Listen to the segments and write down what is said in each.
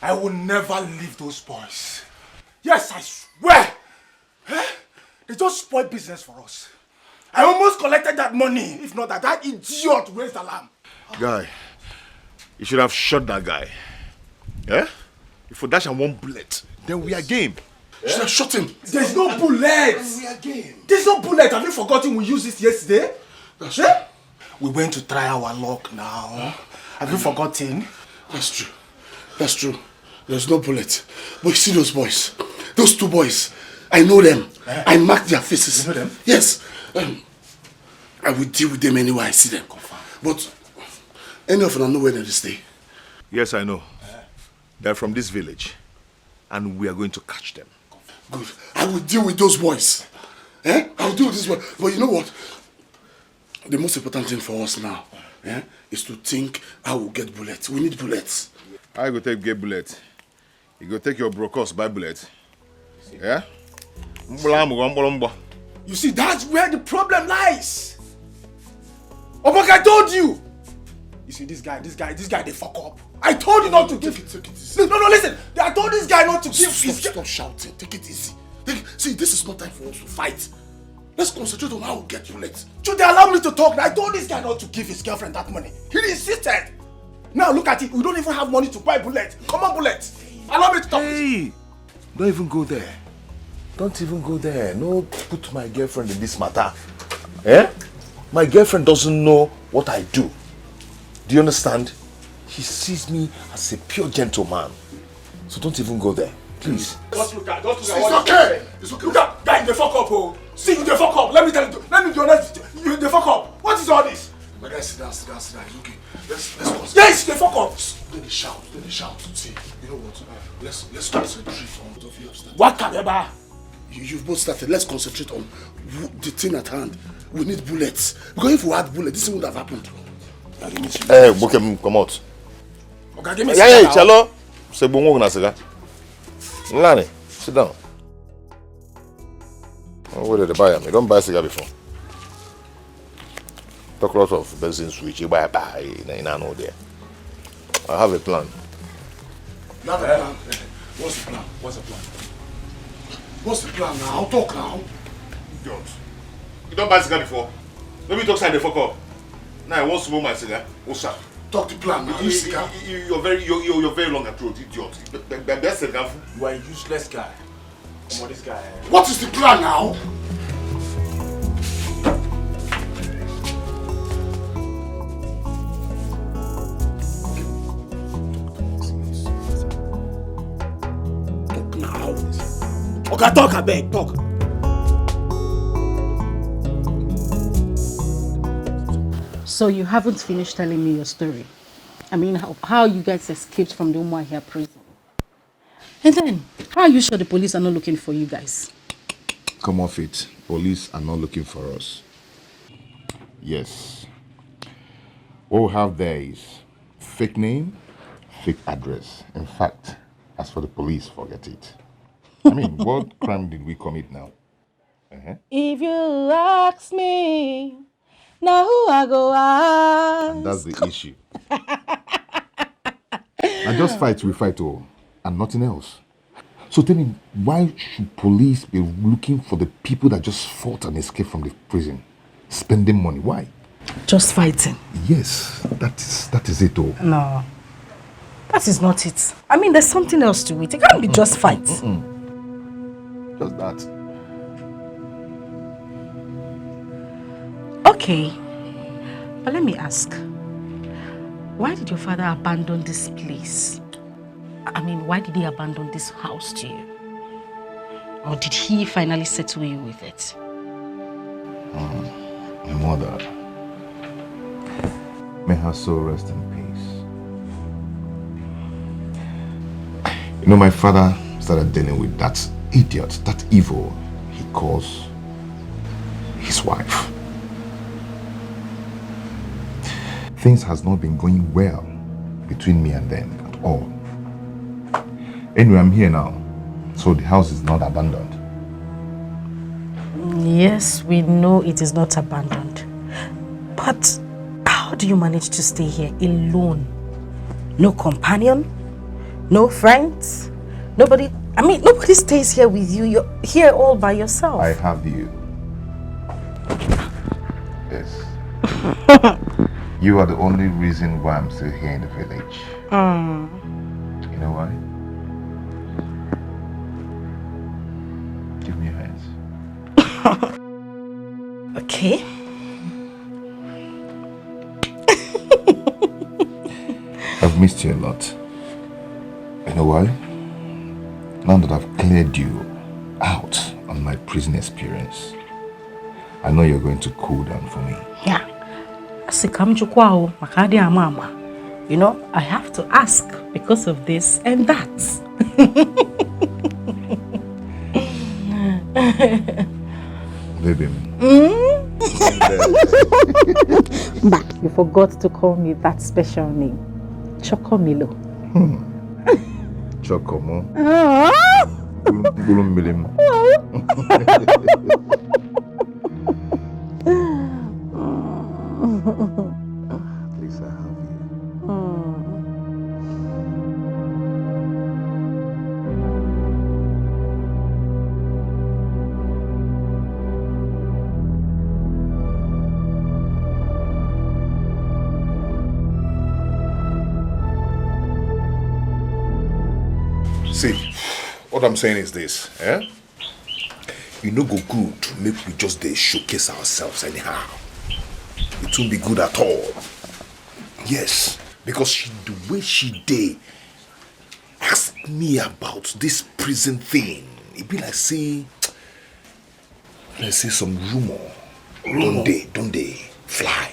I will never leave those boys. Yes, I swear. They just spoiled business for us. I almost collected that money, if not that idiot raised alarm. Guy, you should have shot that guy. Yeah? If we dash and one bullet, then we are game. You should have shot him. There's no bullet. We are game. There's no bullet. Have you forgotten we used it yesterday? That's true. We went to try our luck now. Have you forgotten? That's true. That's true. There's no bullet. But you see those boys? Those two boys. I know them. I marked their faces. You know them? Yes. I will deal with them anywhere I see them. But any of them know where they stay. Yes, I know. They're from this village. And we are going to catch them. Good. I will deal with those boys. I will deal with this boy. But you know what? The most important thing for us now is to think how we'll get bullets. We need bullets. I go get bullet. You go take your brokers buy bullet. Yeah? You see, that's where the problem lies. Obaka, I told you. You see, this guy, they fuck up. I told you not to give it. Take it easy. No, listen. I told this guy not to give. Stop shouting. Take it easy. See, this is not time for us to fight. Let's concentrate on how we get bullets. Should they allow me to talk? I told this guy not to give his girlfriend that money. He insisted. Now look at it. We don't even have money to buy bullets. Come on, bullets. Allow me to talk. Hey, don't even go there. Don't even go there. No, put my girlfriend in this matter. My girlfriend doesn't know what I do. Do you understand? She sees me as a pure gentleman. So don't even go there. Please. Just look at It's okay. It's okay. Look at, guy, they fuck up, oh. See, you they fuck up. Let me tell you. Let me be honest. You they fuck up. What is all this? My guy, sit down. It's okay. Let's go. Yes, they fuck up. Then they shout. See, you know what? Let's concentrate on both of you. What can You've both started. Let's concentrate on the thing at hand. We need bullets. Because if we had bullets, this thing would have happened. Hey, come out. Okay, give me Yeah, Chalo. Say bongo na siga. Lani, sit down. Oh, where did they buy them? You don't buy cigar before. Talk lots of benzene switch. You buy in an there. I have a plan. You have a plan? What's the plan? What's the plan now? Talk now. Don't. You don't buy cigar before. Maybe you talk side the fuck up. Now I want to smoke my cigar. What's up? Talk the plan now. You're very long and throat, idiot. You are a useless guy. Come on, this guy. What is the plan now? Talk now. Okay, talk, I beg, talk. So you haven't finished telling me your story. I mean, how you guys escaped from the Umuahia prison. And then, how are you sure the police are not looking for you guys? Come off it. Police are not looking for us. Yes. What we have there is fake name, fake address. In fact, as for the police, forget it. I mean, what crime did we commit now? If you ask me, now who I go ask? And that's the issue. And just fight, we fight all, and nothing else. So tell me, why should police be looking for the people that just fought and escaped from the prison? Spending money, why? Just fighting. Yes, that is it all. No, that is not it. I mean, there's something else to it. It can't be just fight. Just that. Okay, but let me ask, why did your father abandon this place? I mean, why did he abandon this house to you? Or did he finally settle you with it? My mother, may her soul rest in peace. You know, my father started dealing with that idiot, that evil he calls his wife. Things has not been going well between me and them at all. Anyway, I'm here now, so the house is not abandoned. Yes, we know it is not abandoned. But how do you manage to stay here alone? No companion? No friends? Nobody, nobody stays here with you. You're here all by yourself. I have you. Yes. You are the only reason why I'm still here in the village. You know why? Give me your hands. Okay. I've missed you a lot. You know why? Now that I've cleared you out on my prison experience, I know you're going to cool down for me. Yeah. You know, I have to ask because of this and that. Baby. But you forgot to call me that special name. Chokomilo. Chocomo. Please, I have you. See, what I'm saying is this, You know go good to make we just showcase ourselves anyhow. It won't be good at all. Yes, because the way she ask me about this prison thing, it be like say, let's say some rumor. Don't they fly?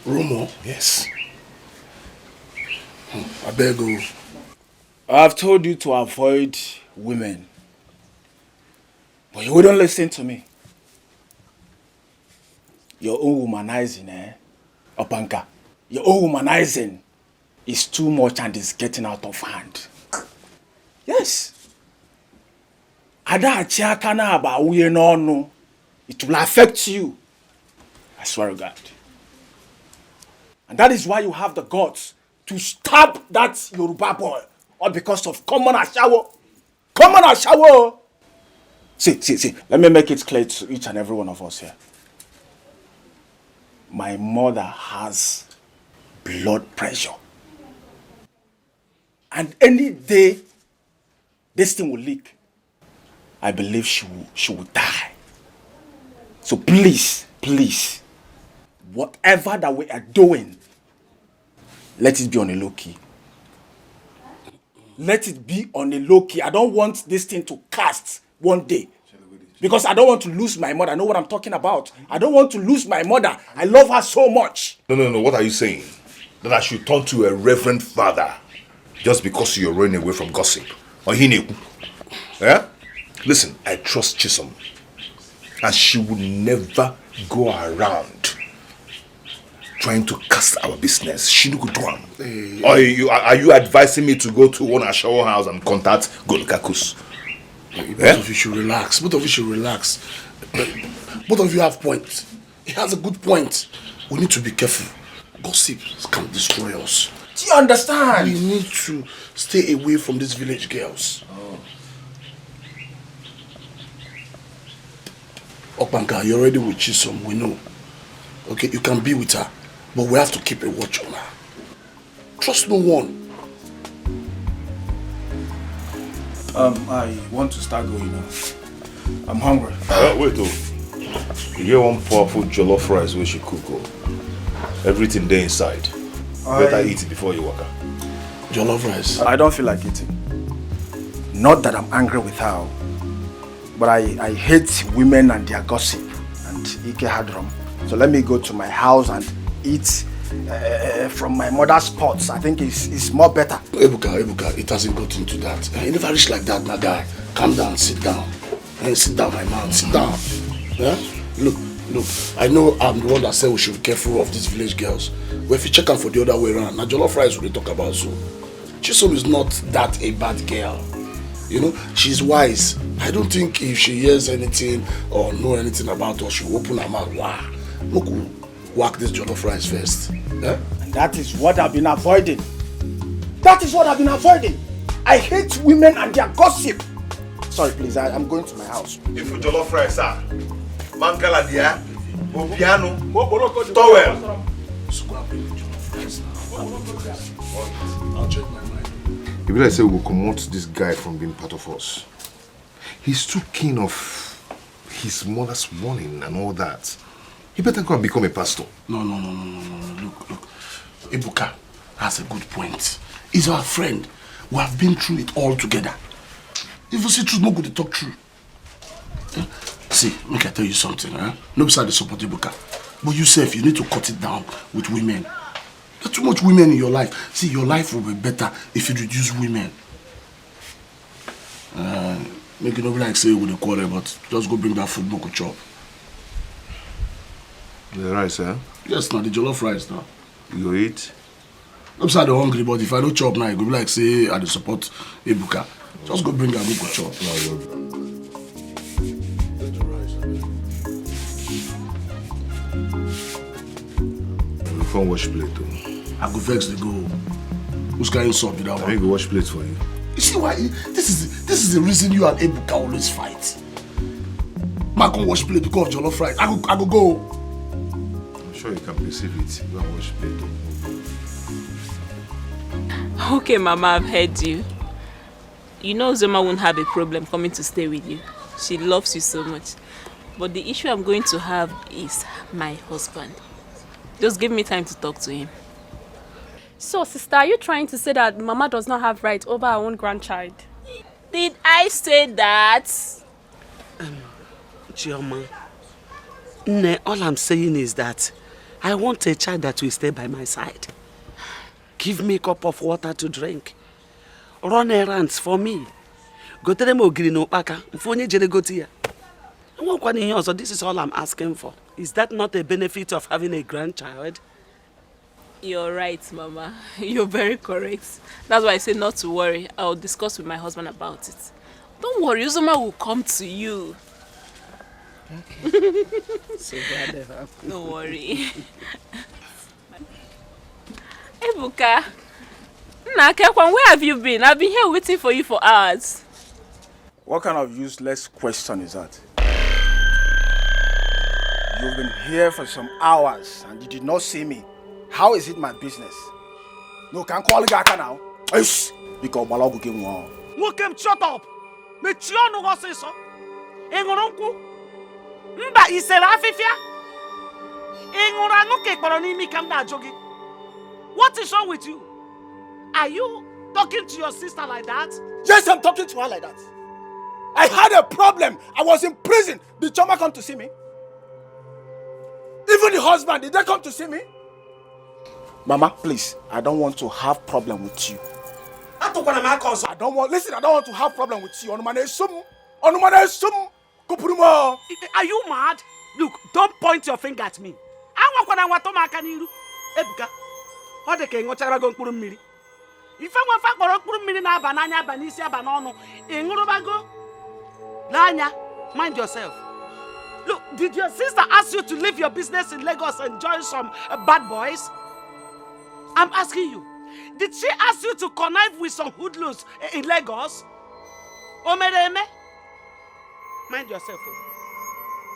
Rumor? Yes. I beg you. I've told you to avoid women. But you wouldn't listen to me. Your own womanizing, Opanka. Your own womanizing is too much and is getting out of hand. Yes. Ada achiaka na aba uye no. It will affect you. I swear to God. And that is why you have the guts to stab that Yoruba boy. All because of common ashawo. Common ashawo. See. Let me make it clear to each and every one of us here. My mother has blood pressure. And any day, this thing will leak. I believe she will die. So please, whatever that we are doing, let it be on a low key. Let it be on a low key. I don't want this thing to cast one day. Because I don't want to lose my mother. I know what I'm talking about. I don't want to lose my mother. I love her so much. No. What are you saying? That I should turn to a reverend father just because you're running away from gossip? Or he knew? Yeah? Listen, I trust Chisom. And she would never go around trying to cast our business. She no go do am. Or are you advising me to go to one Ashawo house and contact Golukakus? Both of you should relax. Both of you have points. He has a good point. We need to be careful. Gossip can destroy us. Do you understand? We need to stay away from these village girls. Opanka, you're already with Chisom, we know. Okay, you can be with her, but we have to keep a watch on her. Trust no one. I want to start going now. I'm hungry. Wait, you get one powerful jollof rice we should cook. Everything there inside. Better eat it before you walk out. Jollof rice? I don't feel like eating. Not that I'm angry with her, but I hate women and their gossip and Ike Hadron. So let me go to my house and eat from my mother's pots. I think it's more better. Ebuka, it hasn't got into that. You never reach like that, my guy. Calm down, sit down. Sit down, my man, sit down. Yeah? Look, I know I'm the one that said we should be careful of these village girls. But if you check out for the other way around, now jollof rice we talk about so. Chisom is not that a bad girl. You know, she's wise. I don't think if she hears anything or know anything about us, she'll open her mouth. Wow. Look, we'll whack this jollof rice first. Yeah? And that is what I've been avoiding. I hate women and their gossip. Sorry, please, I'm going to my house. If you jollof rice, sir. Mangala dia, piano, towel. I'll change my mind. If I say we'll promote this guy from being part of us, he's too keen of his mother's warning and all that. He better go and become a pastor. No. Look. Ebuka has a good point. He's our friend. We have been through it all together. If you see truth, no good to talk true. See, make I tell you something, huh? No beside the support Ebuka. But yourself, you need to cut it down with women. There are too much women in your life. See, your life will be better if you reduce women. Make it not be like say with a quarter, but just go bring that food, no go chop. The rice, huh? Yes, now the jollof rice now. You go eat? I'm sorry, I'm hungry, but if I don't chop now, it go be like say I dey support Ebuka. Just go bring that, no go chop. You can't wash plate too. I go vex to go. Who's carrying salt with that I one? go wash plates for you. You see why? This is the reason you and Ebuka always fight. Ma come wash plate because of jollof rice. I go. I'm sure you can perceive it. You can wash plate too. Okay, Mama, I've heard you. You know Zoma won't have a problem coming to stay with you. She loves you so much. But the issue I'm going to have is my husband. Just give me time to talk to him. So, sister, are you trying to say that Mama does not have right over her own grandchild? Did I say that? Chioma, all I'm saying is that I want a child that will stay by my side. Give me a cup of water to drink. Run errands for me. Go to the ogiri no paka. Mfonye jere go to ya. So this is all I'm asking for. Is that not a benefit of having a grandchild? You're right, Mama. You're very correct. That's why I say not to worry. I'll discuss with my husband about it. Don't worry, Uzoma will come to you. Okay. So whatever. Don't worry. Ebuka, where have you been? I've been here waiting for you for hours. What kind of useless question is that? You've been here for some hours and you did not see me. How is it my business? No, can't call Gaka now. Ish! Because Balago came on. Look him, shut up! Mechionu go say so. Engoronku. Mba isela afifia. Engora no ke kporo ni mi kam na jogi. What is wrong with you? Are you talking to your sister like that? Yes, I'm talking to her like that. I had a problem. I was in prison. Did Choma come to see me? Even the husband, did they come to see me? Mama, please, I don't want to have problem with you. I don't want to have problem with you. Are you mad? Look, don't point your finger at me. Ebuka, what the king watch go put mmiri? If I want to put mmiri na banana banisia banono, engurubago. Lanya, mind yourself. Look, did your sister ask you to leave your business in Lagos and join some bad boys? I'm asking you, did she ask you to connive with some hoodlums in Lagos? Omereme? Mind yourself.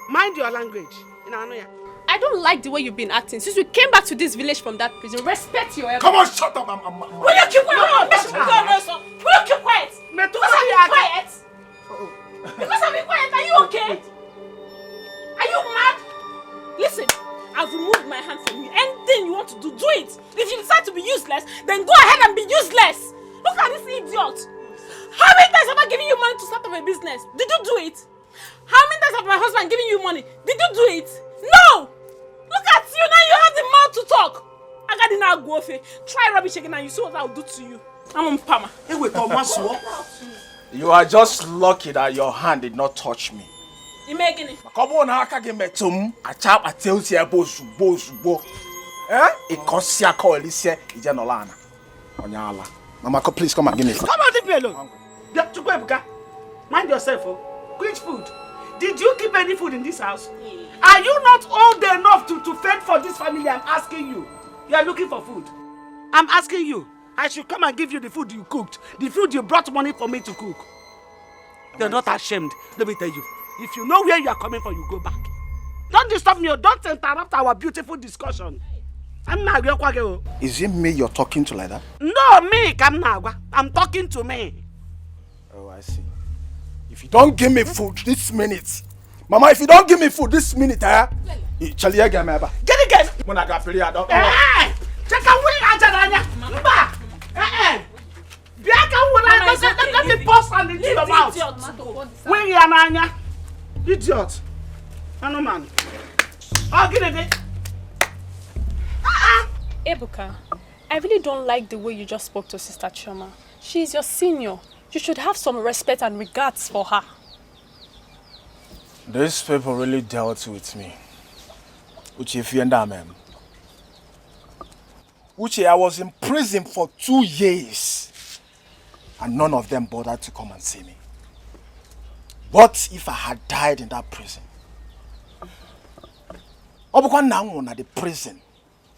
Mind your language. I don't like the way you've been acting since we came back to this village from that prison. Respect your elder. Come on, shut up. Will you keep quiet? Will you keep quiet? Because I'm being quiet. Because I'm being quiet. Are you okay? Are you mad? Listen, I've removed my hand from you. Anything you want to do, do it. If you decide to be useless, then go ahead and be useless. Look at this idiot. How many times have I given you money to start up a business? Did you do it? How many times have my husband given you money? Did you do it? No! Look at you now, you have the mouth to talk. I got in our go. Try rubbish again and you see what I'll do to you. I'm on Pama. You are just lucky that your hand did not touch me. You making it? Come on, I can't get me to a chap at Telsia Bosu. Eh? It costs ya call Alicia Ijanolana. Onyala. Mama, please come and give me food. Come on, leave me alone. Mind yourself, oh. Which food? Did you keep any food in this house? Are you not old enough to fend for this family? I'm asking you. You are looking for food. I'm asking you. I should come and give you the food you cooked, the food you brought money for me to cook. You're not ashamed, let me tell you. If you know where you are coming from, you go back. Don't disturb me or don't interrupt our beautiful discussion. I'm not going. Is it me you're talking to like that? No, me, I'm talking to me. Oh, I see. If you don't give me food this minute, Mama, if you don't give me food this minute, get it again. When I got free, I don't. Check out let me pause and into your mouth. Where you are, Nanya? Idiot. No man. I'll get it. Ebuka, I really don't like the way you just spoke to Sister Chioma. She is your senior. You should have some respect and regards for her. These people really dealt with me. Uche, I was in prison for 2 years. And none of them bothered to come and see me. What if I had died in that prison? Now at the prison,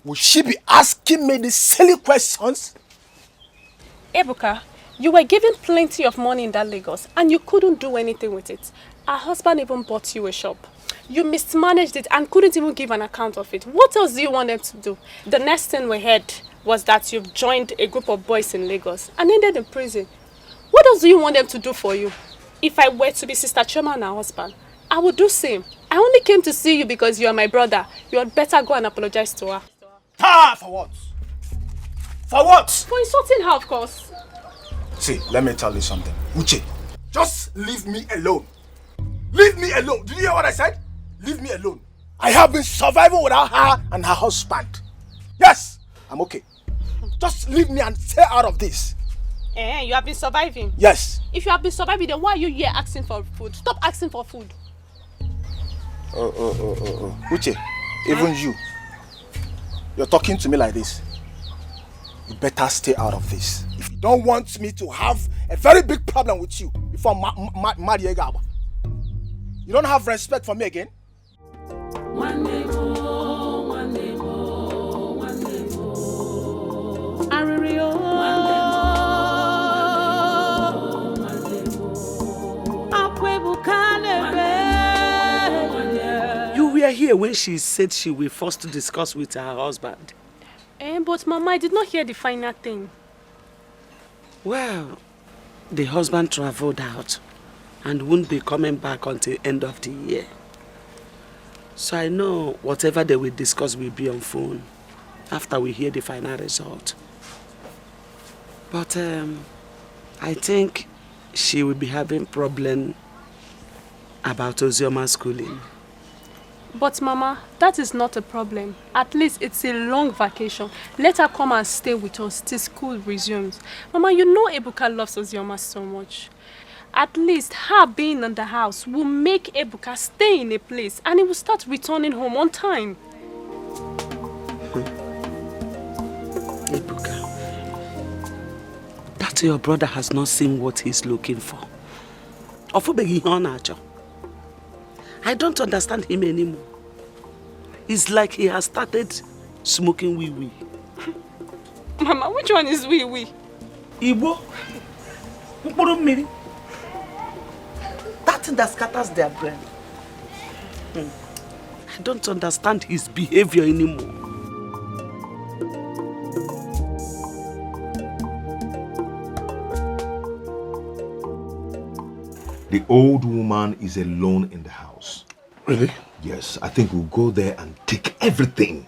would she be asking me these silly questions? Ebuka, you were given plenty of money in that Lagos and you couldn't do anything with it. Our husband even bought you a shop. You mismanaged it and couldn't even give an account of it. What else do you want them to do? The next thing we heard was that you've joined a group of boys in Lagos and ended in prison. What else do you want them to do for you? If I were to be Sister Chioma and her husband, I would do same. I only came to see you because you are my brother. You had better go and apologize to her. For what? For what? For insulting her, of course. See, let me tell you something. Uche, just leave me alone. Leave me alone. Did you hear what I said? Leave me alone. I have been surviving without her and her husband. Yes, I'm okay. Just leave me and stay out of this. You have been surviving? Yes. If you have been surviving, then why are you here asking for food? Stop asking for food. Uche, even you're talking to me like this. You better stay out of this. If you don't want me to have a very big problem with you before marry Egawa, you don't have respect for me again? One day more, one day more, one day more. Aririo. One day more, one day more. You were here when she said she will first discuss with her husband. But Mama, I did not hear the final thing. Well, the husband traveled out and won't be coming back until end of the year. So I know whatever they will discuss will be on phone after we hear the final result. But I think she will be having problem about Ozioma's schooling. But Mama, that is not a problem. At least it's a long vacation. Let her come and stay with us till school resumes. Mama, you know Ebuka loves Ozioma so much. At least her being in the house will make Ebuka stay in a place and he will start returning home on time. Ebuka, that your brother has not seen what he's looking for. I don't understand him anymore. It's like he has started smoking wee-wee. Mama, which one is wee-wee? Igbo. That thing that scatters their brain. I don't understand his behavior anymore. The old woman is alone in the house. Really? Yes, I think we'll go there and take everything.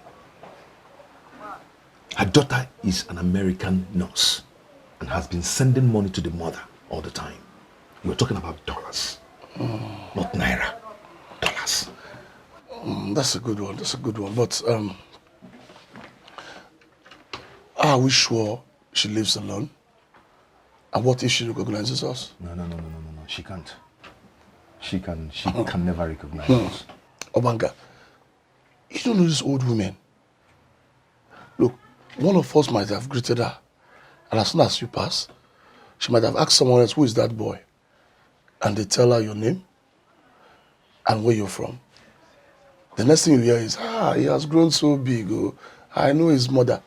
Her daughter is an American nurse and has been sending money to the mother all the time. We're talking about dollars, not naira. Dollars. That's a good one. That's a good one. But are we sure she lives alone? And what if she recognizes us? No. She can't. She can never recognize us. Obanga, you don't know this old woman. Look, one of us might have greeted her, and as soon as you pass, she might have asked someone else, who is that boy? And they tell her your name and where you're from. The next thing you hear is, he has grown so big. Oh, I know his mother.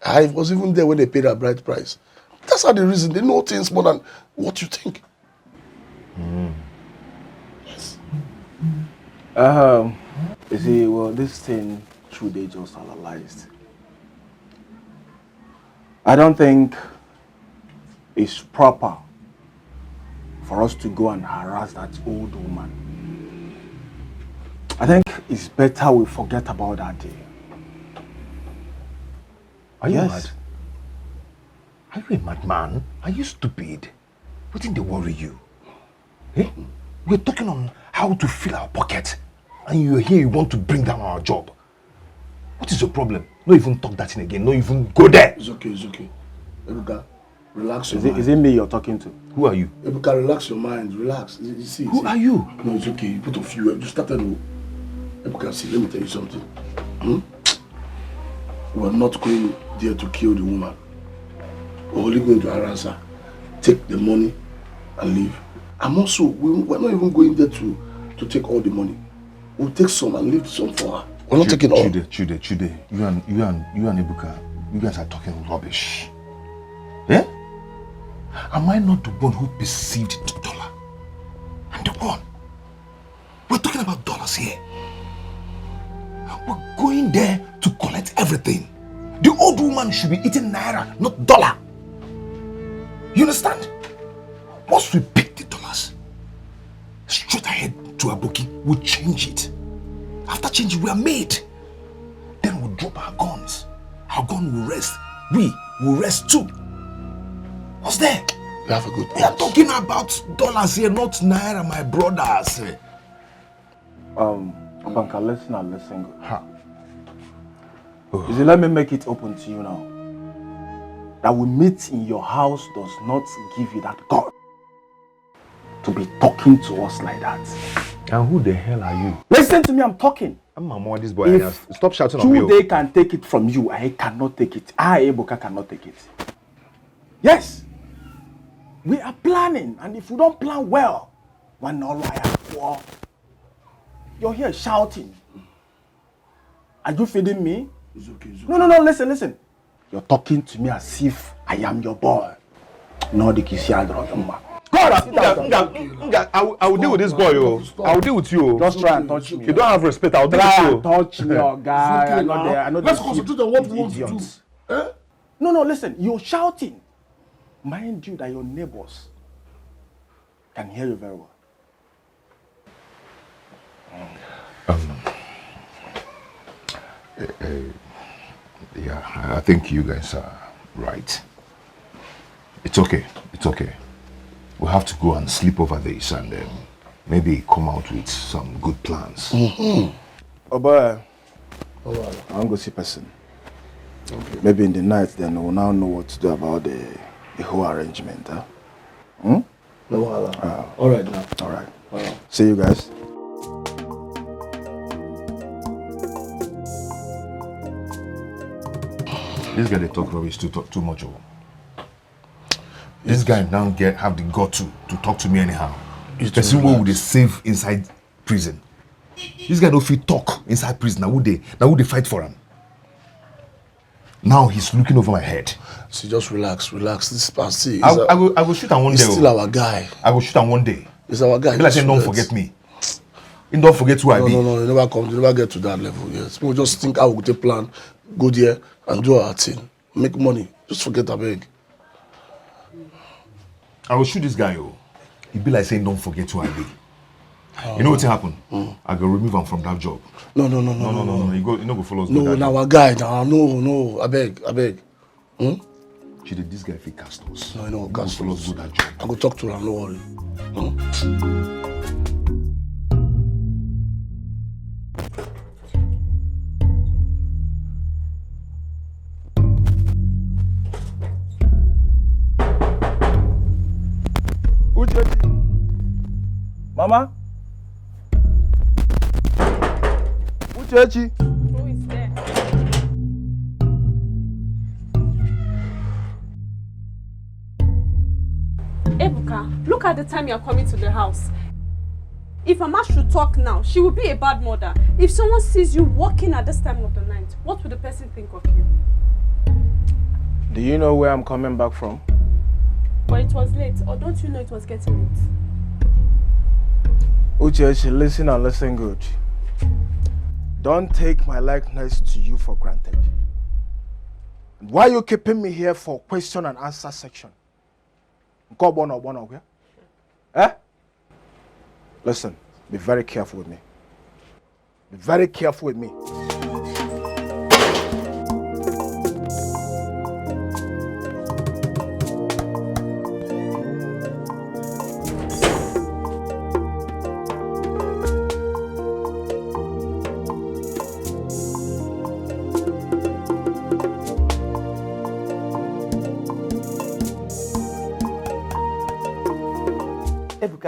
I was even there when they paid a bride price. That's how they reason. They know things more than what you think. Yes. You see, well, this thing should they just analyzed. I don't think it's proper for us to go and harass that old woman. I think it's better we forget about that day. Are you Yes. mad? Are you a madman? Are you stupid? What didn't they worry you? Eh? We're talking on how to fill our pocket, and you're here, you want to bring down our job. What is your problem? Not even talk that thing again. Not even go there. It's okay, it's okay. Ebuka, relax your Is mind. it me you're talking to? Who are you? Ebuka, relax your mind. Relax. You see, Who are you? No, it's okay. You put a few. You started with... Ebuka, see, let me tell you something. We're not going there to kill the woman. We're only going to harass her, take the money, and leave. And also, we're not even going there to take all the money. We'll take some and leave some for her. We're not taking all. Chude, you and Ebuka, you guys are talking rubbish. Eh? Am I not the one who perceived the dollar? I'm the one. We're talking about dollars here. We're going there to collect everything. The old woman should be eating naira, not dollar. You understand? Once we pick the dollars, straight ahead to Aboki, we'll change it. After changing, we are made. Then we'll drop our guns. Our gun will rest. We will rest too. What's there? You have a good point. We are talking about dollars here, not naira, my brothers. Banka, listen and listen good. Huh. You see, let me make it open to you now. That we meet in your house does not give you that God to be talking to us like that. And who the hell are you? Listen to me, I'm talking. I'm Mama, this boy. If Stop shouting on me. They can take it from you, I cannot take it. I, Ebuka, cannot take it. Yes. We are planning, and if we don't plan well, one lawyer, you're here shouting. Are you feeding me? It's okay, it's okay. No, listen. You're talking to me as if I am your boy. No, the Kisian I will deal with this boy, yo. I will deal with you. Just try and touch me. You don't have respect. I'll deal with Try you. and touch me, oh guy. Okay, I know now. I know Let's concentrate on what we want to do. Eh? No, listen. You're shouting. Mind you that your neighbors can hear you very well. Yeah, I think you guys are right. It's okay. We'll have to go and sleep over this and maybe come out with some good plans. Oh boy. I'm going to see person. Okay. Maybe in the night then we'll now know what to do about the whole arrangement. Huh? No, all right now. All right. See you guys. This guy they talk rubbish too much. This guy now have the gut to talk to me anyhow. Person who would they save inside prison. This guy don't feel talk inside prison. Now would they fight for him? Now he's looking over my head. See, just relax. This part, see. I will shoot him one day. He's still our guy. I will shoot him one day. He's our guy. He like say, don't forget me. He don't forget who I be. No, you never get to that level. Yes, people just think I will take plan, go there and do our thing, make money. Just forget a beg. I will shoot this guy. He be like saying, don't forget who I be. You know what's happen? I go remove him from that job. No. You no go follow us. No, now our guy. No. I beg. Chidi, this guy fit cast us. No, you know, cast follow us do that job. I go talk to him. No worry. Mama? Uchechi? Who is there? Ebuka, look at the time you're coming to the house. If Mama should talk now, she will be a bad mother. If someone sees you walking at this time of the night, what will the person think of you? Do you know where I'm coming back from? But it was late, or don't you know it was getting late? Uchechi, listen and listen good. Don't take my likeness to you for granted. And why are you keeping me here for question and answer section? Eh? Listen, be very careful with me. Be very careful with me.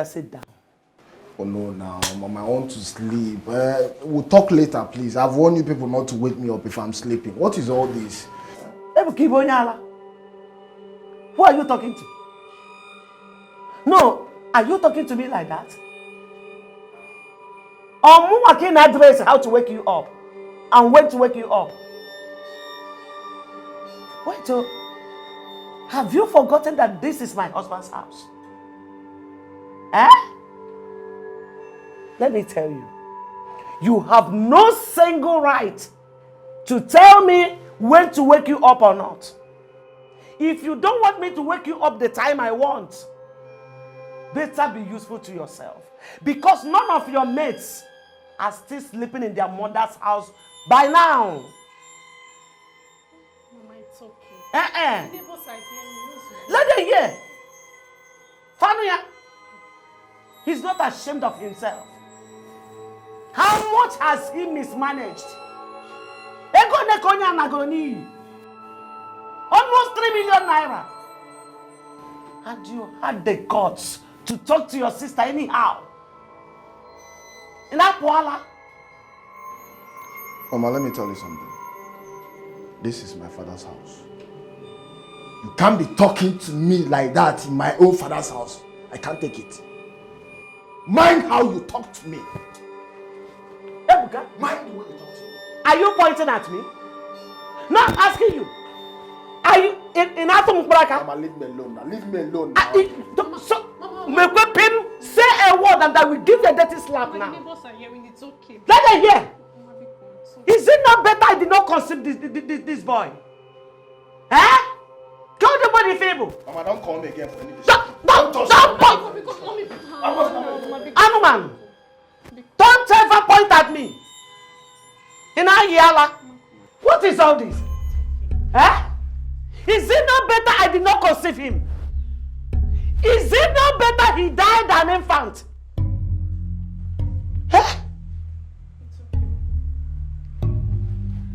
Sit down. Oh no, now, Mama, I want to sleep. We'll talk later, please. I've warned you people not to wake me up if I'm sleeping. What is all this? Who are you talking to? No, are you talking to me like that? Or can address how to wake you up and when to wake you up? Wait, have you forgotten that this is my husband's house? Eh? Let me tell you, you have no single right to tell me when to wake you up or not. If you don't want me to wake you up the time I want, better be useful to yourself. Because none of your mates are still sleeping in their mother's house by now. Mama, it's okay. The neighbors are hearing. Let them hear. Fanuya, he's not ashamed of himself. How much has he mismanaged? Almost 3 million naira. And you had the guts to talk to your sister anyhow. In that Kuala. Mama, let me tell you something. This is my father's house. You can't be talking to me like that in my own father's house. I can't take it. Mind how you talk to me. Ebuka, mind the way you talk to me. Are you pointing at me? No, I'm asking you. Are you in Atom Braka? Mama, leave me alone now. Leave me alone now. Say a word and I will give you a dirty slap now. The neighbors are hearing, it's okay. Let them hear. Is it not better I did not conceive this boy? Eh? Call the body feeble. Mama, don't call me again for anything. Don't Anuman, don't ever point at me. In Ayala, what is all this? Eh? Is it not better I did not conceive him? Is it not better he died an infant? Eh?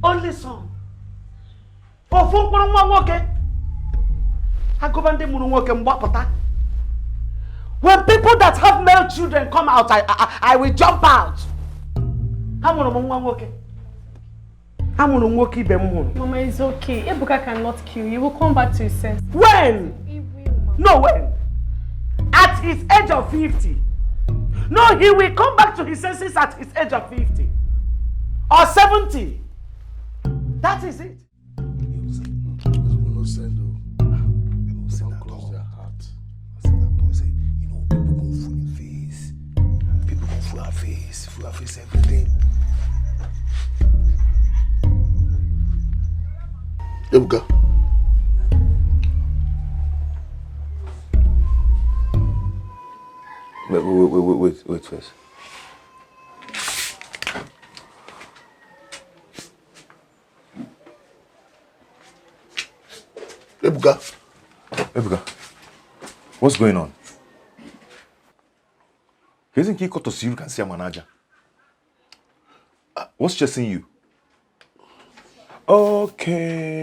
Only son. When people that have male children come out, I will jump out. Mama, it's okay. Ebuka cannot kill you. He will come back to his senses. When? No, when? At his age of 50. No, he will come back to his senses at his age of 50. Or 70. That is it. Face everything. Ebuka. Wait first. Ebuka, what's going on? Isn't he got to see you can see a manager? What's stressing you? Okay.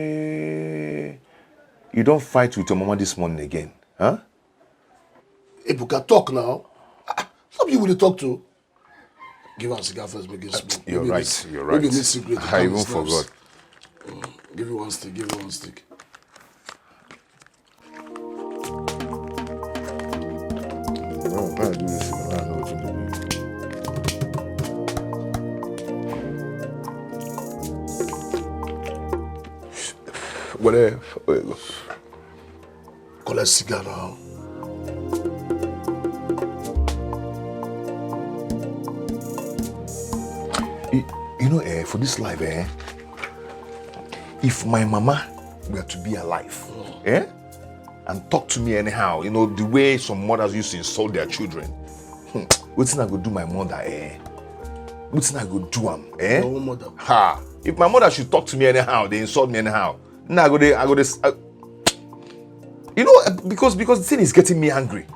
You don't fight with your mama this morning again, huh? Ebuka, talk now. Some you will talk to. Give us a cigar first, make it smoke. You're right. Maybe you need cigarette. I even forgot. Give you one stick. Where you go? Collect cigar now. You know, for this life, if my mama were to be alive, and talk to me anyhow, you know, the way some mothers used to insult their children, what's I go do my mother, What's I go do am, Your mother. Ha! If my mother should talk to me anyhow, they insult me anyhow. Now I go you know, because the thing is getting me angry.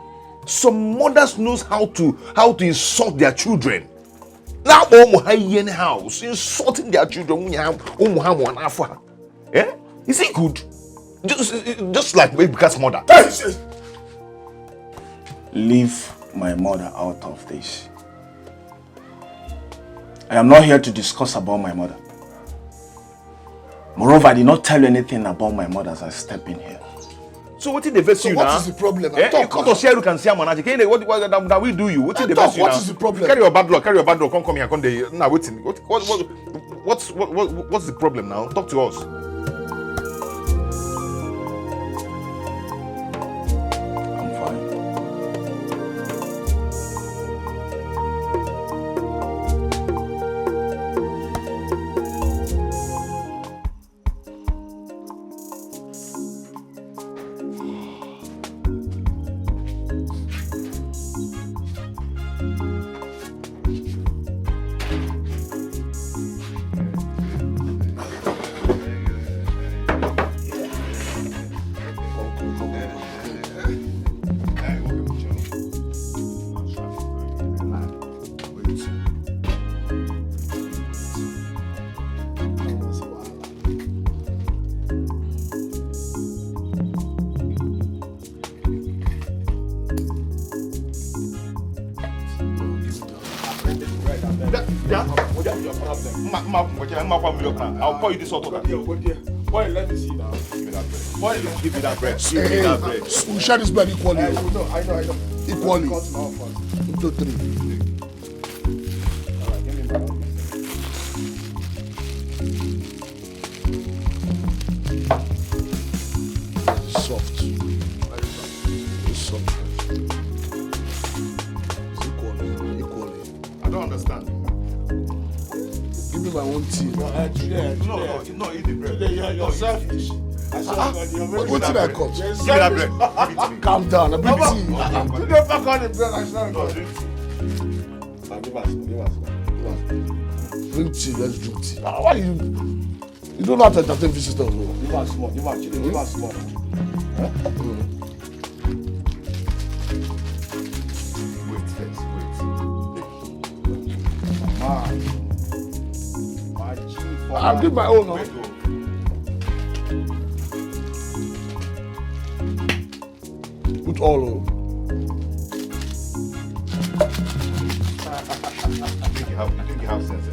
Some mothers knows how to insult their children. Now anyhow, insulting their children. Is it good? Just like Baby's mother. Leave my mother out of this. I am not here to discuss about my mother. Moreover, I did not tell you anything about my mother as I step in here. So what did they face you now? What is the problem? You come to share, you can see a manager. What that we do you? What did they face you now? What is the problem? Carry your bad luck. Come here. Come there. Now waiting. What's the problem now? Talk to us. I'm fine. I'll call you this auto. Boy, let me see now. Give me that bread. We share this bread equally. I know. Equally. Cut now first. 2, 3. Alright, give me bread. Soft. Very soft. It's equally. I don't understand. Give me my own tea. No, eat the bread. You're selfish. What did I cut? Give me that bread. Give it to me. Calm down. I bring tea. Today, back on the bread. I should No, drink tea. give us. Drink tea. Let's drink tea. Why you don't know how to entertain visitors? No? Give us more. Give us more. Wait first. Man. My G for I'll give my own. No? Wait, go. Put all on. You think you have sense,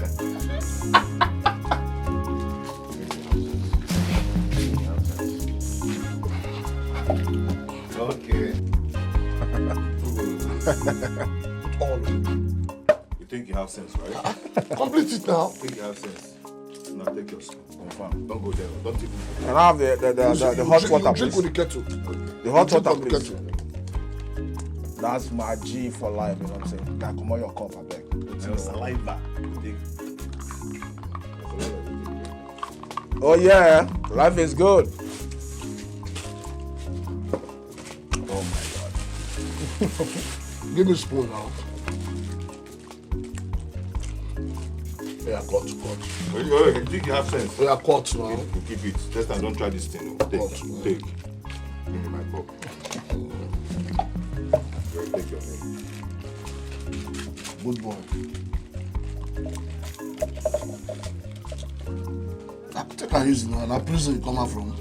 Okay. Put all on. You think you have sense, right? Complete it now. You think you have sense? Now take your spoon. Confirm. Don't go there. Don't even. Can I have the hot water, Drink please? with the kettle. The hot Drink water, with the please. kettle. That's my G for life, you know what I'm saying? Now come on your cup, I beg. Your saliva. Oh yeah, life is good. Oh my God. Give me a spoon now. Yeah, cut. You think you have sense? Yeah, cut now. You keep it. Next time, don't try this thing. Take. Give me my cup. Take your name. Good boy. Take her easy now. Now, prison you come out from.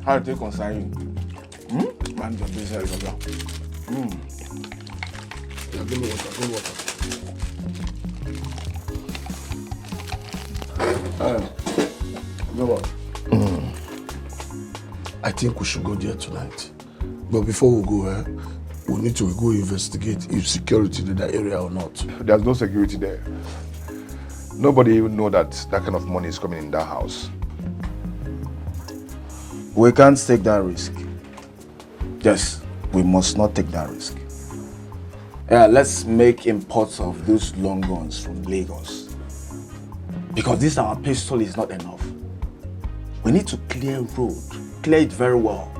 How do you concern you? Man, your business, brother. Yeah, give me water. Go on. I think we should go there tonight. But before we go, we need to go investigate if security in that area or not. There's no security there. Nobody even know that kind of money is coming in that house. We can't take that risk. Yes, we must not take that risk. Yeah, let's make imports of those long guns from Lagos. Because this our pistol is not enough. We need to clear road, clear it very well,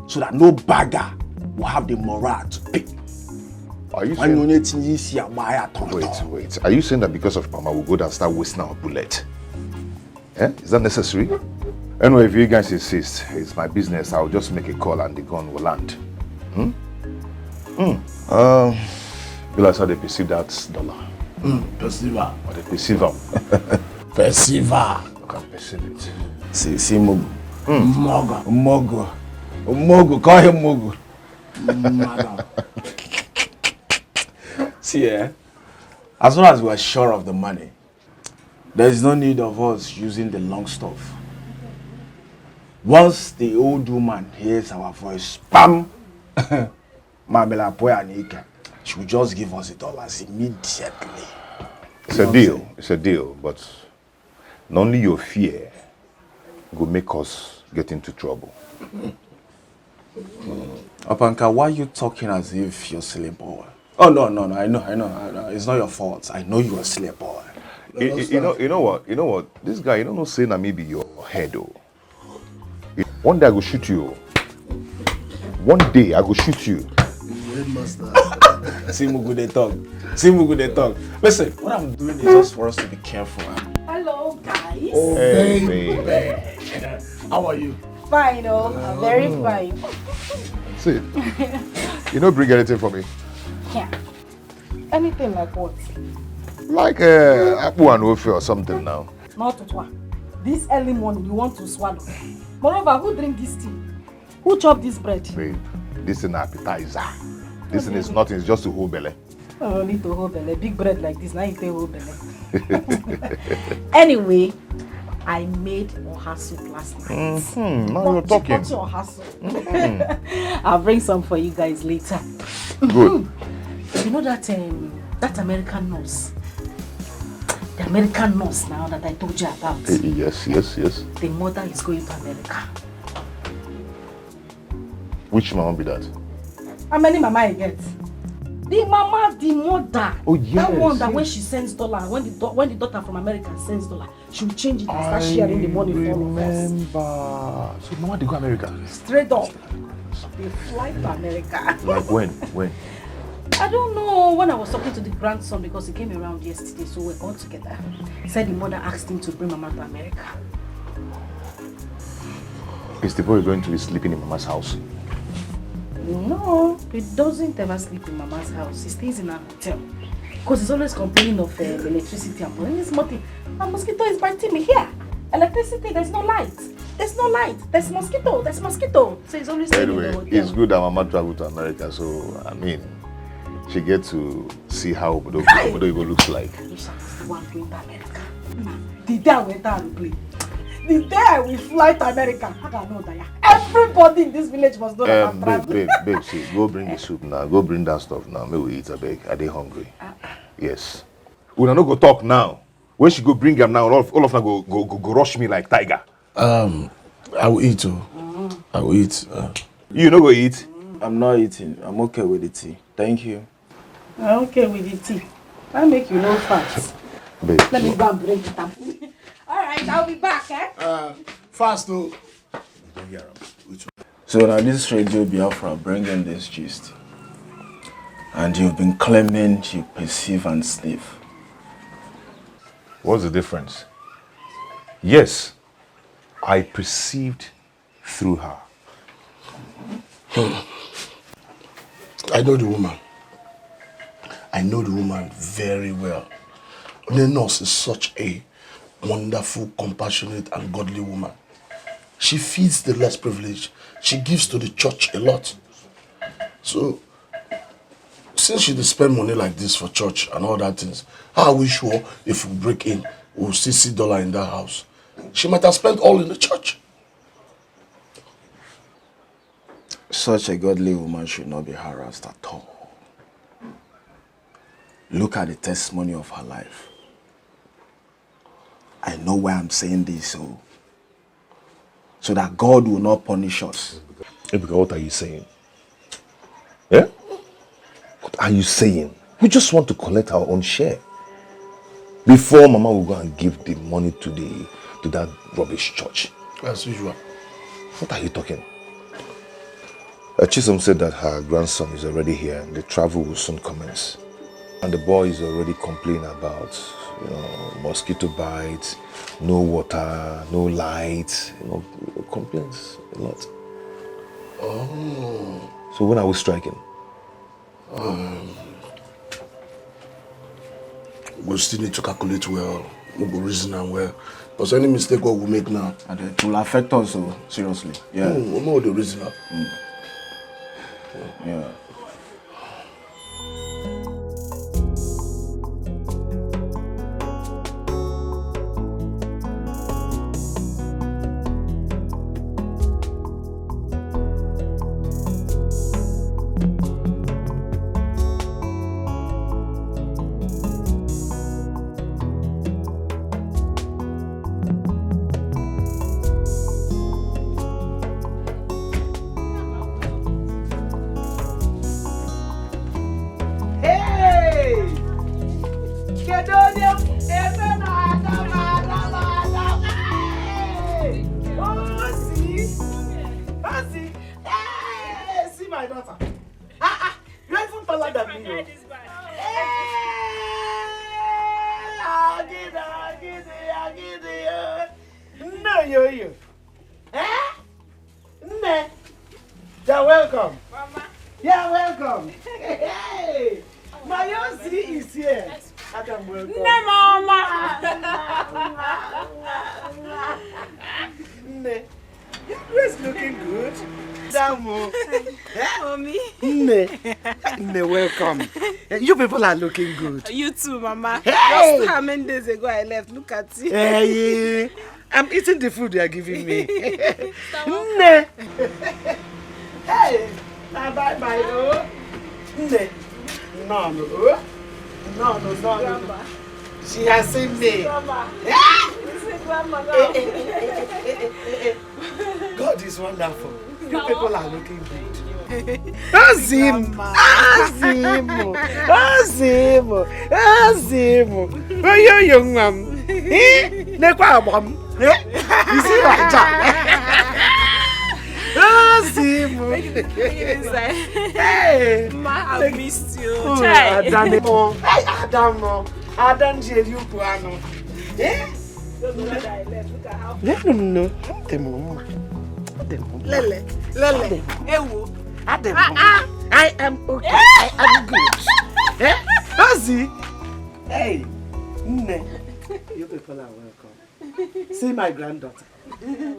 so that no bagger will have the morale to pick. Are you saying... Wait. Are you saying that because of Mama we'll go down and start wasting our bullet? Eh? Is that necessary? Anyway, if you guys insist, it's my business. I'll just make a call and the gun will land. That's how they perceive that dollar. Perceiver. Or they perceive them. Perceiver. You can perceive it. See Mogu. Mogu, call him Mogu. See, as long as we are sure of the money, there is no need of us using the long stuff. Once the old woman hears our voice, bam! Mabela Poyanika, she will just give us the dollars immediately. It's a deal. It's a deal, but not only your fear will make us get into trouble. Apanka, why are you talking as if you're silly boy? Oh no, I know. It's not your fault. I know you are silly boy. You know what? This guy, you don't know, saying that maybe your head, though. One day I go shoot you. One day I go shoot you. See Mugu they talk. Listen, what I'm doing is just for us to be careful. Hello, guys. Oh, Hey, baby. How are you? Fine, I'm very fine. See, you don't bring anything for me. Yeah. Anything like what? Like apple and wafer or something now. Not what? This early morning you want to swallow. Moreover, who drink this tea? Who chop this bread? Babe, this is an appetizer. This thing is nothing, it's just a whole belly. I don't need to hold belly. Big bread like this, now you take whole belly. Anyway, I made oha soup last night. Now you're talking. Oha soup. I'll bring some for you guys later. Good. You know that that American nurse? The American nurse now that I told you about. Yes. The mother is going to America. Which mama be that? How many mama I get? The mother. Oh yes. That one that when she sends dollar, when the daughter from America sends dollar, she'll change it and start sharing the money for all of us. Remember. So mama they go America? Straight up. They fly to America. Like when? I don't know. When I was talking to the grandson because he came around yesterday, so we're all together. He said the mother asked him to bring mama to America. Is the boy going to be sleeping in mama's house? No, he doesn't ever sleep in mama's house. He stays in a hotel. Because he's always complaining of electricity and this nothing. A mosquito is biting me here. Electricity, there's no light. There's no light. There's mosquito. So he's always staying in the hotel. It's good that mama traveled to America, so I mean, she gets to see how Obodo looks like. Aisha was the one going to America. The day I went out to play. The day I will fly to America, I don't know that. Everybody in this village must know that I'm traveling. Babe, see, go bring the soup now. Go bring that stuff now. Maybe we eat a bag. Are they hungry? Yes. We don't go talk now. When she go bring them now, all of them go rush me like tiger. I will eat too. I will eat. You no go eat? I'm not eating. I'm okay with the tea. Thank you. I'm okay with the tea. I make you no fat. Babe. Let me go and bring it up. Alright, I'll be back, Fast though. So now this Radio Biafra bringing this gist. And you've been claiming you perceive and sniff. What's the difference? Yes, I perceived through her. I know the woman. I know the woman very well. The nurse is such a wonderful, compassionate, and godly woman. She feeds the less privileged. She gives to the church a lot. So, since she spend money like this for church and all that things, how are we sure if we break in, we'll still see dollar in that house? She might have spent all in the church. Such a godly woman should not be harassed at all. Look at the testimony of her life. I know why I'm saying this, so so that God will not punish us. Ebuka, what are you saying? Yeah? What are you saying? We just want to collect our own share. Before Mama will go and give the money to that rubbish church. As usual. What are you talking? Chisom said that her grandson is already here and the travel will soon commence. And the boy is already complaining about, mosquito bites, no water, no light, complaints a lot. Oh. So when are we striking? We still need to calculate well, we will reason and well. Because any mistake what we make now, And it will affect us, seriously. Yeah. we know the reason now. Yeah. You're welcome. Mama. You're welcome. Hey, my Yossi is here. Adam, welcome. No, Mama. Your dress looking good. Damo. Mommy. Welcome. You people are looking good. You too, Mama. Hey. Just how many days ago I left? Look at you. Hey, I'm eating the food you are giving me. Hey, bye. Oh. No. She has seen me. Grandma. Grandma God is wonderful. You people are looking good. Azimo. Oh, you young man. Nekwa abam. You see my job. Azimo. Hey. Ma, I missed you. Hey, Adam, you puano. Eh? Look at how. No. Lele. Ewo. Adam. I am okay. I am good. Eh? Ozzy. Hey. You people are welcome. See my granddaughter.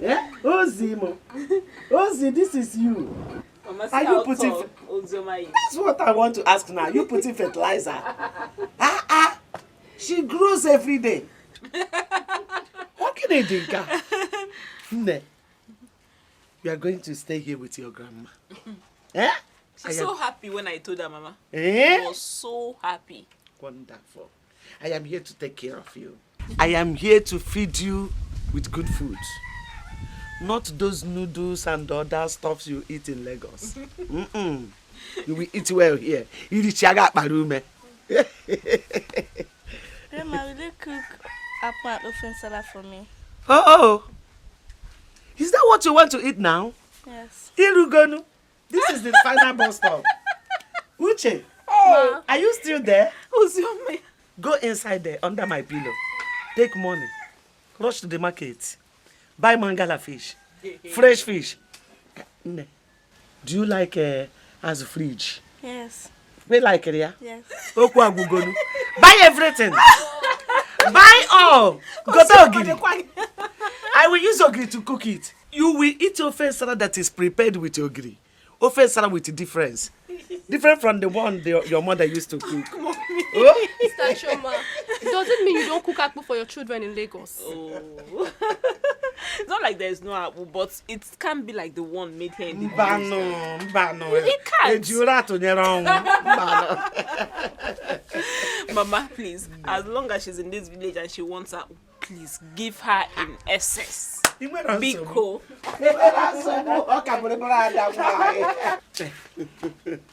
Eh? Ozzy, this is you. Mama, Are you putting? That's what I want to ask now. You putting fertilizer? She grows every day. What can I do? You are going to stay here with your grandma. Eh? She's so happy when I told her, Mama. Eh? She was so happy. Wonderful. I am here to take care of you. I am here to feed you with good food. Not those noodles and other stuffs you eat in Lagos. You will eat well here. You eat chaga parume. Grandma, will you cook apple and ofen salad for me? Oh. Is that what you want to eat now? Yes. Irugonu. This is the final bus stop. Uche, are you still there? Who's your man? Go inside there under my pillow. Take money. Rush to the market. Buy mangala fish. Fresh fish. Do you like as a fridge? Yes. We like it, yeah? Yes. Buy everything. Buy all. Go to Ogiri. I will use Ogiri to cook it. You will eat ofe salad that is prepared with Ogiri. Ofe salad with a difference. Different from the one your mother used to cook. Mr. Choma, does it mean you don't cook akpu for your children in Lagos? Oh. It's not like there's no apple, but it can't be like the one made here in the Mbano. It can't. Mama, please, as long as she's in this village and she wants her, please give her in excess. Biko.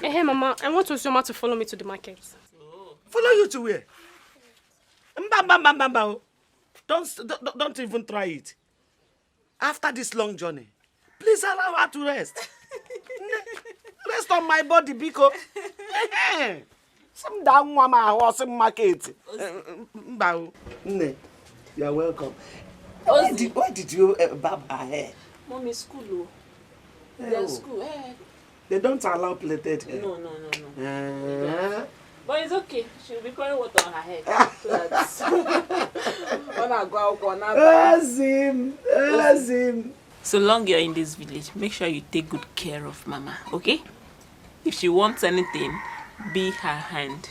Hey, Mama, I want Osioma to follow me to the market. Follow you to where? Mbamba. Don't even try it. After this long journey, please allow her to rest. Rest on my body, Biko. Some damn woman horse in market. Mbao. You're welcome. Why did you barb her hair? Mommy, school. They're school. They don't allow plaited hair. No. But it's okay. She'll be pouring water on her head. So that's... Azim. So long you're in this village, make sure you take good care of Mama, okay? If she wants anything, be her hand.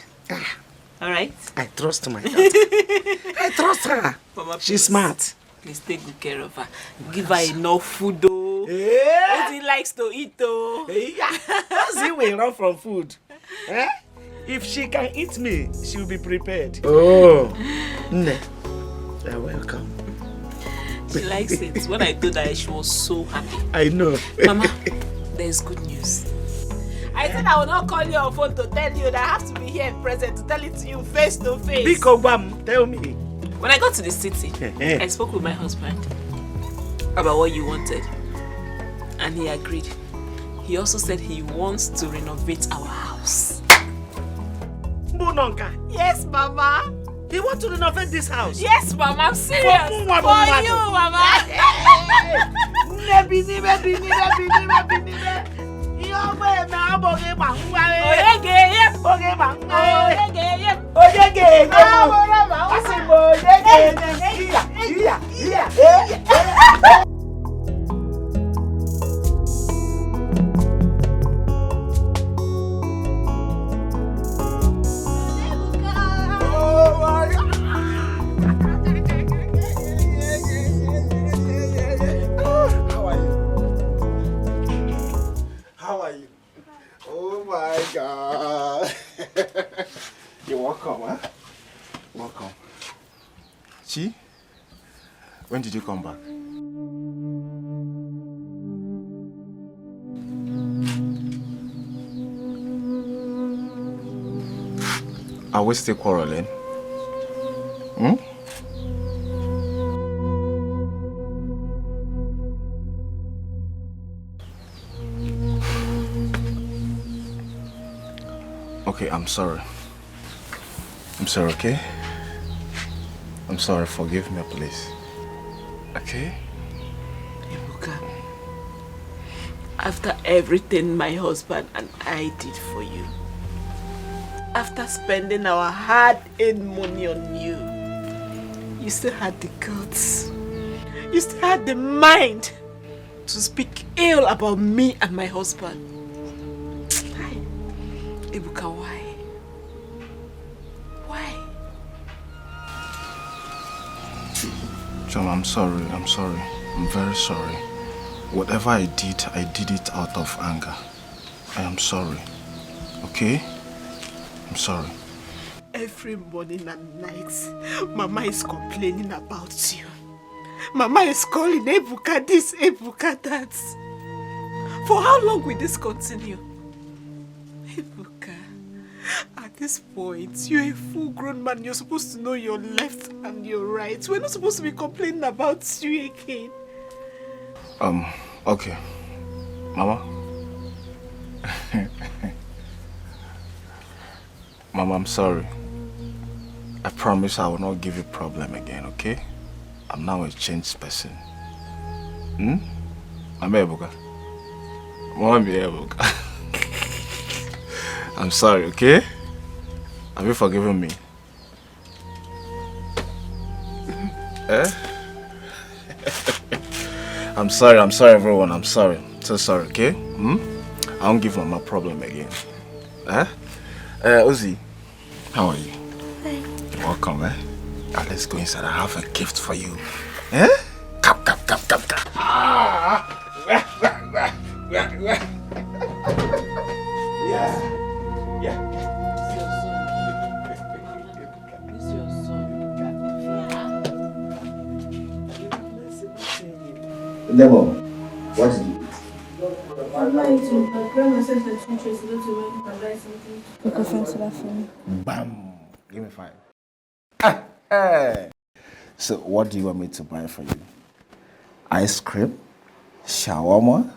Alright? I trust my daughter. I trust her. Mama, she's smart. Please take good care of her. Give her enough food, though. Yeah. She likes to eat, though. Azim will run from food. If she can eat me, she will be prepared. Oh. You're welcome. She likes it. When I told her, she was so happy. I know. Mama, there's good news. I said I will not call you on phone to tell you that I have to be here in present to tell it to you face to face. Biko Bam, tell me. When I got to the city, I spoke with my husband about what you wanted. And he agreed. He also said he wants to renovate our house. Bunonka. Yes, Mama. He wants to renovate this house? Yes, Mama. I'm serious. For you, Mama. You're welcome, huh? Welcome. Chi, when did you come back? Are we still quarreling? Okay, I'm sorry. I'm sorry, okay? I'm sorry, forgive me, please. Okay? Ibuka, after everything my husband and I did for you, after spending our hard-earned money on you, you still had the guts, you still had the mind to speak ill about me and my husband. Ibuka, why? Why? John, I'm sorry. I'm very sorry. Whatever I did it out of anger. I am sorry. Okay? I'm sorry. Every morning and night, Mama is complaining about you. Mama is calling Ebuka this, Ebuka that. For how long will this continue? Ebuka, at this point, you're a full-grown man. You're supposed to know your left and your right. We're not supposed to be complaining about you again. Okay. Mama? Mama, I'm sorry. I promise I will not give you problem again, okay? I'm now a changed person. I'm Ebuka. Mama, Ebuka. I'm sorry, okay? Have you forgiven me? I'm sorry everyone, I'm sorry. So sorry, okay? I won't give Mama a problem again. Uzi, how are you? Hi. You're welcome, Now let's go inside, I have a gift for you. Come. Yeah. Nemo, what did you? I'm not eating, but grandma says that she tries to go to work and buy something to cook for that for me. Bam! Give me 5. So, what do you want me to buy for you? Ice cream, shawarma,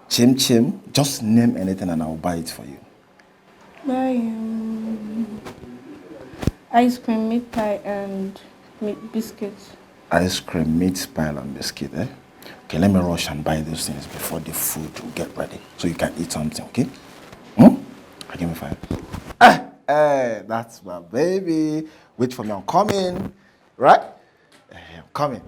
chim chim. Just name anything and I'll buy it for you. Buy ice cream, meat pie, and meat biscuits. Ice cream, meat pie, and biscuit, eh? Okay, let me rush and buy those things before the food will get ready. So you can eat something, okay? Give me 5. That's my baby. Wait for me, I'm coming. Right? I'm coming.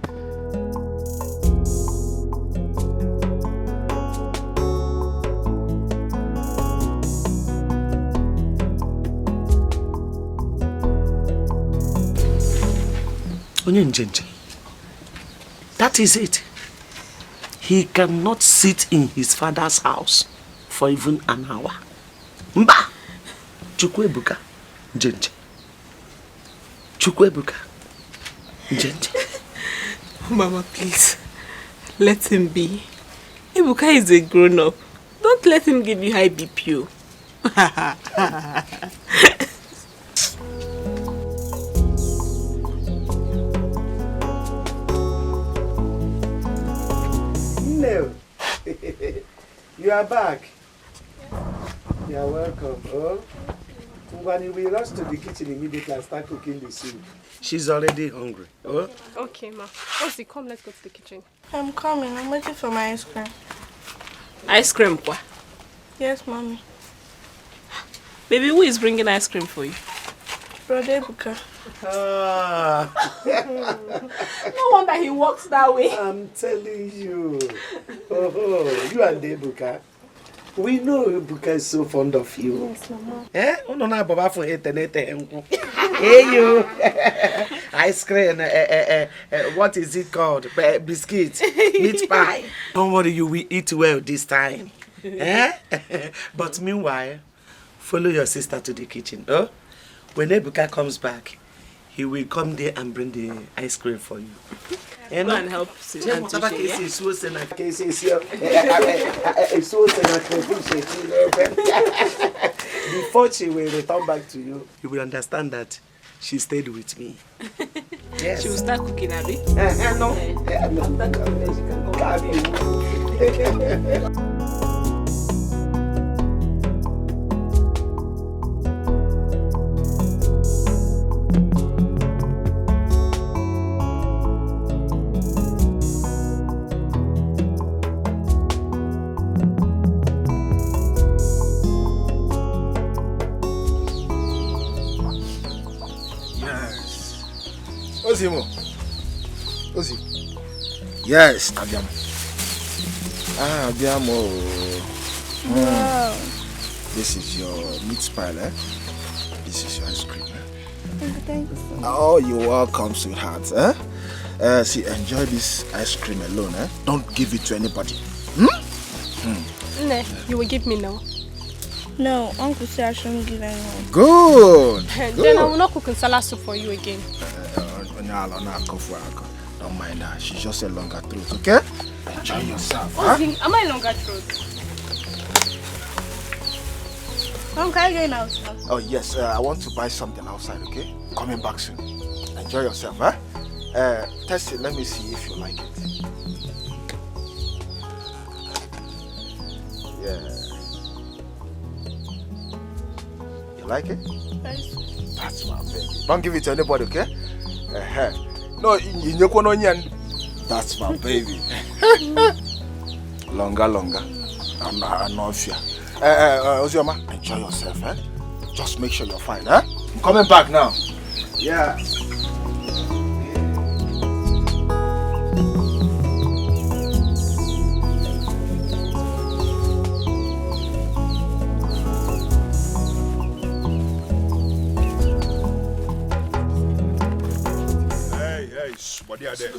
Onyenjenje. That is it. He cannot sit in his father's house for even an hour. Mba! Chukwebuka, Njenje. Chukwebuka, Njenje. Mama, please. Let him be. Ebuka is a grown-up. Don't let him give you high BP. No. You are back. You are welcome. Oh, when we rush to the kitchen immediately and start cooking the soup. She's already hungry. Oh. Okay, ma. Ozzy, come, let's go to the kitchen. I'm coming. I'm waiting for my ice cream. Ice cream, kwa? Yes, mommy. Baby, who is bringing ice cream for you? Brother Ebuka. No wonder he walks that way. I'm telling you. Oh, you and Ebuka. We know Ebuka is so fond of you. Yes, mama. Eh? No, no, Baba for internet. Hey, you. Ice cream. What is it called? Biscuit. Meat pie. Don't worry, you will eat well this time. Eh? But meanwhile, follow your sister to the kitchen. Oh? When Ebuka comes back, he will come there and bring the ice cream for you. Go and help. Before she will return back to you, you will understand that she stayed with me. Yes. She will start cooking, Abby. No. Ozimo. Ozi. Yes, Abiamo. Abiamo. Wow. This is your meat pie, eh? This is your ice cream, eh? Thank you so much. Oh, you're welcome, sweetheart, eh? See, enjoy this ice cream alone, eh? Don't give it to anybody. Ne, you will give me now. No, Uncle said I shouldn't give anyone. Good. Then I will not cook salad soup for you again. Don't mind her. She's just a longer throat, okay? Enjoy yourself. Ozzy, am I longer throat? Uncle, are you going out? Oh, yes. I want to buy something outside, okay? Coming back soon. Enjoy yourself, huh? Test it. Let me see if you like it. Yeah. You like it? Yes. That's my baby. Don't give it to anybody, okay? No, that's my baby. Longer. I'm not fear. Ozioma, enjoy yourself, eh? Just make sure you're fine, eh? I'm coming back now. Yeah.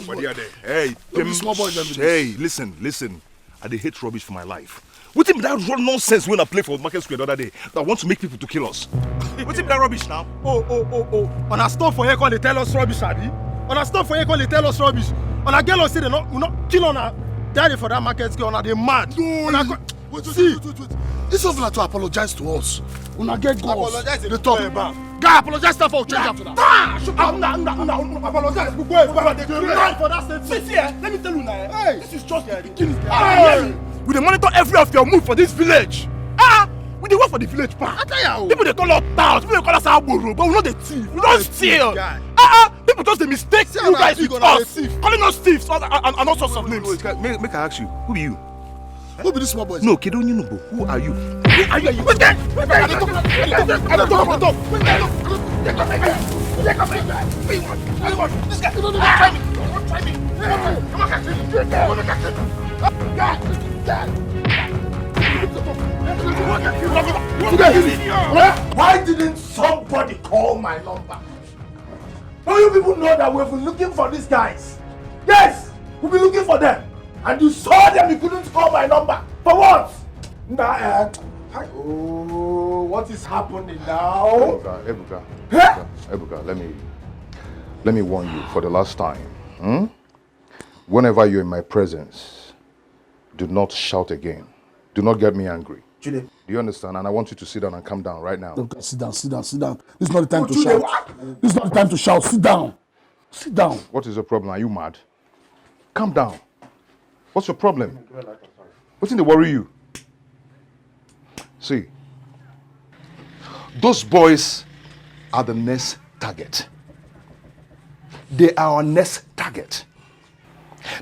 What are they? Hey, small boys. Hey, listen. I hate rubbish for my life. What is that nonsense when I play for Market Square the other day? That want to make people to kill us. What is that rubbish now? Oh. On a stop for here, they tell us rubbish, Abi. On a stop for here, they tell us rubbish. On a girl say they not kill on her daddy for that market girl. On they mad. No, wait. This is to apologize to us. Una get goals. Apologize the top. Guy, apologize for change after that. Apologize. For that same see, let me tell you now. Hey, this is just the beginning. We dey monitor every of your move for this village. We dey work for the village park. People dey call us towns, people dey call us Agboro, but we not the thief. We don't steal. People just dey mistake you guys with us, calling us thieves and all sorts of names. Make I ask you, who be you? Who be this small boy? No, kid, don't you know, who are you? Are you? Wait there! I don't talk. This guy, try me. Why didn't somebody call my number? Don't you people know that we've been looking for these guys? Yes, we've been looking for them. And you saw them, you couldn't call my number. For what? What is happening now? Ebuka, let me warn you for the last time. Whenever you're in my presence, do not shout again. Do not get me angry. Jude. Do you understand? And I want you to sit down and calm down right now. Okay, sit down. This is not the time to shout. This is not the time to shout. Sit down. What is the problem? Are you mad? Calm down. What's your problem? What's in the worry you? See, those boys are the next target. They are our next target.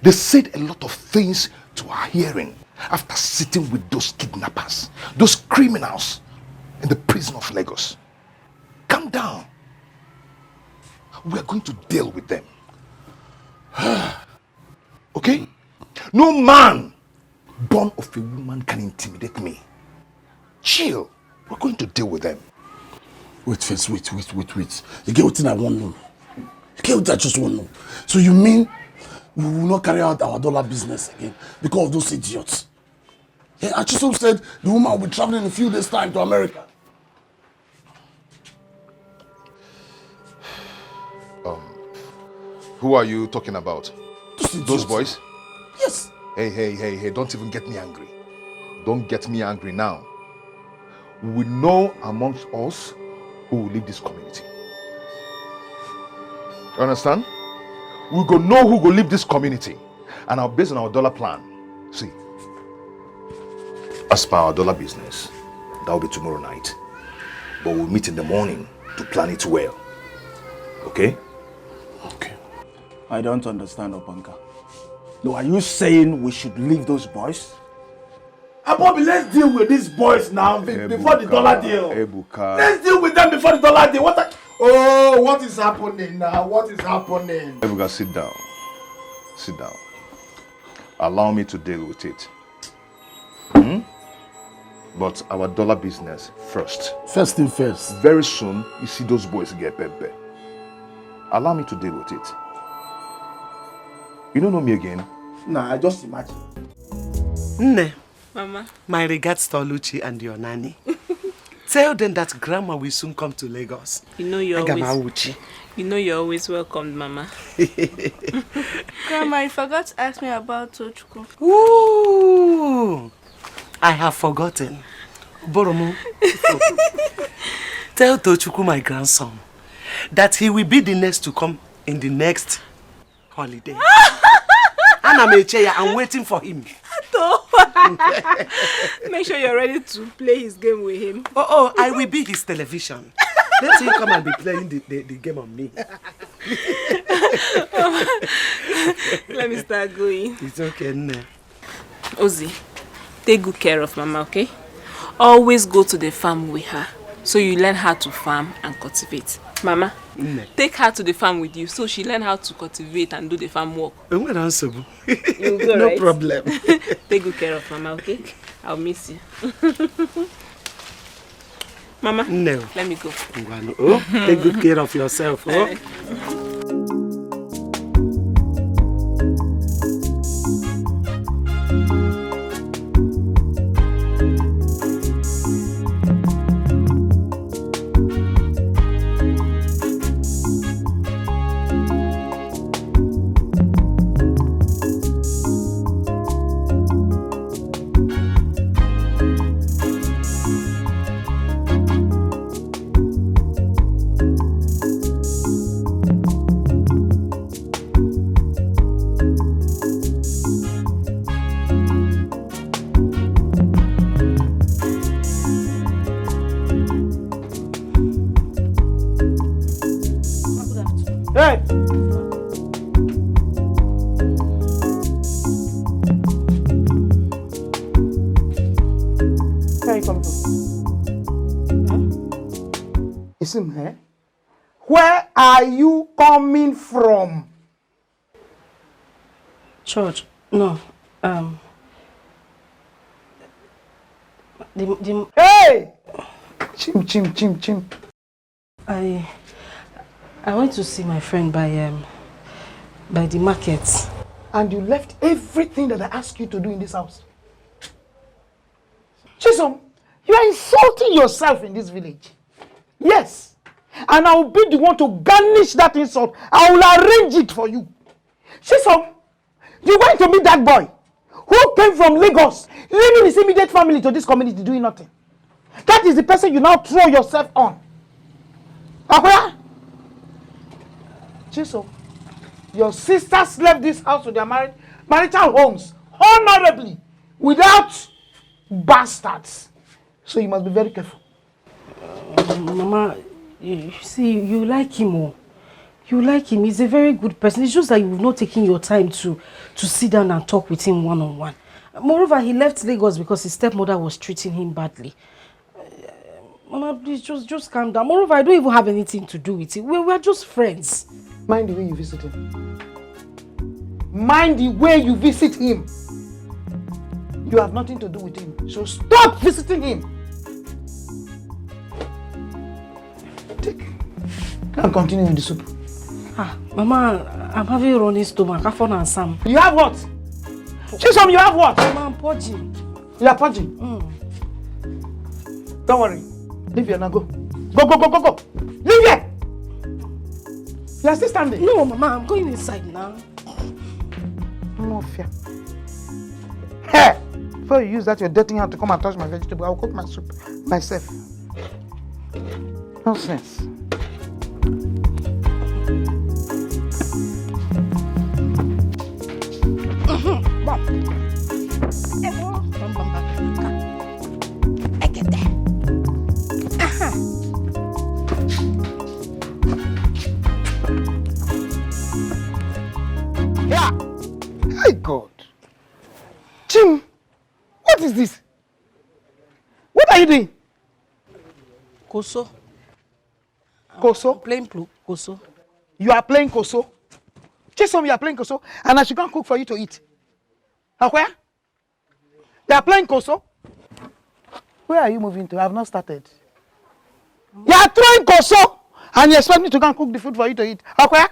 They said a lot of things to our hearing after sitting with those kidnappers, those criminals in the prison of Lagos. Calm down. We are going to deal with them. Okay? No man born of a woman can intimidate me. Chill. We're going to deal with them. Wait first, wait. You get what I want to know. You get what I just want to know. So you mean we will not carry out our dollar business again because of those idiots? Yeah, I just said the woman will be traveling in a few days' time to America. Who are you talking about? Those boys? Yes. Hey, don't even get me angry. Don't get me angry now. We know amongst us who will leave this community. You understand? We go know who will leave this community. And based on our dollar plan, see, as per our dollar business, that will be tomorrow night. But we'll meet in the morning to plan it well. Okay? Okay. I don't understand, Opanka. No, are you saying we should leave those boys? Bobby, let's deal with these boys now before the dollar deal. Ebuka. Let's deal with them before the dollar deal. What is happening now? What is happening? Ebuka, sit down. Sit down. Allow me to deal with it. But our dollar business first. First thing first. Very soon, you see those boys get pepe. Allow me to deal with it. You don't know me again? Nah, I just imagine. Nne. Mama. My regards to Oluchi and your nanny. Tell them that grandma will soon come to Lagos. You know you're always welcome, Mama. Grandma, you forgot to ask me about Tochukwu. Ooh, I have forgotten. Boromo. Tell Tochukwu, my grandson, that he will be the next to come in the next holiday. And I'm waiting for him. Make sure you're ready to play his game with him. Oh, I will be his television. Let him come and be playing the game on me. Let me start going. It's okay, Nne. Ozzy, take good care of Mama, okay? Always go to the farm with her, so you learn how to farm and cultivate. Mama, take her to the farm with you, so she learn how to cultivate and do the farm work. No Right? problem. Take good care of Mama, okay? I'll miss you. Mama, no. Let me go. Oh, take good care of yourself. Oh. you coming from? It's him, eh? Where are you coming from? Church. No. Hey! Chim. I went to see my friend by the market. And you left everything that I asked you to do in this house. Chisom, you are insulting yourself in this village. Yes. And I will be the one to garnish that insult. I will arrange it for you. Chisom, you went to meet that boy who came from Lagos, leaving his immediate family to this community doing nothing. That is the person you now throw yourself on. Akwaya? Chisom, your sisters left this house with their marital homes honorably without bastards. So you must be very careful. Mama, you see, you like him. Oh. You like him. He's a very good person. It's just that you've not taken your time to sit down and talk with him one-on-one. Moreover, he left Lagos because his stepmother was treating him badly. Mama, please just calm down. Moreover, I don't even have anything to do with it. We're just friends. Mind the way you visit him. Mind the way you visit him. You have nothing to do with him. So stop visiting him. Take and continue with the soup. Mama, I'm having running stomach. Afon and Sam. You have what? Chisom, you have what? Mama, I'm purging. You are purging? Don't worry. Leave here now. Go. Go. Leave here. You are still standing? No, Mama, I'm going inside now. No fear. Hey! Before you use that, your dirty hand to come and touch my vegetable, I'll cook my soup myself. Nonsense. Yeah. Hey God. Jim, what is this? What are you doing? Koso. Koso? Playing Koso. You are playing Koso? Chisom, you are playing Koso, and I should go and cook for you to eat. Where? You are playing Koso? Where are you moving to? I have not started. You are throwing Koso, and you expect me to go and cook the food for you to eat. Where?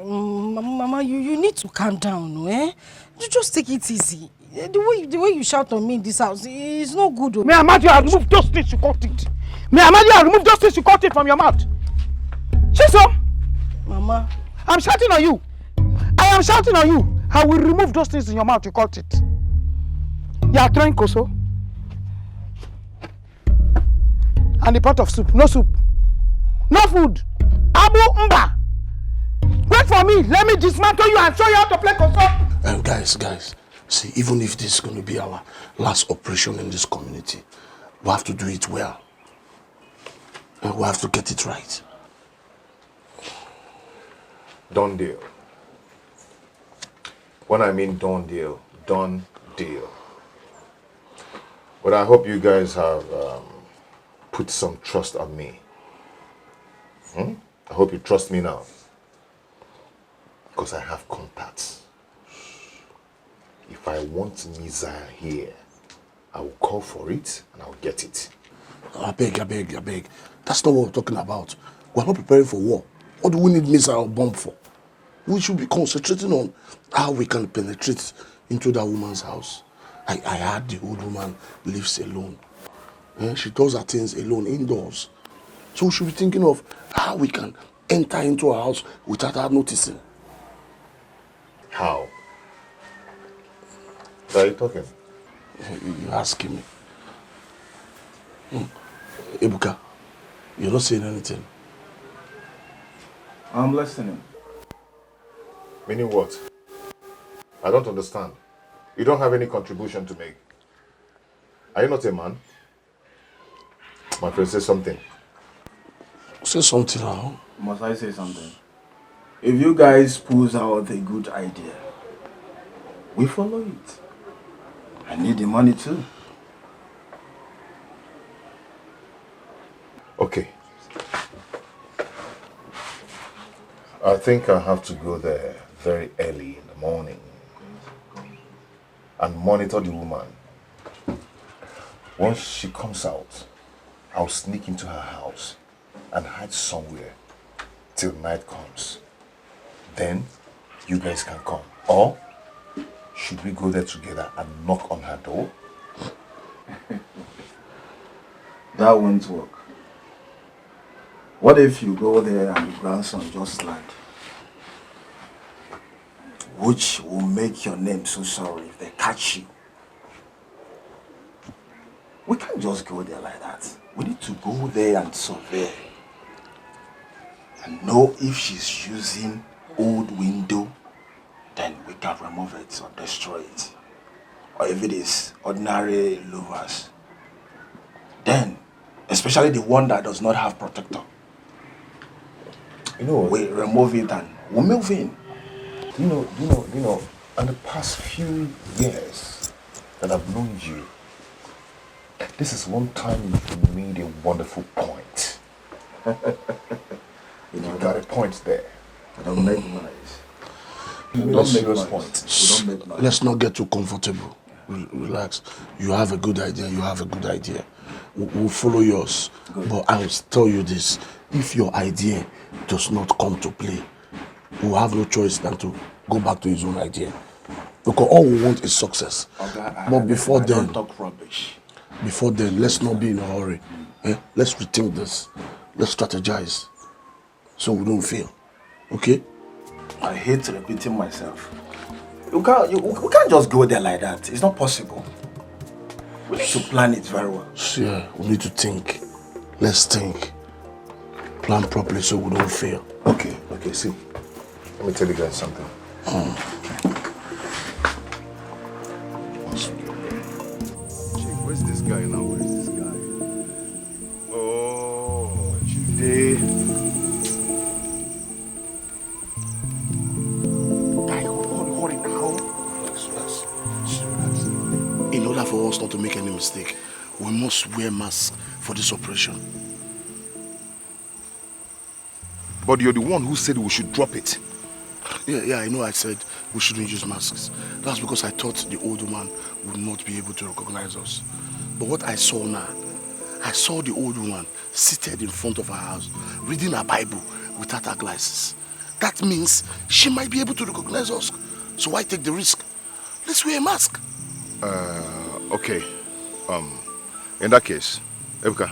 Mama, you need to calm down, eh? You just take it easy. The way you shout on me in this house is not good. May I imagine I remove those things you caught it. May I imagine I remove those things you caught it from your mouth. Chisom! Mama. I'm shouting on you. I am shouting on you. I will remove those things in your mouth you caught it. You are throwing Koso. And the pot of soup. No soup. No food. Abu Mba. Wait for me. Let me dismantle you and show you how to play Koso. Guys. See, even if this is going to be our last operation in this community, we have to do it well. And we have to get it right. Done deal. When I mean done deal, done deal. But I hope you guys have put some trust on me. I hope you trust me now. Because I have contacts. If I want missile here, I will call for it and I will get it. I beg. That's not what we're talking about. We're not preparing for war. What do we need missile or bomb for? We should be concentrating on how we can penetrate into that woman's house. I heard the old woman lives alone. She does her things alone, indoors. So we should be thinking of how we can enter into her house without her noticing. How? Are you talking? You're asking me. Ebuka, you're not saying anything. I'm listening. Meaning what? I don't understand. You don't have any contribution to make. Are you not a man? My friend, say something. Say something now. Must I say something? If you guys pose out a good idea, we follow it. I need the money too. Okay. I think I have to go there very early in the morning and monitor the woman. Once she comes out, I'll sneak into her house and hide somewhere till night comes. Then you guys can come. Or should we go there together and knock on her door? That won't work. What if you go there and the grandson just land? Which will make your name so sorry if they catch you. We can't just go there like that. We need to go there and survey. And know if she's using old window, then we can remove it or destroy it. Or if it is ordinary louvers, then, especially the one that does not have protector, we remove it and we move in. You know, in the past few years that I've known you, this is one time you made a wonderful point. You got a point there. I don't make noise. Let's not get too comfortable. Relax. You have a good idea. We'll follow yours. Good. But I will tell you this. If your idea does not come to play, we'll have no choice than to go back to his own idea. Because all we want is success. But before then, don't talk rubbish. Before then, let's not be in a hurry. Let's rethink this. Let's strategize so we don't fail. Okay? I hate repeating myself. We can't just go there like that. It's not possible. We need to plan it very well. Yeah, we need to think. Let's think. Plan properly so we don't fail. Okay, see. Let me tell you guys something. Where's this guy now? Oh, Jude. In order for us not to make any mistake, we must wear masks for this operation. But you're the one who said we should drop it. Yeah, I know I said we shouldn't use masks. That's because I thought the old woman would not be able to recognize us. But what I saw now, I saw the old woman seated in front of her house, reading her Bible without her glasses. That means she might be able to recognize us. So why take the risk? Let's wear a mask. Okay. In that case, Ebuka,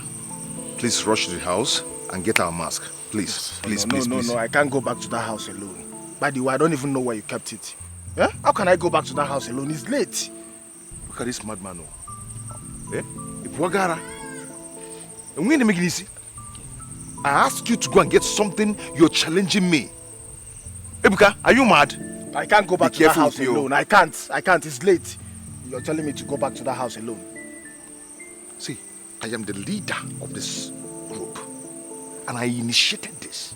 please rush to the house and get our mask. Please, please. No, I can't go back to that house alone. By the way, I don't even know where you kept it. Yeah? How can I go back to that house alone? It's late. Look at this madman. Ipuagara. And when I asked you to go and get something, you're challenging me. Ebuka, are you mad? I can't go back to that house alone. I can't. It's late. You're telling me to go back to that house alone. See, I am the leader of this group. And I initiated this.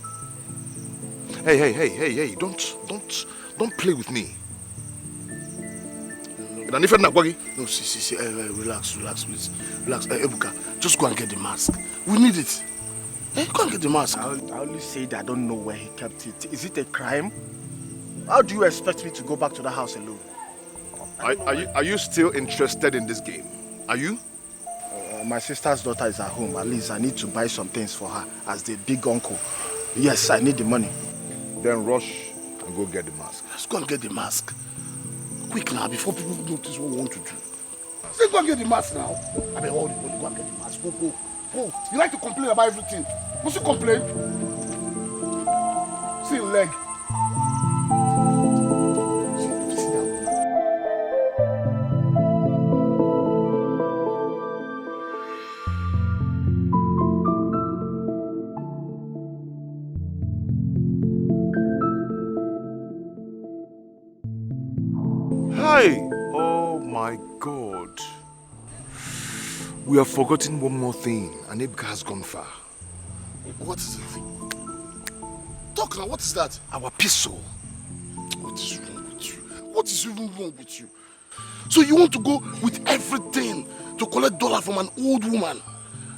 Hey, don't play with me. No, see, relax, please. Relax. Ebuka, just go and get the mask. We need it. Go and get the mask. I only said I don't know where he kept it. Is it a crime? How do you expect me to go back to the house alone? Are you still interested in this game? Are you? My sister's daughter is at home. At least I need to buy some things for her as the big uncle. Yes, I need the money. Then rush and go get the mask. Let's go and get the mask. Quick now, before people notice what we want to do. Let's go and get the mask now. I mean, hold it, go and get the mask. Go. You like to complain about everything. Must you complain? See your leg. Oh my God. We have forgotten one more thing, and Ebuka has gone far. What is it? Talk now, what is that? Our pistol. What is wrong with you? What is even wrong with you? So you want to go with everything to collect dollar from an old woman?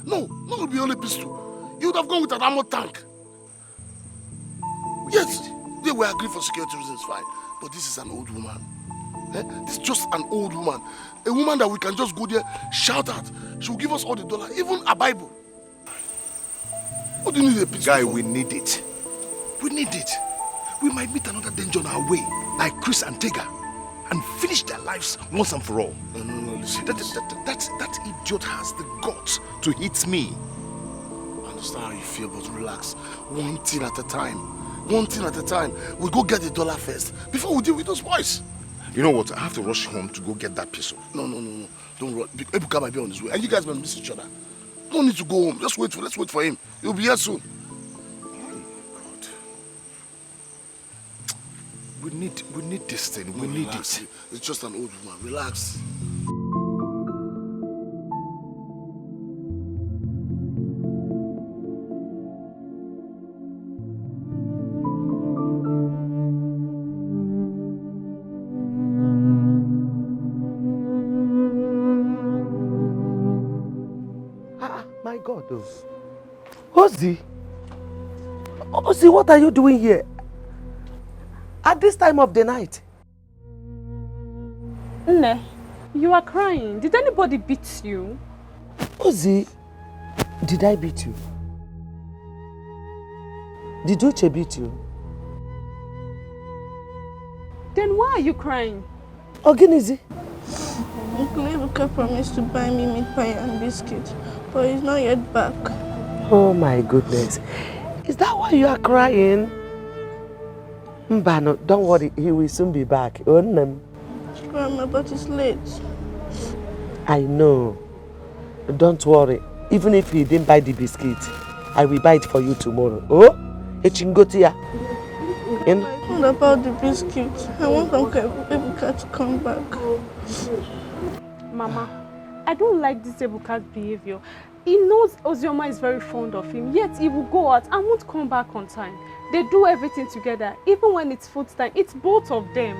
No, not be only pistol. You would have gone with an armored tank. Yes, they were agreed for security reasons, fine. But this is an old woman. This is just an old woman. A woman that we can just go there, shout at. She will give us all the dollar, even a Bible. What do you need a pistol Guy, for? we need it. We need it. We might meet another danger on our way, like Chris and Tega, and finish their lives once and for all. No, listen. That idiot has the guts to hit me. I understand how you feel, but relax. One thing at a time. One thing at a time. We'll go get the dollar first, before we deal with those boys. You know what? I have to rush home to go get that pistol. No. Don't rush. Ebuka might be on his way, and you guys might miss each other. No need to go home. Let's wait for him. He'll be here soon. God. We need this thing. We need Relax. it. It's just an old woman. Relax. My God, Ozzy, what are you doing here? At this time of the night? Nne, you are crying. Did anybody beat you? Ozzy, did I beat you? Did Uche beat you? Then why are you crying? Oginizi? Uncle Ebuka promised to buy me meat pie and biscuit, but he's not yet back. Oh my goodness. Is that why you are crying? Mbano, don't worry, he will soon be back. Grandma, but it's late. I know. Don't worry. Even if he didn't buy the biscuit, I will buy it for you tomorrow. Oh? Echingotia. What about the biscuit? I want Uncle Ebuka to come back. Mama, I don't like this Ebuka's behavior. He knows Ozioma is very fond of him, yet he will go out and won't come back on time. They do everything together, even when it's food time. It's both of them.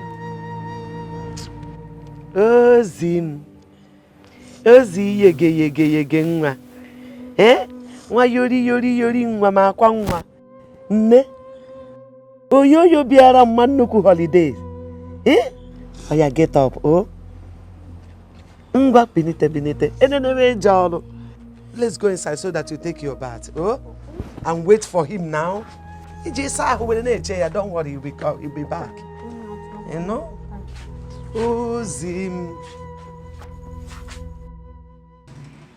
Ozi yege nwa. Nwa yori nwa ma akwa nwa. Nne. Oyoyo biara mma nnukwu holidays. Oya get up, oh. Ngwa binite. Eneneme jalo. Let's go inside so that you take your bath, oh? And wait for him now. Don't worry, he'll be back. You know? Ozim.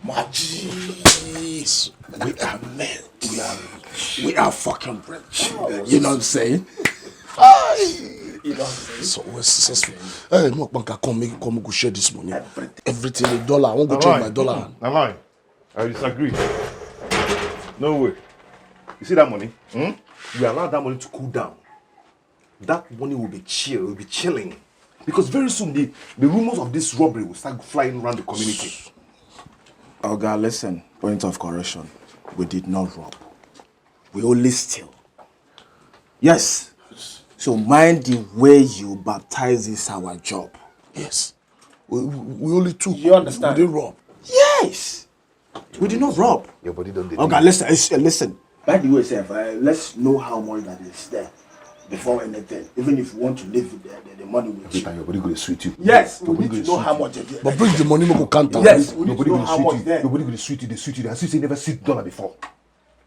My jeez. We are men. We are fucking rich. You know what I'm saying? You know what I'm saying? So we're successful. Hey, no banker, come go share this money. Everything, the dollar. I won't go change my dollar. Nalai, I disagree. No way. You see that money? We allow that money to cool down. That money will be chilling. Because very soon the rumors of this robbery will start flying around the community. Oh God, listen, point of correction. We did not rob. We only steal. Yes. So mind the way you baptize this our job. Yes. We only took. You understand? We didn't rob. Yes. We did not rob. Your body don't. Okay, listen. By the way, sir, let's know how much that is there before anything. Even if you want to live with the money with you. Your body going to sweet you. Yes, we need to know how much it is. But bring the money, no go count down. Yes, we need to know how much there. Your body going to sweet you. As if you never sweet dollar before.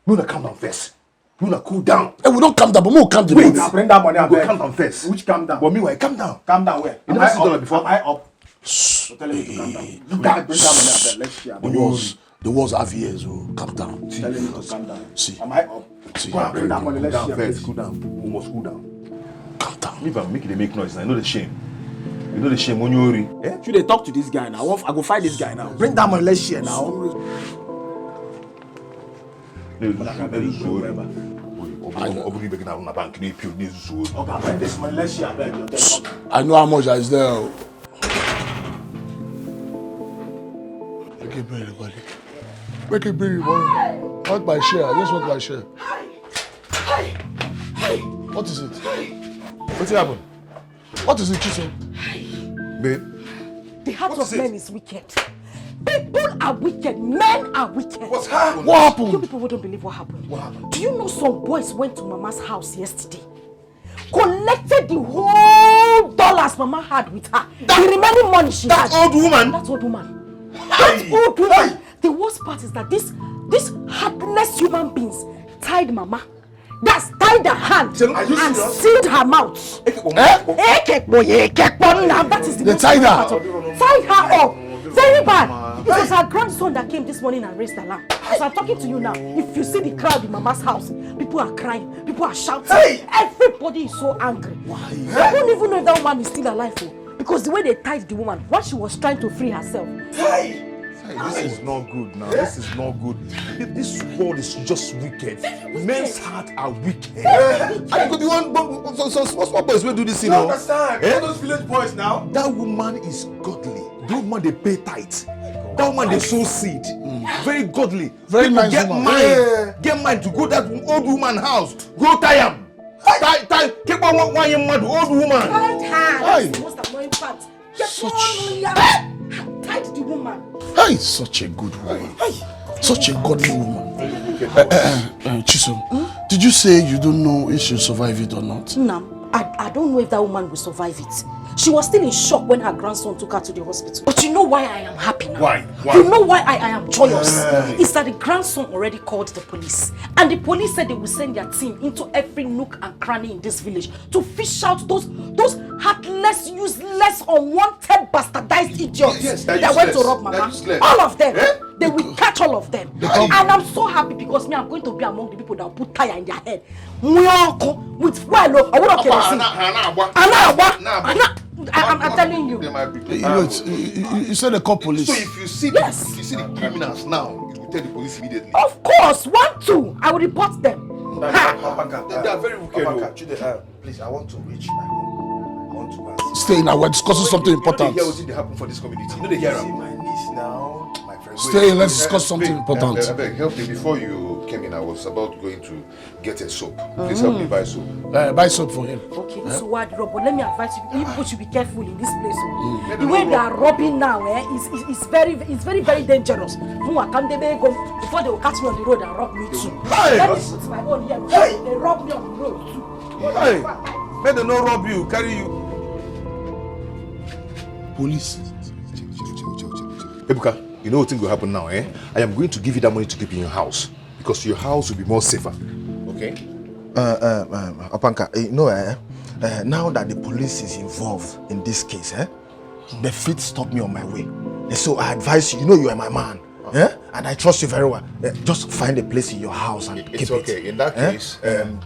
You wanna calm down first. You wanna cool down. Hey, we don't calm down, but we'll calm down. Wait, now bring that money out. Go calm down first. Which calm down? But meanwhile, calm down. Calm down where? You never seen dollar before? Am I up? You're telling me to calm down. You can't bring that money out there. Let's share. The walls have ears, oh. Calm down. Telling me to calm down. See. Am I up? See. Go and bring that money. Let's share. First, cool down. We must cool down. Calm down. If I make it, make noise. I know the shame. You know the shame when you worry. Should they talk to this guy now? I go fight this guy now. Bring that money. Let's share now. I know how much is there. Make it bring everybody. Make it bring everybody. Not my share. I just want my share. What is it? What's happened? What is it, Chisom? Babe. The heart of men is wicked. People are wicked. Men are wicked. What happened? What happened? You people wouldn't believe what happened. What happened? Do you know some boys went to Mama's house yesterday? Collected the whole dollars Mama had with her. The remaining money she had. That old woman? That old woman. That old woman. The worst part is that these heartless human beings tied Mama. That's tied her hand and sealed her mouth. That is the They tied her? Tied her up. Very bad. It was her grandson that came this morning and raised the alarm. As I'm talking to you now, if you see the crowd in Mama's house, people are crying, people are shouting. Hey! Everybody is so angry. Why? I don't even know if that woman is still alive. Because the way they tied the woman, while she was trying to free herself. Hey, this is not good now. This is not good. This world is just wicked. Men's hearts are wicked. I could want some small boys will do this, you know. Understand? All those village boys now. That woman is godly. That woman they pay tithe. That woman they sow seed. Very godly. Very people nice get woman. mind. Get mind to go that old woman house. Go tie him. Tie. Keep on one mad old woman. Tied her. That's the most annoying part. Tied the woman. Hey, such a good woman. Such a godly woman. Chisom, did you say you don't know if she'll survive it or not? No, I don't know if that woman will survive it. She was still in shock when her grandson took her to the hospital. But you know why I am happy now? Why? You know why I am joyous? It's that the grandson already called the police. And the police said they will send their team into every nook and cranny in this village to fish out those heartless, useless, unwanted, bastardized idiots that went to rob Mama. All of them. They will catch all of them. And I'm so happy because me, I'm going to be among the people that will put tire in their head. With I'm telling you. You said they call police. So if you see the criminals now, you will tell the police immediately. Of course, 1, 2, I will report them. They are very wicked. Please, I want to reach my home. I want to ask. Stay now, we're discussing something important. You know they happen for this community. You know they hear See my niece now, my friend. Stay, let's discuss something important. I beg, help me. Before you came in, I was about going to get a soap. Please help me buy soap. Buy soap for him. Okay, so what, Rob? But let me advise you. You people should be careful in this place. The way they are robbing now, is very, very dangerous. Before they will catch me on the road and rob me too. Let me put my own here. They rob me on the road too. Hey, may they not rob you, carry you. Police. Ebuka, you know what thing will happen now, I am going to give you that money to keep in your house because your house will be more safer. Okay? Opanka, now that the police is involved in this case, the fit stop me on my way. So I advise you, you are my man. And I trust you very well. Just find a place in your house and keep it. It's okay. In that case,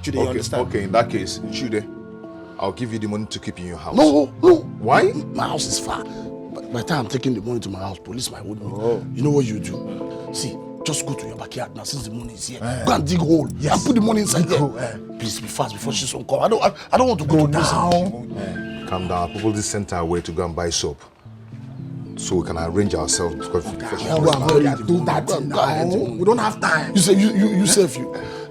Chude, you understand? Okay, in that case, Chude, I'll give you the money to keep in your house. No. Why? My house is far. By the time I'm taking the money to my house, police might hold me. You know what you do? See, just go to your backyard now since the money is here. Go and dig a hole and put the money inside there. Please be fast before she's on call. I don't want to go down. Calm down. People just sent our way to go and buy soap. So we can arrange ourselves because do that now. We don't have time. You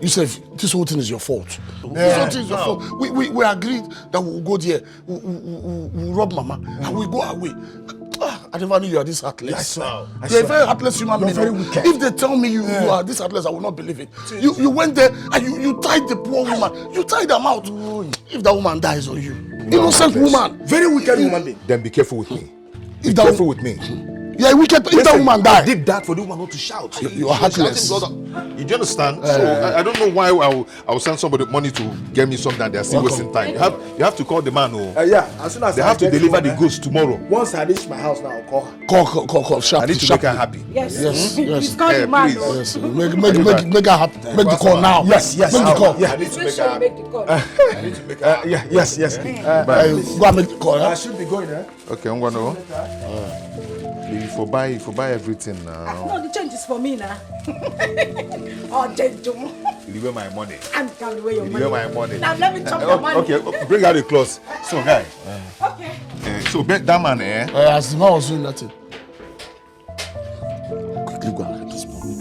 say this whole thing is your fault. This whole thing is your fault. We agreed that we'll go there, we'll rob Mama, and we go away. I never knew you are this heartless. You're a very heartless human being. Very wicked. If they tell me you are this heartless, I will not believe it. You went there and you tied the poor woman. You tied them out. If that woman dies on you, innocent woman, very wicked woman. Then be careful with me. Be careful with me. Yeah, wicked. If that woman died, I did that for the woman not to shout. You are heartless. You understand? So I don't know why I will send somebody money to get me something and they are still wasting time. You have to call the man. As soon as they have to deliver the goods tomorrow. Once I reach my house now, I'll call her. Call sharp. I need to make her happy. Yes. Please call the man. Yes. Make her happy. Make the call now. Yes. Make the call. Yeah. I need to make her happy. I need to make her happy. Yes. Go and make the call. I should be going there. Okay, I'm gonna. If you buy everything now. No, the change is for me now. Oh, gentleman. Leave my money. And can away your money. Leave my money. Now let me chop your money. Okay, bring out the clothes. So, guy. Okay. So, bet that man, as the man was doing that thing. Quickly go and get this money.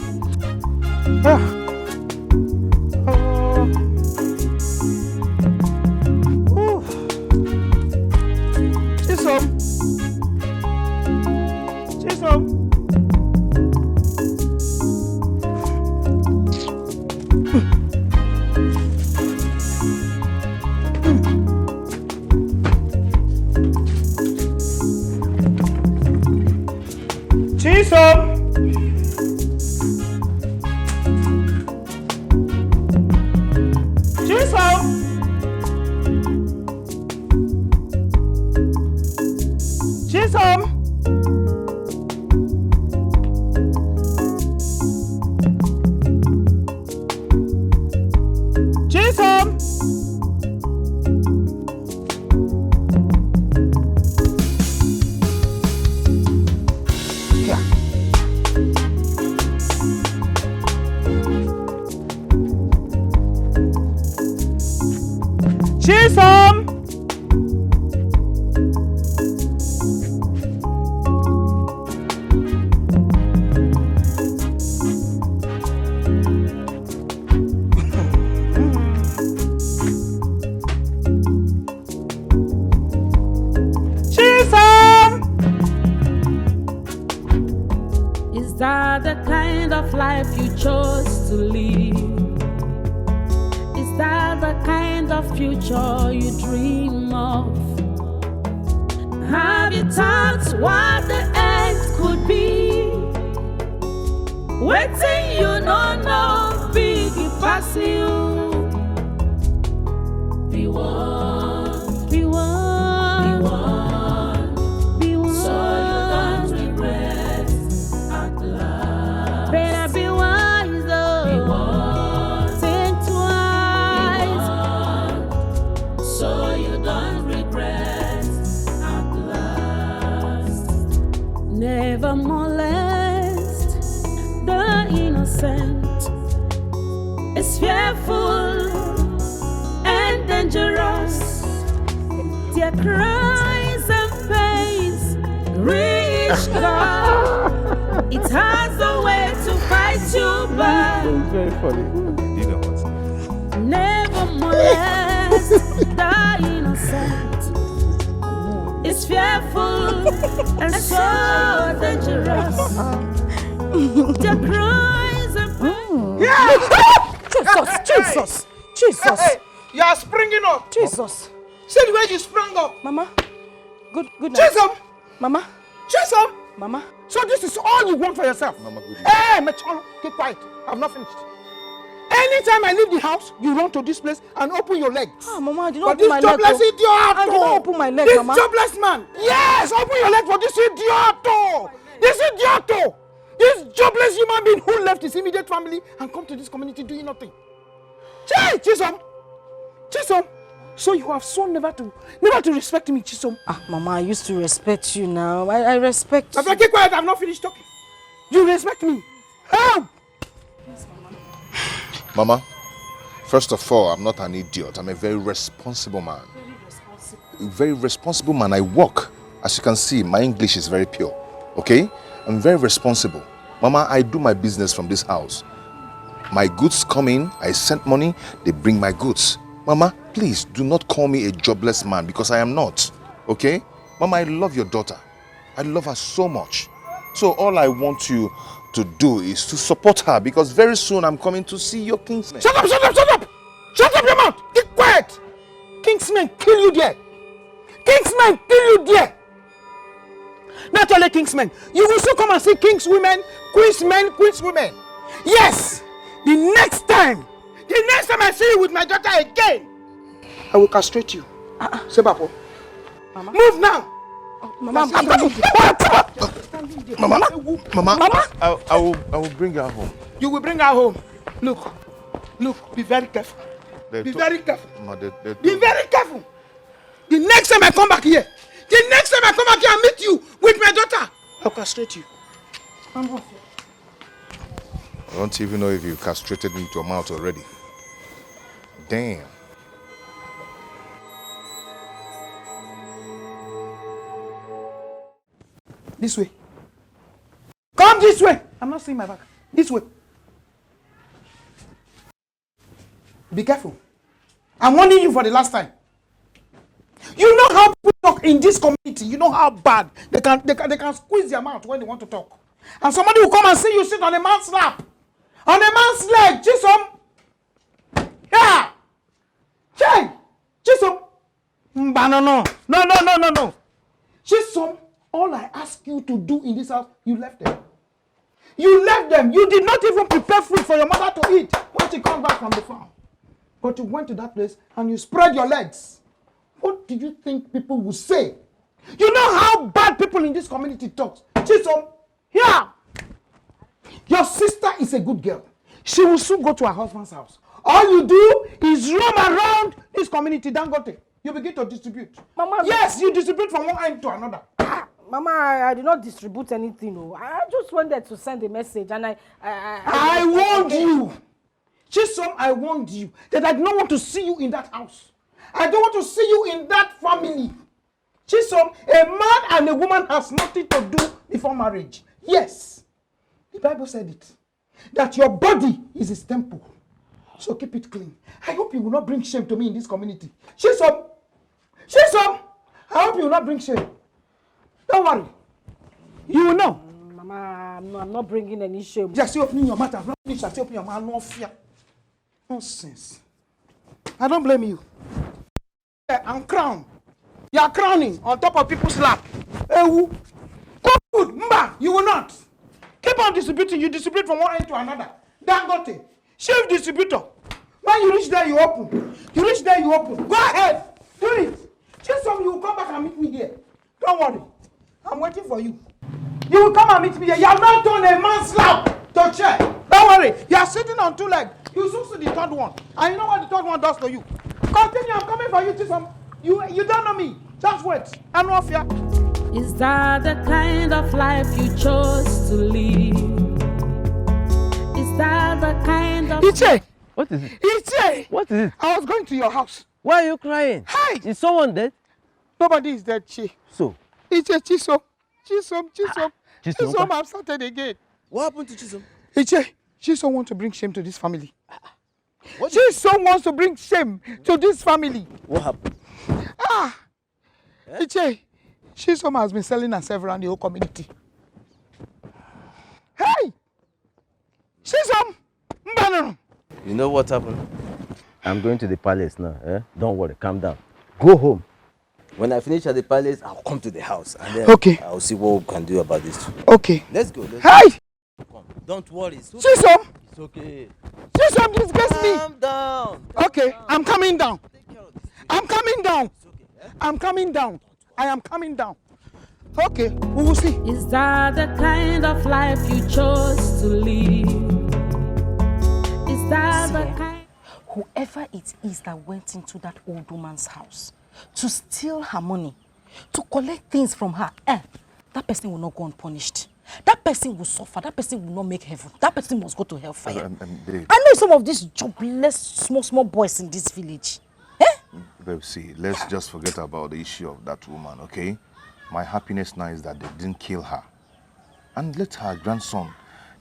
Chisom. Chisom! Chisom! Chisom! Chisom! Chisom! Is that the kind of life you chose to live? Is that the kind of future you dream of? Have you thought what the end could be? Waiting, you no big pass you. Be one, be one, be one, be one. So you don't regret at last. Better be wise, oh. Be one, think twice. Be one, so you don't regret at last. Never molest the innocent. It's fearful and dangerous. Their cries and pains reach God. It has a way to fight you back. It's very funny. You know what? Never molest the innocent. It's fearful and so dangerous. Their cries and pains. Jesus! Hey, you are springing up! Jesus! See the way you sprung up! Mama, good night. Chisom! Mama, Chisom! Mama. So this is all you want for yourself? Mama, good Hey, Machalo, keep quiet. I've not finished. Anytime I leave the house, you run to this place and open your legs. Ah, Mama, I did But not this open my leg. jobless idiot! I did not open my leg, this Mama. jobless man! Yes, open your leg for this idiot! This idiot! This jobless human being who left his immediate family and come to this community doing nothing. Chisom! Chisom! So you have sworn never to respect me, Chisom. Ah, Mama, I used to respect you now. I respect you. Keep quiet, I've not finished talking. You respect me. Help! Yes, Mama, first of all, I'm not an idiot. I'm a very responsible man. A very responsible man. I work. As you can see, my English is very pure. Okay? I'm very responsible. Mama, I do my business from this house. My goods come in, I send money, they bring my goods. Mama, please do not call me a jobless man because I am not. Okay? Mama, I love your daughter. I love her so much. So all I want you to do is to support her because very soon I'm coming to see your kingsman. Shut up! Shut up your mouth! Keep quiet! Kingsmen kill you there! Kingsmen kill you there! Not only kingsmen, you will still come and see kingswomen, queenswomen. Yes! The next time I see you with my daughter again, I will castrate you. Sebapo. Mama. Move now! Mama, I will bring her home. You will bring her home. Look, be very careful. Be very careful. Be very careful. The next time I come back here and meet you with my daughter, I'll castrate you. I don't even know if you castrated me to your mouth already. Damn. This way. Come this way. I'm not seeing my back. This way. Be careful. I'm warning you for the last time. You know how people talk in this community. You know how bad they can squeeze their mouth when they want to talk. And somebody will come and see you sit on a man's lap. On a man's leg. Chisom. Yeah. Hey. Chisom. No. Chisom. All I ask you to do in this house, you left them. You left them. You did not even prepare food for your mother to eat when she comes back from the farm. But you went to that place and you spread your legs. What do you think people will say? You know how bad people in this community talk. Chisom, here. Your sister is a good girl. She will soon go to her husband's house. All you do is roam around this community, Dangote. You begin to distribute. Mama, yes, you distribute from one end to another. Mama, I did not distribute anything. No. I just wanted to send a message and I warned you. Chisom, I warned you that I do not want to see you in that house. I don't want to see you in that family. Chisom, a man and a woman has nothing to do before marriage. Yes, the Bible said it. That your body is his temple. So keep it clean. I hope you will not bring shame to me in this community. Chisom, I hope you will not bring shame. Don't worry. You will know. Mama, I'm not bringing any shame. Just opening your mouth. Just open your mouth. No fear. Nonsense. I don't blame you. I'm crowned. You are crowning on top of people's lap. Cook food. Mba, you will not. Keep on distributing. You distribute from one end to another. Dangote. Chief distributor. When you reach there, you open. You reach there, you open. Go ahead. Do it. Just so you will come back and meet me here. Don't worry. I'm waiting for you. You will come and meet me here. You have not done a man's lap to chair. Don't worry. You are sitting on 2 legs. You soon see the third one. And you know what the third one does to you. Continue. I'm coming for you, Chisom. You don't know me. Just wait. I'm not fear. Is that the kind of life you chose to live? Is that the kind of... Iche! What is it? Iche! What is it? I was going to your house. Why are you crying? Hi! Is someone dead? Nobody is dead, Chi. So? Iche, Chisom. Chisom, I've started again. What happened to Chisom? Iche, Chisom wants to bring shame to this family. Chisom wants to bring shame to this family. What happened? Iche, Chisom has been selling herself around the whole community. Hey! Chisom! You know what happened? I'm going to the palace now. Don't worry, calm down. Go home. When I finish at the palace, I'll come to the house. And then I'll see what we can do about this. Okay. Let's go. Hey! Come. Don't worry. It's okay. Chisom! It's okay. Chisom, disgrace me! Calm down. Okay, I'm coming down. I'm coming down. I'm coming down. I am coming down. Okay, we will see. Is that the kind of life you chose to live? Is that the kind... Whoever it is that went into that old woman's house to steal her money, to collect things from her, that person will not go unpunished. That person will suffer. That person will not make heaven. That person must go to hellfire. I know some of these jobless, small boys in this village. Babe, see, let's just forget about the issue of that woman, okay? My happiness now is that they didn't kill her. And let her grandson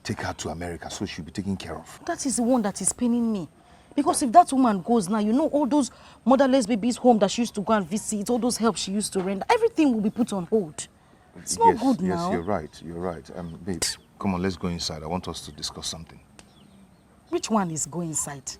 take her to America so she'll be taken care of. That is the one that is paining me. Because if that woman goes now, you know all those motherless babies home that she used to go and visit, all those help she used to render, everything will be put on hold. It's not good now. Yes, you're right. Babe, come on, let's go inside. I want us to discuss something. Which one is go inside?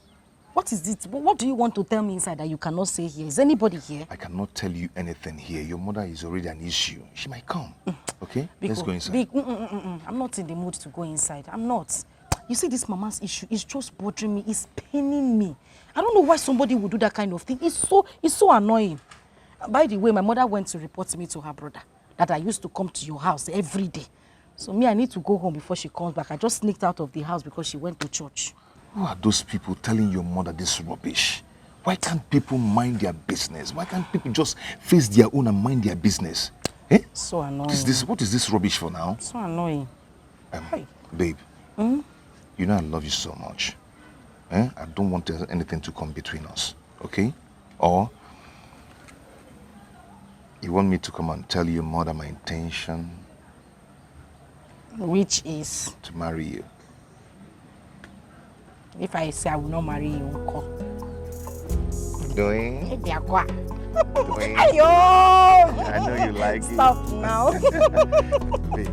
What is it? What do you want to tell me inside that you cannot say here? Is anybody here? I cannot tell you anything here. Your mother is already an issue. She might come. Okay? Let's go inside. I'm not in the mood to go inside. I'm not. You see, this mama's issue is just bothering me. It's paining me. I don't know why somebody would do that kind of thing. It's so annoying. By the way, my mother went to report me to her brother that I used to come to your house every day. So me, I need to go home before she comes back. I just sneaked out of the house because she went to church. Who are those people telling your mother this rubbish? Why can't people mind their business? Why can't people just face their own and mind their business? So annoying. What is this rubbish for now? So annoying. Babe, you know I love you so much. I don't want anything to come between us, okay? Or you want me to come and tell your mother my intention? Which is? To marry you. If I say I will not marry you, uncle. Doing? Doing? Ayo! I know you like it. Stop now. Babe,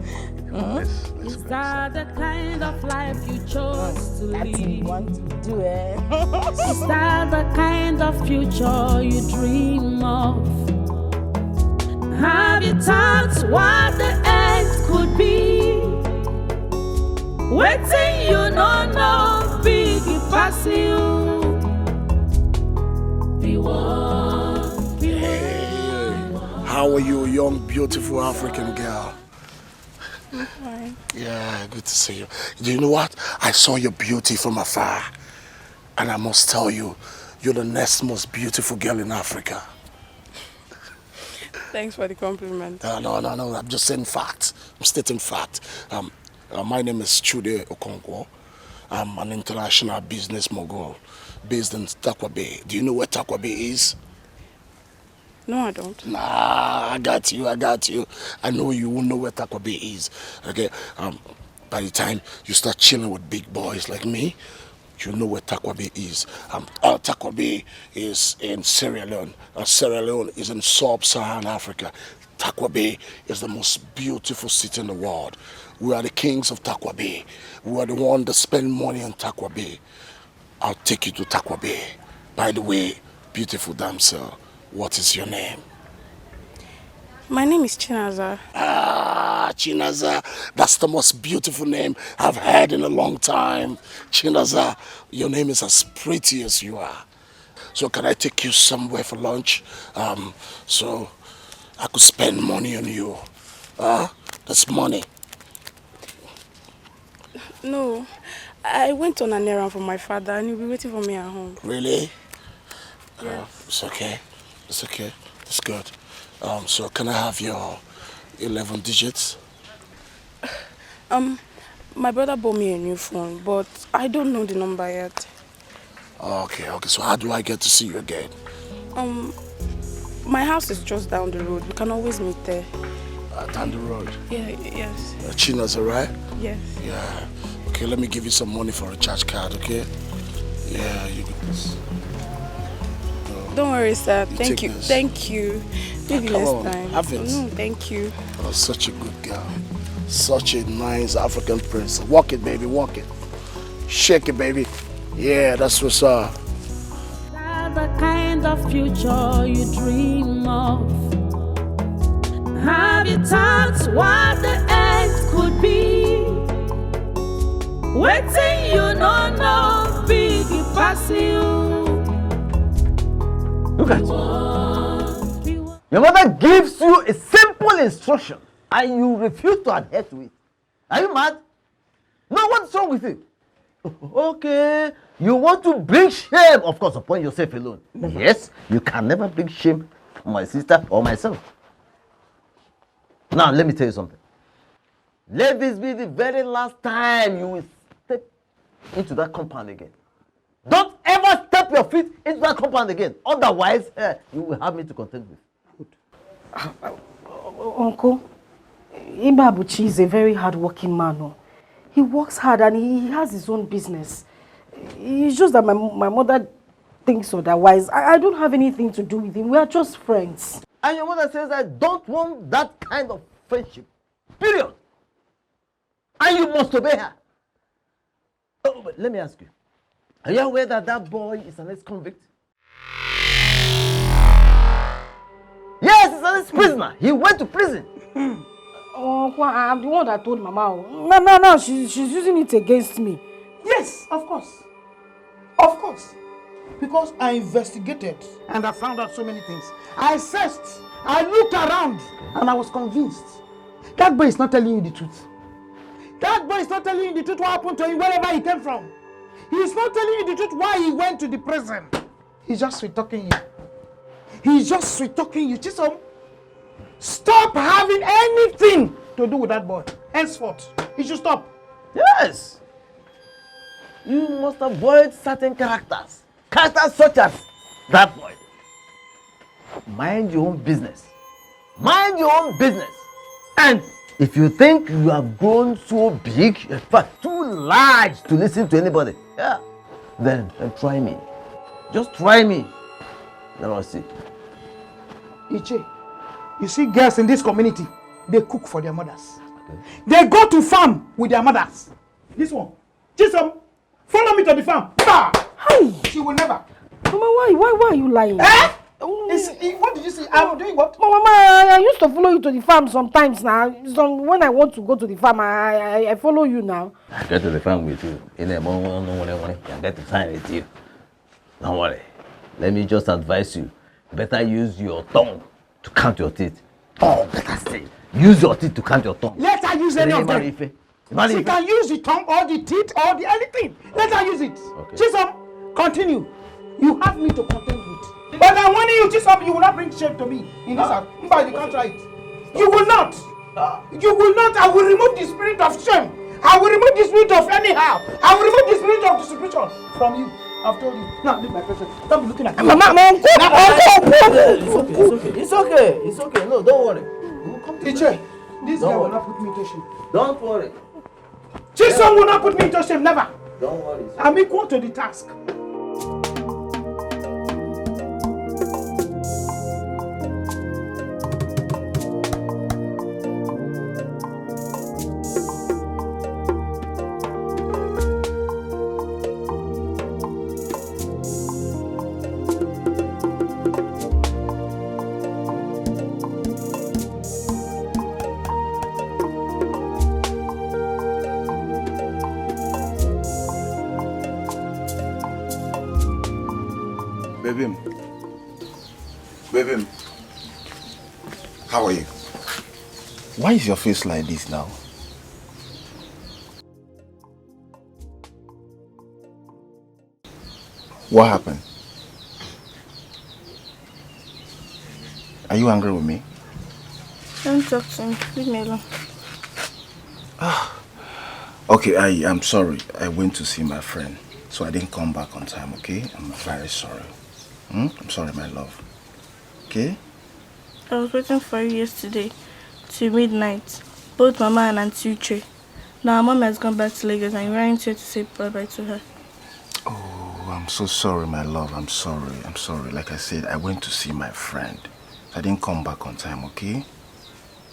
let's Is go that the kind of life you chose to live? That's what you want to do, Is that the kind of future you dream of? Have you thought what the end could be? Waiting you no big pass you. How are you, young, beautiful African girl? I'm fine. Yeah, good to see you. Do you know what? I saw your beauty from afar. And I must tell you, you're the next most beautiful girl in Africa. Thanks for the compliment. No. I'm just saying facts. I'm stating fact. My name is Chude Okonkwo. I'm an international business mogul based in Takwa Bay. Do you know where Takwa Bay is? No, I don't. Nah, I got you. I know you won't know where Takwa Bay is. Okay. By the time you start chilling with big boys like me, you know where Takwa Bay is. Takwa Bay is in Sierra Leone. Sierra Leone is in sub-Saharan Africa. Takwa Bay is the most beautiful city in the world. We are the kings of Takwa Bay. We are the ones that spend money on Takwa Bay. I'll take you to Takwa Bay. By the way, beautiful damsel, what is your name? My name is Chinaza. Chinaza. That's the most beautiful name I've heard in a long time. Chinaza, your name is as pretty as you are. So can I take you somewhere for lunch? So I could spend money on you. That's money. No, I went on an errand for my father and he'll be waiting for me at home. Really? Yeah. It's okay. It's good. So can I have your 11 digits? My brother bought me a new phone, but I don't know the number yet. Okay. So how do I get to see you again? My house is just down the road. We can always meet there. Down the road? Yes. China's alright? Yes. Yeah. Okay, let me give you some money for a charge card, okay? Yeah, you get this. Don't worry, sir. Thank you. This. Thank you. Maybe Come next on, time. have it. No, thank you. Oh, such a good girl. Such a nice African prince. Walk it, baby, walk it. Shake it, baby. Yeah, that's what's up. The kind of future you dream of. Have you thought what the end could be? Waiting you no big pass you. Look at you. Your mother gives you a simple instruction and you refuse to adhere to it. Are you mad? No, what's wrong with you? Okay, you want to bring shame, of course, upon yourself alone. Yes, you can never bring shame on my sister or myself. Now, let me tell you something. Let this be the very last time you will step into that compound again. Don't ever step your feet into that compound again. Otherwise, you will have me to contend with. Uncle, Ibabuchi is a very hard-working man. No? He works hard and he has his own business. It's just that my mother thinks otherwise. I don't have anything to do with him. We are just friends. And your mother says I don't want that kind of friendship. Period. And you must obey her. Oh, but let me ask you. Are you aware that that boy is an ex-convict? Yes, he's an ex-prisoner. He went to prison. Oh, I'm the one that told Mama. No, she's using it against me. Yes, of course. Of course. Because I investigated and I found out so many things. I searched, I looked around, and I was convinced. That boy is not telling you the truth. That boy is not telling you the truth what happened to him wherever he came from. He is not telling you the truth why he went to the prison. He's just sweet-talking you. He's just sweet-talking you. Chisom, stop having anything to do with that boy. Henceforth, he should stop. Yes. You must avoid certain characters. Characters such as that boy. Mind your own business. Mind your own business. And if you think you have grown so big, in fact, too large to listen to anybody, then try me. Just try me. Then I'll see. Iche, you see girls in this community, they cook for their mothers. Okay. They go to farm with their mothers. This one, Chisom, follow me to the farm. Bah! Hi. She will never. Mama, why are you lying? What did you say? I'm doing what? Mama, I used to follow you to the farm sometimes now. When I want to go to the farm, I follow you now. I get to the farm with you. In a moment, I get to sign with you. Don't worry. Let me just advise you. Better use your tongue to count your teeth. Oh, better say. Use your teeth to count your tongue. Let her use any of them. She can use the tongue or the teeth or the anything. Let her use it. Okay. Chisom, continue. You have me to contend with. But I'm warning you, Chisom, you will not bring shame to me in this house. You can't try it. You will not. You will not. I will remove the spirit of shame. I will remove the spirit of anyhow. I will remove the spirit of distribution from you. I've told you. Now leave my presence. Don't be looking at me. Mama, It's okay. No, don't worry. Teacher, this guy will not put me to shame. Don't worry. Chisom will not put me to shame, never. Don't worry. I'm equal to the task. Baby, how are you? Why is your face like this now? What happened? Are you angry with me? Don't talk to me. Leave me alone. Okay, I'm sorry. I went to see my friend, so I didn't come back on time, okay? I'm very sorry. I'm sorry, my love. Okay? I was waiting for you yesterday till midnight. Both Mama and Auntie Uche. Now Mama has gone back to Lagos and you're here to say bye-bye to her. Oh, I'm so sorry, my love. I'm sorry. Like I said, I went to see my friend. I didn't come back on time, okay?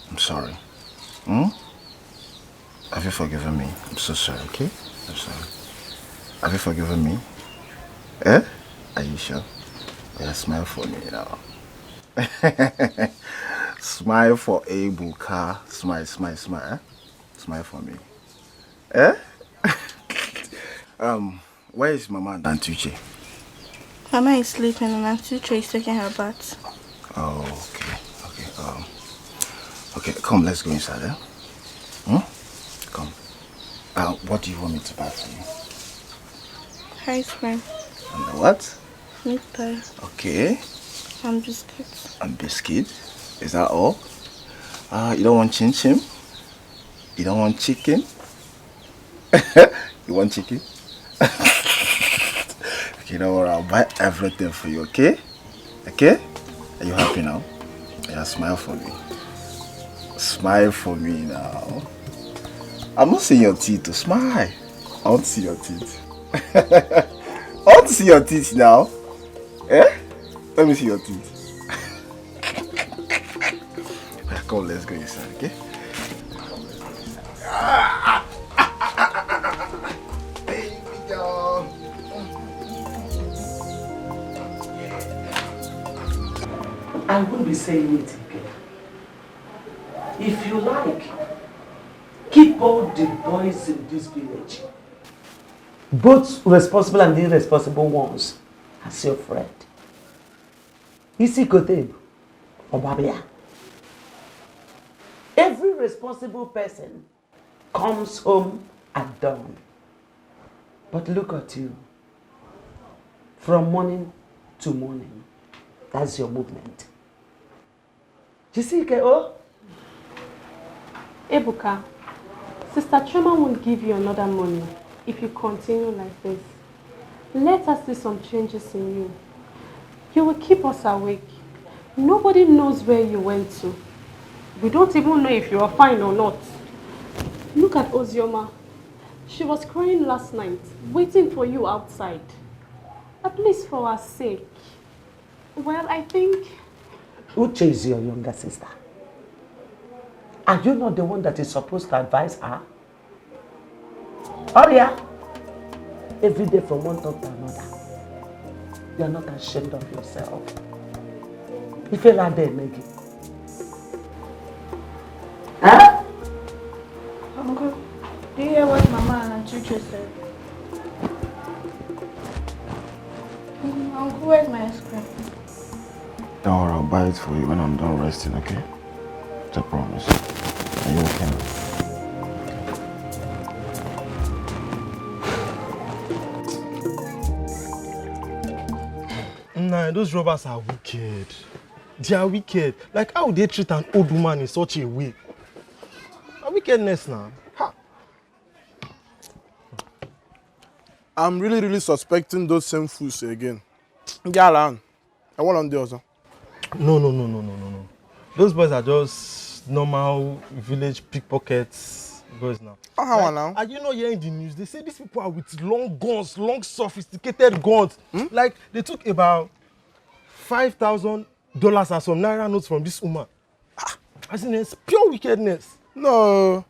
I'm sorry. Have you forgiven me? I'm so sorry, okay? I'm sorry. Have you forgiven me? Eh? Are you sure? Yeah, smile for me now. Smile for Ebuka. Smile. Eh? Smile for me. Eh? Where is Mama and Auntie Uche? Mama is sleeping and Auntie Uche is taking her bath. Oh, okay. Okay, come, let's go inside, eh? Come. What do you want me to buy for you? Ice cream. And the what? Meat pie. Okay. And biscuits. And biscuit? Is that all? You don't want chin chin? You don't want chicken? You want chicken? Okay, don't worry, I'll buy everything for you, okay? Okay? Are you happy now? Yeah, smile for me. Smile for me now. I'm not seeing your teeth, to smile. I want to see your teeth. I want to see your teeth now. Eh? Let me see your teeth. Come, let's go inside, okay? Baby girl. I won't be saying it again. If you like, keep all the boys in this village, both responsible and irresponsible ones, as your friend. Isi Koteb, Obabia. Every responsible person comes home at dawn. But look at you. From morning to morning. That's your movement. You see, K.O.? Ebuka, Sister Choma won't give you another money if you continue like this. Let us see some changes in you. You will keep us awake. Nobody knows where you went to. We don't even know if you are fine or not. Look at Ozioma. She was crying last night, waiting for you outside. At least for her sake. Well, I think... Uche is your younger sister. Are you not the one that is supposed to advise her? Oh yeah. Every day from one talk to another. You are not ashamed of yourself. If you're not there, Maggie. Huh? Uncle, do you hear what Mama and Chuchu said? Uncle, where's my ice cream? Don't worry, I'll buy it for you when I'm done resting, okay? It's a promise. Are you okay now? Nah, those robbers are wicked. They are wicked. Like, how would they treat an old woman in such a way? A wickedness now. Ha. I'm really suspecting those same fools again. Galan, I want on the other. No. Those boys are just normal village pickpockets boys now. Now? Are you not hearing the news? They say these people are with long guns, long sophisticated guns. Like, they took about $5,000 and some naira notes from this woman. As in, it's pure wickedness. No.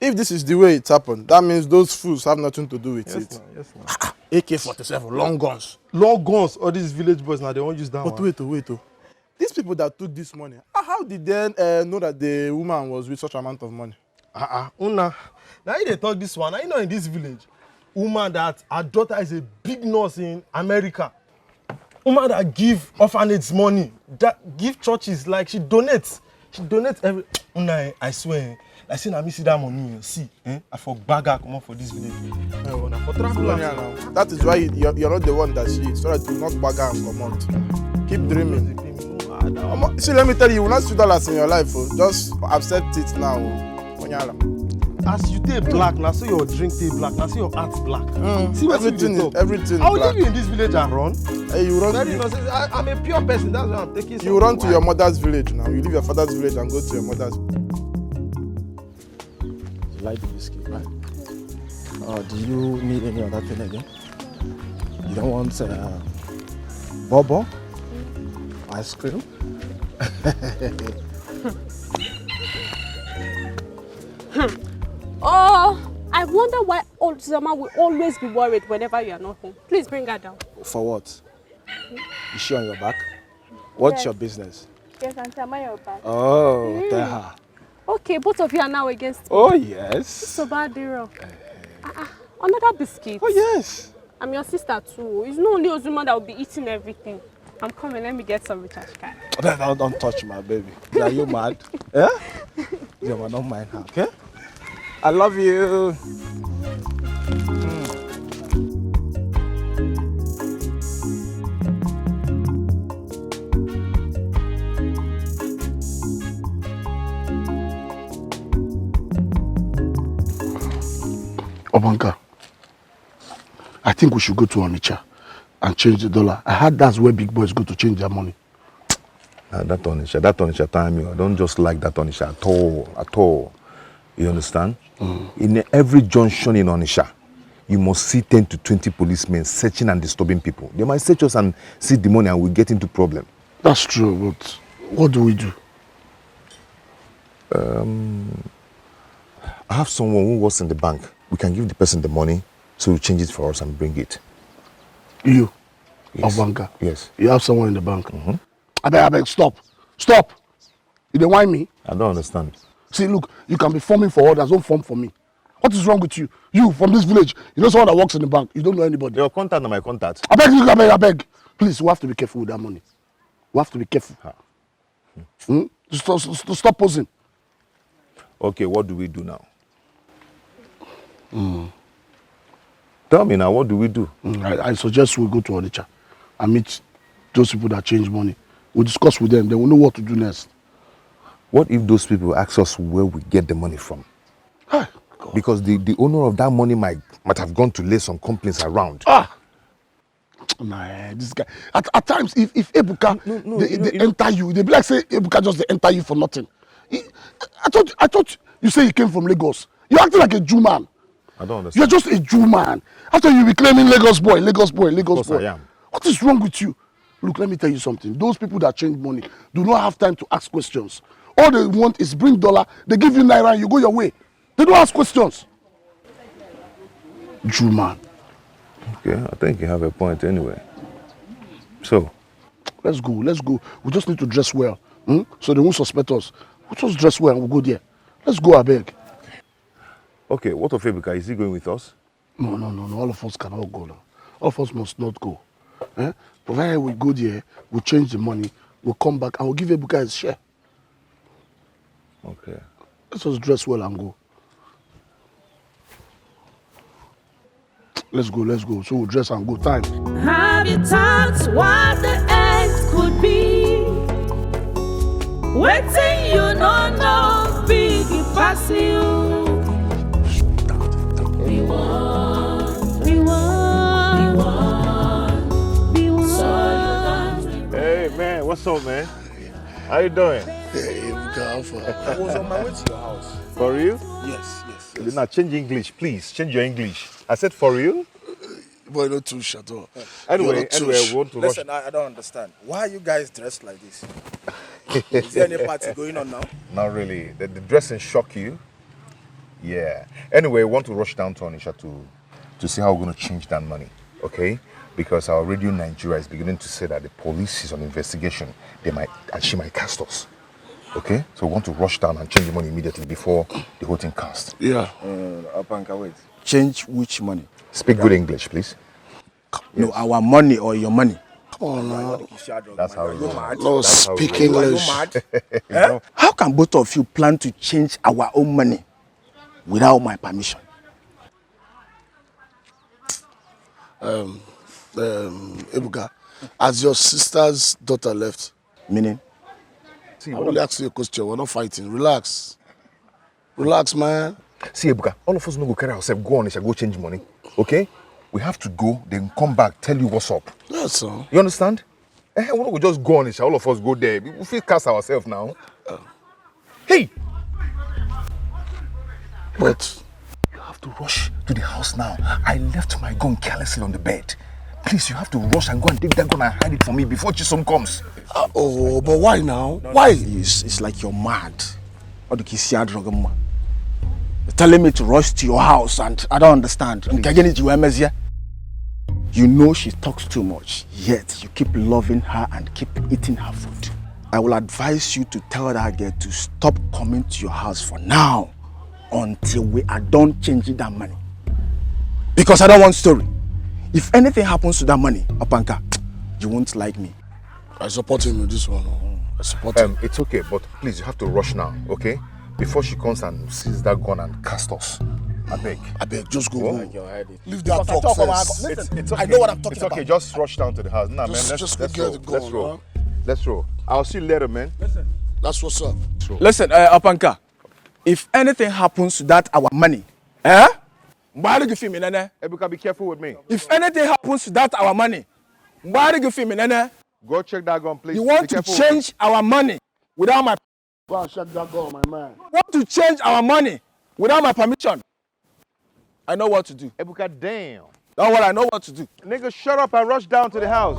If this is the way it happened, that means those fools have nothing to do with it. Yes, AK-47, long guns. Long guns, all these village boys now, they won't use that But one. wait. These people that took this money, how did they know that the woman was with such amount of money? Una. Now they talk this one. Now you know in this village, woman that her daughter is a big nurse in America. Woman that give orphanage money, that give churches, like she donates. She donates every. Una, I swear. I see now me see that money. See, I for bagger come up for this village. For travel now. That is why you're not the one that she is. So that you not bagger and come out. Keep dreaming. See, let me tell you, you will not see dollars in your life. Just accept it now. As you take black, now so your drink take black, now so your heart's black. See what everything I will black. leave you in this village and run. Hey, you run. I'm a pure person, that's why I'm taking. You run to your mother's village now. You leave your father's village and go to your mother's. You like the biscuit, right? Do you need any other thing again? You don't want bobo? Ice cream? Oh, I wonder why old Zama will always be worried whenever you are not home. Please bring her down. For what? Is she on your back? What's Yes. your business? Yes, Auntie, am I your back? Oh, tell her. Okay, both of you are now against me. Oh, yes. So bad, Dero. Another biscuit. Oh, yes. I'm your sister too. It's not only Ozuma that will be eating everything. I'm coming, let me get some recharge card. Don't touch my baby. Are you mad? Yeah? Yeah, don't mind her, okay? I love you. Obanka, I think we should go to Onitsha and change the dollar. I heard that's where big boys go to change their money. That Onitsha time, I don't just like that Onitsha at all. You understand? In every junction in Onitsha, you must see 10 to 20 policemen searching and disturbing people. They might search us and see the money and we get into problem. That's true, but what do we do? I have someone who works in the bank. We can give the person the money, so he change it for us and bring it. You? Yes. Obanka? Yes. You have someone in the bank? I beg, stop. You don't whine me? I don't understand. See, look, you can be forming for others, don't form for me. What is wrong with you? You, from this village, you know someone that works in the bank, you don't know anybody. Your contact and my contact. I beg. Please, we have to be careful with that money. We have to be careful. Stop posing. Okay, what do we do now? Tell me now, what do we do? I suggest we go to Onitsha and meet those people that change money. We'll discuss with them, then we'll know what to do next. What if those people ask us where we get the money from? Because the owner of that money might have gone to lay some complaints around. Nah, this guy. At times, if Ebuka, they enter you, they be like say Ebuka just they enter you for nothing. I thought you say you came from Lagos. You're acting like a Jew man. I don't understand. You're just a Jew man. After you be claiming Lagos boy. Of course I am. What is wrong with you? Look, let me tell you something. Those people that change money do not have time to ask questions. All they want is bring dollar, they give you naira and you go your way. They don't ask questions. Jew man. Okay, I think you have a point anyway. So, Let's go. We just need to dress well. So they won't suspect us. We'll just dress well and we'll go there. Let's go, I beg. Okay, what of Ebuka? Is he going with us? No. All of us cannot go now. All of us must not go. Provided we go there, we'll change the money, we'll come back, and we'll give Ebuka his share. Okay. Let's just dress well and go. Let's go. So we'll dress and go. Time. Have you thought what the end could be? Waiting, you don't know, big pass you. We won. Hey man, what's up, man? How you doing? Hey, I was on my way to your house. For real? Yes. Now change English, please. Change your English. I said for real? Boy, not too shut up. Anyway, we want to Listen, I don't understand. Why are you guys dressed like this? Is there any party going on now? Not really. The dressing shock you? Yeah. Anyway, we want to rush down to Onisha to see how we're going to change that money, okay? Because our radio in Nigeria is beginning to say that the police is on investigation. She might cast us, okay? So we want to rush down and change the money immediately before the whole thing casts. Yeah. Apanka, wait. Change which money? Speak good English, please. No, our money or your money? Come on now. That's how we No, speak English. How can both of you plan to change our own money without my permission? Ebuka, as your sister's daughter left. Meaning? I only ask you a question. We're not fighting. Relax, man. See, Ebuka, all of us no go carry ourselves, go on, go change money, okay? We have to go, then come back, tell you what's up. That's all. You understand? We don't just go on, all of us go there. We feel cast ourselves now. Hey! But you have to rush to the house now. I left my gun carelessly on the bed. Please, you have to rush and go and take that gun and hide it for me before Chisom comes. But why now? Why? It's like you're mad. You're telling me to rush to your house and I don't understand. You know she talks too much, yet you keep loving her and keep eating her food. I will advise you to tell that girl to stop coming to your house for now until we are done changing that money. Because I don't want story. If anything happens to that money, Apanka, you won't like me. I support him with this one. I support him. It's okay, but please, you have to rush now, okay? Before she comes and sees that gun and cast us. I beg, just go. Leave that talk first. It's okay. I know what I'm talking about. It's okay, about. just rush down to the house. Nah, Just- man, just let's go roll. get the Let's gun, roll. man. Let's roll. I'll see you later, man. That's what's up. Listen, Apanka, if anything happens to that our money, why do you feel me, Nene? Ebuka, be careful with me. If anything happens to that our money, why do you feel me, Nene? Go check that gun, please. You want Be to careful. change our money without my... Go and check that gun, my man. You want to change our money without my permission? I know what to do. Ebuka, damn. Don't worry, I know what to do. Nigga, shut up and rush down to the house.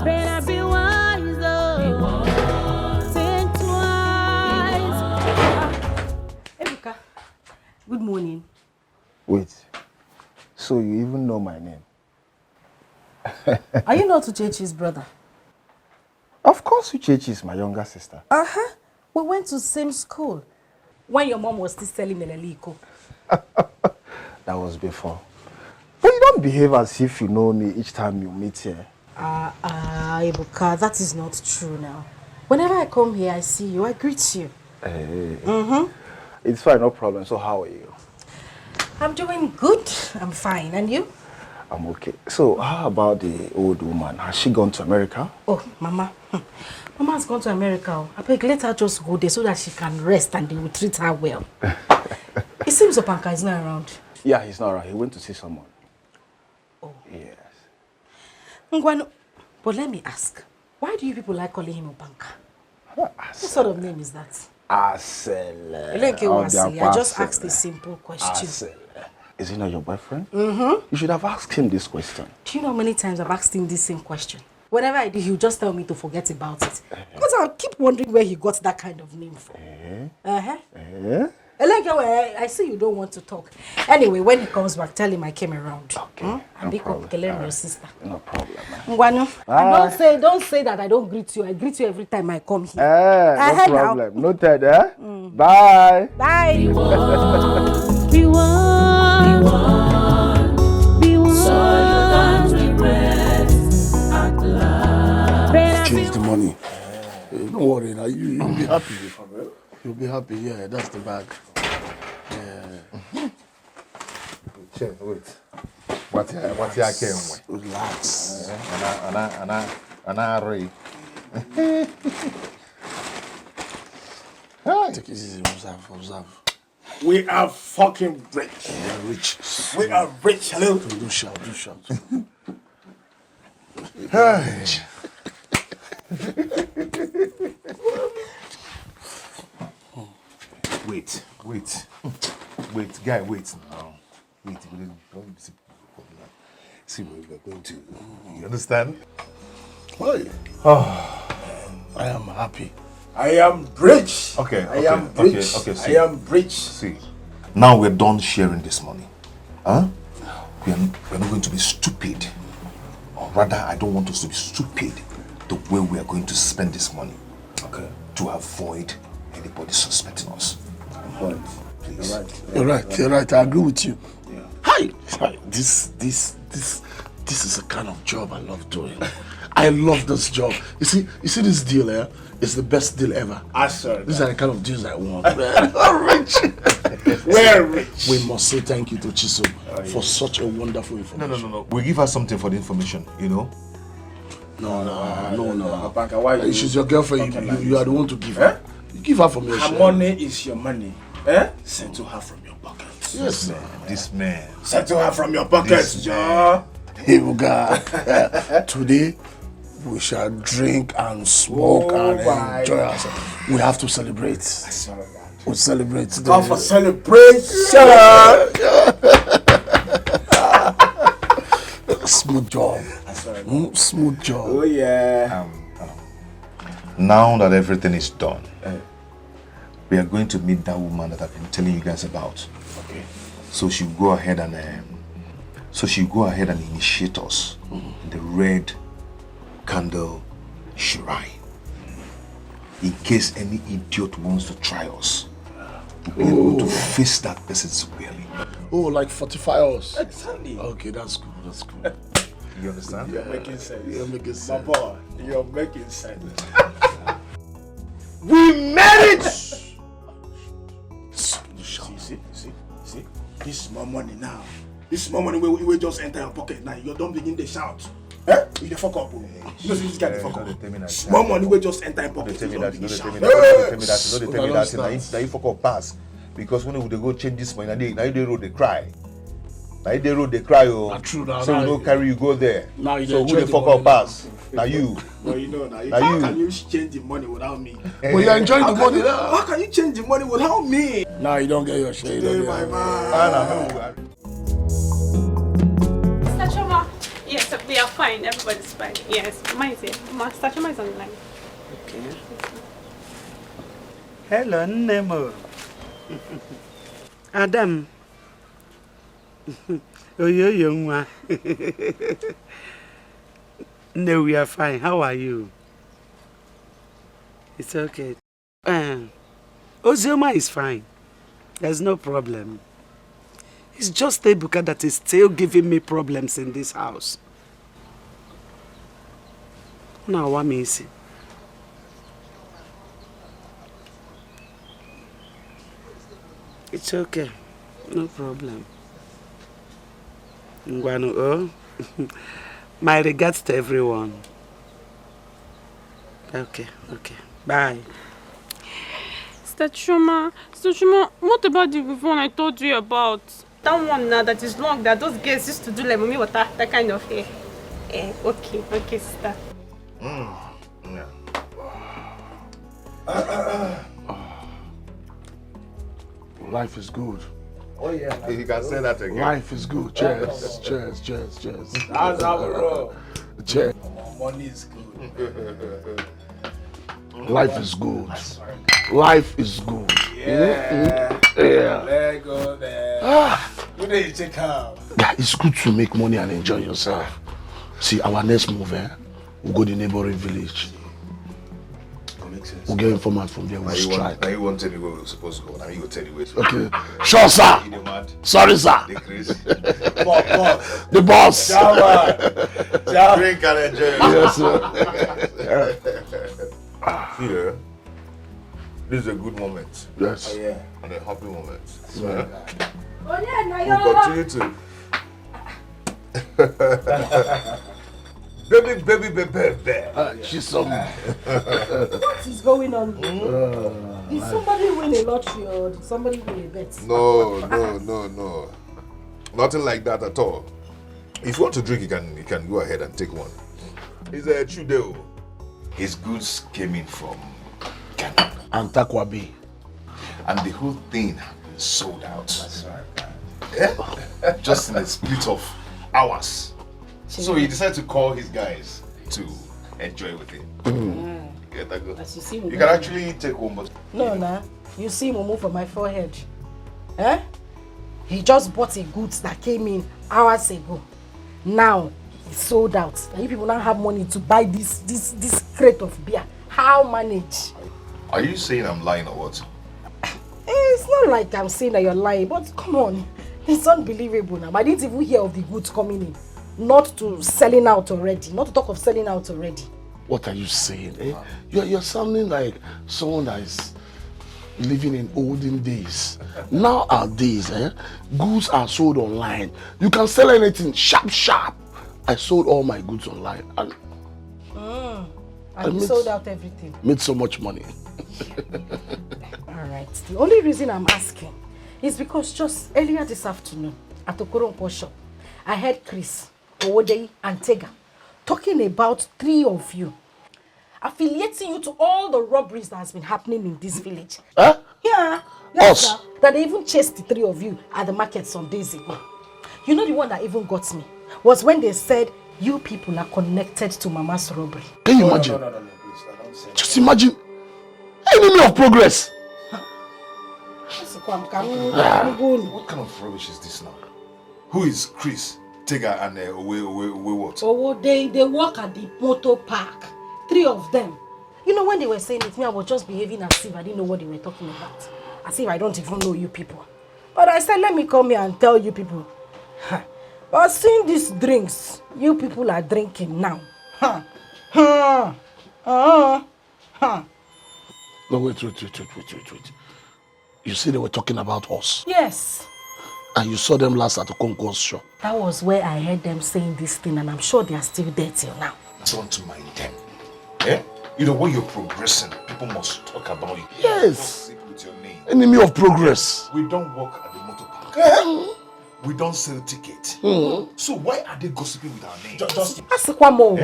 Better be wise, oh. Think twice. Ebuka, good morning. Wait, so you even know my name? Are you not Uchechi's brother? Of course Uchechi is my younger sister. Uh-huh. We went to the same school. When your mom was still selling Meleliko. That was before. But you don't behave as if you know me each time you meet here. Ebuka, that is not true now. Whenever I come here, I see you, I greet you. Hey. Mm-hmm. It's fine, no problem. So how are you? I'm doing good. I'm fine. And you? I'm okay. So how about the old woman? Has she gone to America? Oh, Mama. Mama's gone to America. I beg, let her just go there so that she can rest and they will treat her well. It seems Opanka is not around. Yeah, he's not around. He went to see someone. Oh. Yes. Ngwano, but let me ask, why do you people like calling him Opanka? What sort of name is that? Asele. I just asked a simple question. Asele. Is he not your boyfriend? Mm-hmm. You should have asked him this question. Do you know how many times I've asked him this same question? Whenever I do, he'll just tell me to forget about it. Because I'll keep wondering where he got that kind of name from. Uh-huh. I see you don't want to talk. Anyway, when he comes back, tell him I came around. Okay. And be your sister. No problem. Ngwanu, and don't say that I don't greet you. I greet you every time I come here. No problem. Noted, eh? Bye. Bye. Be one. So you don't regret at last. Change the money. Don't worry now. You'll be happy. You'll be happy. Yeah, that's the bag. Yeah. Wait. What you came with? Relax. Ray. Take it easy. Observe. We are fucking rich. We are rich. We are rich. Hello. Do shout. Hey. Wait, guy, wait now. Wait, don't see where we're going to. You understand? Why? I am happy. I am rich. Okay. I am rich. See. I am rich. See, now we're done sharing this money. Huh? We're not going to be stupid. Or rather, I don't want us to be stupid the way we are going to spend this money. Okay. To avoid anybody suspecting us. Right. Please. You're right. I agree with you. Yeah. Hi. This is the kind of job I love doing. I love this job. You see this deal here? It's the best deal ever. These are the kind of deals I want. We're rich. We're rich. We must say thank you to Chisom for such a wonderful information. No. We give her something for the information, you know? No. Banker, why you? She's your girlfriend. You are the one to give her. You give her from your Her share. money is your money. Settle her from your pocket. Yes, man. This man. Settle her from your pocket, Joe. Hey, Uga. Today, we shall drink and smoke and enjoy ourselves. We have to celebrate. We'll celebrate. Come for celebration. Smooth job. Smooth job. Oh, yeah. Now that everything is done, we are going to meet that woman that I've been telling you guys about. Okay. So she'll go ahead and initiate us in the red candle shrine. In case any idiot wants to try us, we'll be able to face that person severely. Oh, like fortify us. Exactly. Okay, that's good. You understand? You're making sense. You're making sense. My boy, you're making sense. We made it! See? This is more money now. This is more money we just enter your pocket now. You don't begin to shout. You the fuck up, bro. You know, see this guy the fuck up. Small money we just enter your pocket. Don't tell me that. Now you fuck up pass. Because when they go change this money, now they road they cry. Now they road they cry, oh. True, now. So we don't carry you go there. Now you so who the fuck up pass? Now you. Well, you know now. How can you change the money without me? Well, you're enjoying the money now. How can you change the money without me? Now you don't get your share. My man. Mr. Choma. Yes, we are fine. Everybody's fine. Yes, mine is here. Mr. Choma is on the line. Okay. Hello, Nemo. Adam. Oh, young one. No, we are fine. How are you? It's okay. Ozioma is fine. There's no problem. It's just Ebuka that is still giving me problems in this house. Now, what means it? It's okay. No problem. Ngwanu, oh. My regards to everyone. Okay. Bye. Mr. Choma, what about the one I told you about? That one now that is long, that those girls used to do like mommy water, that kind of hair. Okay, sister. Yeah. Life is good. Oh yeah. You can say that again. Life is good. Cheers. That's how we roll. Cheers. Money is good. Life is good. Life is good. Yeah. Yeah. Let go there. Good day, you take care. Yeah, it's good to make money and enjoy yourself. See, our next move, we'll go to the neighboring village. We'll get information from there. We'll strike. Now you won't tell me where we're supposed to go. Now you will tell me where to Okay. go. Sure, sir. Sorry, sir. The boss. Drink and enjoy. Yes, sir. Here, this is a good moment. Yes. Oh, yeah. And a happy moment. Oh, yeah, We'll continue to. Baby. She's some. What is going on? Did somebody win a lottery or did somebody win a bet? No. Nothing like that at all. If you want to drink, you can go ahead and take one. It's a true deal. His goods came in from Ghana and Takwabi, and the whole thing had been sold out. That's right. Yeah? Just in a split of hours. So he decided to call his guys to enjoy with him. Get that good? You can actually take one, but No. You see Momo for my forehead. Eh? He just bought a goods that came in hours ago. Now it's sold out. And you people don't have money to buy this crate of beer. How manage? are you saying I'm lying or what? It's not like I'm saying that you're lying, but come on. It's unbelievable now. I didn't even hear of the goods coming in. Not to selling out already. Not to talk of selling out already. What are you saying? You're sounding like someone that is living in olden days. Nowadays, goods are sold online. You can sell anything sharp. I sold all my goods online and you sold out everything. Made so much money. Alright. The only reason I'm asking is because just earlier this afternoon at Okoronpo shop, I heard Chris, Owodei, and Tega talking about 3 of you, affiliating you to all the robberies that has been happening in this village. Huh? Yeah. Yes, sir. That they even chased the 3 of you at the market some days ago. You know the one that even got me was when they said you people are connected to Mama's robbery. Can you imagine? No, please, I don't say. Just imagine. Enemy of progress. What kind of rubbish is this now? Who is Chris, Tega, and what? Oh, they work at the motor park. 3 of them. You know, when they were saying it, me, I was just behaving as if I didn't know what they were talking about. As if I don't even know you people. But I said, let me come here and tell you people. But seeing these drinks, you people are drinking now. No, wait. You see they were talking about us. Yes. And you saw them last at the Concourse shop. That was where I heard them saying this thing, and I'm sure they are still there till now. Don't mind them. You know, when you're progressing, people must talk about you. Yes. Don't with your name. Enemy of progress. We don't work at the motor park. We don't sell tickets. So why are they gossiping with our name? Just ask one more.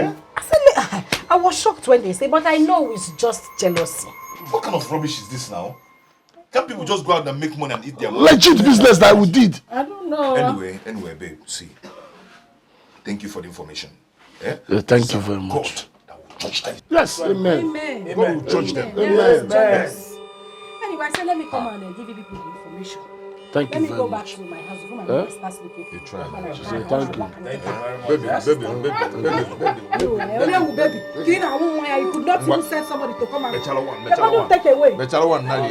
I was shocked when they say, but I know it's just jealousy. What kind of rubbish is this now? Can't people just go out and make money and eat their money? Legit business that we did. I don't know. Anyway, babe, see. Thank you for the information. Thank you very much. God, that will judge them. Yes, amen. Amen. God will judge them. Amen. Anyway, I said, let me come and give you people the information. Thank you Let me very go much. back to my house before my mother starts looking for You try. She said, thank you. Baby. Baby. You could not even send somebody to come and Mechala take away. Mechala one, Nali.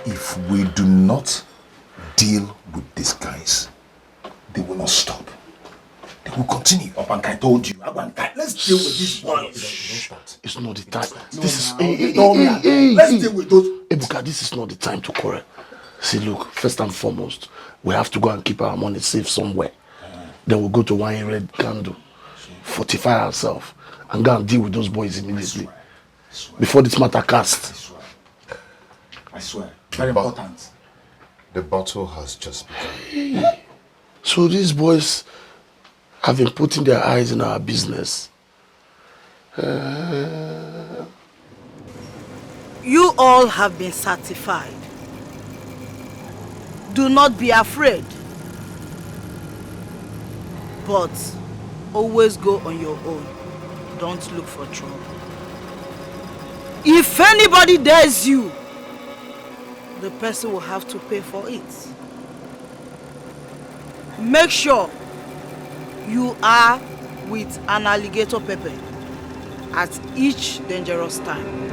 If we do not deal with these guys, they will not stop. They will continue. I told you. Let's deal with these boys. It's not the time. This is Let's deal with those. Ebuka, this is not the time to quarrel. See, look, first and foremost, we have to go and keep our money safe somewhere. Then we'll go to Wine Red Candle, fortify ourselves, and go and deal with those boys immediately. Before this matter cast. I swear. Very important. The battle has just begun. So these boys have been putting their eyes in our business. You all have been certified. Do not be afraid. But always go on your own. Don't look for trouble. If anybody dares you, the person will have to pay for it. Make sure you are with an alligator pepper at each dangerous time.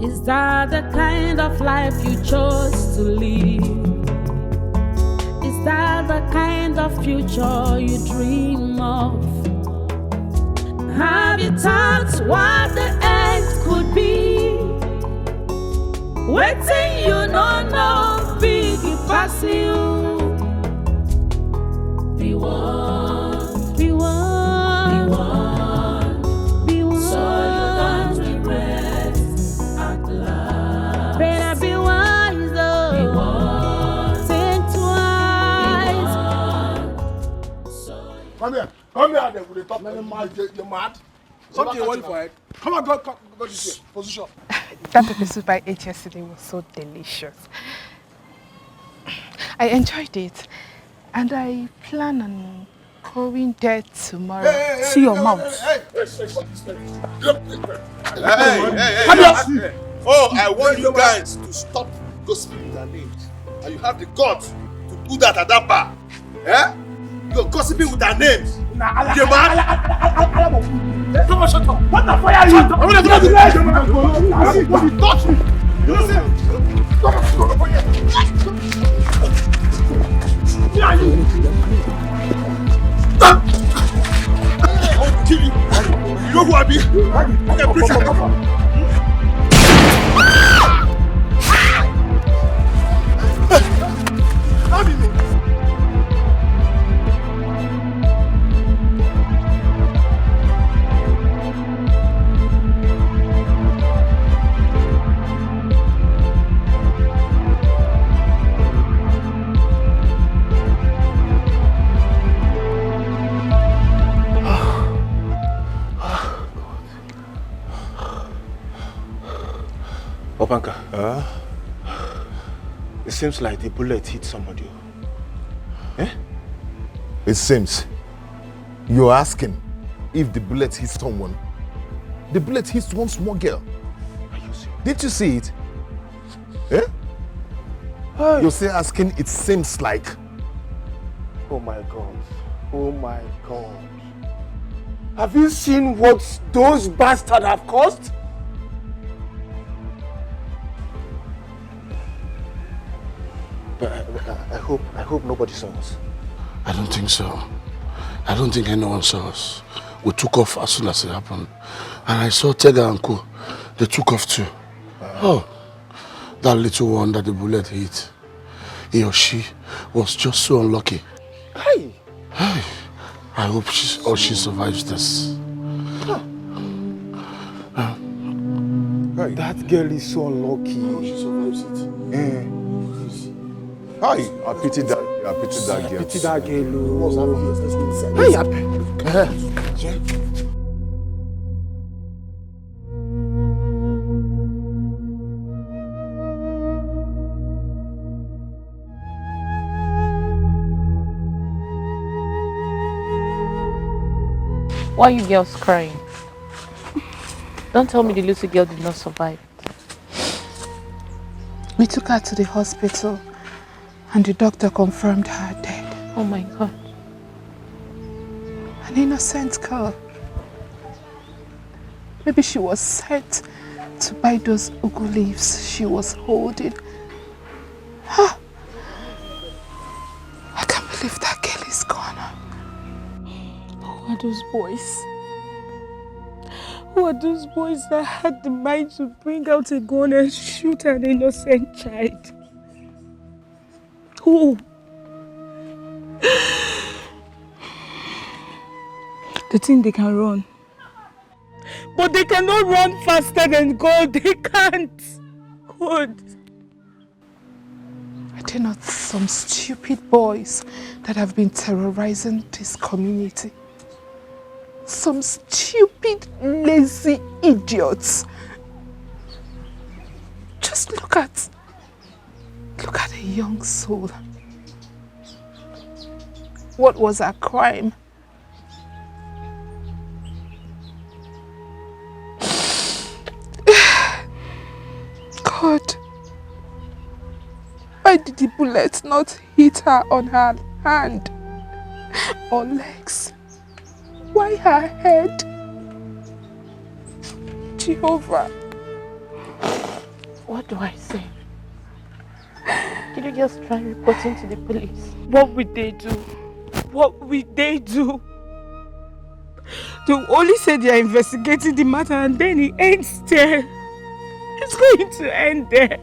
Is that the kind of life you chose to live? Is that the kind of future you dream of? Have you thought what the end could be? Waiting you don't know, big pass you. Be one, be one, be one, be one. So you don't regret at last. Better be wise, oh. Be one. Think twice. Come here. Come here. They will talk many miles. You're mad. Something you want for it. Come on, go this way. Position. That pepper soup I ate yesterday was so delicious. I enjoyed it, and I plan on going there tomorrow. See your mouth. Hey. Come here. Oh, I want you guys to stop gossiping with their names. And you have the guts to do that at that bar. Eh? You're gossiping with their names. You're mad? Come on, shut up. What the fuck are you? I'm gonna do that. You touch me. You know what? Come on, I will kill you. You know who I be? Okay, preacher. Opanka, it seems like the bullet hit somebody. Eh? It seems. You're asking if the bullet hits someone. The bullet hits one small girl. Are you serious? Didn't you see it? Eh? Hey. You're still asking, it seems like. Oh my God. Oh my God. Have you seen what those bastards have caused? But I hope nobody saw us. I don't think so. I don't think anyone saw us. We took off as soon as it happened. And I saw Tega and Co. They took off too. Oh, that little one that the bullet hit. He or she was just so unlucky. Hey! Hey! I hope she survives this. That girl is so unlucky. She survives it. Hi, I pity that girl. I pity that girl. What's happening? Let's go inside. Hey, Why are you girls crying? Don't tell me the little girl did not survive. We took her to the hospital and the doctor confirmed her dead. Oh my God. An innocent girl. Maybe she was sent to buy those ugu leaves she was holding. Huh. I can't believe that girl is gone. Who are those boys? Who are those boys that had the mind to bring out a gun and shoot an innocent child? Who? They think they can run. But they cannot run faster than God. They can't. God. I acting out some stupid boys that have been terrorizing this community. Some stupid, lazy idiots. Just look at a young soul. What was her crime? God, why did the bullet not hit her on her hand or legs? Why her head? Jehovah. What do I say? Did you just try reporting to the police? What would they do? What would they do? They'll only say they are investigating the matter and then it ends there. It's going to end there.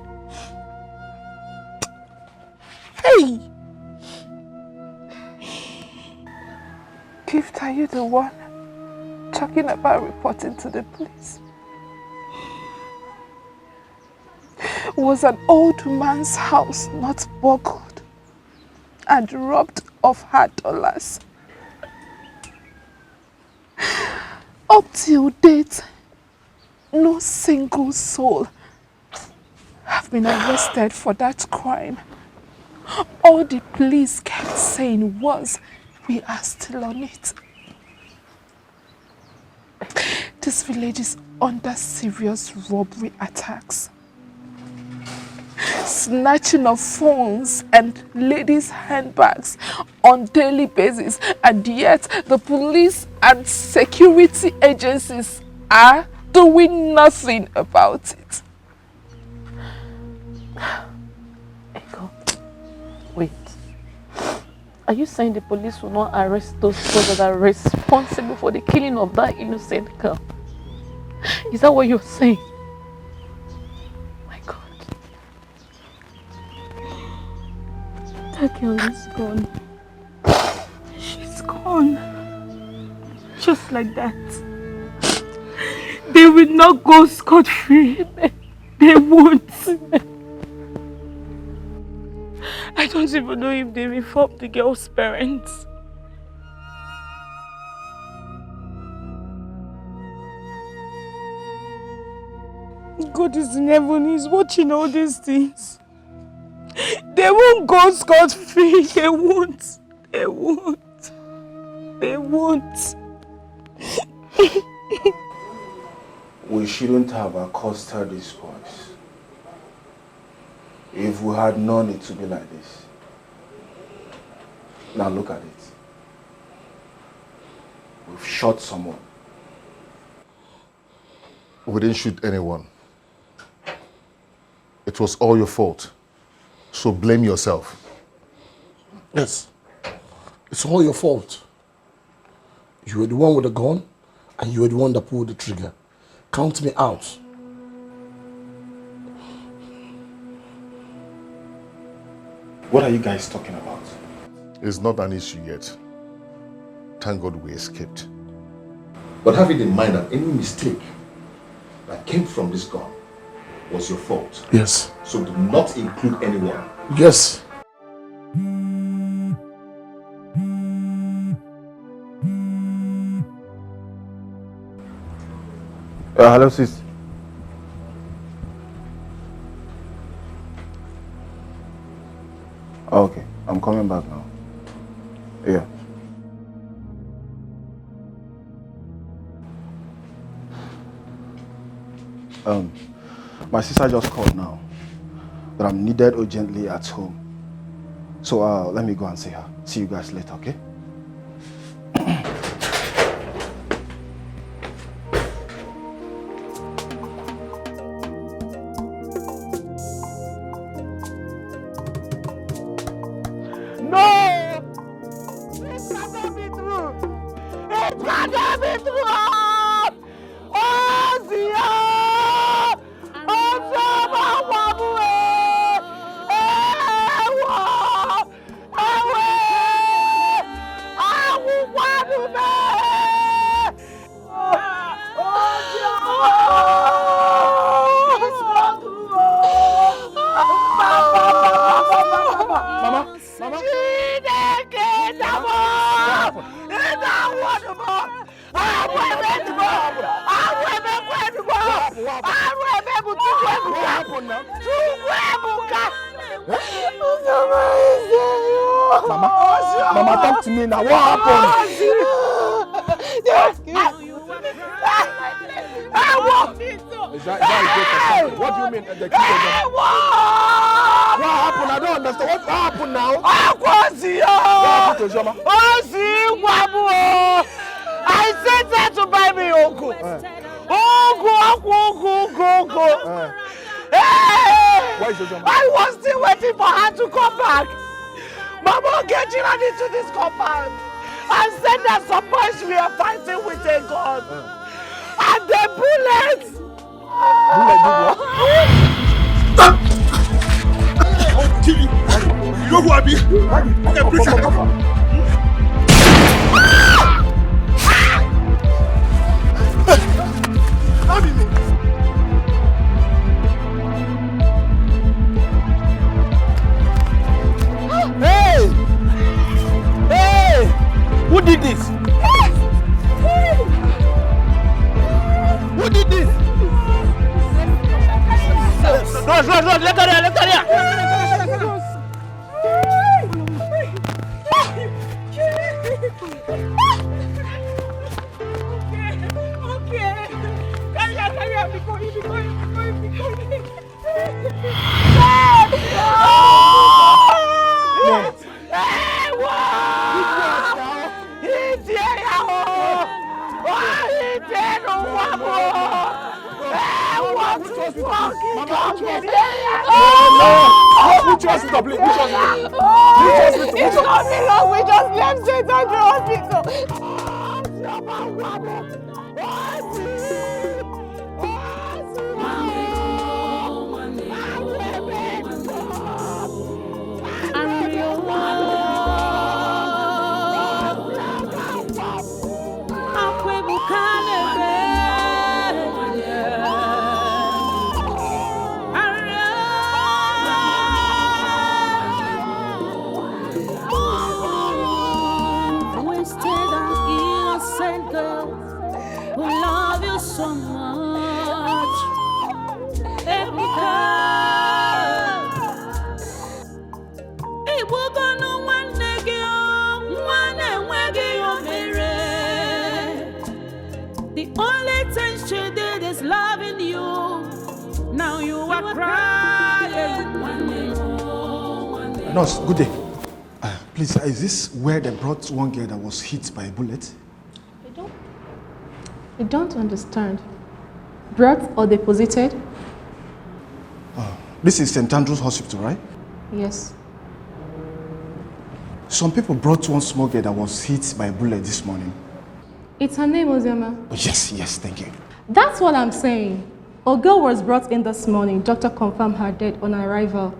Hey! Gift, are you the one talking about reporting to the police? Was an old man's house not burgled and robbed of her dollars? Up till date, no single soul have been arrested for that crime. All the police kept saying was, we are still on it. This village is under serious robbery attacks. Snatching of phones and ladies' handbags on daily basis, and yet the police and security agencies are doing nothing about it. Echo, wait. Are you saying the police will not arrest those people that are responsible for the killing of that innocent girl? Is that what you're saying? That girl is gone. She's gone. Just like that. They will not go scot-free. They won't. I don't even know if they informed the girl's parents. God is in heaven, He's watching all these things. They won't go scot-free. They won't. They won't. They won't. We shouldn't have accosted these boys. If we had known it to be like this. Now look at it. We've shot someone. We didn't shoot anyone. It was all your fault. So blame yourself. Yes. It's all your fault. You were the one with the gun, and you were the one that pulled the trigger. Count me out. What are you guys talking about? It's not an issue yet. Thank God we escaped. But have it in mind that any mistake that came from this gun was your fault. Yes. So do not include anyone. Yes. Hello, sis. Okay, I'm coming back now. Yeah. My sister just called now that I'm needed urgently at home. So let me go and see her. See you guys later, okay? What happened now? Mama, talk to me now. What happened? Is that a joke or something? What do you mean? The what happened? I don't understand. What happened now? What happened to Joma? I sent her to buy me Ogu. Ogu. Why is Joma? I was still waiting for her to come back. Mama getting her into this compound and said that some boys we are fighting with a gun. And the bullets. Bullet did what? Stop! I'll kill you. You know who I be? Okay, please come on. Hey! Who did this? Who did this? Run! Let her here! Okay. Carry her. Be going. Which hospital, please? It's not been long. We just left St. Andrew Hospital. The only thing she did is loving you. Now you are crying. Nurse, good day. Please, is this where they brought one girl that was hit by a bullet? I don't understand. Brought or deposited? This is St. Andrew's Hospital, right? Yes. Some people brought one small girl that was hit by a bullet this morning. It's her name, Ozioma. Oh, yes, thank you. That's what I'm saying. A girl was brought in this morning. Doctor confirmed her dead on arrival.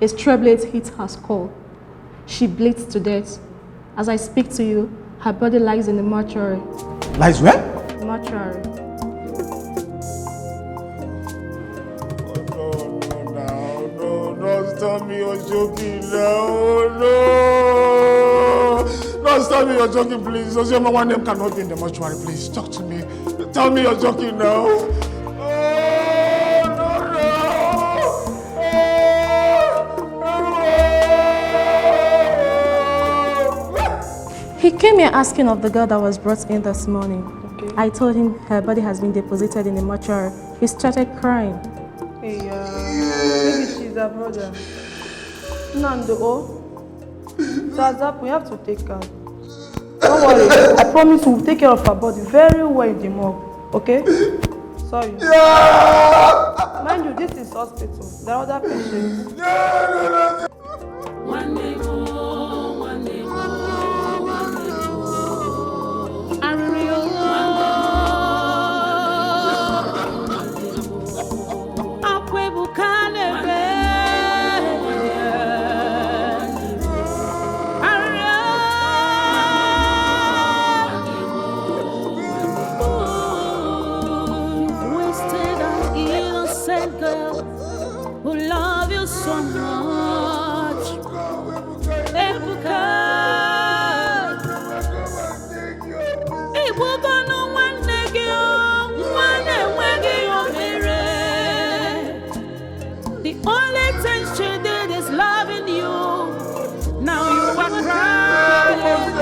A stray bullet hit her skull. She bleeds to death. As I speak to you, her body lies in the mortuary. Lies where? Mortuary. Don't tell me you're joking now. No. Don't tell me you're joking, please. Ozioma, one name cannot be in the mortuary. Please, talk to me. Tell me you're joking now. He came here asking of the girl that was brought in this morning. Okay. I told him her body has been deposited in the mortuary. He started crying. Hey, maybe she's a brother. Nando, Zazap, we have to take her. Don't worry, I promise we'll take care of her body very well in the morgue, okay? Sorry. Yeah! Mind you, this is hospital. There are other patients. One day more. The only thing she did is loving you. Now you are crying.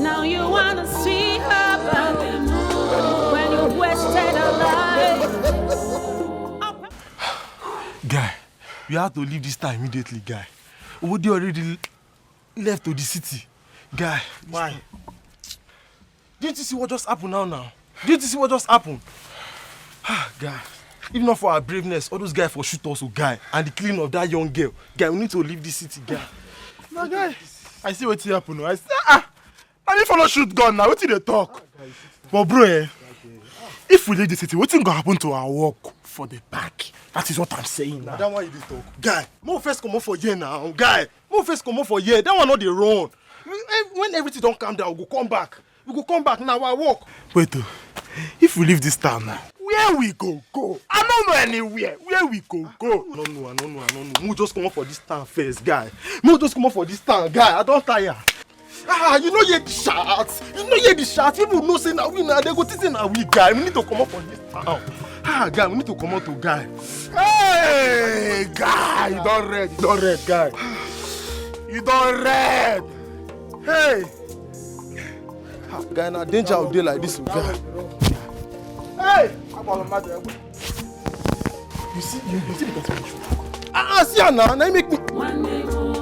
Now you wanna see her back when you wasted her life. Guy, we have to leave this town immediately, guy. Owode already left to the city. Guy, why? Didn't you see what just happened now? Didn't you see what just happened? Guy, if not for our braveness, all those guys for shoot us, guy, and the killing of that young girl. Guy, we need to leave this city, guy. No, guy, I see what happened now. I see, I need follow shoot gun now. What did they talk? But bro, if we leave the city, what's going to happen to our work for the back? That is what I'm saying now. That one you did talk. Guy, more first come up for year now. Guy, more first come up for year. That one not the run. When everything don't calm down, we go come back. We go come back now. I walk. Wait, if we leave this town now, where we go? I don't know anywhere. Where we go? I don't know. We just come up for this town first, guy. We just come up for this town, guy. I don't tire. You know hear the shots. People know say now we now. They go think now we guy. We need to come up for this town. Guy, we need to come out to guy. Hey, guy, you don't red, guy. You don't red. Hey. Guy, now danger out there like this, guy. Hey. You see the person. See her now. Now you make me. One day more.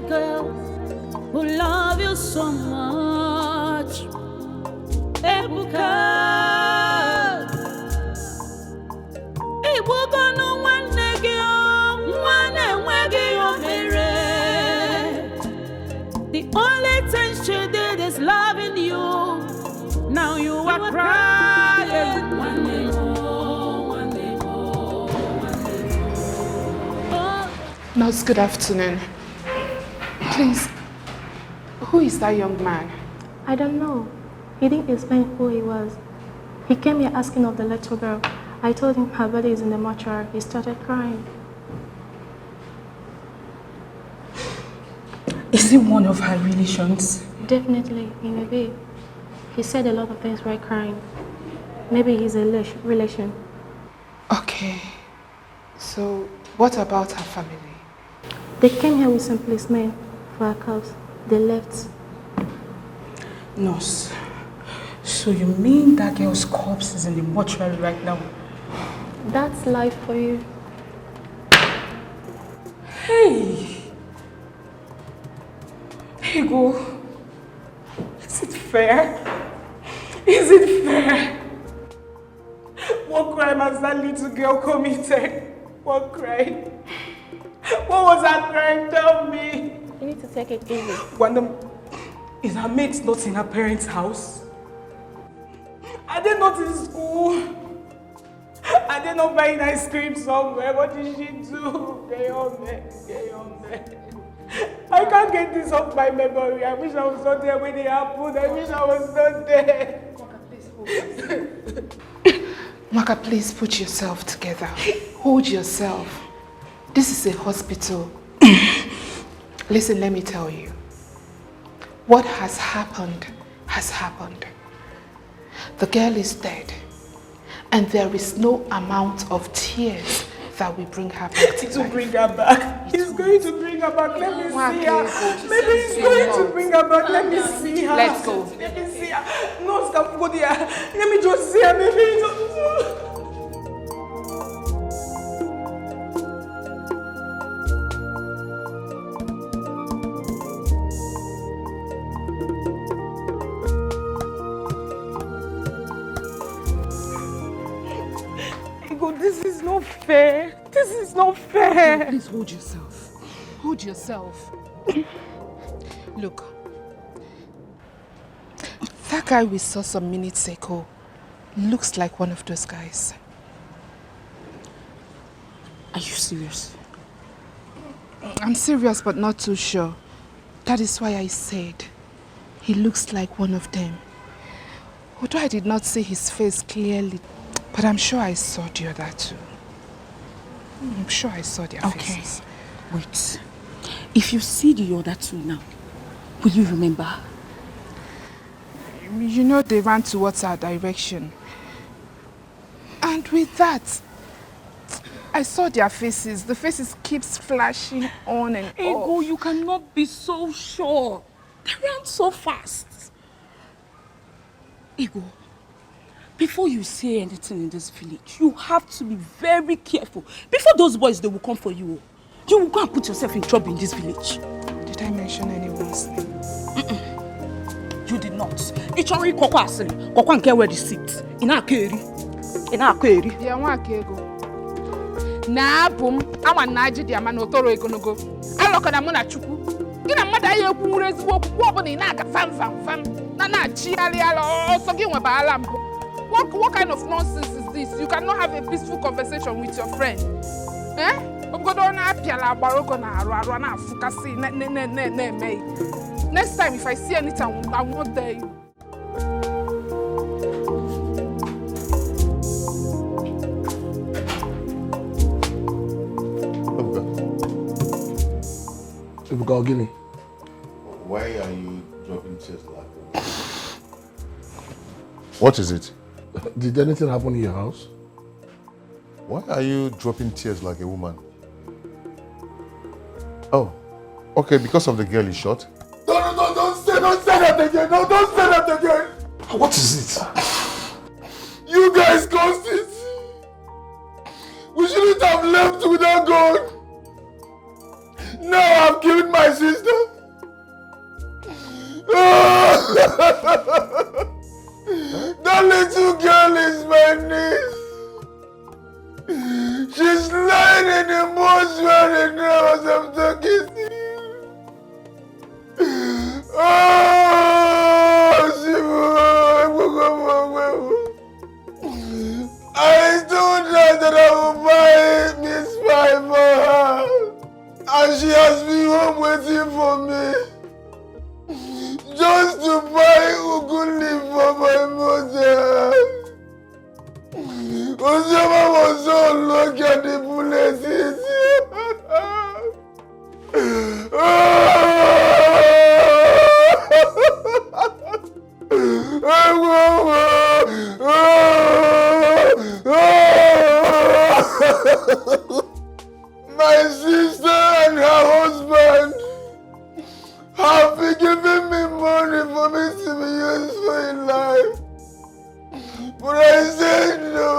Girl who love you so much, Ebuka. Ebuka no one mere. The only thing she did is loving you. Now you are crying. One day more. Nurse, good afternoon. Please, who is that young man? I don't know. He didn't explain who he was. He came here asking of the little girl. I told him her body is in the mortuary. He started crying. Is he one of her relations? Definitely, he may be. He said a lot of things while crying. Maybe he's a relation. Okay. So, what about her family? They came here with some policemen for a cause. They left. Nurse, so you mean that girl's corpse is in the mortuary right now? That's life for you. Hey! Ego, is it fair? Is it fair? What crime has that little girl committed? What crime? What was her crime? Tell me. You need to take it easy. Is her mate not in her parents' house? Are they not in school? Are they not buying ice cream somewhere? What did she do? Get on there. I can't get this off my memory. I wish I was not there when it happened. I wish I was not there. Maka, please put yourself together. Hold yourself. This is a hospital. Listen, let me tell you. What has happened has happened. The girl is dead. And there is no amount of tears that will bring her back to life. To bring her back. He's going to bring her back. Let me see her. Maybe he's going to bring her back. Let me see her. Let's go. Let me see her. No, stop. Go there. Let me just see her. Maybe this is not fair. This is not fair. Please hold yourself. Hold yourself. Look, that guy we saw some minutes ago, looks like one of those guys. Are you serious? I'm serious but not too sure. That is why I said he looks like one of them. Although I did not see his face clearly, but I'm sure I saw the other two. I'm sure I saw their faces. Wait. If you see the other two now, will you remember? You know they ran towards our direction. And with that, I saw their faces. The faces keeps flashing on and Ego, off. you cannot be so sure. They ran so fast. Ego, before you say anything in this village, you have to be very careful. Before those boys, they will come for you. You will go and put yourself in trouble in this village. Did I mention anyone's name? You did not. It's already Koko Asili. Koko and get where the seat. In our carry. In our carry. Yeah, one kego. Na boom, I want Naija the man otoro egonogo. I look at Amona Chuku. Get a mother you who is wobbling in Naga fam. Nana Chialialo, so give a balam. What kind of nonsense is this? You cannot have a peaceful conversation with your friend. Eh? Next time, if I see anything, I won't dare you. Gilly. Why are you dropping tears like that? What is it? Did anything happen in your house? Why are you dropping tears like a woman? Oh, okay, because of the girl you shot? Don't say that again. No, don't say that again. What is it? You guys caused it. We shouldn't have left without God. Now I've killed my sister. That little girl is my niece. She's lying in the mortuary now as I'm talking to you. I told her that I will buy Miss Pie for her. And she has been home waiting for me. Just to buy Uguli for my mother. Ozema was so lucky at the bullet hit. My sister and her husband have been giving me money for me to be useful in life. But I said no.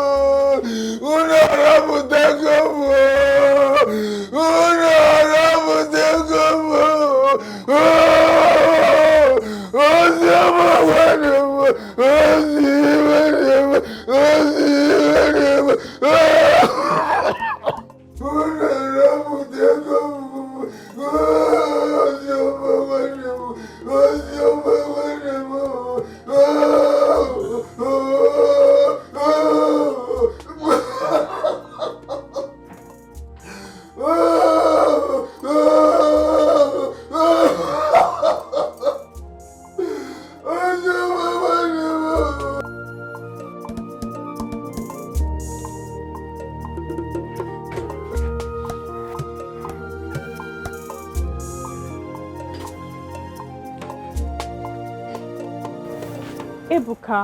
Ebuka,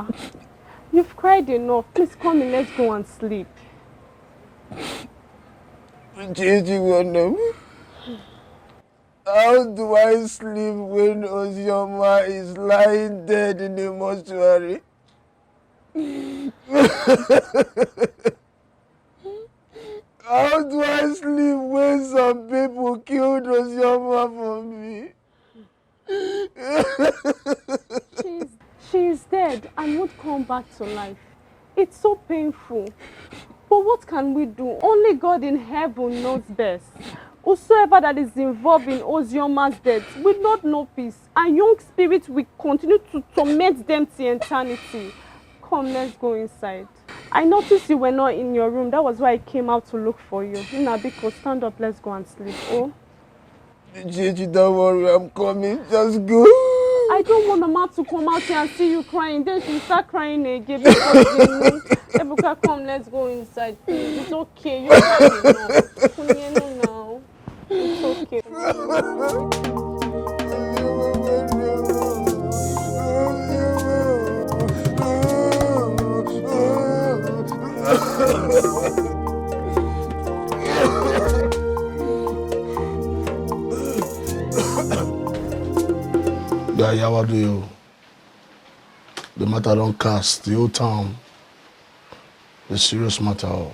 you've cried enough. Please come in, let's go and sleep. How do I sleep when Ozioma is lying dead in the mortuary? How do I sleep when some people killed Ozioma for me? She is dead and won't come back to life. It's so painful. But what can we do? Only God in heaven knows best. Whosoever that is involved in Ozioma's death will not know peace, and young spirits will continue to torment them till eternity. come, let's go inside. I noticed you were not in your room. That was why I came out to look for you. Nabiko, stand up, let's go and sleep. Oh? Gigi, don't worry, I'm coming. Just go. I don't want Mama to come out here and see you crying. Then she'll start crying again. Ebuka, come, let's go inside, please. It's okay. You're fine now. It's okay. Yeah, what do you? The matter don't cast the whole town. The serious matter.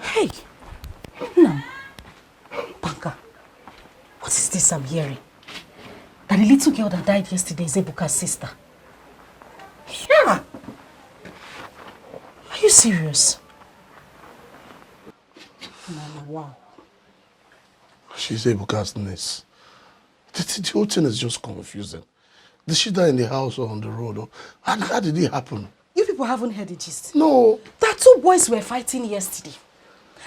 Hey, no. Banka, what is this I'm hearing? That the little girl that died yesterday is Ebuka's sister. Yeah. Are you serious? Mama, wow. She's Ebuka's niece. The whole thing is just confusing. Did she die in the house or on the road? And how did it happen? You people haven't heard the gist? No. That two boys were fighting yesterday.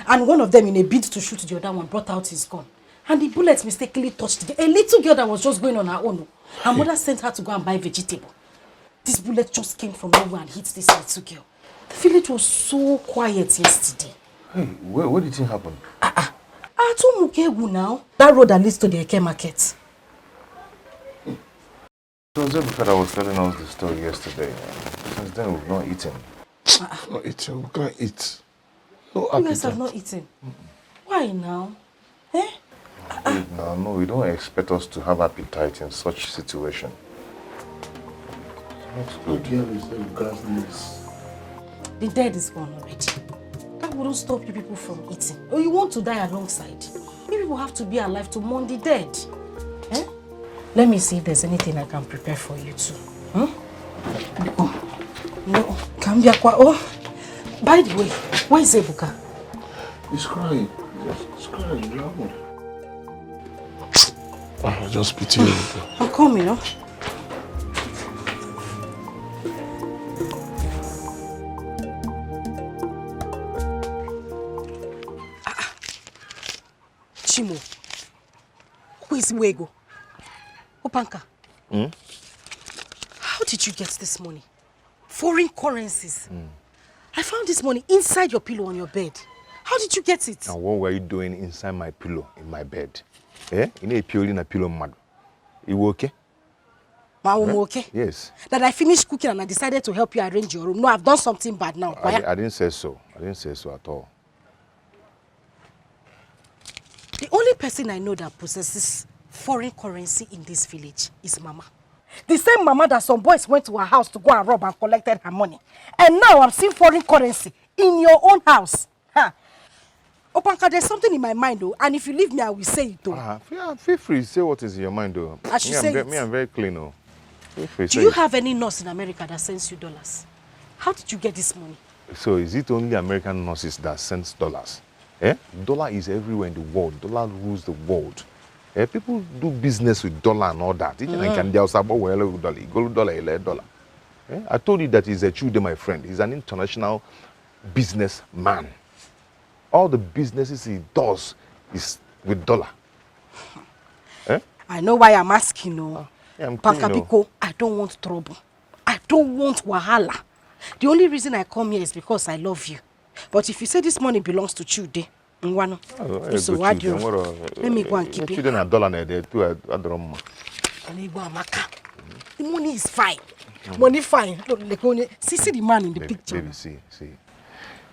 And one of them, in a bid to shoot the other one, brought out his gun. And the bullet mistakenly touched a little girl that was just going on her own. Her mother sent her to go and buy vegetable. This bullet just came from nowhere and hit this little girl. The village was so quiet yesterday. Hey, where did it happen? At Mukegu now. That road that leads to the Eke market. It was Ebuka that was telling us the story yesterday. Since then, we've not eaten. Not eating. We can't eat. No You appetite. guys have not eaten. Why now? Eh? No, you don't expect us to have appetite in such situation. That's good. The dead is gone already. That wouldn't stop you people from eating. Or you want to die alongside. You people have to be alive to mourn the dead. Eh? Let me see if there's anything I can prepare for you too. No, Kambiakwa. Oh, by the way, where is Ebuka? He's crying. He's crying. I just pity you. I'm coming, no? Chimo, who is Wego? Opanka, how did you get this money? Foreign currencies. I found this money inside your pillow on your bed. How did you get it? And what were you doing inside my pillow in my bed? Eh? You know, in a pillow mad. You okay? Okay? Yes. That I finished cooking and I decided to help you arrange your room. No, I've done something bad now. I didn't say so. I didn't say so at all. The only person I know that possesses foreign currency in this village is Mama. The same Mama that some boys went to her house to go and rob and collected her money. And now I'm seeing foreign currency in your own house. Huh? Opanka, there's something in my mind though, and if you leave me, I will say it though. Yeah, feel free to say what is in your mind though. I should say it. I'm very clean though. Feel free to Do say you it. have any nurse in America that sends you dollars? How did you get this money? So is it only American nurses that sends dollars? Eh? Dollar is everywhere in the world. Dollar rules the world. Eh? People do business with dollar and all that. I told you that he's a Chude, my friend. He's an international businessman. All the businesses he does is with dollar. Eh? I know why I'm asking, no. I'm Pankabiko, I don't want trouble. I don't want wahala. The only reason I come here is because I love you. But if you say this money belongs to Chude, so why do you? Let me go and keep it. $1 too. Let me go and maka. The money is fine. Money fine. Look, see the man in the picture. Baby, see.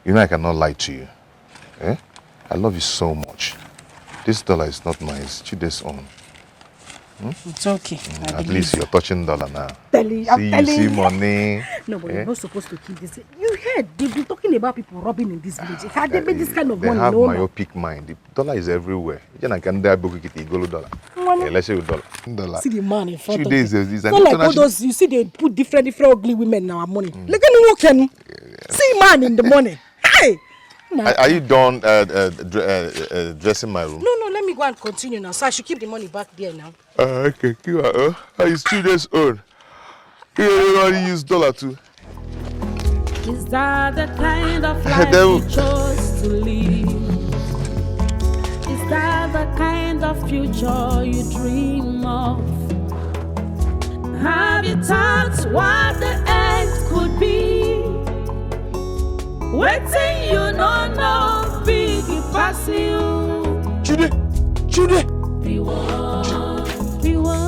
You know I cannot lie to you. Eh? I love you so much. This dollar is not mine, it's Chide's own. It's okay. At least you're touching dollar now. I'm See money. No, but you're not supposed to keep this. You heard, they've been talking about people robbing in this village. How they make this kind of They money? have No, myopic mind. The dollar is everywhere. You can die dollar. Let's say dollar. See the man in front of Is you. an It's not like all those, you see they put different ugly women in our money. Look at me walking. See man in the money. Hey! Are you done dressing my room? No, let me go and continue now. So I should keep the money back there now. Okay, it's 2 days old. You already use dollar too. Is that the kind of life you chose to live? Is that the kind of future you dream of? Have you thought what the end could be? Waiting, you know, big pass you. Judy! Be one, be one.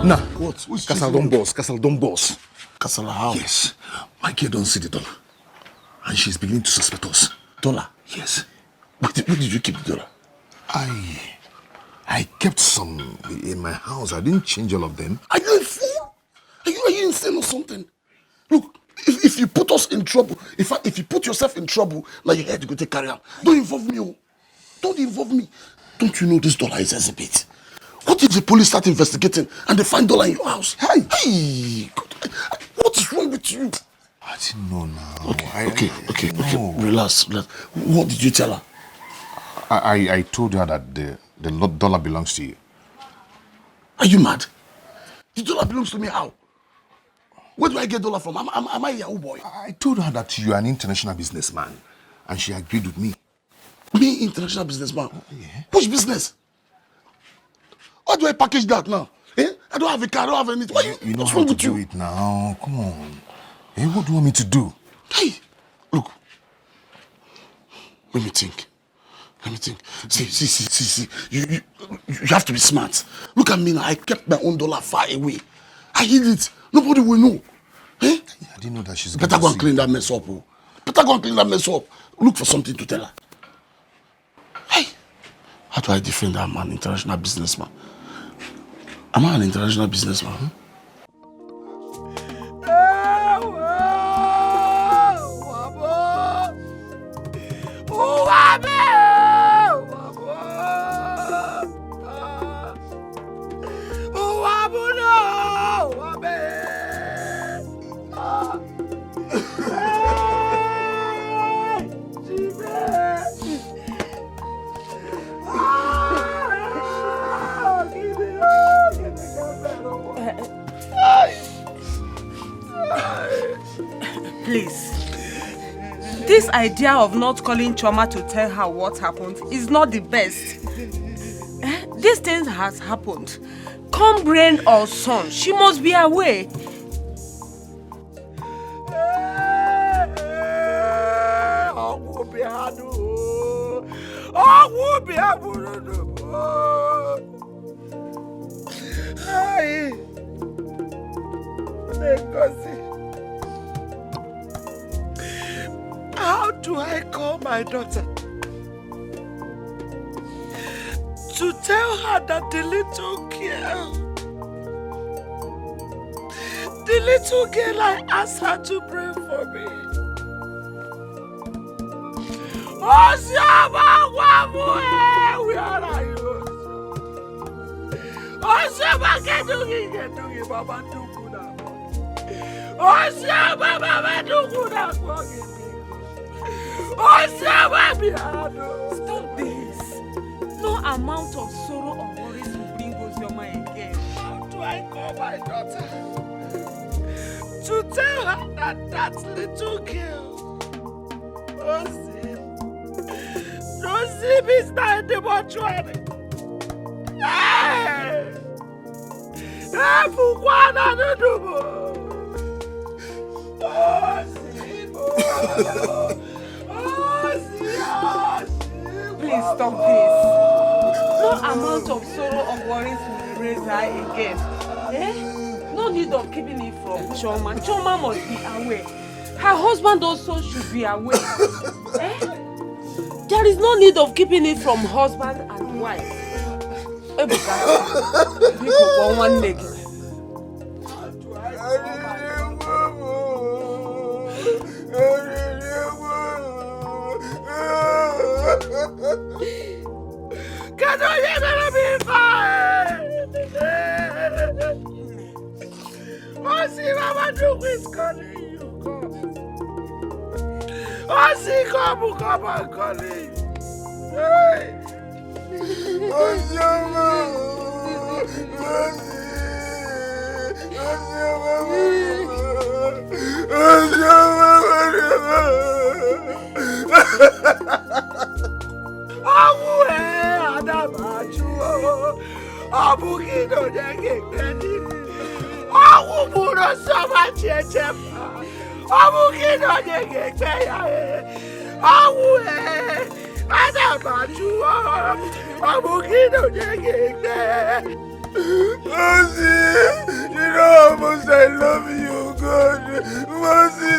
Nah, what? Castle don't boss. Castle how? Yes. My kid don't see the dollar. And she's beginning to suspect us. Dollar? Yes. Where did you keep the dollar? I kept some in my house. I didn't change all of them. Are you a fool? Are you insane or something? Look, if you put us in trouble, if you put yourself in trouble, like your head to go take carry out, don't involve me. Oh. Don't involve me. Don't you know this dollar is exhibit? What if the police start investigating and they find dollar in your house? Hey, God, what is wrong with you? I didn't know now. Okay. Relax. What did you tell her? I told her that the dollar belongs to you. Are you mad? The dollar belongs to me how? Where do I get dollar from? Am I a Yahoo boy? I told her that you are an international businessman, and she agreed with me. Me, international businessman? Yeah. Which business? How do I package that now? I don't have a car, I don't have anything. You know how to do it now. Come on. What do you want me to do? Hey, look. Let me think. See. You have to be smart. Look at me now. I kept my own dollar far away. I hid it. Nobody will know. I didn't know that she's better go and clean that mess up. Oh. Better go and clean that mess up. Look for something to tell her. Hey, how do I defend that I'm an international businessman? Am I an international businessman? Please. This idea of not calling Choma to tell her what happened is not the best. This thing has happened. Come rain or sun, she must be away. How do I call my daughter to tell her that the little girl I asked her to pray for me? Where are you? Stop this. No amount of sorrow or worries will bring Ozioma again. How do I call my daughter to tell her that little girl Ozim is not in the mortuary? Please stop this. No amount of sorrow or worries will raise her again. No need of keeping it from Choma. Choma must be aware. Her husband also should be aware. There is no need of keeping it from husband and wife. Ebuka, you go on one leg. Can I be fine? Oh, see, Mama Duke is calling you. Oh, see, come and calling. Hey. Oh, buro soma cheche pa. Omukino nyege kpeya awu adabaju omukino nyege kpeya. Mercy, you know how much I love you, God. Mercy,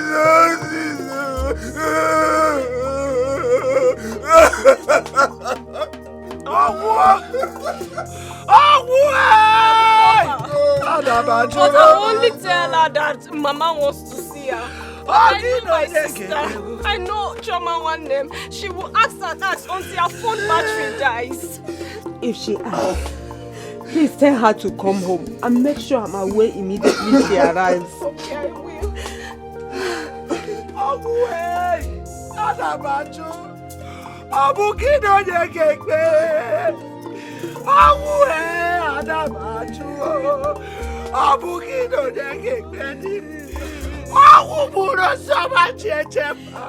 But I only tell her that Mama wants to see her. I know my sister. I know Choma one name. She will ask and ask until her phone battery dies. If she asks, please tell her to come home and make sure I'm away immediately she arrives. Okay, I will. Away, Adabajo. Omukino nyege kpeya. Away, Adabajo. Omukino nyege kpeya. Awu buro soma cheche pa.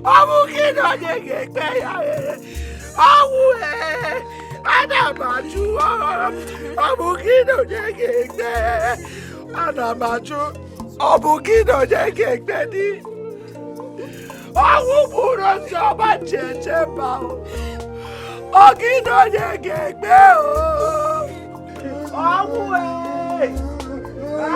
Omukino nyege kpeya. Awu adabaju. Omukino nyege kpeya. Adabaju. Omukino nyege kpeya. Awu buro soma cheche pa. Omukino nyege kpeya. Awu Get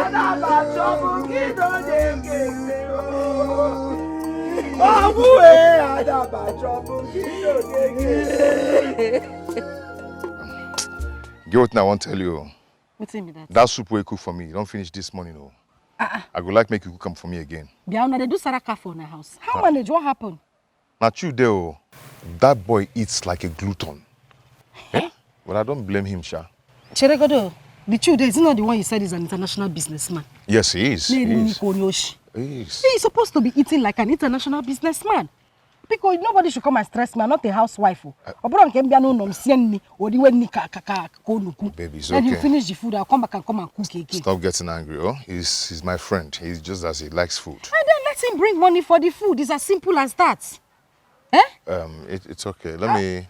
what I want to tell you. What's in that? That soup will cook for me. You don't finish this morning, no. I would like make you cook for me again. Biauna, they do saraka for my house. How manage? What happened? Not you there. That boy eats like a glutton. Eh? But I don't blame him, Sha. Cheregodo, the truth is not the one you said is an international businessman. Yes, he is. He is. He is supposed to be eating like an international businessman. Because nobody should come and stress me. I'm not a housewife. Baby, it's Then you okay. finish the food, I'll come back and come and cook again. Stop getting angry, oh? He's my friend. He's just as he likes food. And then let him bring money for the food. It's as simple as that. Eh? It's okay. Let me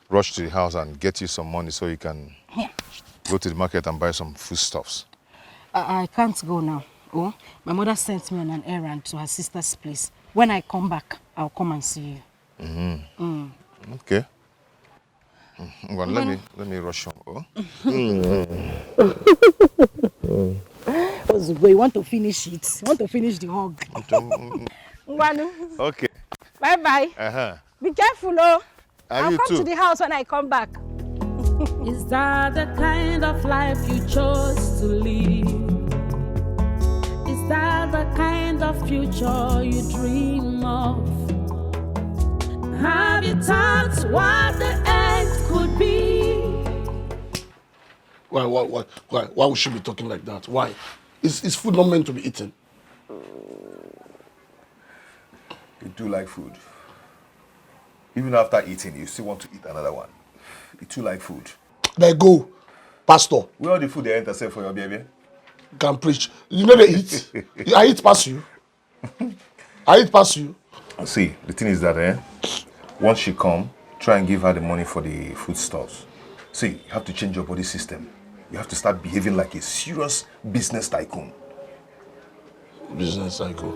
rush to the house and get you some money so you can go to the market and buy some foodstuffs. I can't go now. Oh, my mother sent me on an errand to her sister's place. When I come back, I'll come and see you. Okay. Well, let me rush home. Oh? Ozugbo, you want to finish it? You want to finish the hug? Okay. Bye-bye. Be careful, oh. I'll you come too. to the house when I come back. Is that the kind of life you chose to live? Is that the kind of future you dream of? Have you thought what the end could be? Why would she be talking like that? Why? Is food not meant to be eaten? You do like food. Even after eating, you still want to eat another one. You too like food. There go, Pastor. Where all the food they enter say for your baby? Can preach. You know they eat. I eat past you. I eat past you. See, the thing is that once she come, try and give her the money for the food stores. See, you have to change your body system. You have to start behaving like a serious business tycoon. Business tycoon.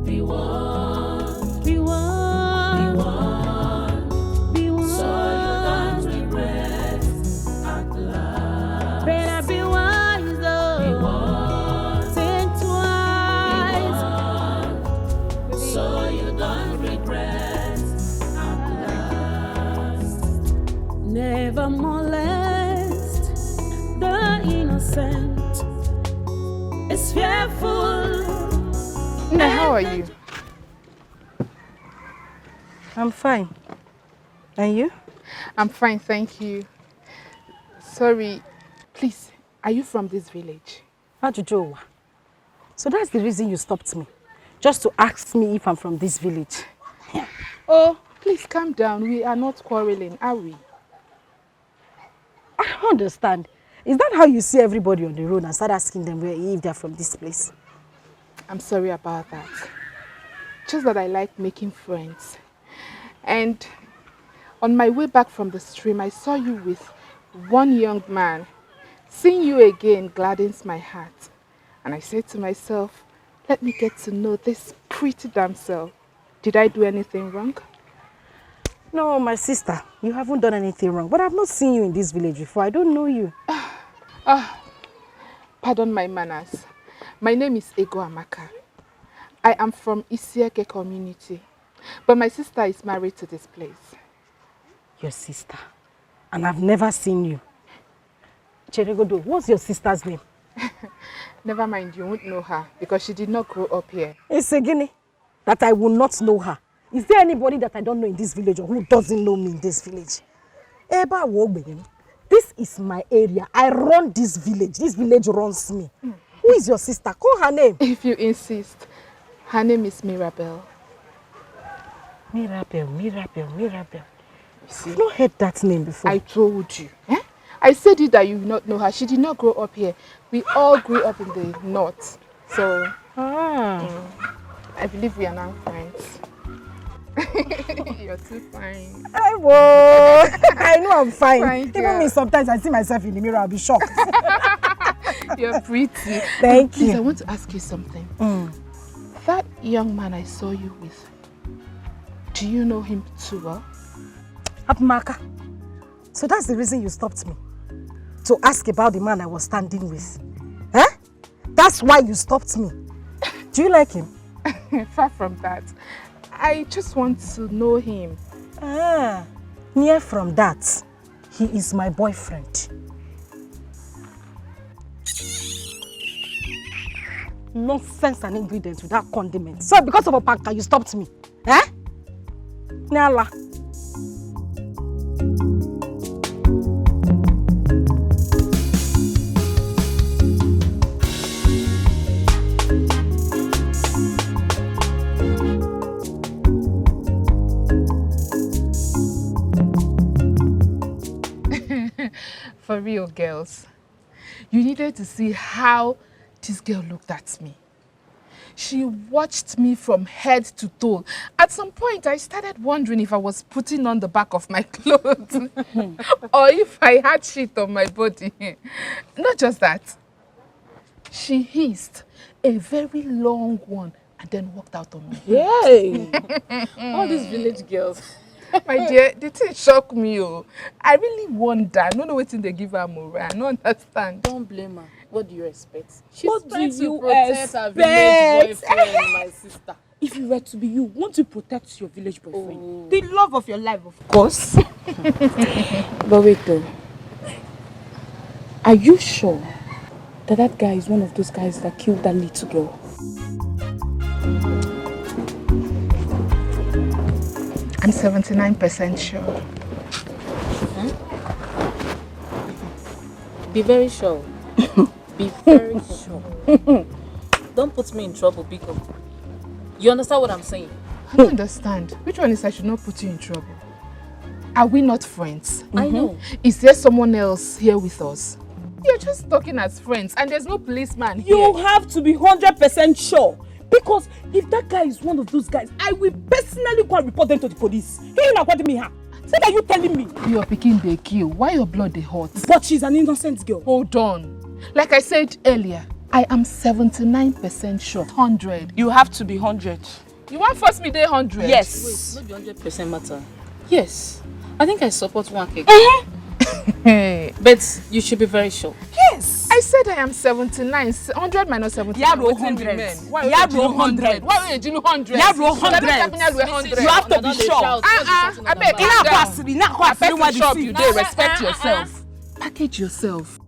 Be one, be one, be one, be one. So you don't regret at last. Better be wise, oh. Be one. Think twice. Be one. So you don't regret at last. Never molest the innocent. It's fearful. Now, how are you? I'm fine. And you? I'm fine, thank you. Sorry, please, are you from this village? Ajujowa. So that's the reason you stopped me? Just to ask me if I'm from this village? Oh, please calm down. We are not quarreling, are we? I don't understand. Is that how you see everybody on the road and start asking them if they're from this place? I'm sorry about that. Just that I like making friends. And on my way back from the stream, I saw you with one young man. Seeing you again gladdens my heart. And I said to myself, let me get to know this pretty damsel. Did I do anything wrong? No, my sister, you haven't done anything wrong. But I've not seen you in this village before. I don't know you. Pardon my manners. My name is Ego Amaka. I am from Isieke community. But my sister is married to this place. Your sister? And I've never seen you. Cheregodo, what's your sister's name? Never mind, you won't know her because she did not grow up here. It's a guinea that I will not know her. Is there anybody that I don't know in this village or who doesn't know me in this village? Eba Wogbe, this is my area. I run this village. This village runs me. Who is your sister? Call her name. If you insist. Her name is Mirabel. Mirabel. I've not heard that name before. I told you. Eh? I said it that you will not know her. She did not grow up here. We all grew up in the north. So, I believe we are now friends. You're too fine. I know I'm fine. Fine Even girl. me, sometimes I see myself in the mirror, I'll be shocked. You're pretty. Thank Please, you. I want to ask you something. That young man I saw you with, do you know him too well? Abmaka. So that's the reason you stopped me? To ask about the man I was standing with? Eh? That's why you stopped me? Do you like him? Far from that. I just want to know him. Near from that, he is my boyfriend. Nonsense and ingredients without condiments. So because of a panka, you stopped me? Eh? Nyala. For real, girls, you needed to see how this girl looked at me. She watched me from head to toe. At some point, I started wondering if I was putting on the back of my clothes or if I had shit on my body. Not just that. She hissed a very long one and then walked out on me. Yay! All these village girls. My dear, the thing shocked me. Oh. I really wonder. I don't know what they give her more. I don't understand. Don't blame her. What do you expect? What do you protect her village boyfriend, my sister? If you were to be you, won't you protect your village boyfriend? The love of your life, of course. But wait though. Are you sure that that guy is one of those guys that killed that little girl? I'm 79% sure. Be very sure. Be very sure. Don't put me in trouble, Biko. You understand what I'm saying? I don't understand. Which one is I should not put you in trouble? Are we not friends? I know. Is there someone else here with us? You're just talking as friends and there's no policeman here. You have to be 100% sure. Because if that guy is one of those guys, I will personally go and report them to the police. Say that you telling me? You're picking the kill. Why your blood they hot? But she's an innocent girl. Hold on. Like I said earlier, I am 79% sure. 100. You have to be 100. You want force me day 100? Yes. Wait, not the 100% matter. Yes. I think I support one cake. But you should be very sure. Yes. I said I am 79. 100 minus 79. Yeah, bro, 100. Yeah, bro, 100. Why would you do 100? Yeah, bro, 100. You have to be sure. I beg you shop you dey. Respect yourself. Package yourself.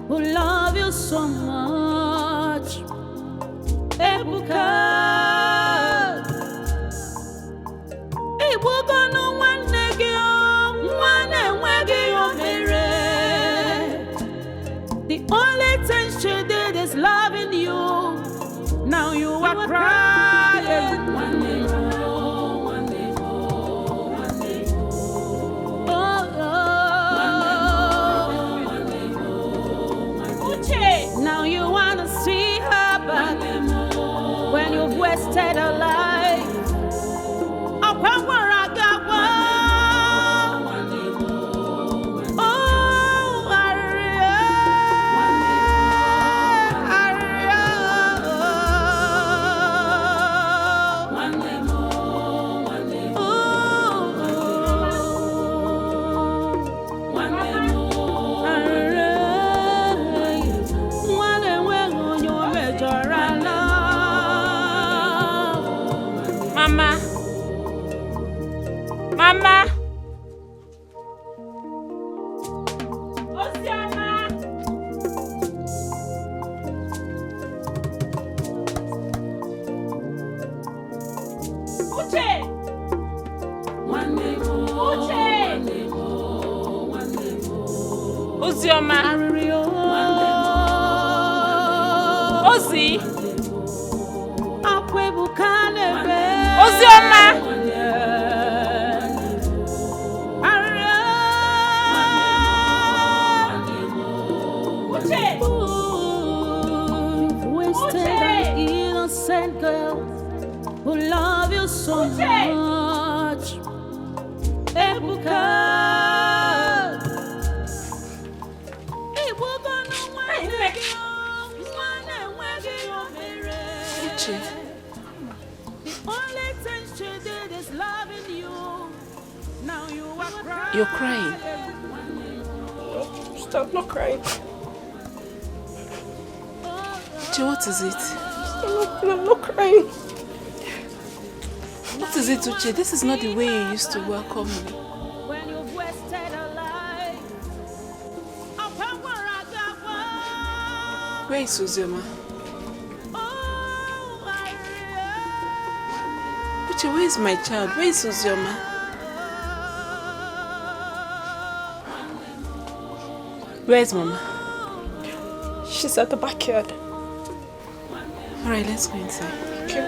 Who love you so much, Ebuka. The only thing she did is loving you. Now you are crying. One day more, one day more, one day more. One day more. Uche. Now you wanna see her back when you've wasted her life. Upon where I got one. Mama. Ozioma. Ozi. Ozioma. Innocent girl who love you so much. Ebuka. Uche. The only thing she did is loving you. Now you are crying. You're crying. Stop, not crying. Uche, what is it? I'm not crying. What is it, Uche? This is not the way you used to welcome me. When you've wasted a life. Where is Ozioma? Uche, where is my child? Where is Ozioma? Where is Mama? She's at the backyard. Alright, let's go inside. Okay.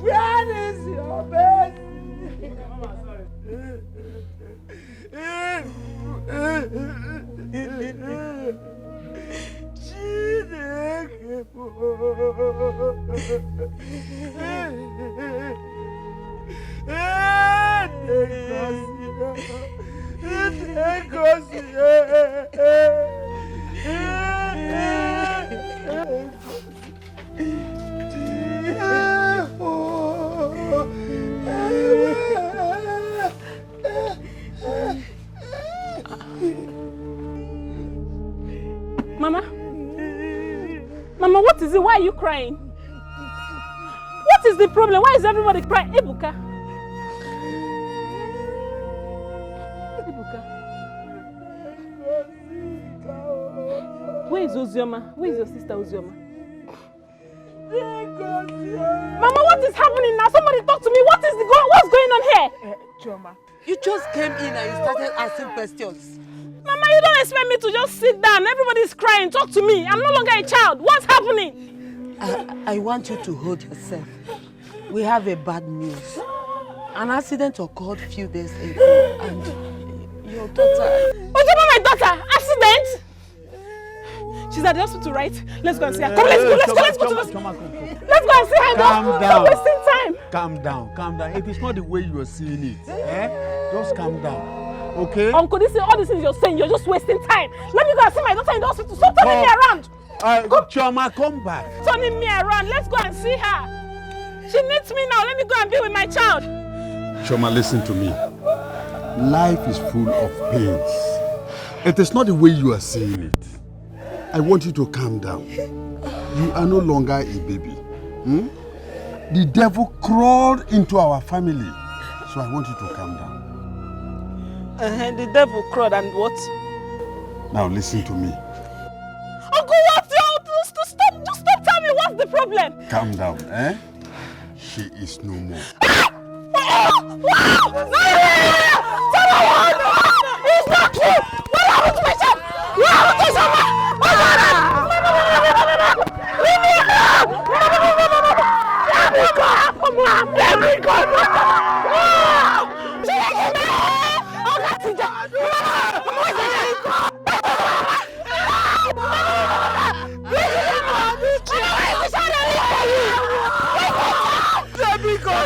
Where is your baby? Mama, what is it? Why are you crying? What is the problem? Why is everybody crying? Ebuka. Ebuka. Where is Ozioma? Where is your sister Ozioma? Mama, what is happening now? Somebody talk to me. What's going on here? Choma, you just came in and you started asking questions. Mama, you don't expect me to just sit down. Everybody's crying. Talk to me. I'm no longer a child. What's happening? I want you to hold yourself. We have a bad news. An accident occurred a few days ago and your daughter... What about my daughter? Accident? She's at the hospital, right? Let's go and see her. Come, let's go to the hospital. Let's go and see her in the hospital. Stop wasting time. Calm down. It is not the way you are seeing it. Just calm down. Okay? Uncle, all these things you're saying, you're just wasting time. Let me go and see my daughter in the hospital. Stop turning me around. Choma, come back. Turning me around. Let's go and see her. She needs me now. Let me go and be with my child. Choma, listen to me. Life is full of pains. It is not the way you are seeing it. I want you to calm down. You are no longer a baby. The devil crawled into our family. So I want you to calm down. The devil crawled and what? Now listen to me. Uncle, what's your... Stop! Just stop! Tell me what's the problem? Calm down, eh? She is no more. Wow! It's not true! What happened to my son? What happened to someone? What's going on? Leave me alone! Let me go! Let me go! Let me go! Let me go!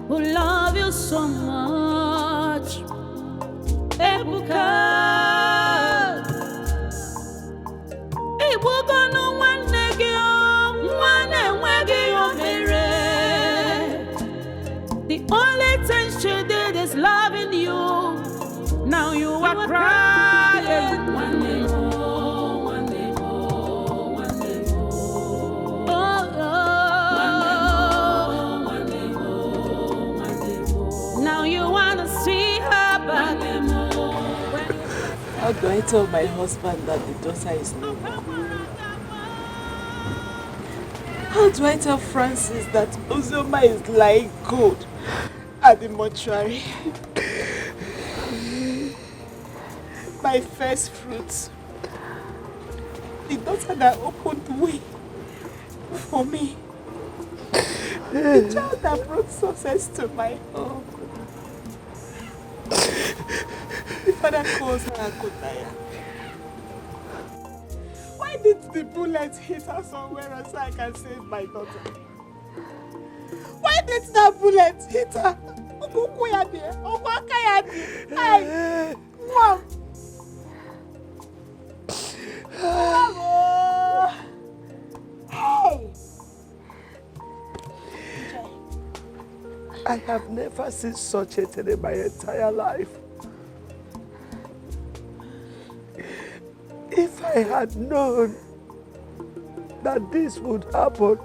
Who love you so much, Ebuka. Ebuka no one mere. The only thing she did is loving you. Now you are crying. One day more, one day more, one day more. Now you wanna see her back. How do I tell my husband that the daughter is no more? How do I tell Francis that Uzoma is lying cold at the mortuary? My first fruits. The daughter that opened the way for me. The child that brought success to my home. The father calls her Akotaya. Why did the bullet hit her somewhere so I can save my daughter? Why did that bullet hit her? Hey, Mom! Hey! I have never seen such a thing in my entire life. If I had known that this would happen,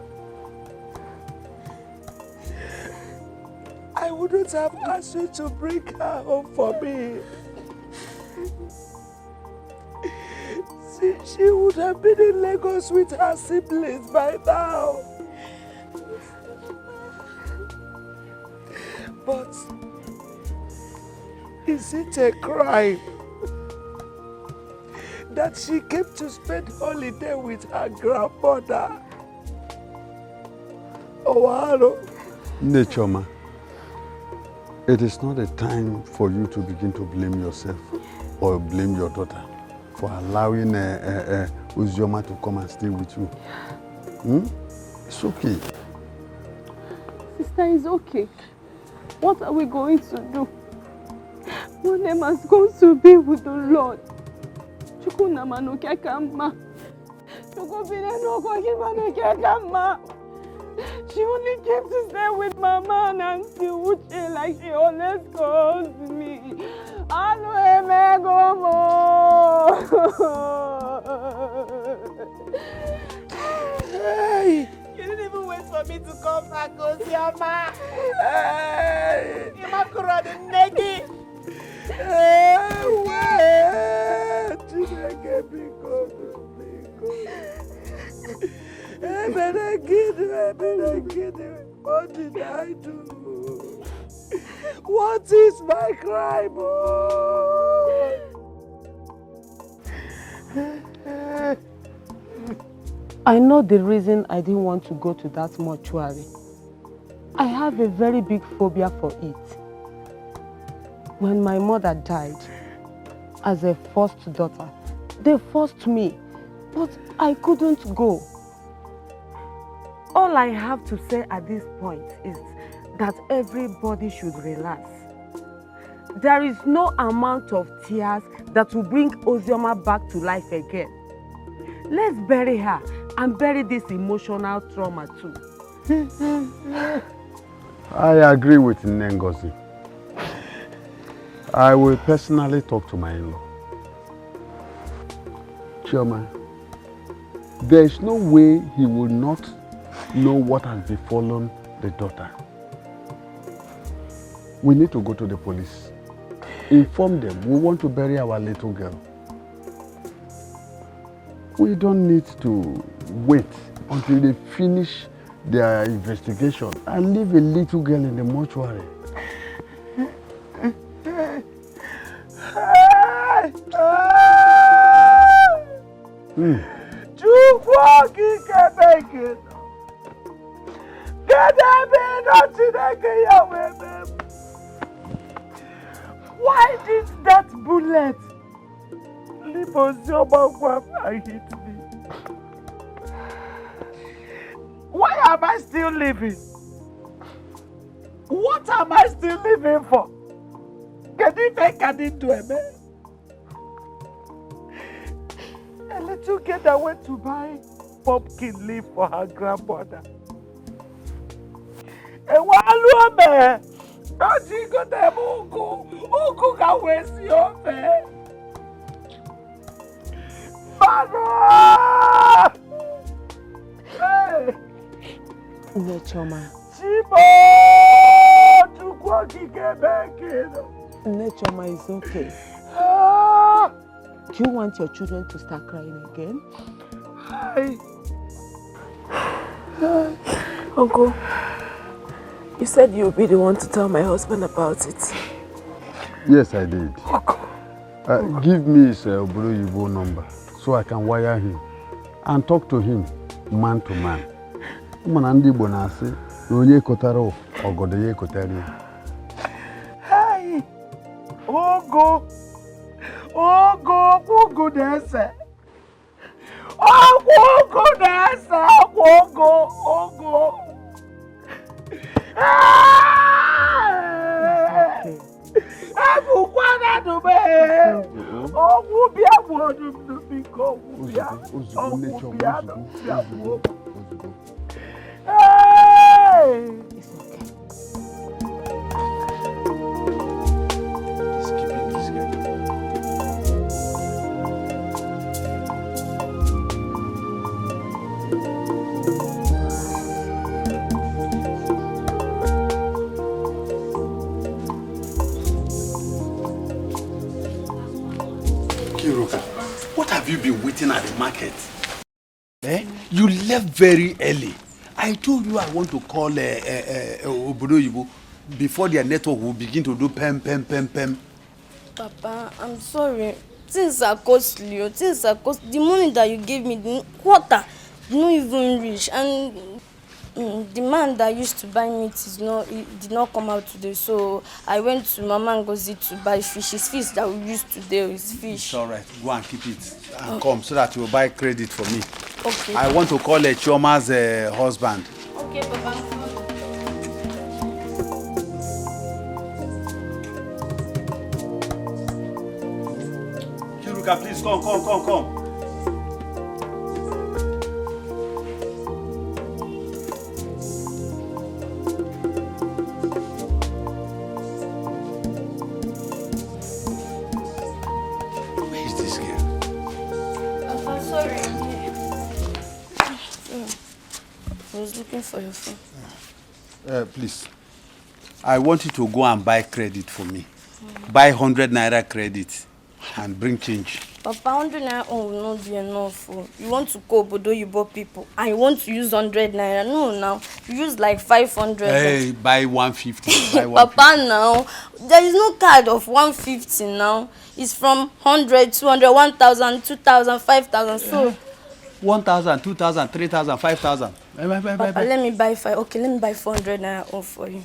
I wouldn't have asked you to bring her home for me. She would have been in Lagos with her siblings by now. But is it a crime that she came to spend holiday with her grandmother? Oh, Nechoma, it is not a time for you to begin to blame yourself or blame your daughter for allowing Uzioma to come and stay with you. It's okay. Sister, it's okay. What are we going to do? One of us going to be with the Lord. She only came to stay with Mama and Auntie Uche like she always calls me. Hey! You didn't even wait for me to come back, Oziama. Hey! You might go on the naked. Hey, wait! What did I do? What is my crime? I know the reason I didn't want to go to that mortuary. I have a very big phobia for it. When my mother died, as a first daughter, they forced me, but I couldn't go. All I have to say at this point is that everybody should relax. There is no amount of tears that will bring Ozioma back to life again. Let's bury her and bury this emotional trauma too. I agree with Ngozi. I will personally talk to my in-law. Chioma, there is no way he will not know what has befallen the daughter. We need to go to the police. Inform them we want to bury our little girl. We don't need to wait until they finish their investigation and leave a little girl in the mortuary. Why did that bullet leave Ozioma and hit me? Why am I still living? What am I still living for? Can you make an into a man? A little girl that went to buy pumpkin leaf for her grandmother. And while man, don't you go there, Ugu can waste your face. Mama! Hey! Nechoma. Nechoma is okay. Do you want your children to start crying again? Uncle, you said you'll be the one to tell my husband about it. Yes, I did. Give me his Oburoyibo number so I can wire him and talk to him man to man. Hey! Ogo! Ogo dese! Ogo dese! Ogo! What have you been waiting at the market? You left very early. I told you I want to call Obodoyibo before their network will begin to do pem. Papa, I'm sorry. Things are costly. Things are costly. The money that you gave me, the quarter, did not even reach. And the man that used to buy meat did not come out today. So I went to Mama Ngozi to buy fish. It's fish that we used today. It's fish. It's all right. Go and keep it and come so that you will buy credit for me. Okay. I want to call Chioma's husband. Okay, Papa. Kiruka, please come. Where is this girl? I'm sorry. I was looking for your phone. Please. I want you to go and buy credit for me. Buy 100 naira credit. and bring change. Papa, 100 naira will not be enough. Oh. You want to go Obodo Yibo people and you want to use 100 naira. No, now. You use like 500. Hey, buy 150. Buy 150. Papa, now. There is no card of 150 now. It's from 100, 200, 1,000, 2,000, 5,000. So 1,000, 2,000, 3,000, 5,000. Papa, let me buy 5. Okay, let me buy 400 naira off for you.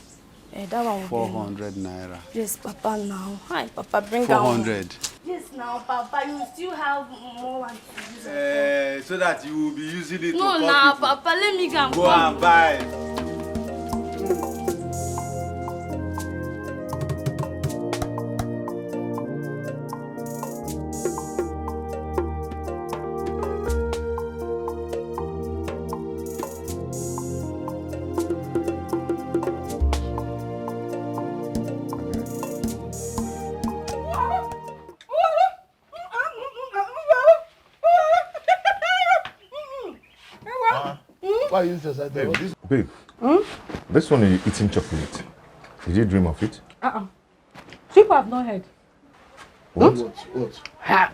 That one will 400 naira. Yes, Papa, now. Hi, Papa, bring 400. Yes, now, Papa, you still have more one to use. So that you will be using it to call now, people. Papa, let me go and Go and buy. Why are you just like that? Babe, this one is eating chocolate. Did you dream of it? People have not heard. What? What? Ha.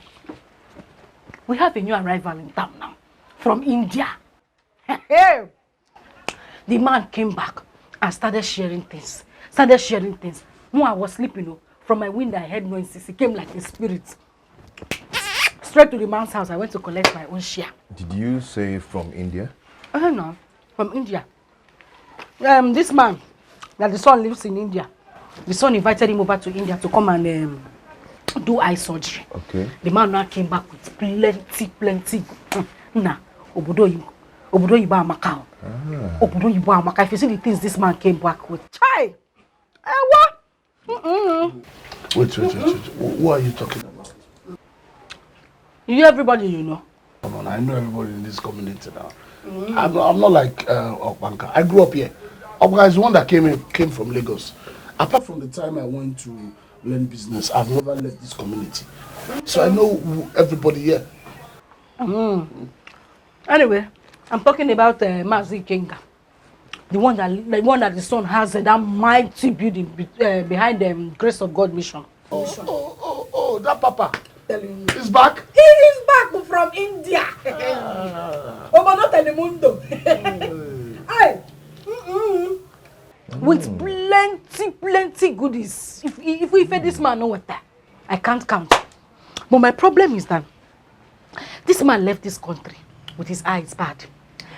We have a new arrival in town now. From India. The man came back and started sharing things. When I was sleeping, from my window I heard noises. He came like a spirit. Straight to the man's house, I went to collect my own share. Did you say from India? No, from India. This man, that the son lives in India. The son invited him over to India to come and do eye surgery. Okay. The man now came back with plenty. Nah, Obodo Yibo Amaka. Obodo Yibo Amaka. If you see the things this man came back with, chai. What? Wait. Who are you talking about? You everybody you know. Come on, I know everybody in this community now. I'm not like Okpanka. I grew up here. Okpanka is the one that came from Lagos. Apart from the time I went to learn business, I've never left this community. So I know everybody here. Anyway, I'm talking about Mazi Kenga. The one that the son has that mighty building behind the Grace of God mission. Oh, that Papa. He's back? He is back from India. Obodo Telemundo. With plenty goodies. If we feed this man no water, I can't count. But my problem is that this man left this country with his eyes bad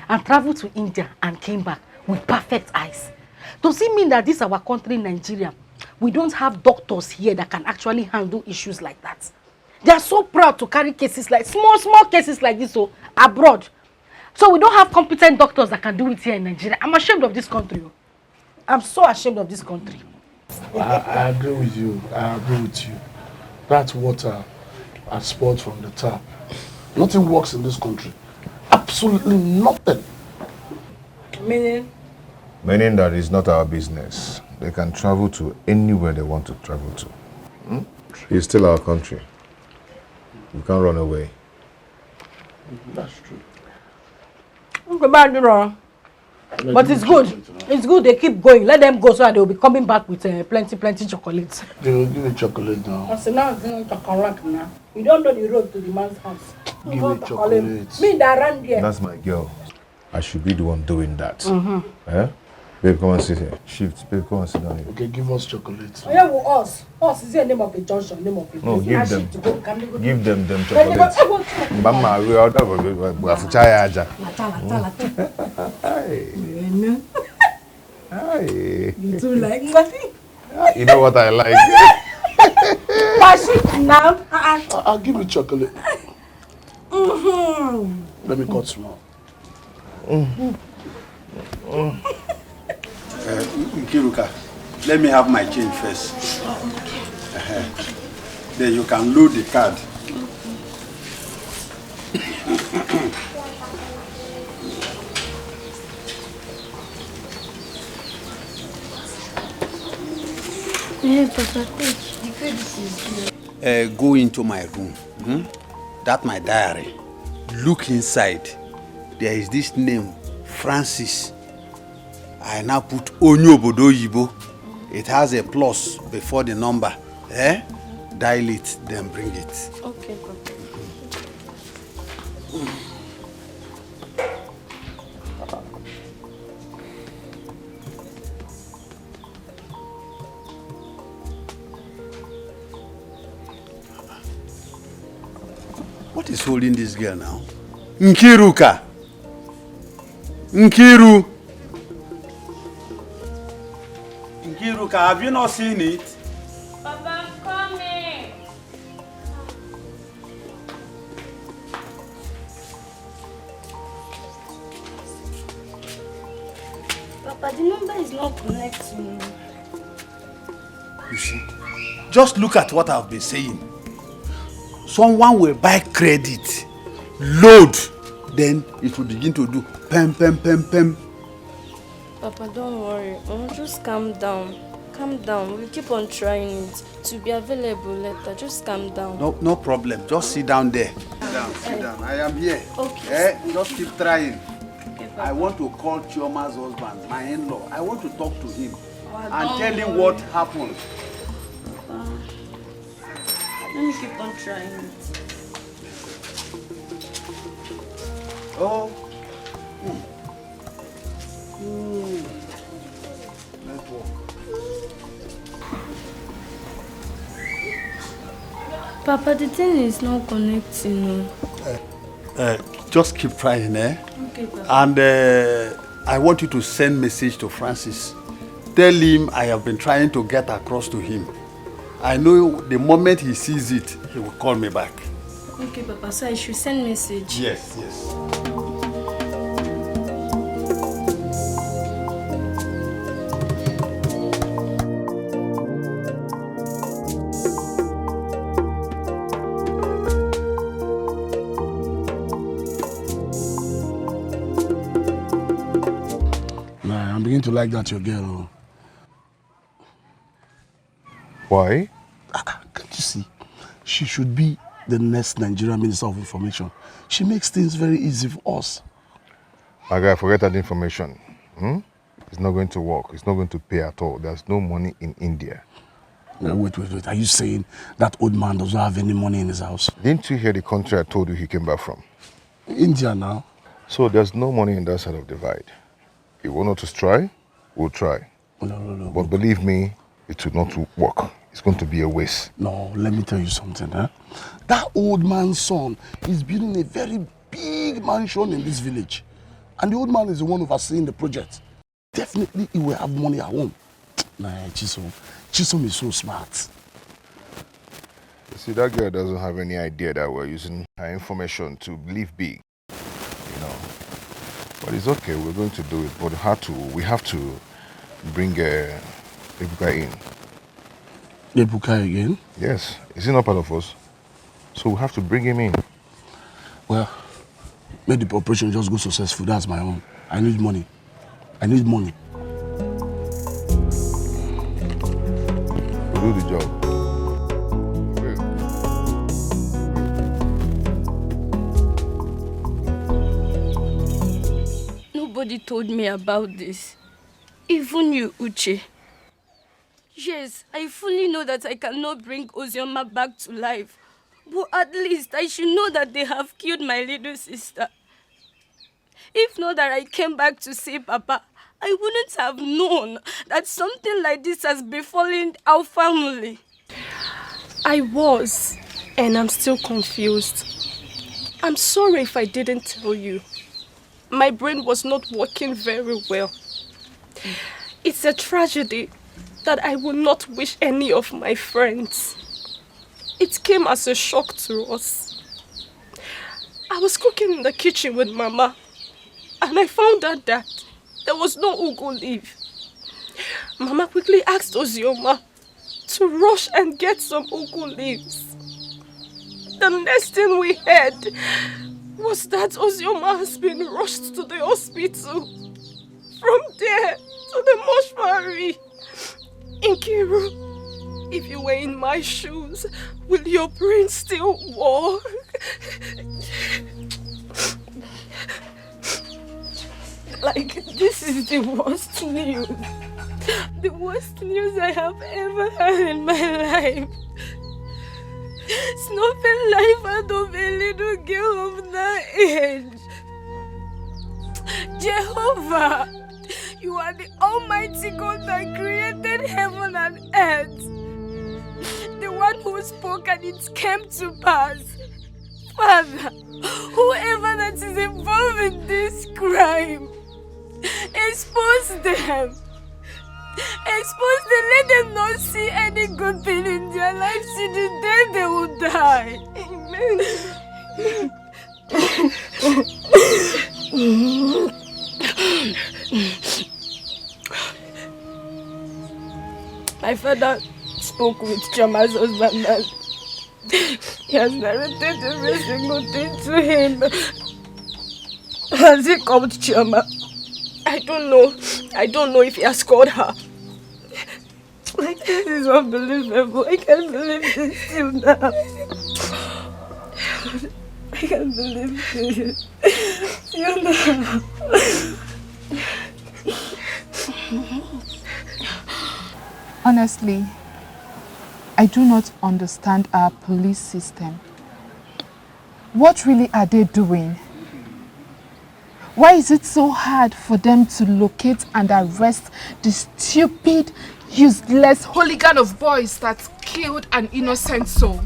and traveled to India and came back with perfect eyes. Does it mean that this our country, Nigeria, we don't have doctors here that can actually handle issues like that? They are so proud to carry cases like small cases like this abroad. So we don't have competent doctors that can do it here in Nigeria. I'm ashamed of this country. I'm so ashamed of this country. I agree with you. That's water and sport from the tap. Nothing works in this country. Absolutely nothing. Meaning? Meaning that it's not our business. They can travel to anywhere they want to travel to. It's still our country. We can't run away. That's true. But it's good. It's good they keep going. Let them go so that they'll be coming back with plenty chocolates. They will give me chocolate now. I said, now it's going to chocolate now. You don't know the road to the man's house. Give me chocolate. Me that run there. That's my girl. I should be the one doing that. Eh? Babe, come and sit here. Shift. Babe, come and sit down here. Okay, give us chocolate. Oh, yeah, well, us. Us is the name of the junction, name of the No, place. give them chocolates. Mama, we are Lacha. Hi. You too like me? You know what I like? Pass it now. I'll give you chocolate. Let me cut small. Nkiruka, let me have my change first. Then you can load the card. Go into my room. That's my diary. Look inside. There is this name, Francis. I now put Onyo Obodo Yibo. It has a plus before the number. dial it, then bring it. Okay, Papa. What is holding this girl now? Nkiruka! Nkiru! Nkiruka, have you not seen it? Papa, I'm coming. Papa, the number is not connecting. You see, just look at what I've been saying. Someone will buy credit, load, then it will begin to do pem, pem, pem, pem. Papa, don't worry. Just calm down. Calm down. We'll keep on trying it to be available later. Just calm down. No problem. Just sit down there. Sit down. I am here. Okay. Just keep trying. Okay, I want to call Chioma's husband, my in-law. I want to talk to him and don't tell him worry. what happened. Let me keep on trying it. Oh. Network. Papa, the thing is not connecting. Just keep trying, eh? Okay, Papa. And I want you to send message to Francis. Tell him I have been trying to get across to him. I know the moment he sees it, he will call me back. Okay, Papa, so I should send message. Yes. Nah, I'm beginning to like that your girl. Why? Can't you see? She should be the next Nigerian Minister of Information. She makes things very easy for us. My guy, forget that information. It's not going to work. It's not going to pay at all. There's no money in India. Now, wait. Are you saying that old man doesn't have any money in his house? Didn't you hear the country I told you he came back from? India now. So there's no money in that side of the divide. If you want us to try, we'll try. No. But believe me, it will not work. It's going to be a waste. No, let me tell you something. That old man's son is building a very big mansion in this village. And the old man is the one overseeing the project. Definitely he will have money at home. Nah, Chisom is so smart. You see, that girl doesn't have any idea that we're using her information to live big. But it's okay, we're going to do it. But we have to bring Ebuka in. Ebuka again? Yes. Is he not part of us? So we have to bring him in. Well, make the operation just go successful. That's my own. I need money. We'll do the job. Nobody told me about this. Even you, Uche. Yes, I fully know that I cannot bring Ozioma back to life. But at least I should know that they have killed my little sister. If not that I came back to see Papa, I wouldn't have known that something like this has befallen our family. I was, and I'm still confused. I'm sorry if I didn't tell you. My brain was not working very well. It's a tragedy that I will not wish any of my friends. It came as a shock to us. I was cooking in the kitchen with Mama, and I found out that there was no ugu leaf. Mama quickly asked Ozioma to rush and get some ugu leaves. The next thing we heard was that Ozioma has been rushed to the hospital. From there to the mortuary. Nkiru, if you were in my shoes, will your brain still work? Like, this is the worst news. The worst news I have ever heard in my life. snuffing life out of a little girl of that age. Jehovah, you are the Almighty God that created heaven and earth. The one who spoke and it came to pass. Father, whoever that is involved in this crime, expose them. Expose them, let them not see any good thing in their lives. To the day they will die. My father spoke with Chiama's husband and he has narrated every single thing to him. Has he called Chiama? I don't know if he has called her. Like, this is unbelievable. I can't believe this till now. I can't believe this. Till now. Honestly, I do not understand our police system. What really are they doing? Why is it so hard for them to locate and arrest the stupid, useless hooligan of boys that killed an innocent soul?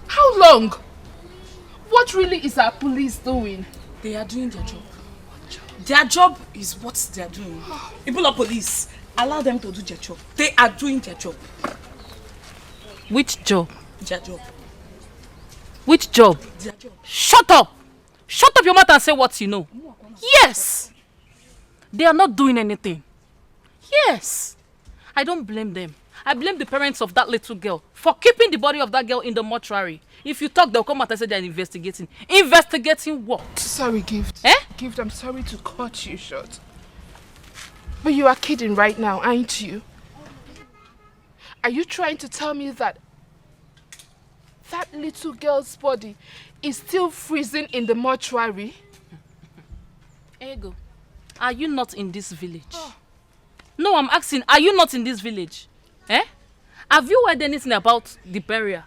How long? What really is our police doing? They are doing their job. Their job is what they are doing. People of police, allow them to do their job. They are doing their job. Which job? Their job. Which job? Their job. Shut up! Shut up your mouth and say what you know. Yes! They are not doing anything. Yes! I don't blame them. I blame the parents of that little girl for keeping the body of that girl in the mortuary. If you talk, they'll come out and say they're investigating. Investigating what? Sorry, Gift. Eh? Gift, I'm sorry to cut you short. But you are kidding right now, aren't you? Are you trying to tell me that that little girl's body is still freezing in the mortuary? Ego, are you not in this village? No, I'm asking, are you not in this village? Eh? Have you heard anything about the burial?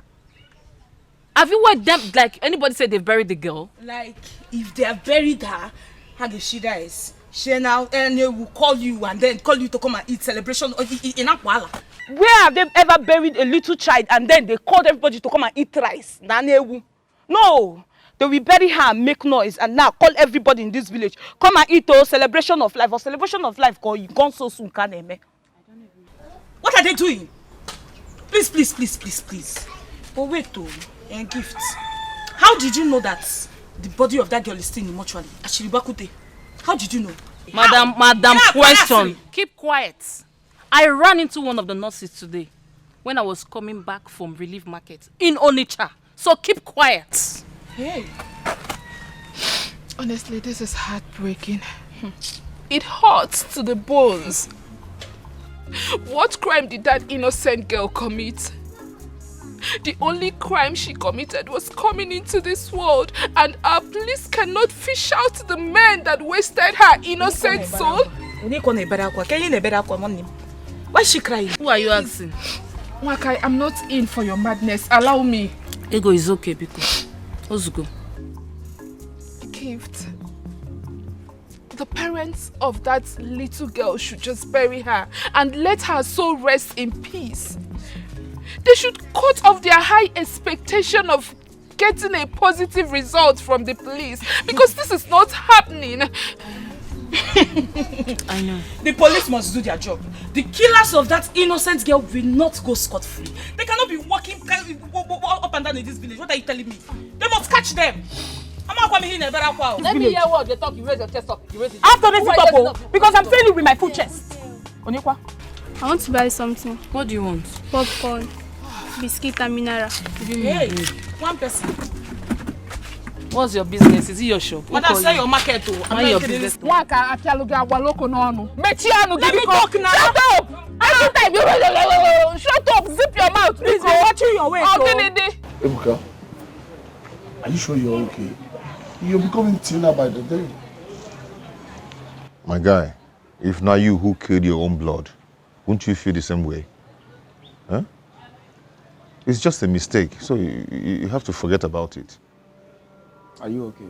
Have you heard them, like anybody said they've buried the girl? Like, if they have buried her, how the she dies, she now will call you and then call you to come and eat celebration in Akwala. Where have they ever buried a little child and then they called everybody to come and eat rice? No. They will bury her and make noise and now call everybody in this village. Come and eat a celebration of life. Or celebration of life call you gone so soon, can they? What are they doing? Please. But wait, and gifts. How did you know that the body of that girl is still in the mortuary? Ashiribakute. How did you know? Madam, question. Keep quiet. I ran into one of the nurses today when I was coming back from relief market in Onitsha. So keep quiet. Hey. Honestly, this is heartbreaking. It hurts to the bones. What crime did that innocent girl commit? The only crime she committed was coming into this world, and our police cannot fish out the men that wasted her innocent soul. Why is she crying? Who are you asking? Wakai, I'm not in for your madness. Allow me. Ego is okay, because Ozugo. Gift. The parents of that little girl should just bury her and let her soul rest in peace. They should cut off their high expectation of getting a positive result from the police, because this is not happening. I know. The police must do their job. The killers of that innocent girl will not go scot-free. They cannot be walking up and down in this village. What are you telling me? They must catch them. Let me hear what they talk. You raise your chest up. You raise it. After this up, because I'm saying it with my full chest. Onyekwa, I want to buy something. What do you want? Popcorn, biscuit and mineral. Hey, one person. What's your business? Is it your shop? Madam, say your market too. I'm not your business. Let me talk now. Shut up! Every time you shut up, zip your mouth. Please, you're watching your way. Ebuka, are you sure you're okay? You're becoming thinner by the day. My guy, if not you who killed your own blood, won't you feel the same way? Huh? It's just a mistake, so you have to forget about it. Are you okay?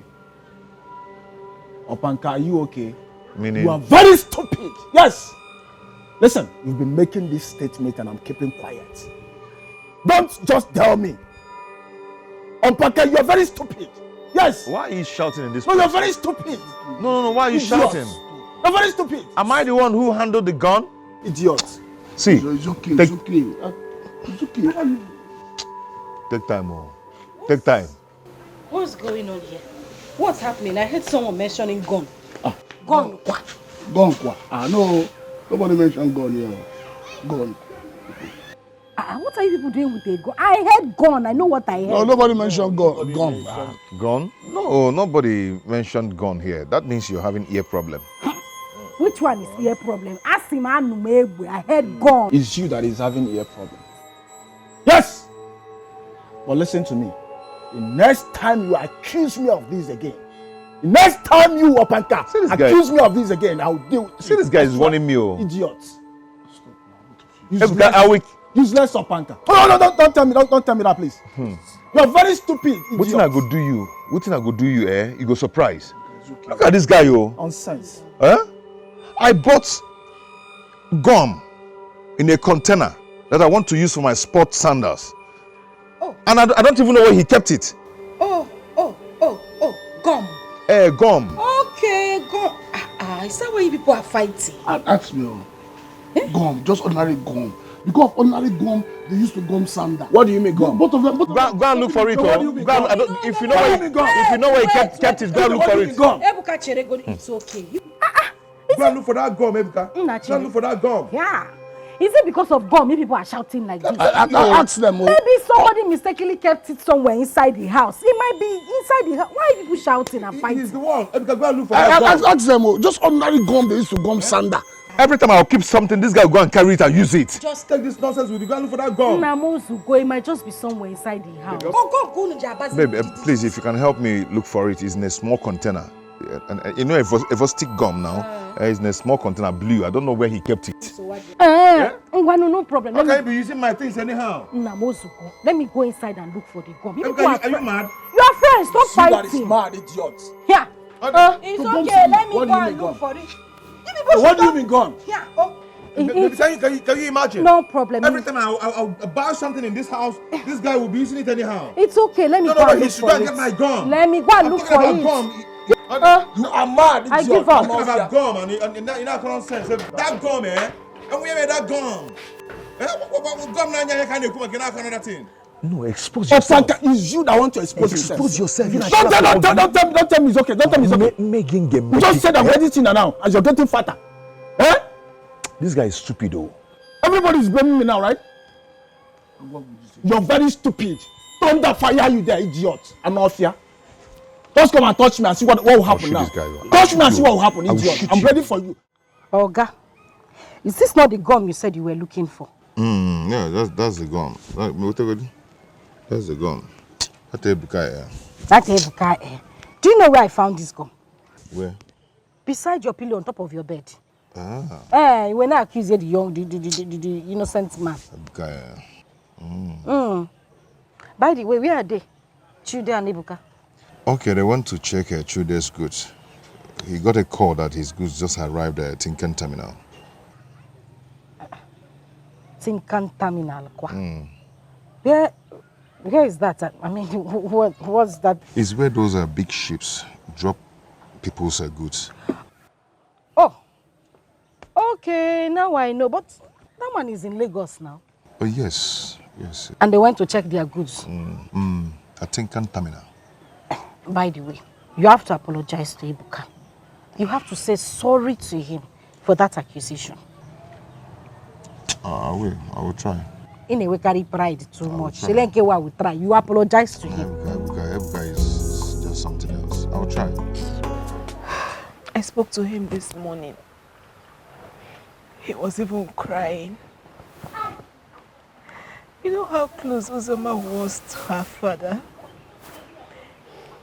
Opanka, are you okay? Meaning? You are very stupid. Yes. Listen, you've been making this statement and I'm keeping quiet. Don't just tell me. Opanka, you are very stupid. Yes. Why are you shouting in this No, place? you're very stupid. No, why are you shouting? You're very stupid. Am I the one who handled the gun? Idiot. See, it's okay, take, it's okay. It's okay. Take time, oh. Take time. What's going on here? What's happening? I heard someone mentioning gun. Gun. Gun, kwa. No. Nobody mentioned gun here. Gun. What are you people doing with a gun? I heard gun. I know what I heard. No, nobody mentioned gun. Gun. Gun? No, nobody mentioned gun here. That means you're having ear problem. Which one is ear problem? Ask him. I heard gun. It's you that is having ear problem. Yes. But listen to me. The next time you accuse me of this again, the next time you, Opanka, accuse me of this again, I'll deal with you. See, this guy is warning me. Idiot. Useless Opanka. Oh, no, don't tell me. Don't tell me that, please. You're very stupid. What thing I go do you? What thing I go do you, eh? You go surprise. Look at this guy, yo. Nonsense. Huh? I bought gum in a container that I want to use for my sport sandals. Oh. And I don't even know where he kept it. Gum. Gum. Okay, gum. Is that why you people are fighting? Ask me. Gum, just ordinary gum. Because ordinary gum, they used to gum sandal. What do you mean gum? Both of them. Go and look for it. If you know where he kept it, go and look for it. Ebuka Cherego, it's okay. Go and look for that gum, Ebuka. Go and look for that gum. Yeah. Is it because of gum people are shouting like this? Ask them. Maybe somebody mistakenly kept it somewhere inside the house. It might be inside the house. Why are people shouting and fighting? He's the one. Ebuka, go and look for that gum. Ask them. Just ordinary gum, they used to gum sandal. Every time I'll keep something, this guy will go and carry it and use it. Just take this nonsense with you. Go and look for that gum. It might just be somewhere inside the house. Go. Babe, please, if you can help me look for it, it's in a small container. And you know, if it was stick gum now, it's in a small container, blue. I don't know where he kept it. No problem. How can you be using my things anyhow? Let me go inside and look for the gum. Are you mad? You are friends. Stop fighting. That is mad, idiot. Yeah. It's okay. Let me go and look for it. What do you mean gone? Yeah. Can you imagine? No problem. Every time I'll buy something in this house, this guy will be using it anyhow. It's okay. Let me go and look for it. Get my gum. Let me go and look for it. Gum. You are mad. I give up. I'm talking about gum and in that nonsense. That gum, eh? And we made that gum. What gum now? Can you come again? Another thing. No, expose yourself. It's you that want to expose yourself. Don't tell me it's okay. Don't tell me it's okay. You just said I'm ready to now as you're getting fatter. Eh? This guy is stupid, though. Everybody is blaming me now, right? You're very stupid. Thunder fire you there, idiot. I'm not here. Just come and touch me and see what will happen now. Touch me and see what will happen, idiot. I'm ready for you. Oga, is this not the gum you said you were looking for? Yeah, that's the gum. That's the gum. That's Ebuka. That's Ebuka. Do you know where I found this gum? Where? Beside your pillow on top of your bed. Ah. When I accuse the innocent man. Ebuka. By the way, where are they? Chude and Ebuka. Okay, they went to check Chude's goods. He got a call that his goods just arrived at Tinkan Terminal. Tinkan Terminal, Where is that? I mean, what's that? It's where those big ships drop people's goods. Oh, okay, now I know. But that one is in Lagos now. Oh, yes. And they went to check their goods. At Tinkan Terminal. By the way, you have to apologize to Ebuka. You have to say sorry to him for that accusation. I will try. In a way, carry pride too much. Shelenkewa will try. You apologize to him. Ebuka is just something else. I will try. I spoke to him this morning. He was even crying. You know how close Uzoma was to her father?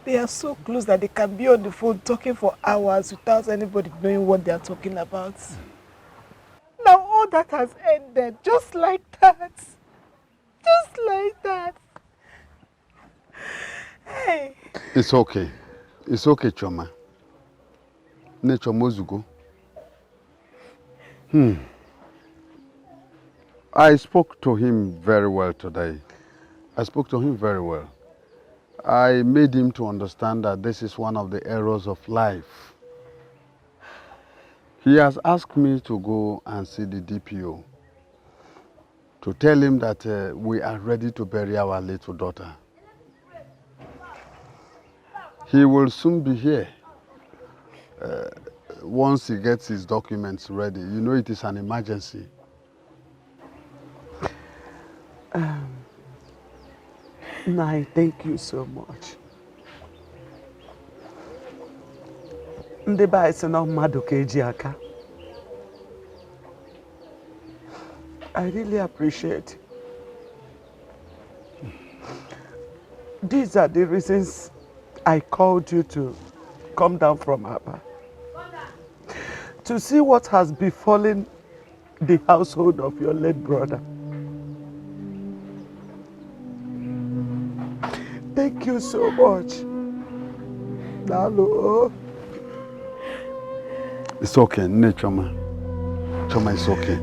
They are so close that they can be on the phone talking for hours without anybody knowing what they are talking about. Now all that has ended just like that. Just like that. Hey. It's okay. It's okay, Choma. Nature Mozugo. I spoke to him very well today. I spoke to him very well. I made him to understand that this is one of the errors of life. He has asked me to go and see the DPO to tell him that we are ready to bury our little daughter. He will soon be here. Once he gets his documents ready, you know it is an emergency. Nai, thank you so much. Ndị be anyị sị na mmadụ ka eji aka. I really appreciate. These are the reasons I called you to come down from Aba. To see what has befallen the household of your late brother. Thank you so much. Hello. It's okay, Choma. Choma, it's okay.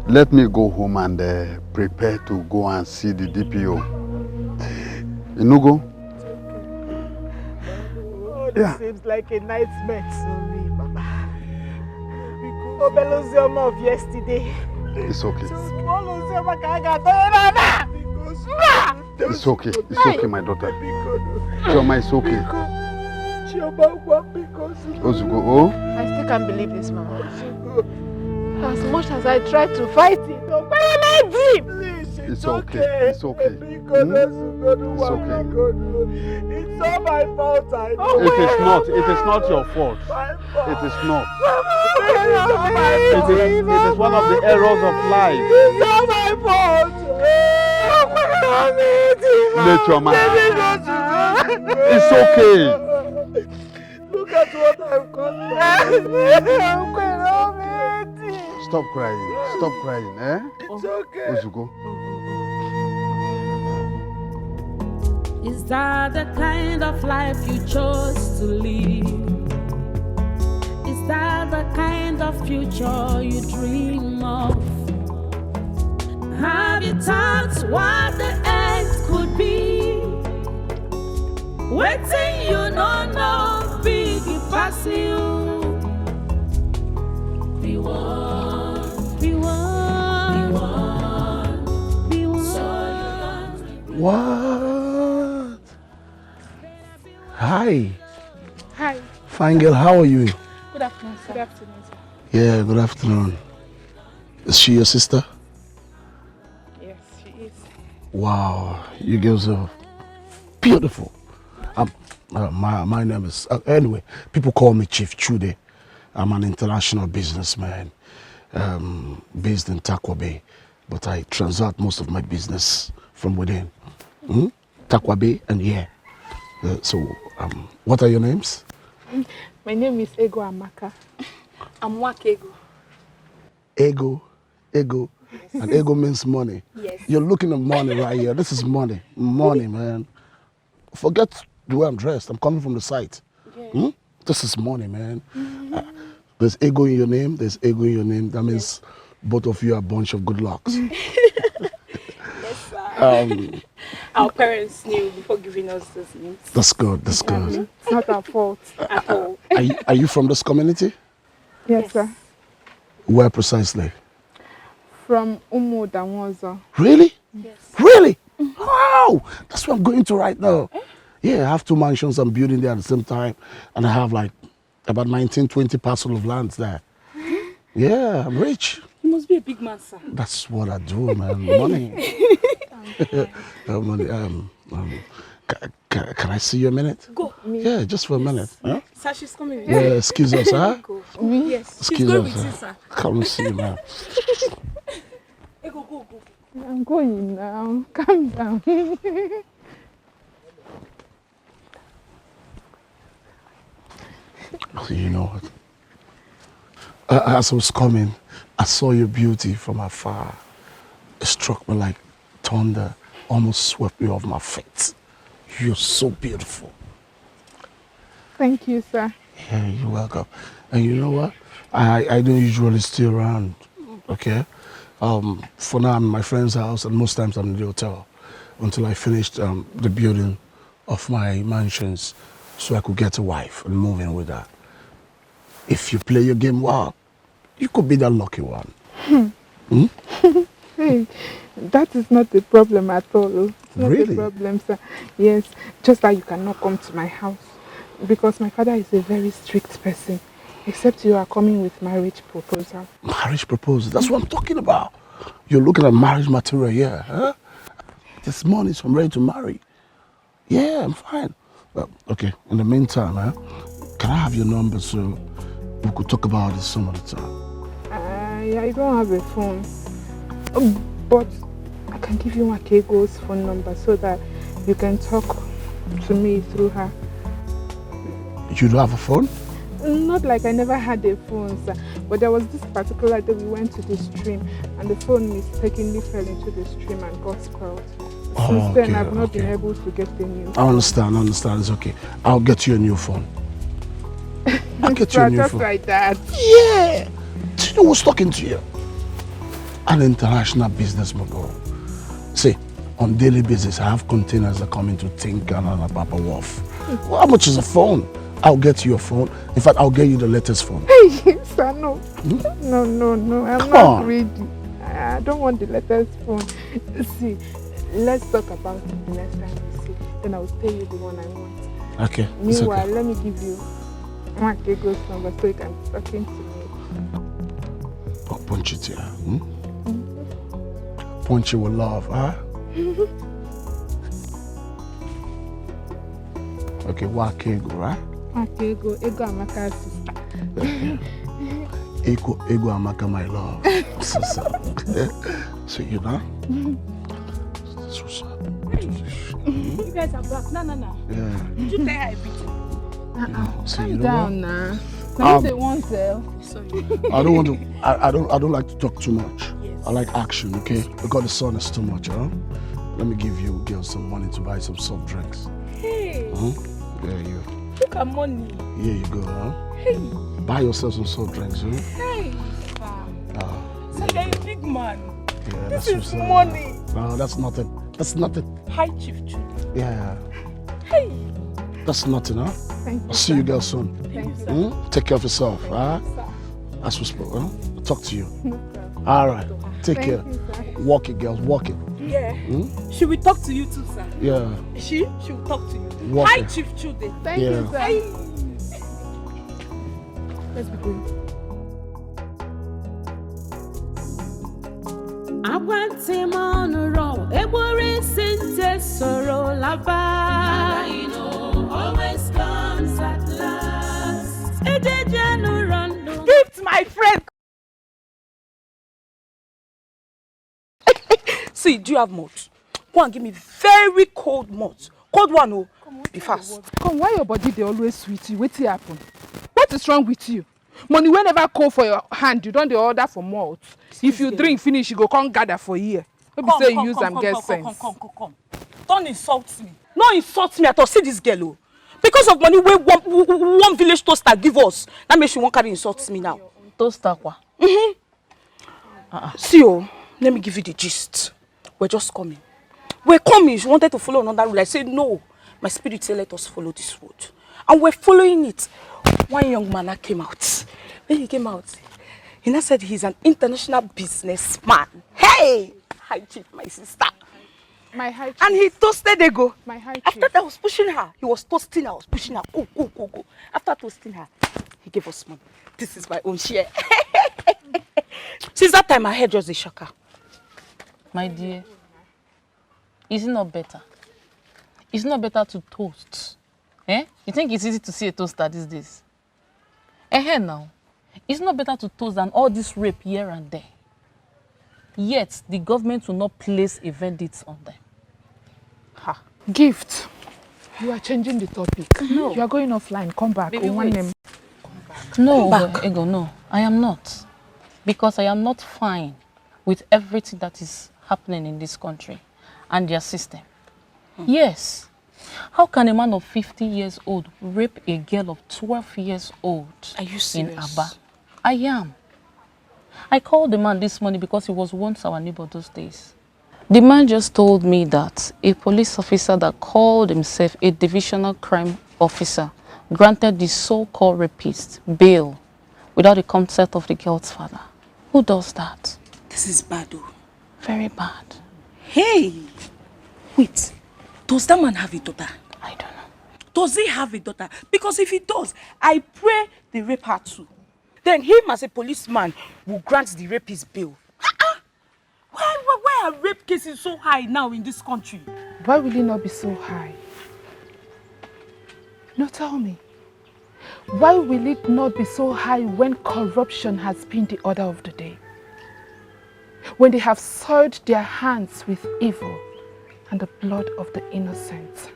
Let me go home and prepare to go and see the DPO. Inugo? This seems like a nightmare to me, Baba. Obelozioma of yesterday. It's okay. Small It's okay. It's okay, my daughter. Choma, it's okay. Ozugo, oh? I still can't believe this, Mama. As much as I try to fight it, it's okay. It's okay. It's okay. It's all my fault. I know. It is not. It is not your fault. It is not. It is one of the errors of life. It's not my fault. Nature, man. It's okay. Look at what I've got. Stop crying. Stop crying, eh? It's okay. Ozugo. Is that the kind of life you chose to live? Is that the kind of future you dream of? Have you thought what the end could be? Waiting, you don't know, big pass you. Be one, be one, be one, be one. So you don't What? Hi. Hi. Fine girl, how are you? Good afternoon, sir. Good afternoon, sir. Yeah, good afternoon. Is she your sister? Yes, she is. Wow, you girls are beautiful. My name is, anyway, people call me Chief Chude. I'm an international businessman based in Takwa Bay, but I transact most of my business from within. Takwa Bay and yeah. What are your names? My name is Ego Amaka. I'm Wakego. Ego. And ego means money. Yes. You're looking at money right here. This is money. Money, man. Forget the way I'm dressed. I'm coming from the site. Yeah. This is money, man. There's ego in your name. There's ego in your name. That means both of you are a bunch of good lucks. Yes, sir. Our parents knew before giving us those names. That's good. That's good. It's not our fault at all. Are you from this community? Yes, sir. Where precisely? From Umu Damoza. Really? Yes. Really? Wow! That's what I'm going to right now. Yeah, I have 2 mansions I'm building there at the same time. And I have like about 19, 20 parcels of land there. Yeah, I'm rich. You must be a big man, sir. That's what I do, man. Money. Money. Can I see you a minute? Go. Yeah, just for a minute. Huh? Sir, she's coming with Yeah, you. excuse us, huh? Me? Yes. Excuse she's going us. with you, sir. Come and see, man. Hey, go. I'm going now. Calm down. You know what? As I was coming, I saw your beauty from afar. It struck me like thunder almost swept me off my feet. You're so beautiful. Thank you, sir. Yeah, you're welcome. And you know what? I don't usually stay around, okay? For now, I'm in my friend's house, and most times I'm in the hotel until I finished the building of my mansions so I could get a wife and move in with her. If you play your game well, you could be the lucky one. Hmm? Hey, that is not the problem at all. It's not Really? a problem, sir. Yes, just that you cannot come to my house because my father is a very strict person. Except you are coming with marriage proposal. Marriage proposal? That's what I'm talking about. You're looking at marriage material here, huh? This morning, so I'm ready to marry. Yeah, I'm fine. Well, okay, in the meantime, can I have your number so we could talk about this some other time? Yeah, I don't have a phone. But I can give you Makego's phone number so that you can talk to me through her. You don't have a phone? Not like I never had a phone, sir. But there was this particular day we went to the stream and the phone mistakenly fell into the stream and got spoiled. Since then, I've not been able to get a new phone. I understand, it's okay. I'll get you a new phone. I'll get you a new just phone. like that. Yeah! Do you know who's talking to you? An international business mogul. See, on daily basis, I have containers that come into Tinkan and Apapa Wharf. Well, how much is a phone? I'll get you a phone. In fact, I'll get you the latest phone. Hey, sir, no. No. I'm not ready. I don't want the latest phone. See, let's talk about it the next time we see. Then I'll tell you the one I want. Okay. Meanwhile, let me give you Makego's number so you can be talking to me. Oh, punch it here. Punch it with love, huh? Okay, Wakego, right? Makego, Ego Amaka's sister. Ego Amaka, my love. So you know? So sad. You guys are back. No. Yeah. Did you tell her everything? So Calm you know down what? now. Can you say one self? Sorry. I don't want to. I don't like to talk too much. Yes. I like action. Okay. Because the sun is too much, huh? Let me give you girls some money to buy some soft drinks. Hey. Yeah, you. Look at money. Here you go, huh? Hey. Buy yourself some soft drinks, huh? Hey. So you're a big man. Yeah, This that's is money. No, that's nothing. That's nothing. Hi, Chief Judy. Yeah. Hey. That's nothing, huh? Thank you. I'll see you girls soon. Thank you, sir. Take care of yourself, huh? As we spoke, huh? I'll talk to you. All right. Take Thank care. you, sir. Walk it, girls. Walk it. Yeah. She will talk to you too, sir. Yeah. She will talk to you. Walk Hi, it. Chief Judy. Thank you, sir. Hey. Let's be going. Always comes at last. Gift, my friend. See, do you have malt? Go and give me very cold malt. Cold one, oh. Be fast. Come, why your body they always sweet you? What's happen? What is wrong with you? Money will never call for your hand. You don't the order for malt. If you drink finish, you go come gather for here. Maybe say you use them get sense. Come. Don't insult me. No insult me at all. See this girl, oh. Because of money we one village toaster give us. That makes you won't carry insults me now. Toaster kwa? See, oh, let me give you the gist. We're just coming. We're coming. She wanted to follow another road. I said no. My spirit said let us follow this road. And we're following it. One young man came out. When he came out, he now said he's an international businessman. Hey! Hi, Chief, my sister. My high chief. And he toasted Ego. My high chief. After that, I was pushing her. He was toasting her. I was pushing her. Go. After toasting her, he gave us money. This is my own share. Since that time, my head just a shocker. My dear, is it not better? Is it not better to toast? Eh? You think it's easy to see a toaster these days? Now, it's not better to toast than all this rape here and there. Yet, the government will not place a verdict on them. Ha. Gift. You are changing the topic. No. You are going offline. Come back. Baby, one wait. name. No, Ego, no. I am not. Because I am not fine with everything that is happening in this country. and their system. Yes. How can a man of 50 years old rape a girl of 12 years old? Are you in serious? Aba? I am. I called the man this morning because he was once our neighbor those days. The man just told me that a police officer that called himself a divisional crime officer granted the so-called rapist bail without the consent of the girl's father. Who does that? This is bad, though. Very bad. Hey! Wait, does that man have a daughter? I don't know. Does he have a daughter? Because if he does, I pray they rape her too. Then him as a policeman will grant the rapist bail. Why are rape cases so high now in this country? Why will it not be so high? No, tell me. Why will it not be so high when corruption has been the order of the day? When they have soiled their hands with evil and the blood of the innocent?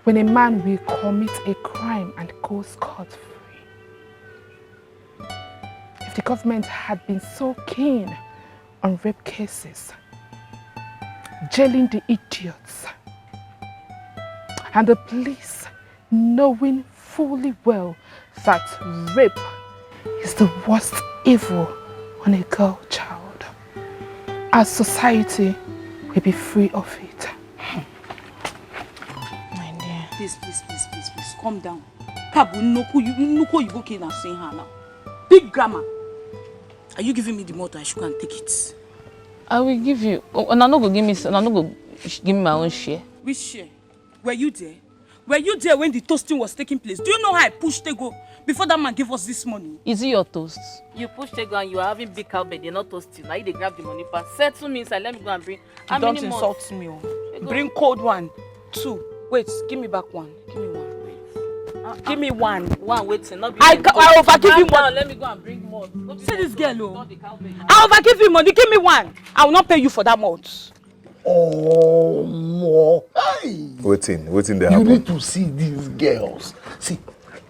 When a man will commit a crime and go scot-free? If the government had been so keen on rape cases, jailing the idiots, and the police knowing fully well that rape is the worst evil on a girl child, our society will be free of it. My dear. Please, calm down. Kabu, you go kill saying her now. Big grammar. Are you giving me the motor? I should go and take it. I will give you. And I'm not going to give me my own share. Which share? Were you there? Were you there when the toasting was taking place? Do you know how I pushed Tego before that man gave us this money? Is it your toast? You pushed Tego and you are having big cowbell, they're not toasting. Now you they grab the money pass. Settle me inside, let me go and bring. You don't insult me. Oh. Bring cold one. 2. Wait, give me back 1. Give me 1. Give me 1. One waiting. Not I overgive you money. Let me go and bring more. See this girl, oh. I overgive you money. Give me 1. I will not pay you for that month. Oh, more. Hey. Waiting there. You need to see these girls. See,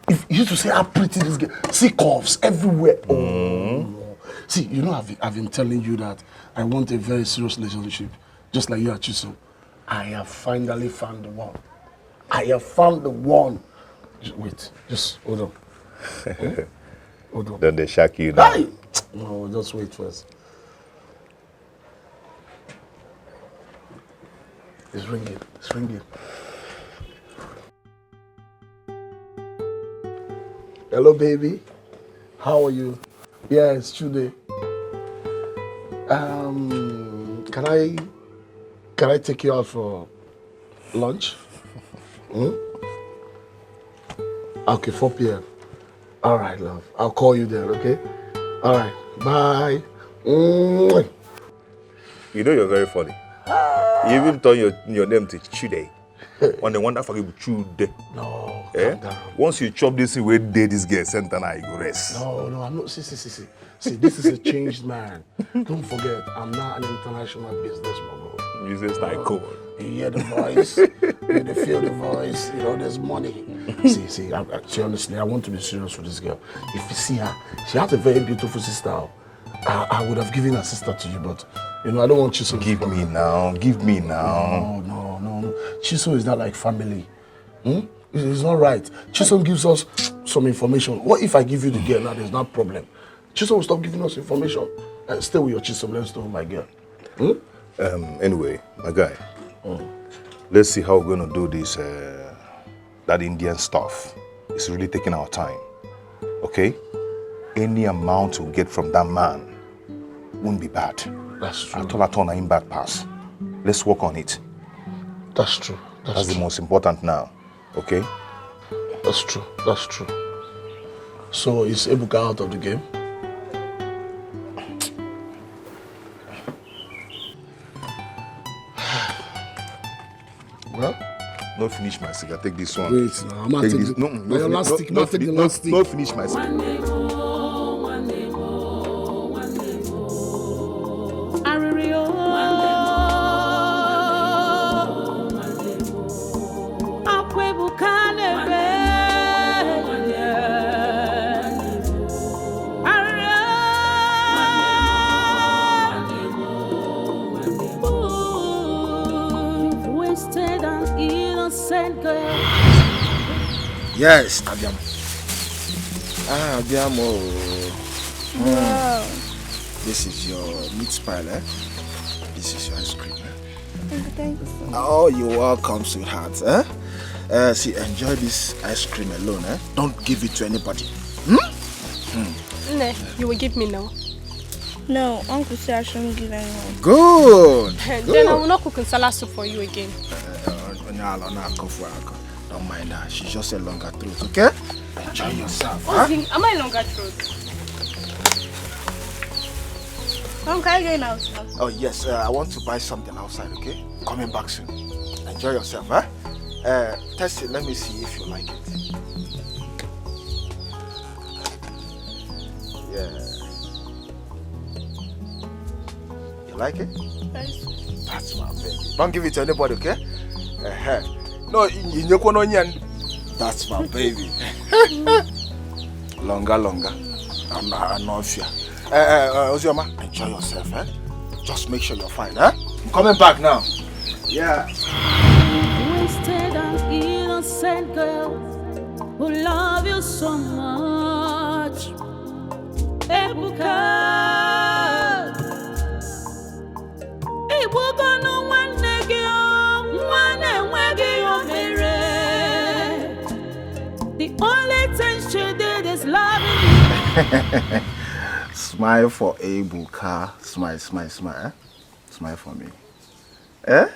if you used to say how pretty this girl. See cuffs everywhere. Oh. See, you know I've been telling you that I want a very serious relationship, just like you are Chiso. I have finally found the one. I have found the one. Wait, just hold on. Hold on. Then they shack you now. Hey! No, just wait first. It's ringing. It's ringing. Hello, baby. How are you? Yeah, it's Tuesday. Can I take you out for lunch? Okay, 4 p.m. All right, love. I'll call you then, okay? All right. Bye. You know you're very funny. You even turn your name to Chude. On the one that forget Chude. No, calm down. Once you chop this way, date this girl, center now you go rest. No, I'm not. See, this is a changed man. Don't forget, I'm not an international business mogul. You say tycoon. You hear the voice, you feel the voice, you know, there's money. See, honestly, I want to be serious with this girl. If you see her, she has a very beautiful sister. I would have given her sister to you, but, you know, I don't want Chiso. Give me now. No. Chiso is not like family. It's not right. Chiso gives us some information. What if I give you the girl now? There's no problem. Chiso will stop giving us information. Stay with your Chiso, let's stay with my girl. Anyway, my guy. Let's see how we're going to do this, that Indian stuff. It's really taking our time, okay? Any amount we get from that man won't be bad. That's true. I told him bad pass. Let's work on it. That's true. That's the most important now, okay? That's true. So is Ebuka out of the game? Well, no finish my cigar. Take this one. Wait, now I'm take this. No, take the last stick. No finish my cigar. Yes, abbiamo. Ah, abbiamo. Wow. This is your meat pie, eh? This is your ice cream, eh? Thank you so much. Oh, you're welcome, sweetheart, eh? See, enjoy this ice cream alone, eh? Don't give it to anybody. Ne, you will give me now. No, Uncle said I shouldn't give anyone. Good. Then I will not cook salad soup for you again. Don't mind her. She's just a longer throat, okay? Enjoy yourself. Huh? Am I longer throat? Mom, can I go in out now? Oh, yes. I want to buy something outside, okay? Coming back soon. Enjoy yourself, huh? Test it. Let me see if you like it. Yeah. You like it? Yes. That's my baby. Don't give it to anybody, okay? No, in your onion. That's my baby. Longer. I'm not fear. Ozioma, enjoy yourself, eh? Just make sure you're fine, eh? I'm coming back now. Yeah. Wasted an innocent girl who love you so much. Ebuka. Ebuka no one the only thing she did is loving you. Smile for Ebuka. Smile, eh? Smile for me. Eh?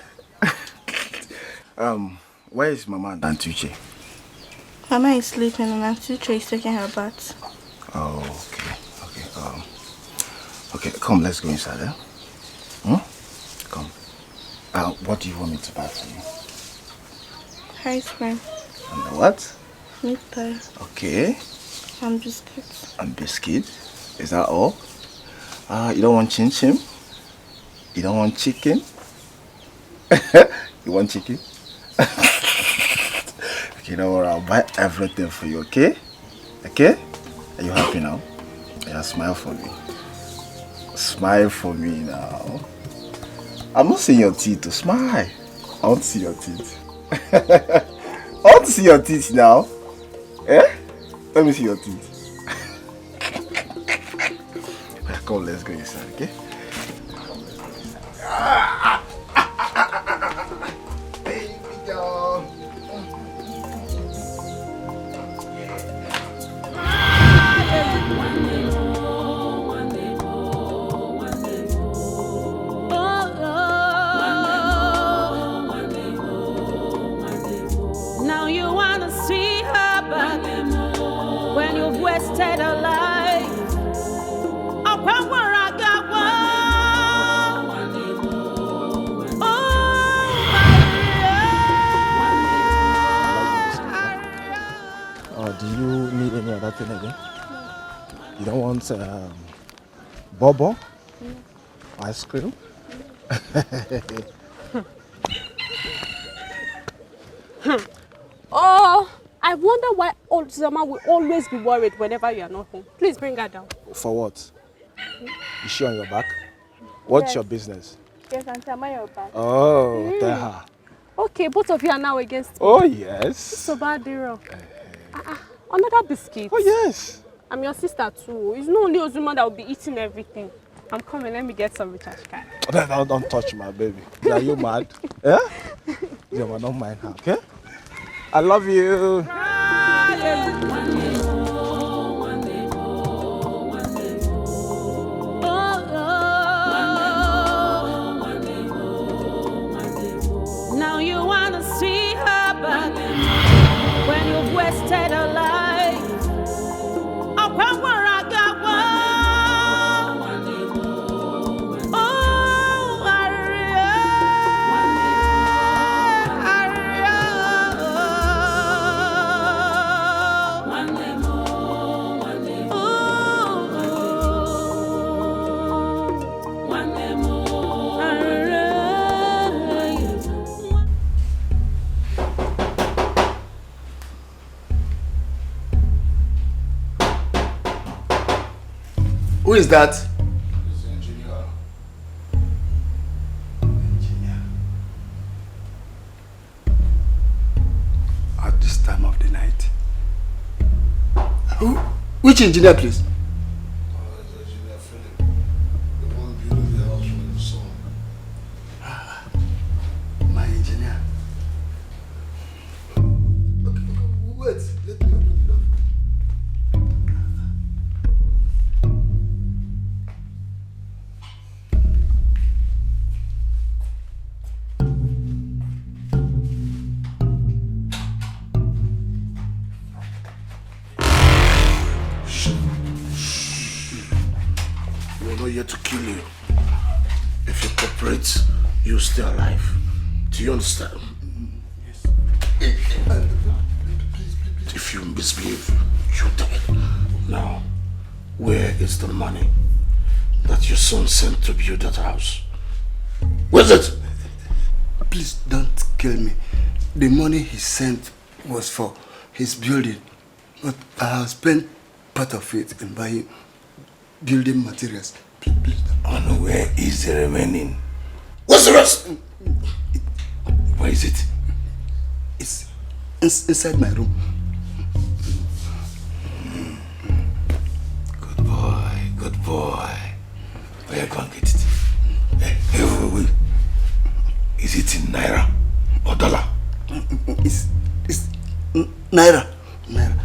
Where is Mama and Auntie Uche? Mama is sleeping and Auntie Uche is taking her bath. Oh, okay. Okay, come, let's go inside, eh? Come. What do you want me to buy for you? Ice cream. And what? Meat pie. Okay. And biscuits. And biscuit? Is that all? You don't want chin chin? You don't want chicken? You want chicken? Okay, don't worry, I'll buy everything for you, okay? Okay? Are you happy now? Yeah, smile for me. Smile for me now. I'm not seeing your teeth, smile. I want to see your teeth. I want to see your teeth now. Eh? Let me see your teeth. Come, let's go inside, okay? Baby doll. Now you wanna see her back when you've wasted her life. Upon where I got one. Oh, do you need any other thing again? You don't want bobo? Ice cream? Oh, I wonder why old Zama will always be worried whenever you are not home. Please bring her down. For what? Is she on your back? What's Yes. your business? Yes, Auntie, am I your back? Oh, tell her. Okay, both of you are now against me. Oh, yes. So bad, Dero. Another biscuit. Oh, yes. I'm your sister too. It's not only Ozuma that will be eating everything. I'm coming, let me get some recharge card. Don't touch my baby. Are you mad? Yeah? Yeah, don't mind her, okay? I love you. Now you wanna see her back when you've wasted her life. Upon where I got one. Oh, Who is that? At this time of the night, Which engineer, please? My engineer. Wait, let me open the door. We're not here to kill you. If you cooperate, you'll stay alive. Do you understand? Yes. If you misbehave, you're dead. Now, where is the money that your son sent to build that house? Where's it? Please don't kill me. The money he sent was for his building, but I have spent part of it in buying building materials. Please don't. And where is the remaining? What's the rest? Where is it? It's inside my room. Good boy, good boy. Where you going to get it? Wait. Is it in Naira or dollar? It's Naira. Naira.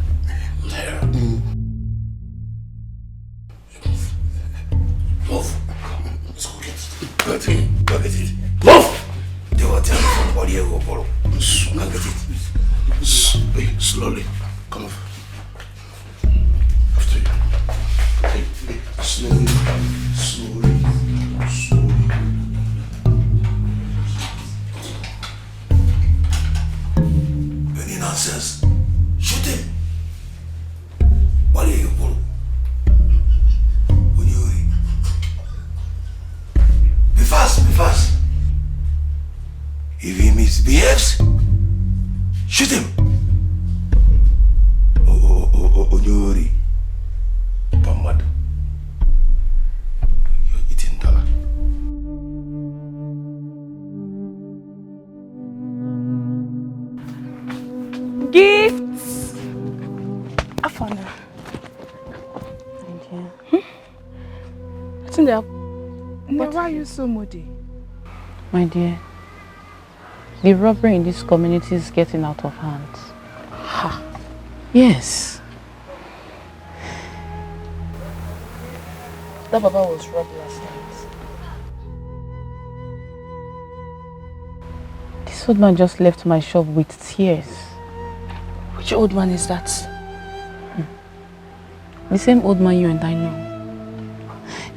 Move. Let's go get it. Go get it. Move! They will tell me from what you go borrow. Now get it. Hey, slowly. Come on. After you. Hey, slowly. Any nonsense? Shoot him. What are you borrow? Be fast. If he misbehaves, shoot him. Onyori. Pamad. You're eating dollar. Gifts. Afana. I think they are. Why are you so moody? My dear, the robbery in this community is getting out of hand. Ha. Yes. That Baba was robbed last night. This old man just left my shop with tears. Which old man is that? The same old man you and I know.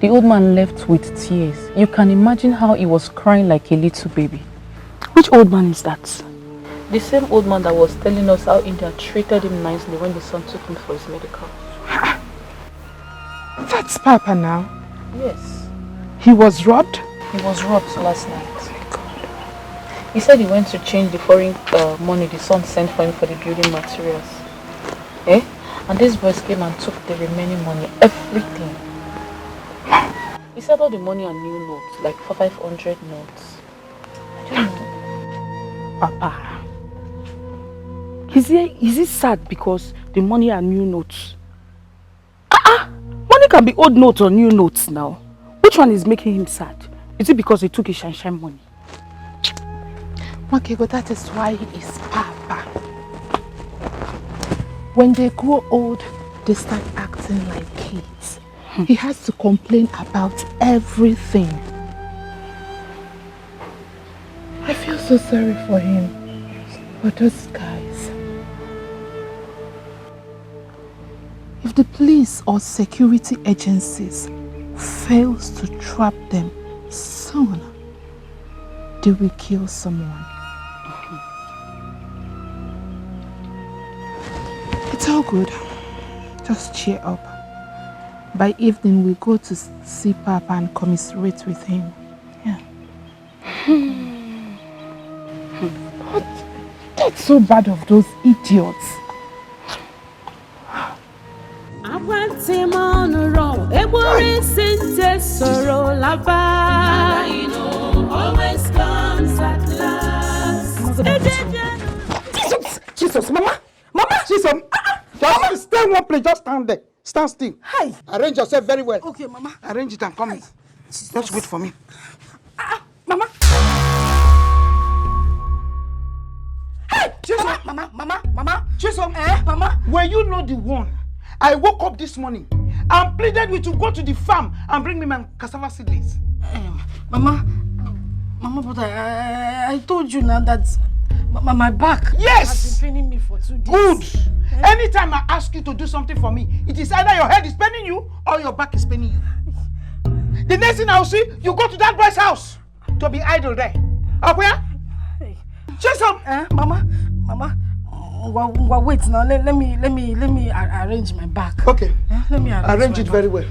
The old man left with tears. You can imagine how he was crying like a little baby. Which old man is that? The same old man that was telling us how India treated him nicely when the son took him for his medical. That's Papa now. Yes. He was robbed? He was robbed last night. He said he went to change the foreign money the son sent for him for the building materials. And these boys came and took the remaining money, everything. He said all the money are new notes, like 500 notes. I don't know. Papa, is he sad because the money are new notes? Money can be old notes or new notes now. Which one is making him sad? Is it because he took his shine money? Makego, that is why he is Papa. When they grow old, they start acting like kids. He has to complain about everything. I feel so sorry for him. But those guys, if the police or security agencies fails to trap them soon, they will kill someone. It's all good. Just cheer up. By evening, we go to see Papa and commiserate with him. Yeah. But that's so bad of those idiots. Always comes at last. Jesus, Mama, Jesus, Just stay in one place. Just stand there. Stand still. Hey. Arrange yourself very well. Okay, Mama. Arrange it and come in. Just wait for me. Mama. Hey, Chisom. Mama. Chisom. Mama. Were you not the one? I woke up this morning and pleaded with you to go to the farm and bring me my cassava seedlings. Mama, but I told you now that my back has been paining me for 2 days. Good. Anytime I ask you to do something for me, it is either your head is paining you or your back is paining you. The next thing I'll see, you go to that boy's house to be idle there. Okay? Chisom. Mama. Well, wait now. Let me arrange my back. Okay. Let me arrange it very well.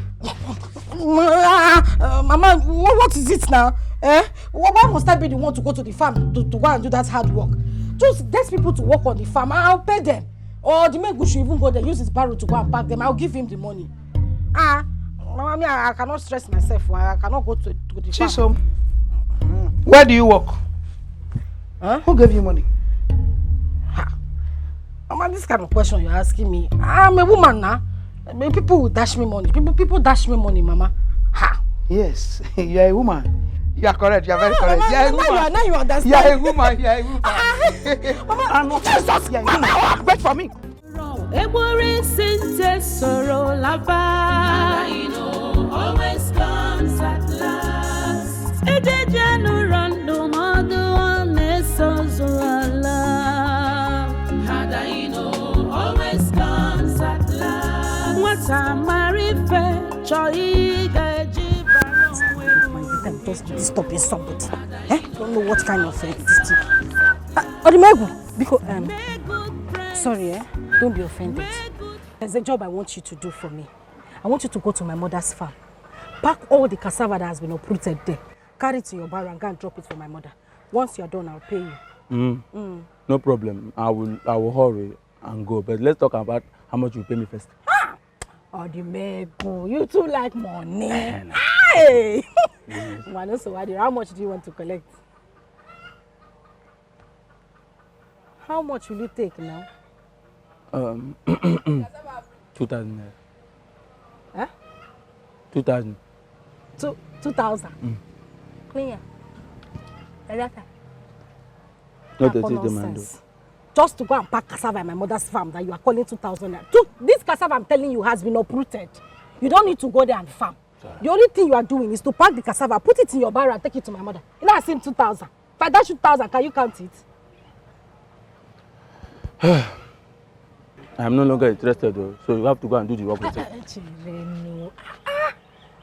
Mama, what is it now? Why must I be the one to go to the farm to go and do that hard work? Just get people to work on the farm. I'll pay them. Or the man should even go there, use his barrow to go and pack them. I'll give him the money. Mama, I cannot stress myself. I cannot go to the farm. Chisom, where do you work? Who gave you money? Mama, this kind of question you're asking me. I'm a woman now. People will dash me money. People dash me money, Mama. Yes, you're a woman. You are correct. You are very correct. Mama, you are a woman. now you understand. You are a woman. You are a woman. Mama, Jesus, Mama, wait for me. Always comes at last. Always comes at last. What's a marife? Just disturbing somebody. Don't know what kind of this thing. Because sorry, don't be offended. There's a job I want you to do for me. I want you to go to my mother's farm. Pack all the cassava that has been uprooted there. Carry it to your barrel and go and drop it for my mother. Once you're done, I'll pay you. No problem. I will hurry and go. But let's talk about how much you pay me first. Odimego, you too like money. Hey! How much do you want to collect? How much will you take now? 2,000. Huh? 2,000. 2,000? Clear. Not to take the man. Just to go and pack cassava at my mother's farm that you are calling 2,000. This cassava I'm telling you has been uprooted. You don't need to go there and farm. Sorry. The only thing you are doing is to pack the cassava, put it in your barrel and take it to my mother. You know I said 2,000. If I dash 2,000, can you count it? I'm no longer interested though, so you have to go and do the work yourself.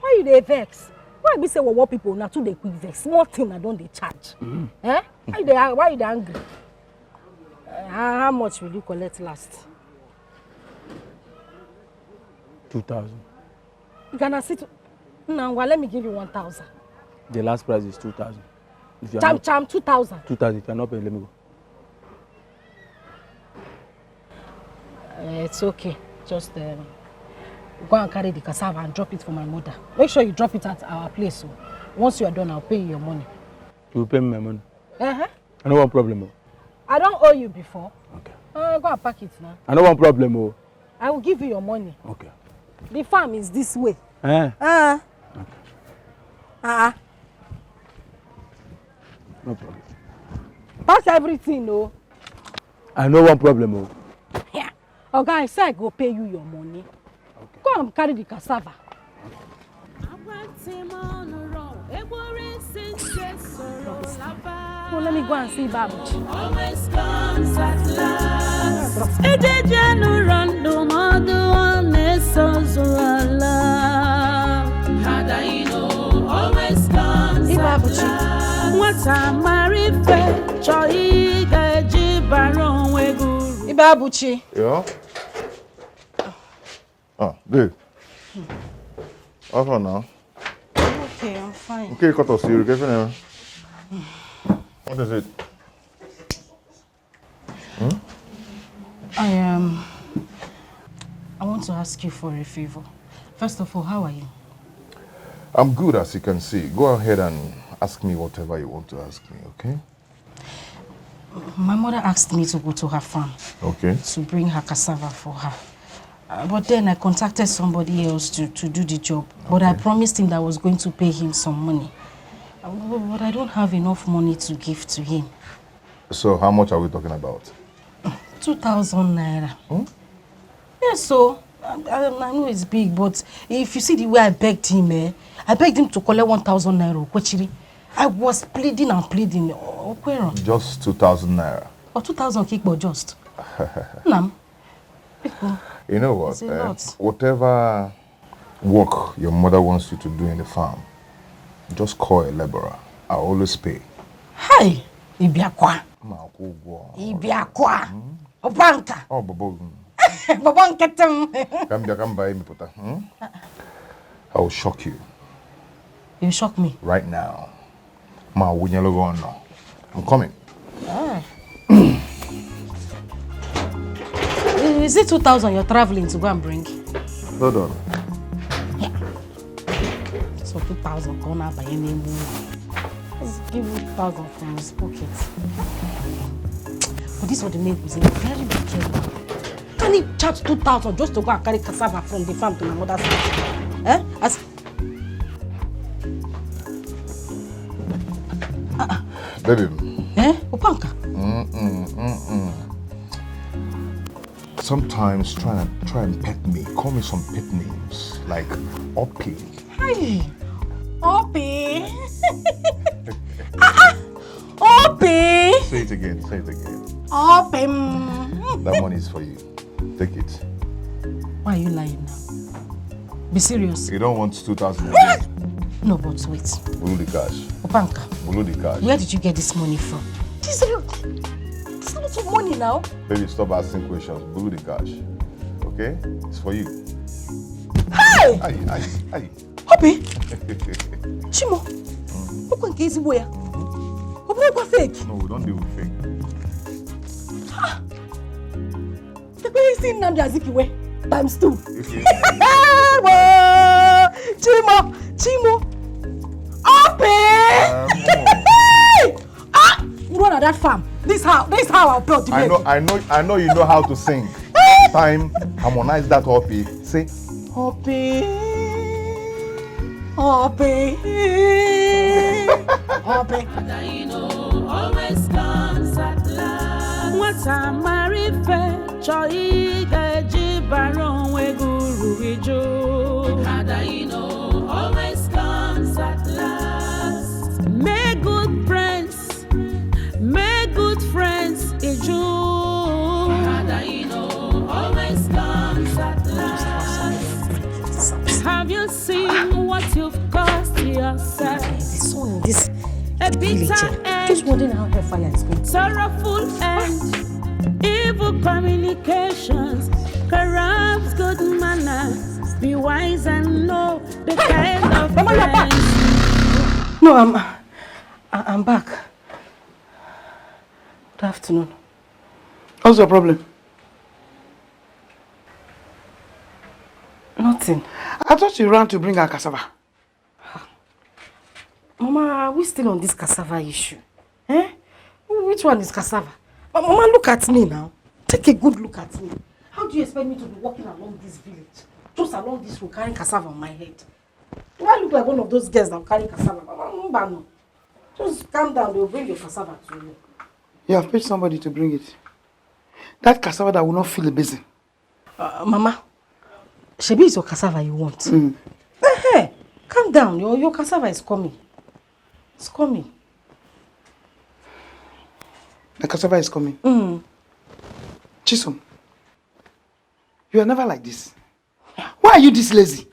Why you dey vex? Why be say what people now too they quick vex? Small thing I don't they charge. Why you dey angry? How much will you collect last? 2,000. You gonna sit now? Well, let me give you 1,000. The last price is 2,000. Cham 2,000. 2,000. If you're not paying, let me go. It's okay. Just go and carry the cassava and drop it for my mother. Make sure you drop it at our place. So once you are done, I'll pay you your money. You will pay me my money? I don't want problem. I don't owe you before. Okay. Go and pack it now. I don't want problem. I will give you your money. Okay. The farm is this way. Okay. No problem. Pack everything, no. I know one problem. Yeah. Okay, I say I go pay you your money. Okay. Go and carry the cassava. Oh, let me go and see Babuji. Always comes at last. Always comes at last. What's a marife? Ibabuchi. Yeah? Oh, babe. How far now? Okay, I'm fine. Okay, cut off. You're getting What is it? I want to ask you for a favor. First of all, how are you? I'm good, as you can see. Go ahead and ask me whatever you want to ask me, okay? My mother asked me to go to her farm. Okay. To bring her cassava for her. But then I contacted somebody else to do the job. But I promised him that I was going to pay him some money. But I don't have enough money to give to him. So how much are we talking about? 2,000 naira. Yes, so I know it's big, but if you see the way I begged him, I begged him to collect 1,000 naira. I was pleading and pleading. Just 2,000 naira. Or 2,000 kickball just. Nam. You know what? Whatever work your mother wants you to do in the farm, just call a laborer. I'll always pay. Hi, Ibiakwa. Ibiakwa. Obanka. Oh, Bobo. Bobanka. Come by me, puta. I will shock you. You shock me? Right now. Ma, I'm coming. Ah. Is it 2,000 you're traveling to go and bring? Hold on. Yeah. So 2,000 gone out by any move. Let's give him 2,000 from his pocket. But this was the name was very wicked. Can he charge 2,000 just to go and carry cassava from the farm to my mother's house? Eh? Baby. Eh? Opanka? Sometimes try and pet me. Call me some pet names like Oppie. Hi, Oppie. Oppie. Say it again. Oppie. That money is for you. Take it. Why are you lying now? Be serious. You don't want 2,000 again? No, but wait. Bulu the cash. Opanka. Bulu the cash. Where did you get this money from? This is a lot of money now. Baby, stop asking questions. Bulu the cash. Okay? It's for you. Hey! Aye. Oppie. Chimo. Open case where? Open fake. No, we don't deal with fake. The way you see Nnamdi Azikiwe times 2. Chimo. Oppie! You run at that farm. This how I'll build the I know you know how to sing. Time, harmonize that Oppie. Say Oppie. Always comes at last. What's a marife? Choi gaji baron we guru ijo. Always comes at last. Make good friends ijo. Always comes at last. Have you seen what you've cost yourself? This a bitter end. Just wondering how her fire is going. Sorrowful end. Evil communications corrupts good manners. Be wise and know the kind of friends. No, I'm back. Good afternoon. What's your problem? Nothing. I thought you ran to bring our cassava. Mama, are we still on this cassava issue? Eh? Which one is cassava? Mama, look at me now. Take a good look at me. How do you expect me to be walking along this village? Just along this road, carrying cassava on my head. Do I look like one of those girls that carry cassava? Mama, no. Just calm down, they'll bring your cassava to you. You have paid somebody to bring it. That cassava that will not fill a basin. Mama, Shebi is your cassava you want. Hey, calm down. Your cassava is coming. It's coming. The cassava is coming. Chisom, you are never like this. Why are you this lazy?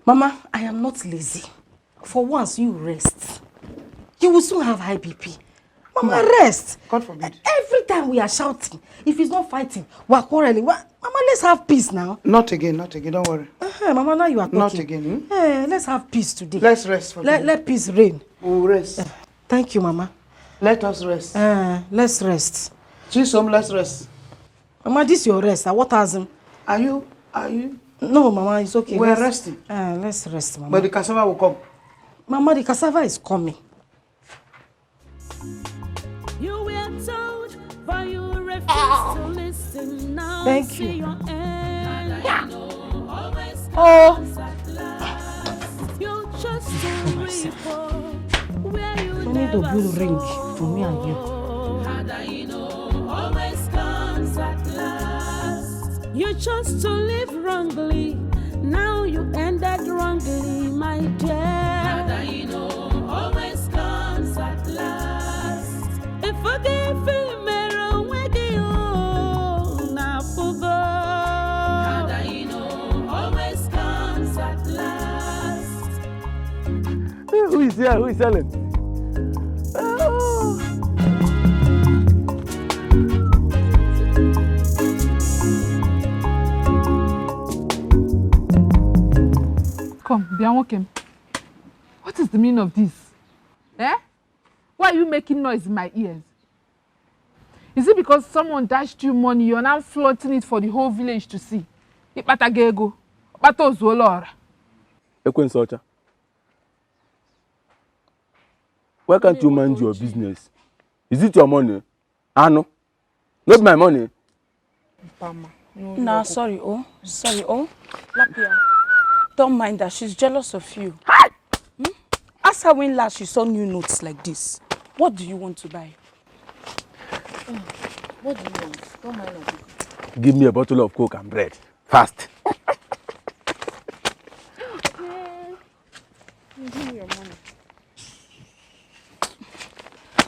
Mama, I am not lazy. For once, you rest. You will soon have high BP. Mama, rest. God forbid. Every time we are shouting, if it's not fighting, we are quarreling. Mama, let's have peace now. Not again, don't worry. Mama, now you are talking. Not again. Let's have peace today. Let's rest for Let peace reign. We'll rest. Thank you, Mama. Let us rest. Let's rest. Chisom, let's rest. Mama, this is your rest. What has him? Are you? No, Mama, it's okay. We're resting. Let's rest, Mama. But the cassava will come. Mama, the cassava is coming. Thank you. Oh. I need to build ring for me and you. You chose to live wrongly, now you ended wrongly, my dear. Always comes at last. If forgiving mirror wegi o na fugo. Always comes at last. Who is here? Who is selling? Come, Bianwokem. What is the meaning of this? Eh? Why are you making noise in my ears? Is it because someone dashed you money, you're now flaunting it for the whole village to see? Ipatagego. Pato Zolora. Ekwensocha. Why can't you mind your business? Is it your money? No. Not my money. Nah, sorry, Lapia. Don't mind that, she's jealous of you. Ask her when last she saw new notes like this. What do you want to buy? What do you want? Don't mind her. Give me a bottle of Coke and bread. Fast. Give me your money.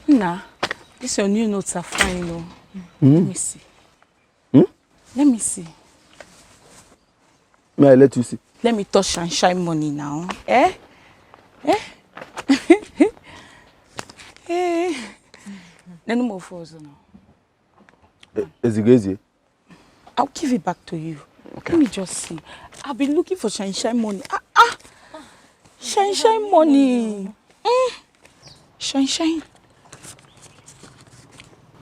Nah, these your new notes are fine, though. Let me see. Let me see. May I let you see? Let me touch and shine money now. Eh? No more phones now. Ezigezi. I'll give it back to you. Okay. Let me just see. I've been looking for shine money. Shine money. Shine.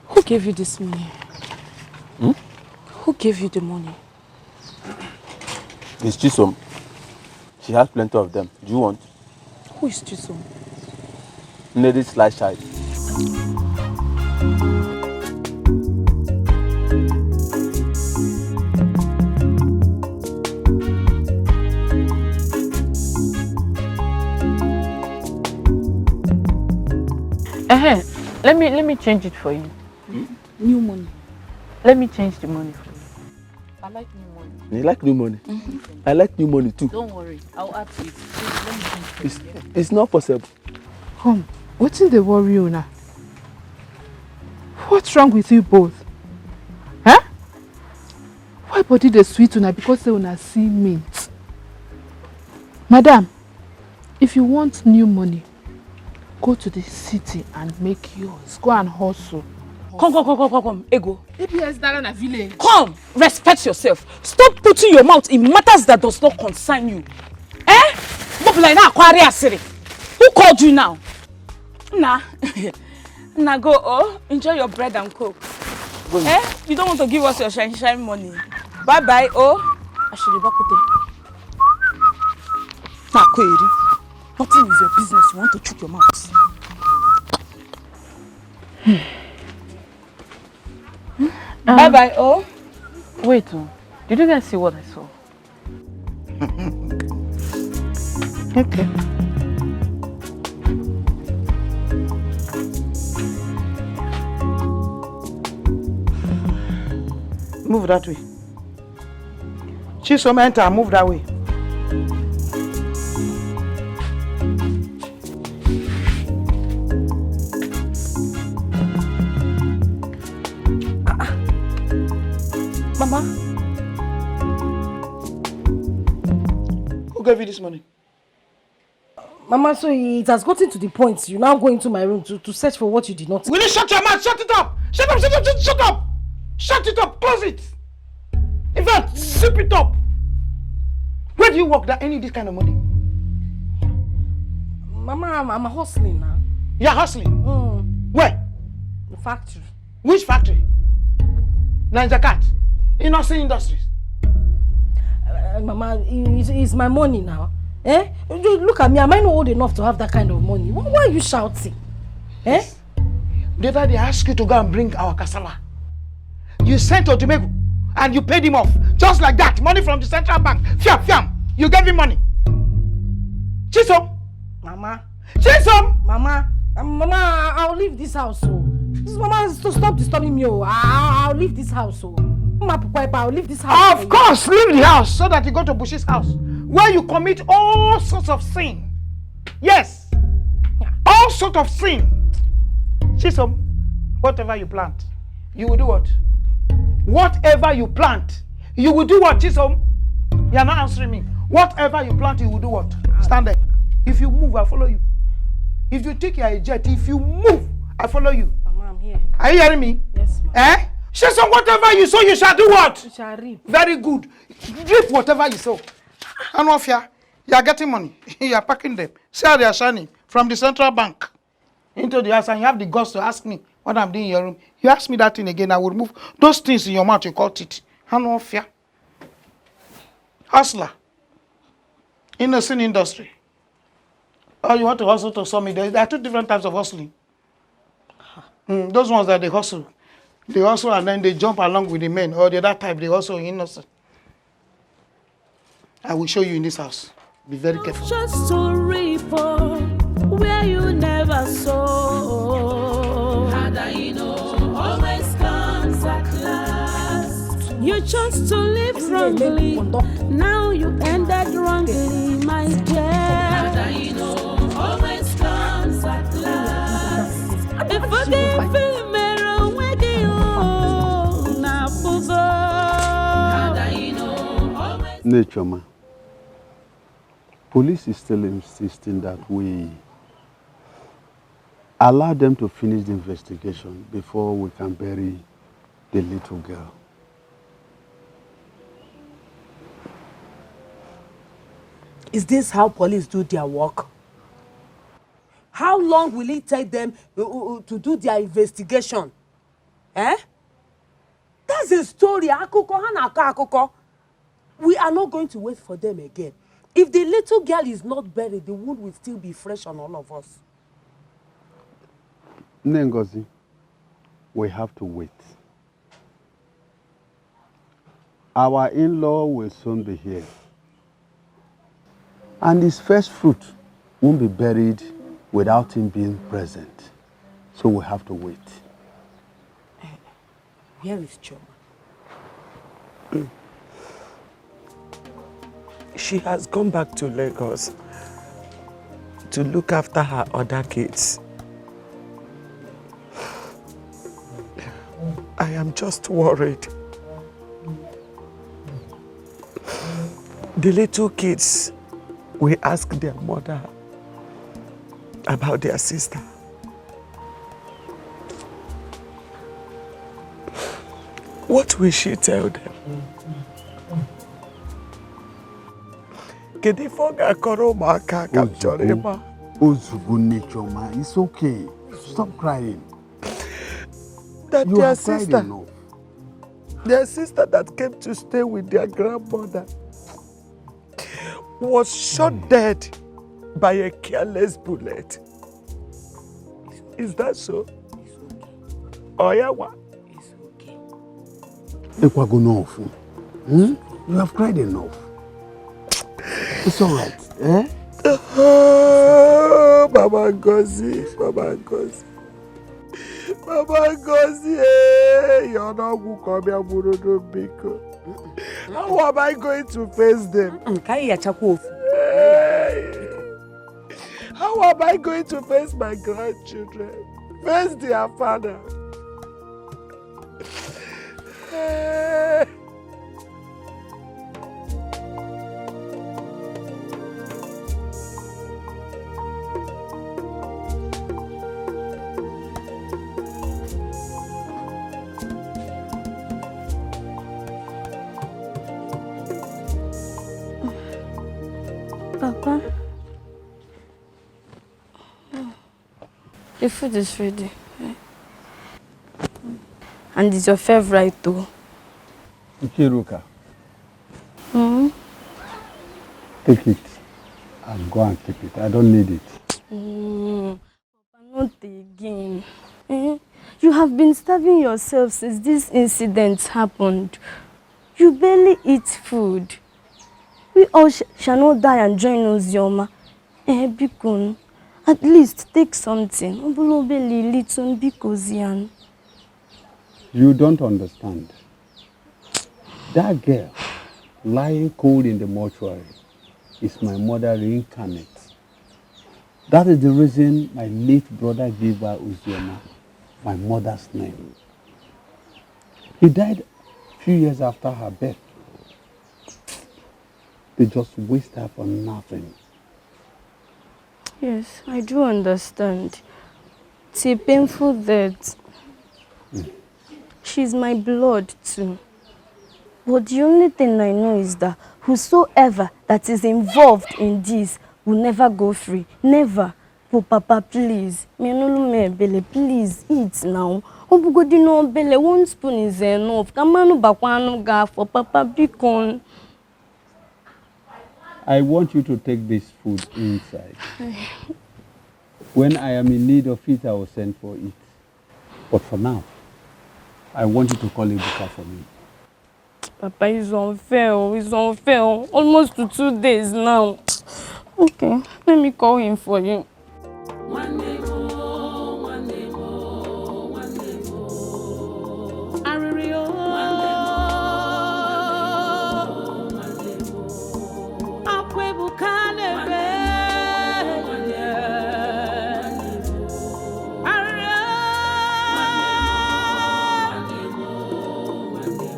Who gave you this money? Who gave you the money? It's Chisom. She has plenty of them. Do you want? Who is Chisom? Lady/child. Let me change it for you. New money. Let me change the money for you. I like new money. You like new money? I like new money too. Don't worry, I'll add to it. Let me change for you. It's not possible. Come, what's in the worry you now? What's wrong with you both? Huh? Why body the sweet una because they wanna see mint? Madam, if you want new money, go to the city and make yours. Go and hustle. Come, Ego. ABS Dara na village. Come, respect yourself. Stop putting your mouth in matters that does not concern you. Who called you now? Nah, go, enjoy your bread and coke. You don't want to give us your shine money. Bye, Ashiribakute. Nothing is your business. You want to choke your mouth. Bye. Wait, did you guys see what I saw? Okay. Move that way. Chisom, enter, move that way. Mama. Who gave you this money? Mama, so it has gotten to the point you now go into my room to search for what you did not. Will you shut your mouth? Shut it up! Shut up! Shut it up! Close it! In fact, zip it up! Where do you work that I need this kind of money? Mama, I'm hustling now. You're hustling? Where? The factory. Which factory? Naija Cat. Innocent Industries. Mama, it's my money now. Look at me, am I not old enough to have that kind of money? Why are you shouting? The other day I asked you to go and bring our cassava. You sent Odumegu And you paid him off. Just like that. Money from the central bank. Fiam, fiam. You gave him money. Chisom. Mama. Chisom. Mama. Mama, I'll leave this house. So. Mama, stop disturbing me. I'll leave this house. So. Mama, I'll leave this house. Of course, leave the house so that you go to Bush's house. Where you commit all sorts of sin. Yes. All sorts of sin. Chisom, whatever you plant, you will do what? Whatever you plant, you will do what, Chisom? You are not answering me. Whatever you plant, you will do what? Stand there. If you move, I follow you. If you think you are a jet, if you move, I follow you. Mama, I'm here. Are you hearing me? Yes, ma'am. Eh? Chisom, whatever you sow, you shall do what? You shall reap. Very good. Reap whatever you sow. And off here, you are getting money. You are packing them. See how they are shining from the central bank into the house, and you have the guts to ask me what I'm doing in your room. You ask me that thing again, I will remove those things in your mouth you call teeth. And off here. Hustler. In the sin industry. Oh, you want to hustle to some? There are two different types of hustling. Those ones that they hustle. They hustle and then they jump along with the men. Or the other type, they hustle innocent. I will show you in this house. Be very careful. Just to reap where you never sow. Always comes at last. You chose to live wrongly. Now you ended wrongly, my dear. Always comes at last. If I give you mirror, where do you now Nature, ma. Police is still insisting that we allow them to finish the investigation before we can bury the little girl. Is this how police do their work? How long will it take them to do their investigation? Eh? That's a story. We are not going to wait for them again. If the little girl is not buried, the wound will still be fresh on all of us. Ngozi, we have to wait. Our in-law will soon be here. And his first fruit won't be buried without him being present. So we have to wait. Where is Choma? She has gone back to Lagos to look after her other kids. I am just worried. The little kids will ask their mother about their sister. What will she tell them? Ozugbo nature, ma. It's okay. Stop crying. That You their have cried sister, enough. their sister that came to stay with their grandmother was shot dead by a careless bullet. Is that so? Oh yeah, what? You have cried enough. It's all right. Eh? Oh, Baba Ngozi, Baba Ngozi. Baba Ngozi, you're not going to be How am I going to face them? How am I going to face my grandchildren? Face their father? Papa, the food is ready. And it's your favorite too. Ikiruka, take it and go and keep it. I don't need it. Papa, not again. You have been starving yourself since this incident happened. You barely eat food. We all shall not die and join Ozioma. Bikon, at least take something. Obulobeli little bikozian. You don't understand. That girl lying cold in the mortuary is my mother reincarnate. That is the reason my late brother gave her Uzioma, my mother's name. He died a few years after her birth. They just waste her for nothing. Yes, I do understand. It's a painful death. She's my blood too. But the only thing I know is that whosoever that is involved in this will never go free. Never. Oh, Papa, please. Please eat now. Obugodi no bele, 1 spoon is enough. Kamanu bakwanu ga for Papa Bikon. I want you to take this food inside. When I am in need of it, I will send for it. But for now, I want you to call Ibuka for me. Papa, it's unfair. It's unfair. Almost to 2 days now. Okay, let me call him for you. One day more, one day more, one day more. Aririo. One day more. Akwebukane be. One day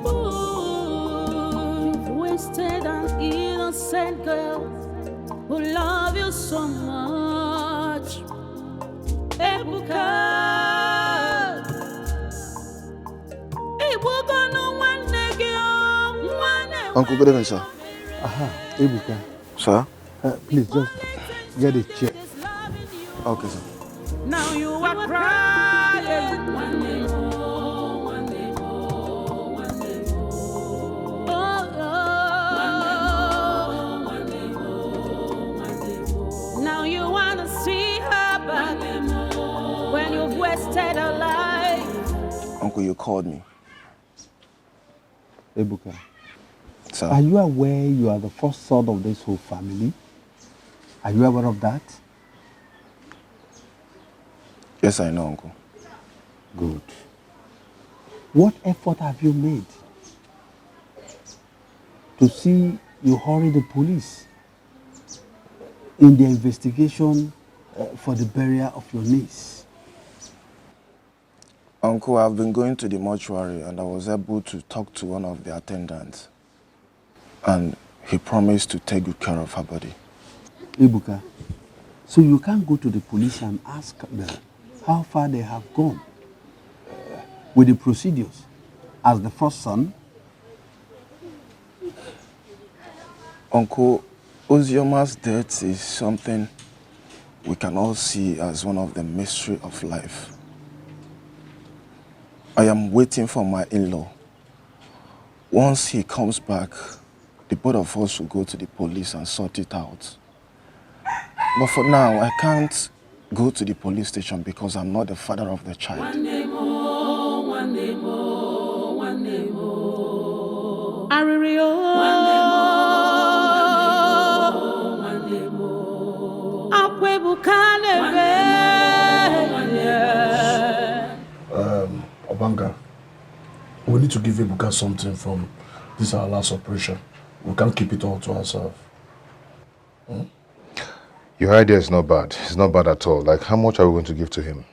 more. You've wasted an innocent girl who love you so much. Ebuka. Ebuka no one day. Uncle, good evening, sir. Aha, Ebuka. Sir? Please just get a chair. Okay, sir. Now you are crying. One day more, one day more, one day more. One day more, one day more. Now you wanna see her back when you've wasted her life. Uncle, you called me. Ebuka. Sir? Are you aware you are the first son of this whole family? Are you aware of that? Yes, I know, Uncle. Good. What effort have you made to see you hurry the police in the investigation for the burial of your niece? Uncle, I've been going to the mortuary and I was able to talk to one of the attendants. And he promised to take good care of her body. Ebuka, so you can't go to the police and ask them how far they have gone with the procedures as the first son? Uncle, Ozioma's death is something we can all see as one of the mysteries of life. I am waiting for my in-law. Once he comes back, the both of us will go to the police and sort it out. But for now, I can't go to the police station because I'm not the father of the child. One day more, one day more, one day more. Aririo. One day more, one day more. Akwebukane be. Obanga, we need to give Ibuka something from this our last operation. We can't keep it all to ourselves. Your idea is not bad. It's not bad at all. Like, how much are we going to give to him?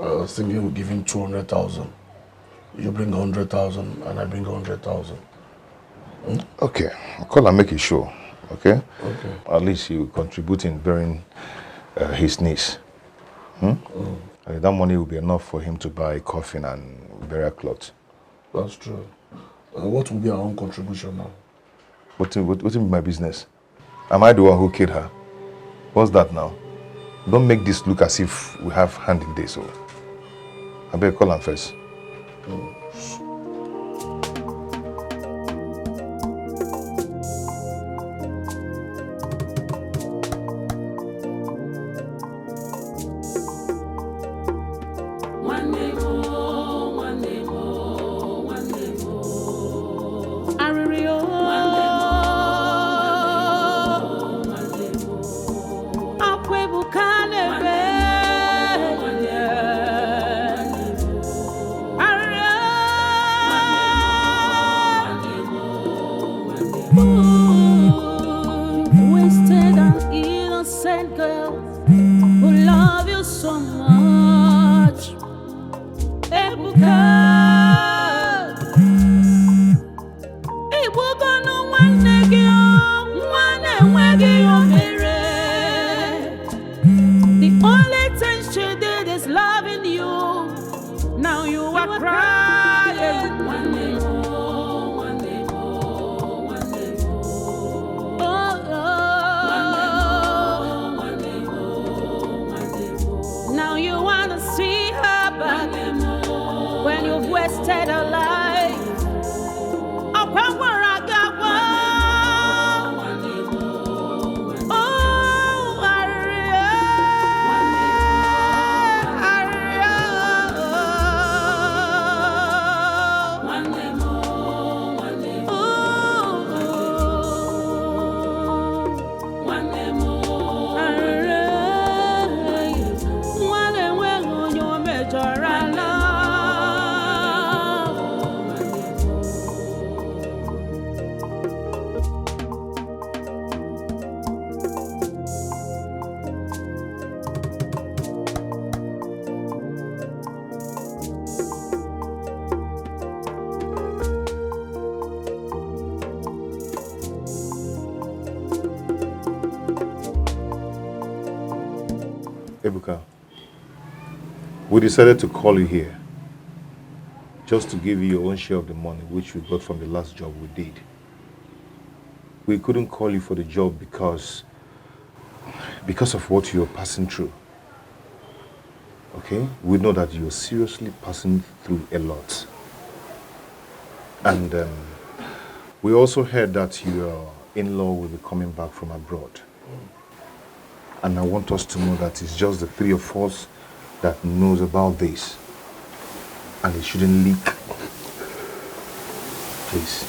I was thinking we give him 200,000. You bring 100,000 and I bring 100,000. Okay. I'll call and make it sure. Okay? Okay. At least he will contribute in burying his niece. And that money will be enough for him to buy a coffin and burial cloth. That's true. What will be our own contribution now? What will be my business? Am I the one who killed her? What's that now? Don't make this look as if we have hand in this. So I better call him first. One day more, Wasted an innocent girl who love you so much. Ebuka, Ebuka no one negio, one mere. The only thing she did is loving you. Now you are crying. One day more, one day more, one day more. Oh, one day more, one day more. Now you wanna see her back when you've wasted her life. Ebuka, we decided to call you here just to give you your own share of the money which we got from the last job we did. We couldn't call you for the job because of what you're passing through. Okay? We know that you're seriously passing through a lot. And we also heard that your in-law will be coming back from abroad. And I want us to know that it's just the three of us that knows about this. And it shouldn't leak. Please.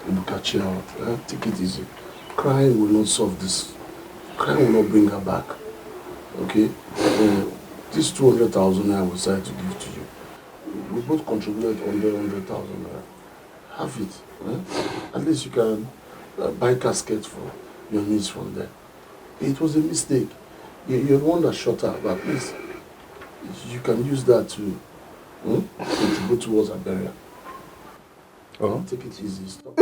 Ebuka, chill out. Take it easy. Crying will not solve this. Crying will not bring her back. Okay? This 200,000 I was decided to give to you. We both contributed 100,000 naira. Have it. At least you can buy caskets for your needs from there. It was a mistake. You're the one that shot her, but please, you can use that to contribute towards her burial. Oh. Take it easy. Stop.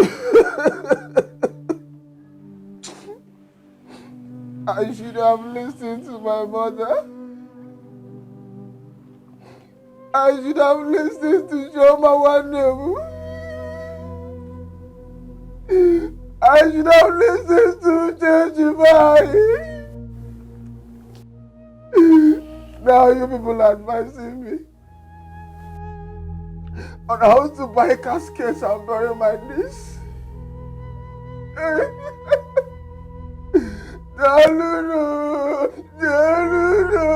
I should have listened to my mother. I should have listened to Shoma Wanebu. I should have listened to Chechibai. Now you people are advising me on how to buy caskets and bury my niece. Jalulu, Jalulu.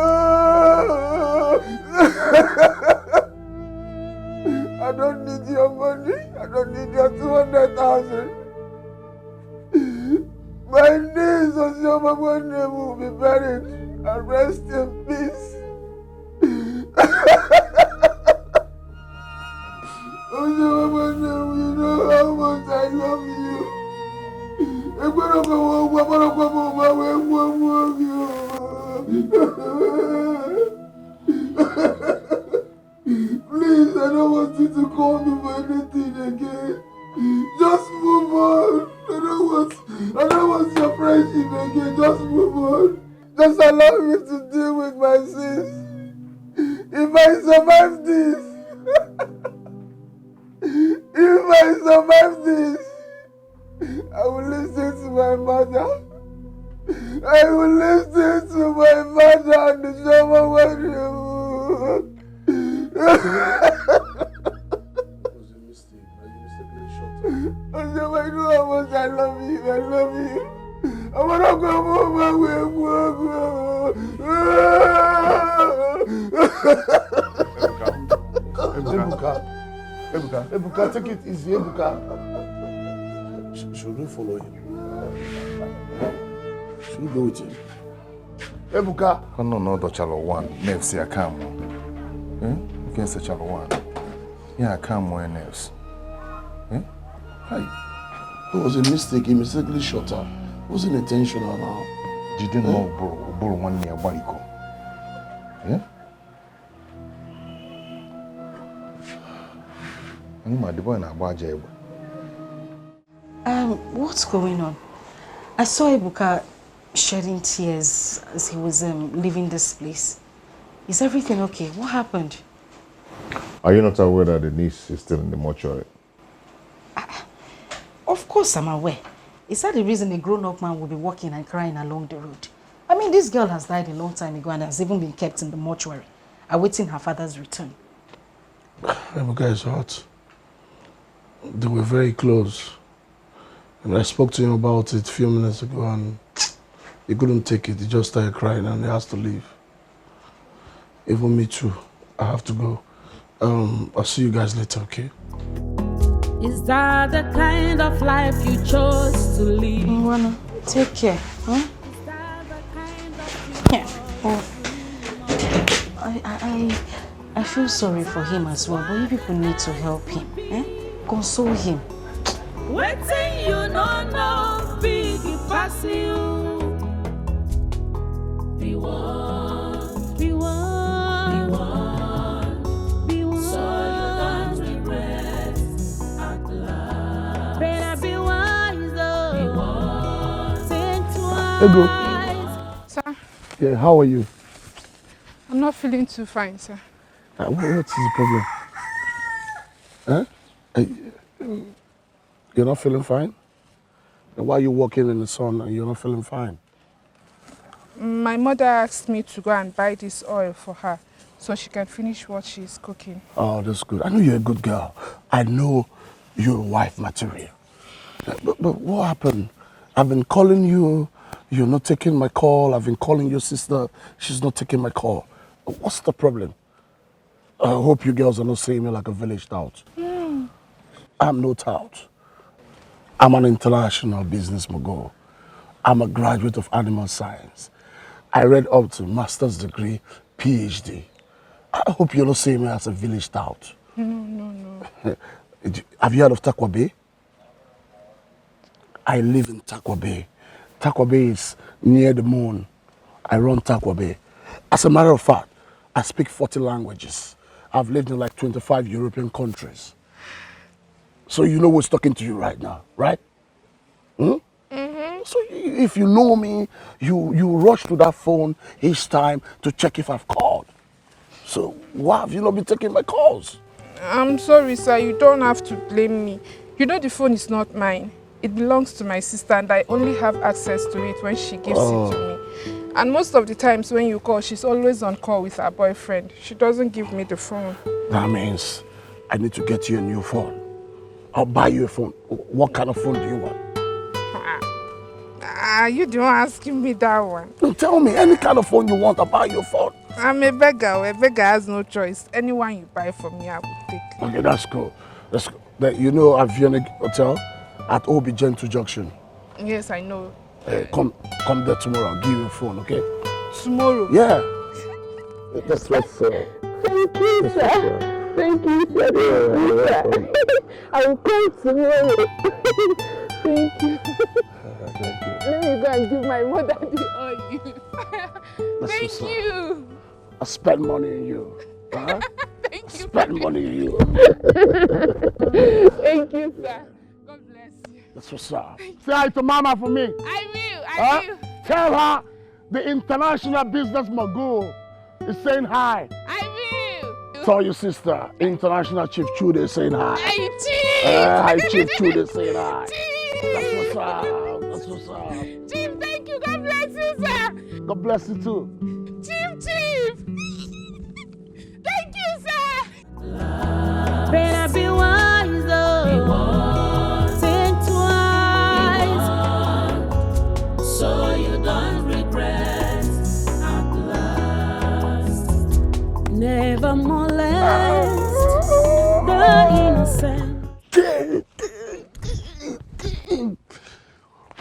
I don't need your money. I don't need your 200,000. My niece Osioma Wanemu will be buried and rest in peace. Osioma Wanemu, you know how much I love you. Please, I don't want you to call me for anything again. Just move on. I don't want your friendship again. Just move on. Just allow me to deal with my sins. If I survive this, I will listen to my mother. I will listen to my mother and the Shoma Wanebu. It was a mistake. I mistakenly shot her. I know how much I love you. I love you. I want to go home my way. Ebuka, take it easy, Ebuka. Should we follow him? Should we go with him? Ebuka. No, Chalo one. Nerves, I can't. You can say Chalo one. Yeah, I can't more nerves. It was a mistake. He mistakenly shot her. It wasn't intentional now. You didn't know Boro one near Bariko. Yeah? What's going on? I saw Ebuka shedding tears as he was leaving this place. Is everything okay? What happened? Are you not aware that the niece is still in the mortuary? Of course I'm aware. Is that the reason a grown-up man will be walking and crying along the road? I mean, this girl has died a long time ago and has even been kept in the mortuary, awaiting her father's return. Ebuka is hurt. They were very close. And I spoke to him about it a few minutes ago and he couldn't take it. He just started crying and he has to leave. Even me too. I have to go. I'll see you guys later, okay? Is that the kind of life you chose to live? Mwana, take care. Huh? Yeah. Oh. I feel sorry for him as well, but you people need to help him. Eh? Console him. Waiting you know, big pass you. Be one, be one, be one, be one. So you don't regret at last. Better be wise, oh. Be one. Think twice. Ego. Sir, Yeah, how are you? I'm not feeling too fine, sir. What is the problem? Huh? You're not feeling fine? Then why are you walking in the sun and you're not feeling fine? My mother asked me to go and buy this oil for her so she can finish what she's cooking. Oh, that's good. I know you're a good girl. I know you're wife material. But what happened? I've been calling you. You're not taking my call. I've been calling your sister. She's not taking my call. What's the problem? I hope you girls are not seeing me like a village tout. I'm no tout. I'm an international business mogul. I'm a graduate of animal science. I read up to master's degree, PhD. I hope you're not seeing me as a village tout. No. Have you heard of Takwa Bay? I live in Takwa Bay. Takwa Bay is near the moon. I run Takwa Bay. As a matter of fact, I speak 40 languages. I've lived in like 25 European countries. So you know who's talking to you right now, right? So if you know me, you rush to that phone each time to check if I've called. So why have you not been taking my calls? I'm sorry, sir. You don't have to blame me. You know the phone is not mine. It belongs to my sister and I only have access to it when she gives it to me. And most of the times when you call, she's always on call with her boyfriend. She doesn't give me the phone. That means I need to get you a new phone. I'll buy you a phone. What kind of phone do you want? You don't asking me that one. No, tell me, any kind of phone you want, I'll buy you a phone. I'm a beggar. A beggar has no choice. Anyone you buy for me, I will take. Okay, that's cool. That's cool. You know Avionic Hotel at Obi Gentle Junction. Yes, I know. Come there tomorrow. I'll give you a phone, okay? Tomorrow? Yeah. That's what's up. Thank you, sir. Thank you, sir. I will come tomorrow. Thank you. Thank you. Let me go and give my mother the oil. Thank you. I spend money on you. Huh? Thank you. Spend money on you. Thank you, sir. God bless you. That's what's up. Say hi to Mama for me. I will. Tell her the international business mogul is saying hi. I will. Tell your sister, International Chief Chude is saying hi. Hey, Chief. Hi, Chief Chude is saying hi. Chief. That's what's up. That's what's up. Chief, thank you. God bless you, sir. God bless you too. Chief. Thank you, sir. Better be wise, oh. Be one. Think twice. Be one. So you don't regret at last. Never molest the innocent.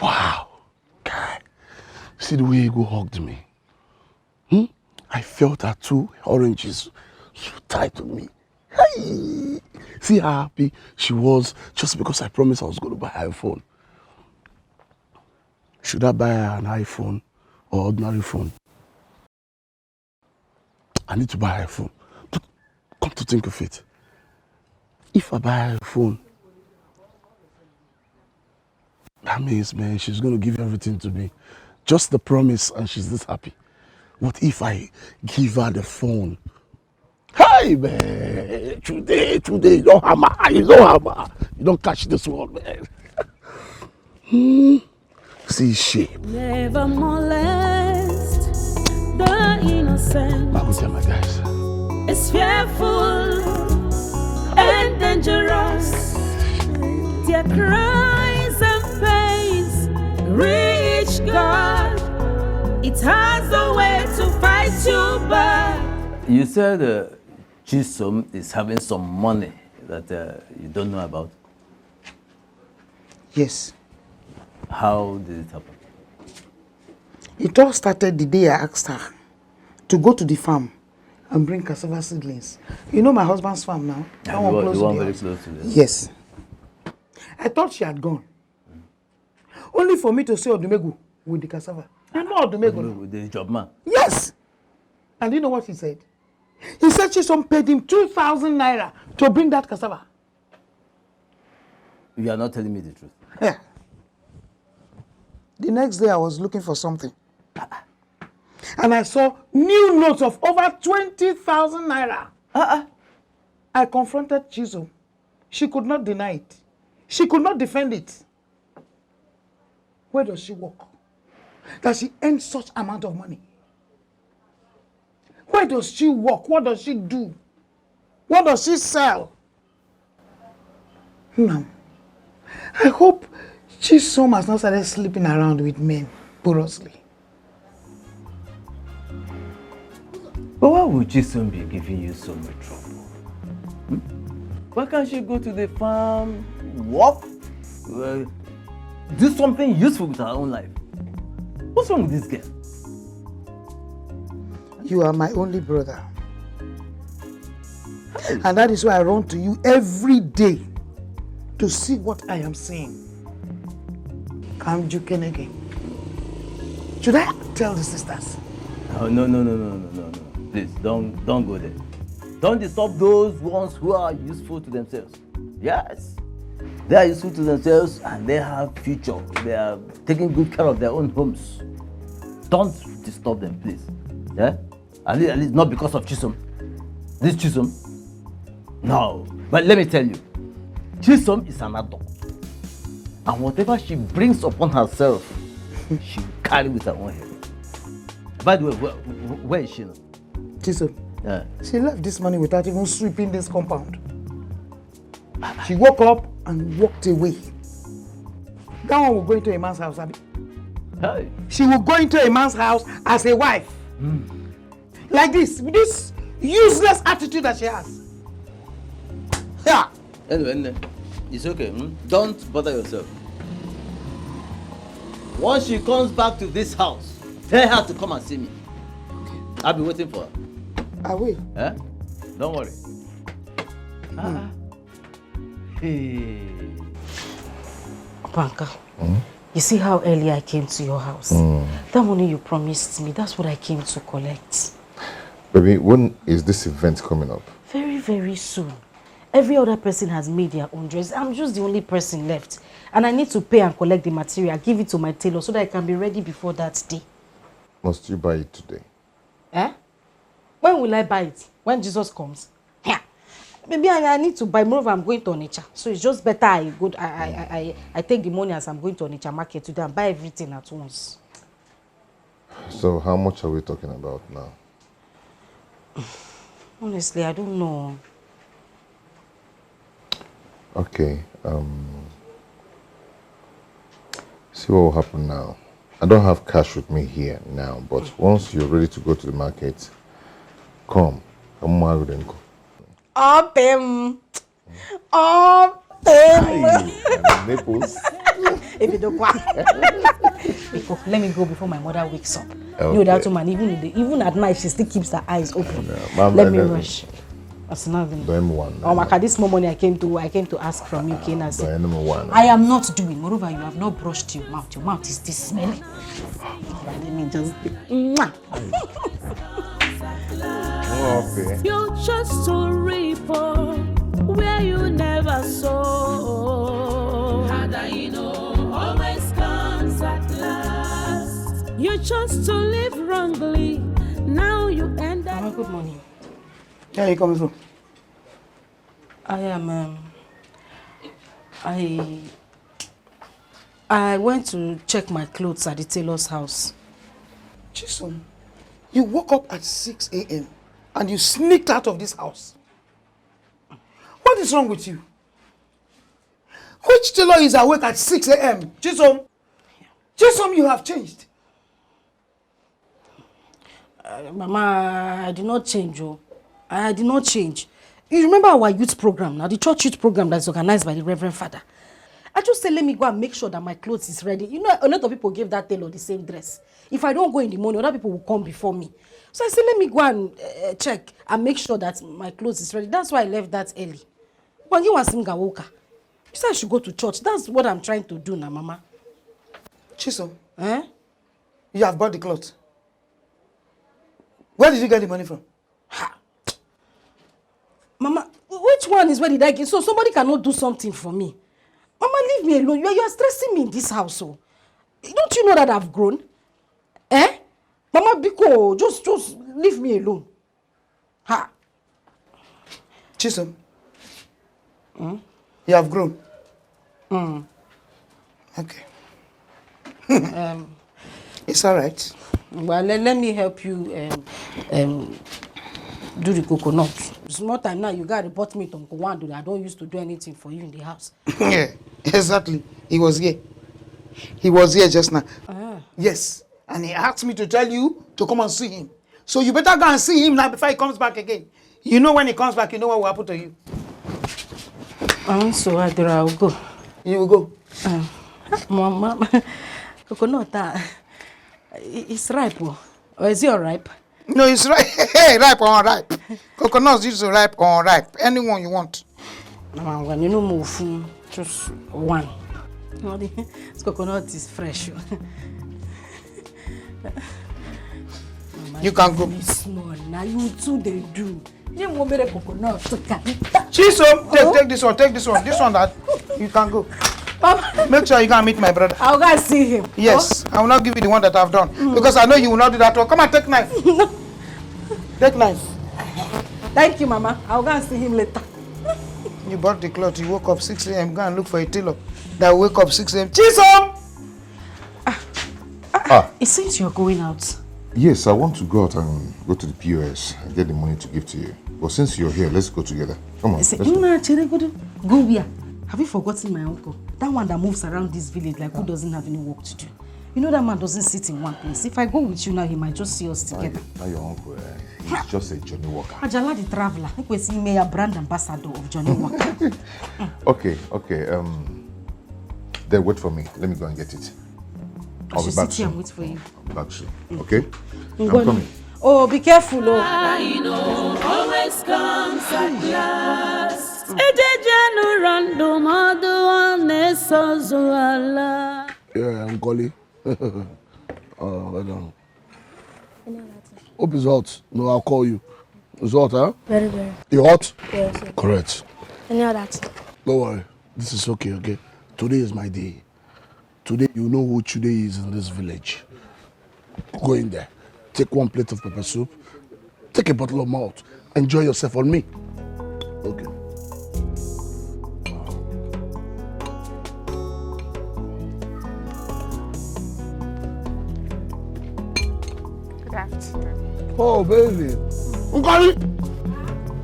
Wow. God. See the way Ego hugged me. I felt her two oranges so tight to me. Hey! See how happy she was just because I promised I was going to buy her a phone. Should I buy her an iPhone or ordinary phone? I need to buy her a phone. But come to think of it, if I buy her a phone, that means, man, she's going to give everything to me. Just the promise, and she's this happy. What if I give her the phone? Hey, man, today, you don't hammer, you don't catch this one, man. See shape. Never molest the innocent. I will tell my guys. It's fearful and dangerous. Their cries and pains reach God. It has a way to fight you back. You said Chisom is having some money that you don't know about. Yes. How did it happen? It all started the day I asked her to go to the farm and bring cassava seedlings. You know my husband's farm now? The one very close to this. Yes. I thought she had gone. Only for me to see Odumegu with the cassava. You know Odumegu? With the job man. Yes! And you know what he said? He said Chisom paid him 2,000 naira to bring that cassava. You are not telling me the truth. Yeah. The next day I was looking for something. And I saw new notes of over 20,000 naira. I confronted Chisom. She could not deny it. She could not defend it. Where does she work? That she earns such amount of money? Where does she work? What does she do? What does she sell? Ma'am, I hope Chisom has not started sleeping around with men porously. But why would Chisom be giving you so much trouble? Why can't she go to the farm, walk, do something useful with her own life? What's wrong with this girl? You are my only brother. And that is why I run to you every day to see what I am seeing. Come Jukenege. Should I tell the sisters? No. Please, don't go there. Don't disturb those ones who are useful to themselves. Yes. They are useful to themselves and they have future. They are taking good care of their own homes. Don't disturb them, please. Yeah? At least not because of Chisom. This Chisom? No. But let me tell you, Chisom is an adult. And whatever she brings upon herself, she will carry with her own head. By the way, where is she now? Chisom. Yeah. She left this morning without even sweeping this compound. She woke up and walked away. That one will go into a man's house, Abby. Hey. She will go into a man's house as a wife. Like this, with this useless attitude that she has. Yeah. Anyway, it's okay. Don't bother yourself. Once she comes back to this house, tell her to come and see me. I'll be waiting for her. I will. Eh? Don't worry. Hey. Panka, you see how early I came to your house? That money you promised me, that's what I came to collect. Baby, when is this event coming up? Very, very soon. Every other person has made their own dress. I'm just the only person left. And I need to pay and collect the material, give it to my tailor so that I can be ready before that day. Must you buy it today? Eh? When will I buy it? When Jesus comes? Yeah. Maybe I need to buy. Moreover, I'm going to Naija. So it's just better I take the money as I'm going to Naija market today and buy everything at once. So how much are we talking about now? Honestly, I don't know. Okay. See what will happen now. I don't have cash with me here now, but once you're ready to go to the market, come. I'm married and go. Up him. Nipples. If you don't go, let me go before my mother wakes up. Okay. You know that woman, even at night, she still keeps her eyes open. Mom, let me rush. That's nothing. M1. This morning I came to ask from you, Kena. M1. I am not doing. Moreover, you have not brushed your mouth. Your mouth is this smelly. Let me just. Okay. You're just a reaper where you never sow. Always comes at last. You chose to live wrongly. Now you end up. Good morning. Where are you coming from? I am. I went to check my clothes at the tailor's house. Chisom, you woke up at 6 a.m. and you sneaked out of this house. What is wrong with you? Which tailor is awake at 6 a.m.? Chisom, you have changed. Mama, I did not change. I did not change. You remember our youth program now, the church youth program that's organized by the Reverend Father? I just said, let me go and make sure that my clothes is ready. You know, a lot of people gave that tailor the same dress. If I don't go in the morning, other people will come before me. So I said, let me go and check and make sure that my clothes is ready. That's why I left that early. When you want Singawoka, you said I should go to church. That's what I'm trying to do now, Mama. Chisom, you have bought the clothes. Where did you get the money from? Mama, which one is where did I get? So somebody cannot do something for me. Mama, leave me alone. You are stressing me in this house. Oh. Don't you know that I've grown? Mama, Biko, just leave me alone. Chisom, you have grown. Okay. It's all right. Well, let me help you do the coconut. It's more time now. You got to report me to Uncle Wando that I don't used to do anything for you in the house. Yeah, exactly. He was here. He was here just now. Yes. And he asked me to tell you to come and see him. So you better go and see him now before he comes back again. You know when he comes back, you know what will happen to you. So I will go. You will go? Mama, coconut, it's ripe. Or is it unripe? No, it's ripe. Hey, ripe or unripe. Coconuts usually ripe or unripe. Anyone you want. Mama, when you know move, just one. This coconut is fresh. You can go. Small. Now you too they do. You want me to coconut? Chisom, take this one. Take this one. This one that you can go. Make sure you can meet my brother. I'll go and see him. Yes, I will not give you the one that I've done because I know you will not do that one. Come and take knife. Take knife. Thank you, Mama. I'll go and see him later. You bought the cloth. You woke up 6 a.m. Go and look for a tailor that will wake up 6 a.m. Chisom! It seems you're going out. Yes, I want to go out and go to the POS and get the money to give to you. But since you're here, let's go together. Come on. Go where? Have you forgotten my uncle? That one that moves around this village like who doesn't have any work to do. You know that man doesn't sit in one place. If I go with you now, he might just see us together. Now your uncle, he's just a Johnny Walker. Ajala the traveler. I can see me a brand ambassador of Johnny Walker. Okay. Then wait for me. Let me go and get it. I'll be back soon. Wait for you. I'll be back soon. Okay? I'm Go coming. Oh, be careful, oh. I know always comes at last. Yeah, I'm calling. Hold on. Hope it's hot. No, I'll call you. It's hot, huh? Very, very. You hot? Yes, sir. Correct. Any of that? Don't worry. This is okay? Today is my day. Today, you know who today is in this village. Go in there. Take one plate of pepper soup. Take a bottle of malt. Enjoy yourself on me. Okay. Good afternoon. Oh, baby. Nkari!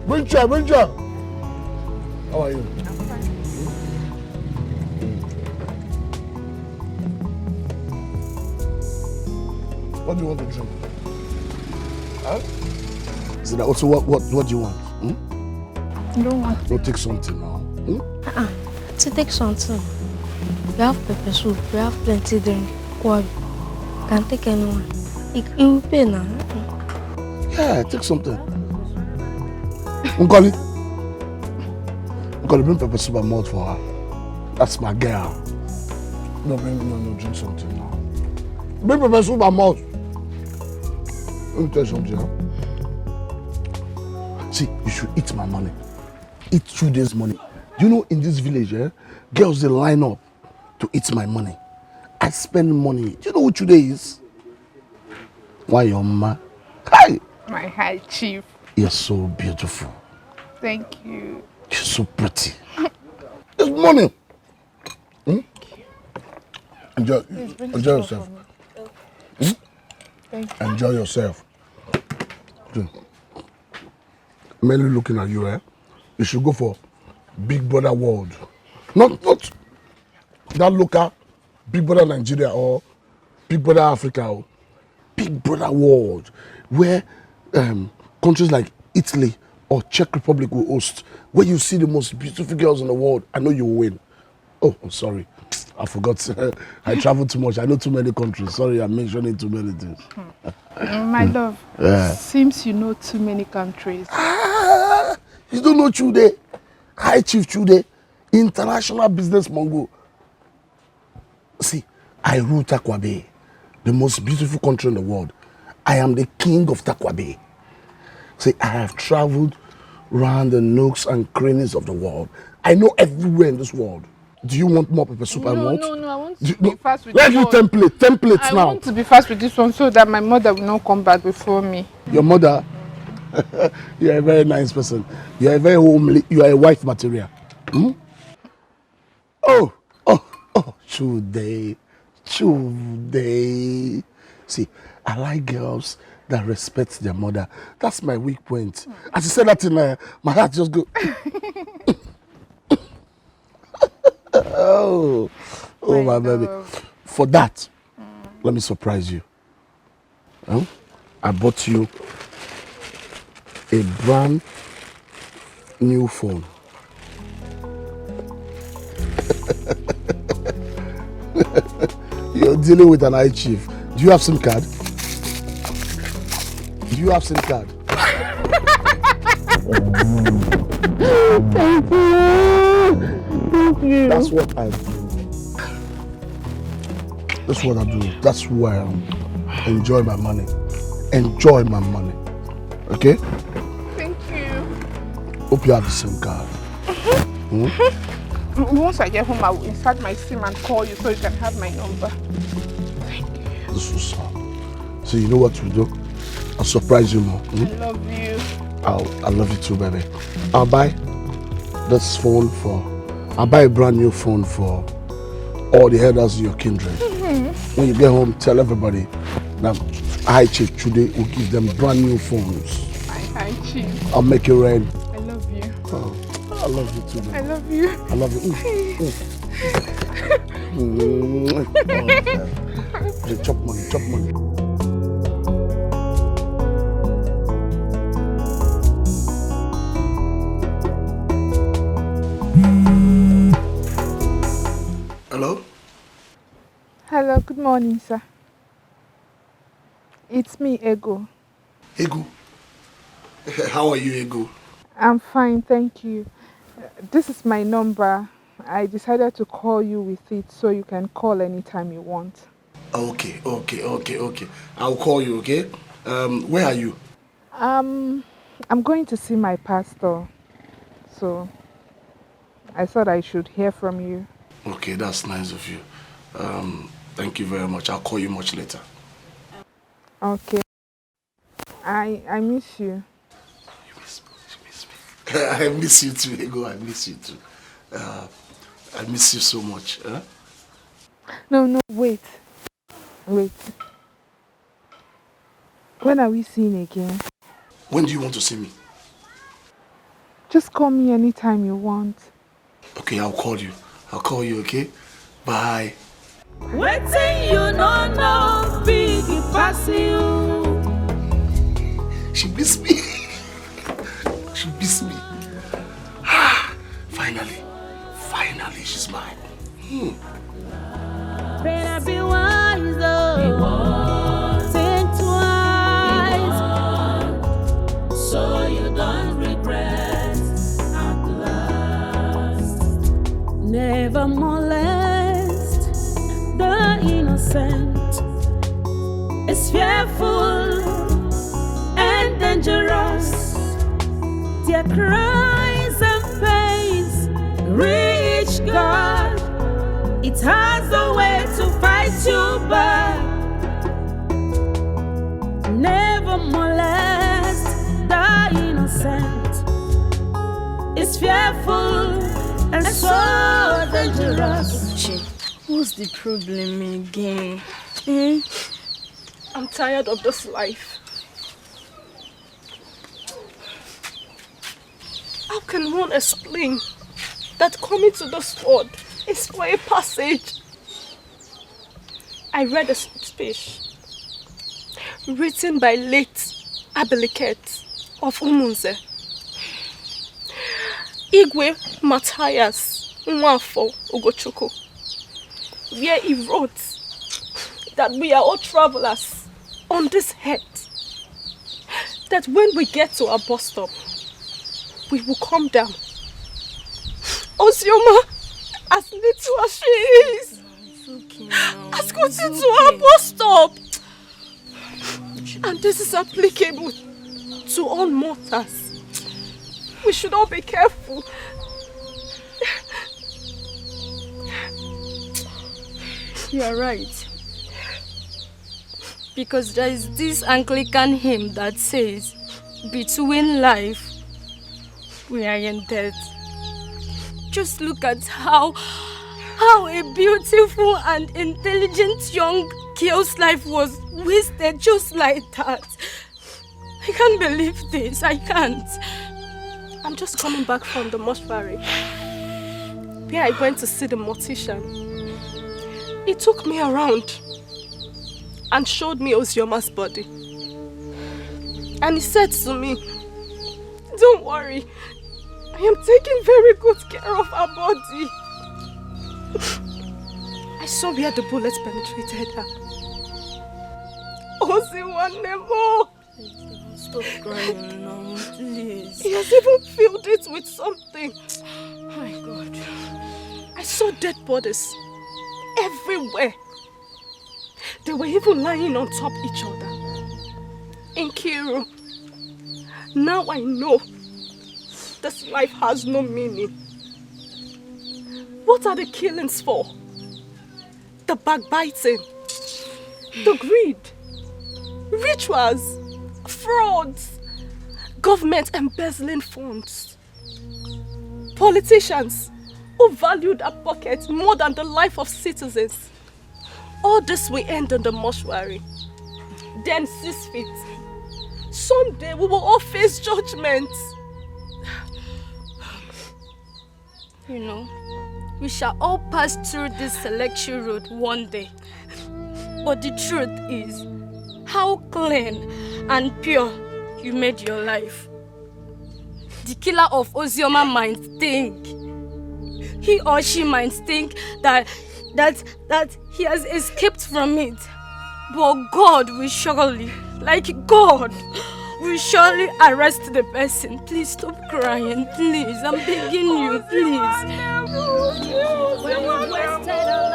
Bring chair. How are you? I'm fine. What do you want to drink? Huh? Is it also what do you want? I don't want. Go take something now. To take something. We have pepper soup, we have plenty drink. What? Can't take anyone. It will pay now. Yeah, take something. Nkoli, bring pepper soup and malt for her. That's my girl. No, drink something now. Bring pepper soup and malt. Let me tell you something, huh? See, you should eat my money. Eat 2 days' money. You know, in this village, girls, they line up to eat my money. I spend money. Do you know what today is? Why your mama? Hi! My high chief. You're so beautiful. Thank you. You're so pretty. It's money. Enjoy yourself. Thank you. Enjoy yourself. Mainly looking at you, you should go for Big Brother World. Not that local Big Brother Nigeria or Big Brother Africa or Big Brother World, where countries like Italy or Czech Republic will host, where you see the most beautiful girls in the world. I know you will win. Oh, I'm sorry. I forgot. I travel too much. I know too many countries. Sorry, I'm mentioning too many things. My love, seems you know too many countries. You don't know Chude, High Chief Chude, international business mongo. See, I rule Takwa Bay, the most beautiful country in the world. I am the king of Takwa Bay. See, I have traveled around the nooks and crannies of the world. I know everywhere in this world. Do you want more pepper soup and malt? No, I want to be fast with Let's this do one. templates now. I want to be fast with this one so that my mother will not come back before me. Your mother? You're a very nice person. You're a very homely, you are a wife material. Oh, Chude. See, I like girls that respect their mother. That's my weak point. As you said that in my heart just go. Oh, my baby. For that, let me surprise you. I bought you a brand new phone. You're dealing with an eye chief. Do you have SIM card? Do you have SIM card? Thank you. Thank you. That's what I do. That's what I do. That's who I am. Enjoy my money. Enjoy my money. Okay? Thank you. Hope you have the SIM card. Once I get home, I will insert my SIM and call you so you can have my number. Thank you. This is so. So you know what to do? I'll surprise you more. I love you. I love you too, baby. I'll buy this phone I'll buy a brand new phone for all the elders in your kindred. When you get home, tell everybody that High Chief today will give them brand new phones. Hi, Chief. I'll make it rain. I love you. Oh, I love you too, baby. I love you. I love you. Chop money. Hello? Hello, good morning, sir. It's me, Ego. Ego? How are you, Ego? I'm fine, thank you. This is my number. I decided to call you with it so you can call anytime you want. Okay. I'll call you, okay? Where are you? I'm going to see my pastor. So I thought I should hear from you. Okay, that's nice of you. Thank you very much. I'll call you much later. Okay. I miss you. You miss me. I miss you too, Ego. I miss you too. I miss you so much. Huh? No, wait. When are we seeing again? When do you want to see me? Just call me anytime you want. Okay, I'll call you, okay? Bye. Waiting you no big pass you. She miss me. She miss me. Finally, she's mine. Better be wise, oh. Think twice, so you don't regret. never molest the innocent. It's fearful and dangerous. Their cries and pains reach God. It has a way to fight you back. Never molest the innocent. It's fearful and so dangerous. What's the problem again? I'm tired of this life. How can one explain that coming to this world is for a passage? I read a speech written by late Abiliket of Umunze, Igwe Matthias Nwafo Ugochukwu, where he wrote that we are all travelers on this earth, that when we get to our bus stop, we will come down. Ozioma, as little as she is, has gotten to our bus stop. And this is applicable to all mortals. We should all be careful. You're right. Because there is this Anglican hymn that says, between life, we are in death. Just look at how a beautiful and intelligent young girl's life was wasted just like that. I can't believe this. I can't. I'm just coming back from the mortuary, where I went to see the mortician. He took me around and showed me Ozioma's body. And he said to me, don't worry, I am taking very good care of her body. I saw where the bullets penetrated her. Oziwanemo! Stop crying now, please. He has even filled it with something. Oh my God. I saw dead bodies everywhere. They were even lying on top of each other. In Kiru, now I know this life has no meaning. What are the killings for? The backbiting, the greed, rituals, frauds, government embezzling funds, politicians who value their pockets more than the life of citizens. All this will end in the mortuary, then 6 feet. Someday we will all face judgment. You know, we shall all pass through this selection road one day. But the truth is, how clean and pure you made your life. The killer of Ozioma might think, he or she might think that he has escaped from it. But God will surely, like God, will surely arrest the person. Please stop crying, please. I'm begging you, please. When we wasted our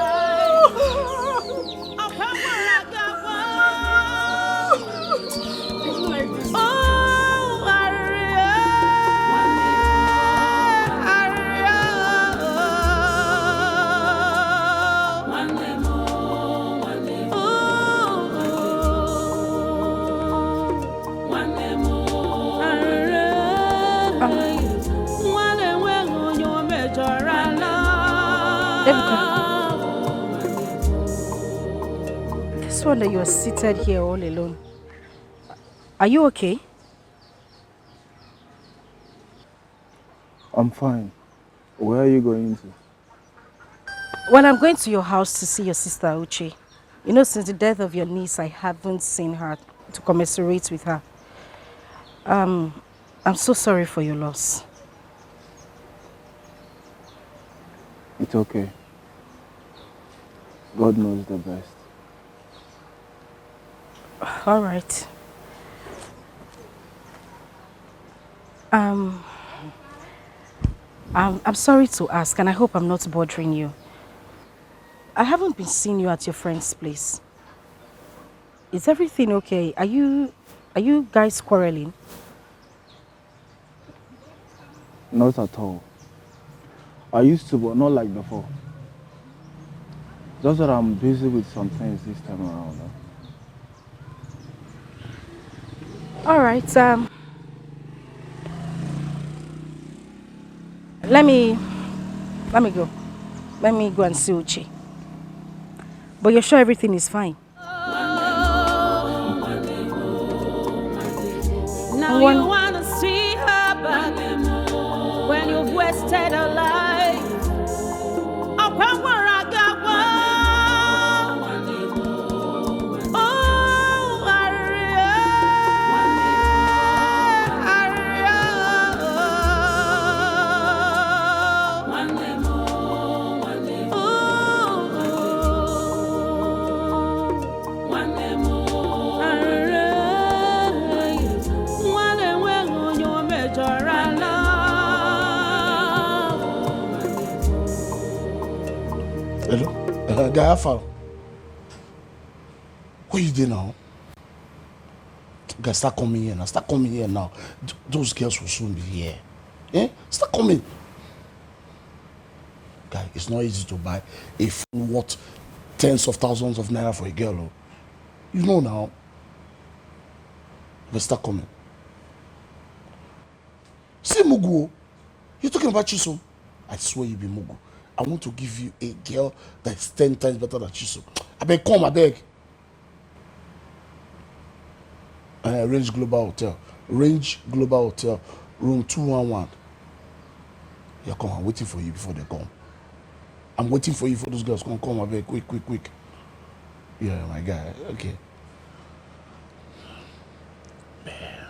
This one that you're seated here all alone. Are you okay? I'm fine. Where are you going to? Well, I'm going to your house to see your sister Uche. You know, since the death of your niece, I haven't seen her to commiserate with her. I'm so sorry for your loss. It's okay. God knows the best. All right. I'm sorry to ask, and I hope I'm not bothering you. I haven't been seeing you at your friend's place. Is everything okay? Are you guys quarreling? Not at all. I used to, but not like before. Just that I'm busy with some things this time around. All right. Let me go. Let me go and see Uche. But you're sure everything is fine? Now you wanna see her back when you've wasted a life. Upon where I got one. Oh, hello? Guy, how far? Where you there now? Guys, start coming here now. Start coming here now. Those girls will soon be here. Eh? Start coming. Guy, it's not easy to buy a phone worth tens of thousands of naira for a girl. Oh. You know now. But start coming. See Mugu. You're talking about Chisom. I swear you be Mugu. I want to give you a girl that's 10 times better than Chisom. I beg, come, I beg. Range Global Hotel. Range Global Hotel. Room 211. Yeah, come. I'm waiting for you before they come. I'm waiting for you for those girls. Come, I beg. Quick. Yeah, my guy. Okay. Man.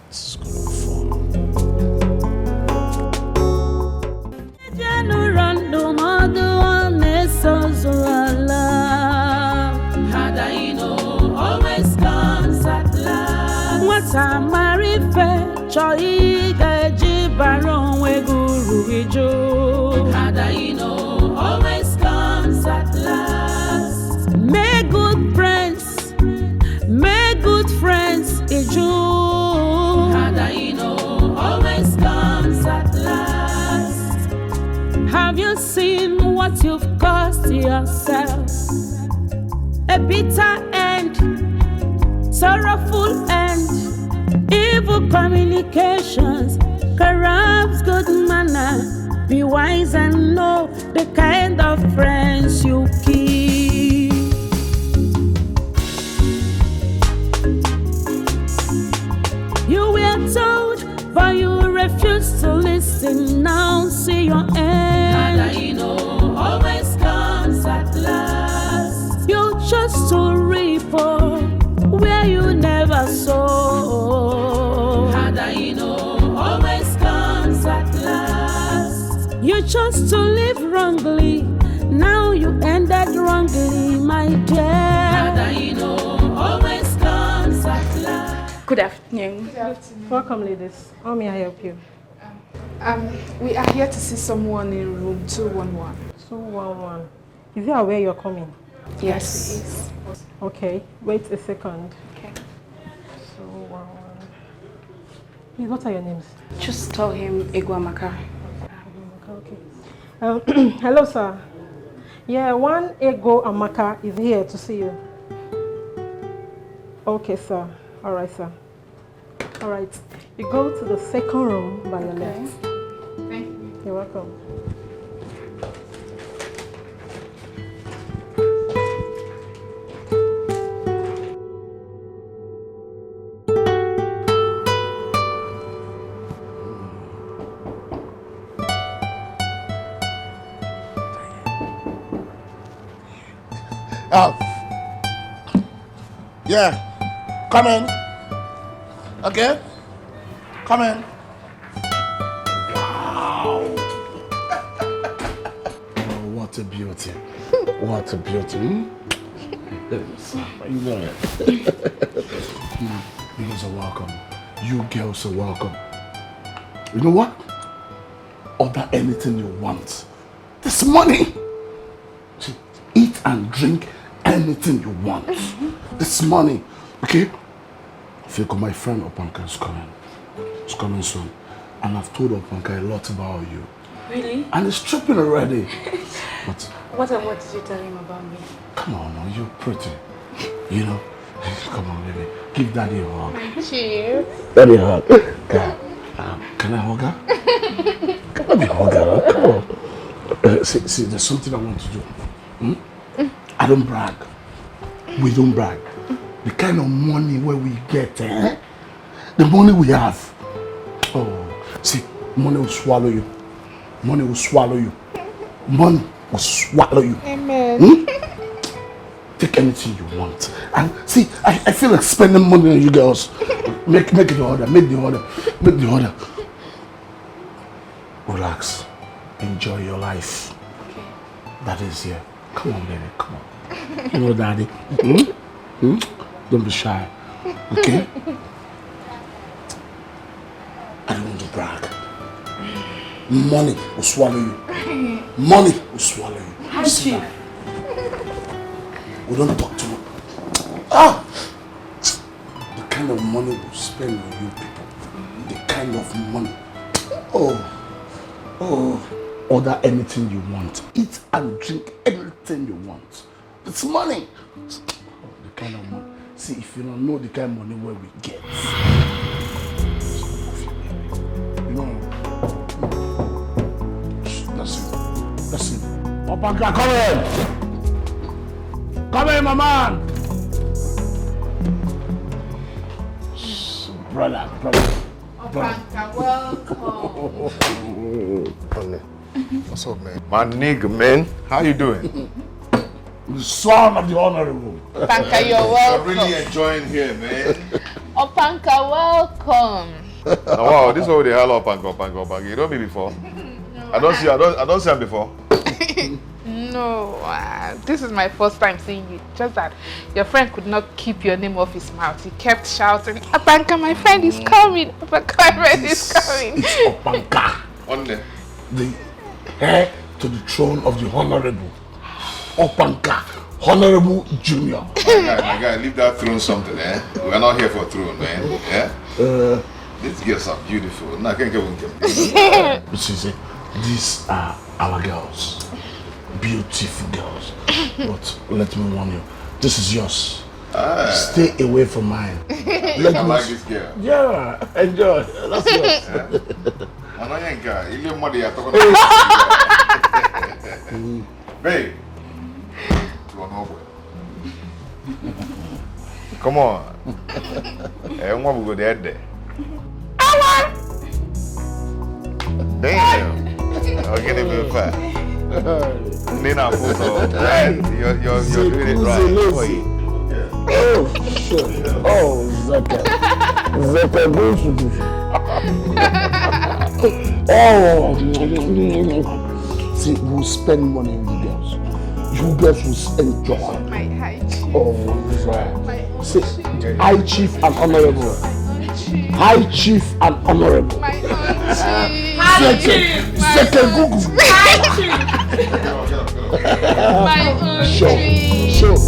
This is gonna be fun. Always comes at last. What's a marife? Choi gaji baron we guru ijo. Hadaino always comes at last. Make good friends ijo. Hadaino always comes at last. Have you seen what you've cost yourself? A bitter end, sorrowful end, evil communications, corrupts good manner. Be wise and know the kind of friends you keep. You were told, but you refuse to listen. Now see your end. Hadaino always comes at last. You chose to reap where you never sow. Hadaino always comes at last. You chose to live wrongly. Now you ended wrongly, my dear. Hadaino always comes at last. Good afternoon. Welcome, ladies. How may I help you? We are here to see someone in room 211. 211. Is he aware you're coming? Yes. Okay, wait a second. Okay. 211. Please, what are your names? Just tell him Iguamaka. Okay. Hello, sir. Yeah, one Ego Amaka is here to see you. Okay, sir. All right, sir. All right. You go to the second room by your left. Thank you. You're welcome. Yeah. Come in. Okay? Come in. Wow. Oh, what a beauty. What a beauty. You know it. You guys are welcome. You girls are welcome. You know what? order anything you want. This money. See, eat and drink anything you want. This money, okay? Fiko, my friend Opanka is coming. He's coming soon. And I've told Opanka a lot about you. Really? And he's tripping already. But What did you tell him about me? come on, now, you're pretty. You know? Come on, baby. Give daddy a hug. Cheers. Daddy a hug. Can I hug her? Let me hug her. Come on. See, there's something I want to do. I don't brag. We don't brag. The kind of money where we get, the money we have. Oh, see, money will swallow you. Money will swallow you. Money will swallow you. Amen. Take anything you want. And see, I feel like spending money on you girls. Make the order. Make the order. Make the order. Relax. Enjoy your life. Daddy is here. Come on, baby. Come on. You know, daddy. Don't be shy. Okay? I don't want to brag. Money will swallow you. Money will swallow you. How's she? We don't talk too much. Ah! The kind of money we spend on you people. The kind of money. Oh. Order anything you want. Eat and drink anything you want. It's money. The kind of money. See, if you don't know the kind of money where we get. You know. That's it. Opanka, come in. Come in, my man. Brother. Opanka, welcome. What's up, man? My nigga, man. How you doing? The son of the honorable. Opanka, you're welcome. I'm really enjoying here, man. Opanka, welcome. Oh, wow, this is what they hell Opanka. You know me before? I don't see him before. No, this is my first time seeing you. Just that your friend could not keep your name off his mouth. He kept shouting, Opanka, my friend is coming. Opanka, my friend is coming. It's Opanka. On there. The heir to the throne of the honorable. Opanka. Honorable Junior. My guy, leave that throne something, eh? We're not here for a throne, man. Yeah? These girls are beautiful. No, I can't get one. See, these are our girls. Beautiful girls. But let me warn you, this is yours. Stay away from mine. I like this girl. Yeah, enjoy. That's yours. Babe. Come on. I want to go there. Damn. I'll get it real fast. Nina photo. You're doing it right. Oh, shit. Oh, Zaka. Zaka goes to do. Oh. See, we'll spend money on you girls. You girls will enjoy. My high chief. Oh, this right. See, high chief and honorable. High chief and honorable. My High chief. Second Google. High chief. My own chief. Sure.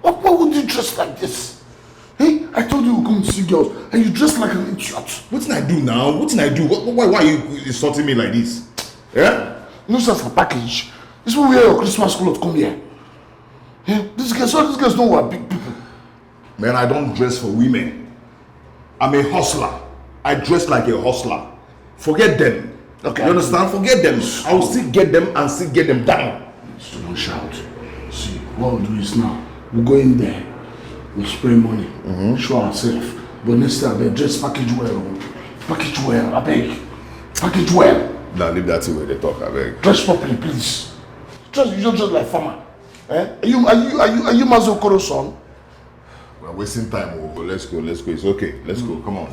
Why would you dress like this? Hey, I told you come to see girls and you dress like an idiot. What did I do now? What did I do? Why are you insulting me like this? Yeah? No sense for package. This will wear your Christmas clothes, come here. Yeah? These guys know we're big people. Man, I don't dress for women. I'm a hustler. I dress like a hustler. Forget them. Okay. You understand? Forget them. I will still get them and still get them down. So don't shout. See, what we'll do is now, we'll go in there, we'll spray money, show ourselves. But next time, they dress package well. Package well, I beg. Package well. Now leave that thing where they talk, I beg. Dress properly, please. You're just like farmer. Eh? Are you Mazokoro's son? We're wasting time. Oh, let's go. It's okay. Let's go. Come on.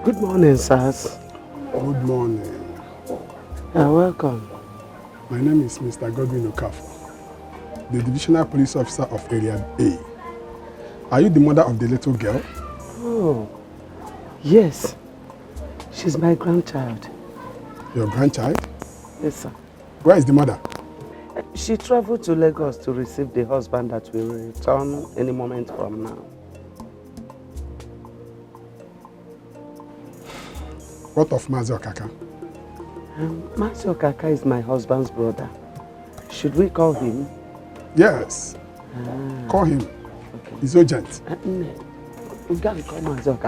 Good morning, sirs. Good morning. Welcome. My name is Mr. Godwin Okafor, the Divisional Police Officer of Area A. Are you the mother of the little girl? Oh, yes. She's my grandchild. Your grandchild? Yes, sir. Where is the mother? She traveled to Lagos to receive the husband that will return any moment from now. What of Mazi Okaka? Mazi Okaka is my husband's brother. Should we call him? Yes. Call him. Okay. It's urgent. You gotta call myself.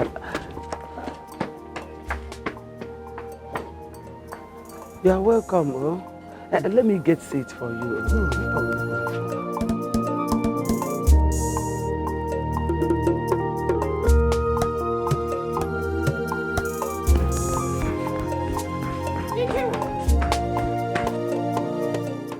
You are welcome. Oh. Let me get seat for you.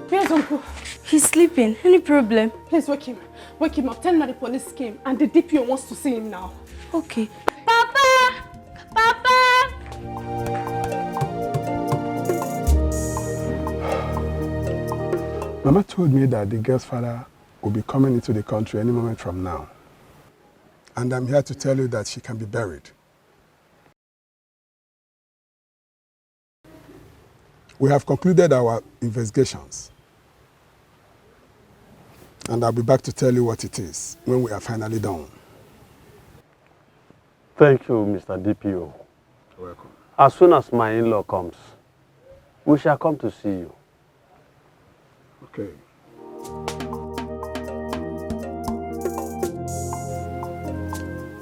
Where's Uncle? He's sleeping. Any problem? Please wake him. Wake him up. Tell him that the police came and the DPO wants to see him now. Okay. Papa! Papa! Mama told me that the girl's father will be coming into the country any moment from now. And I'm here to tell you that she can be buried. We have concluded our investigations. And I'll be back to tell you what it is when we are finally done. Thank you, Mr. DPO. Welcome. As soon as my in-law comes, we shall come to see you. Okay.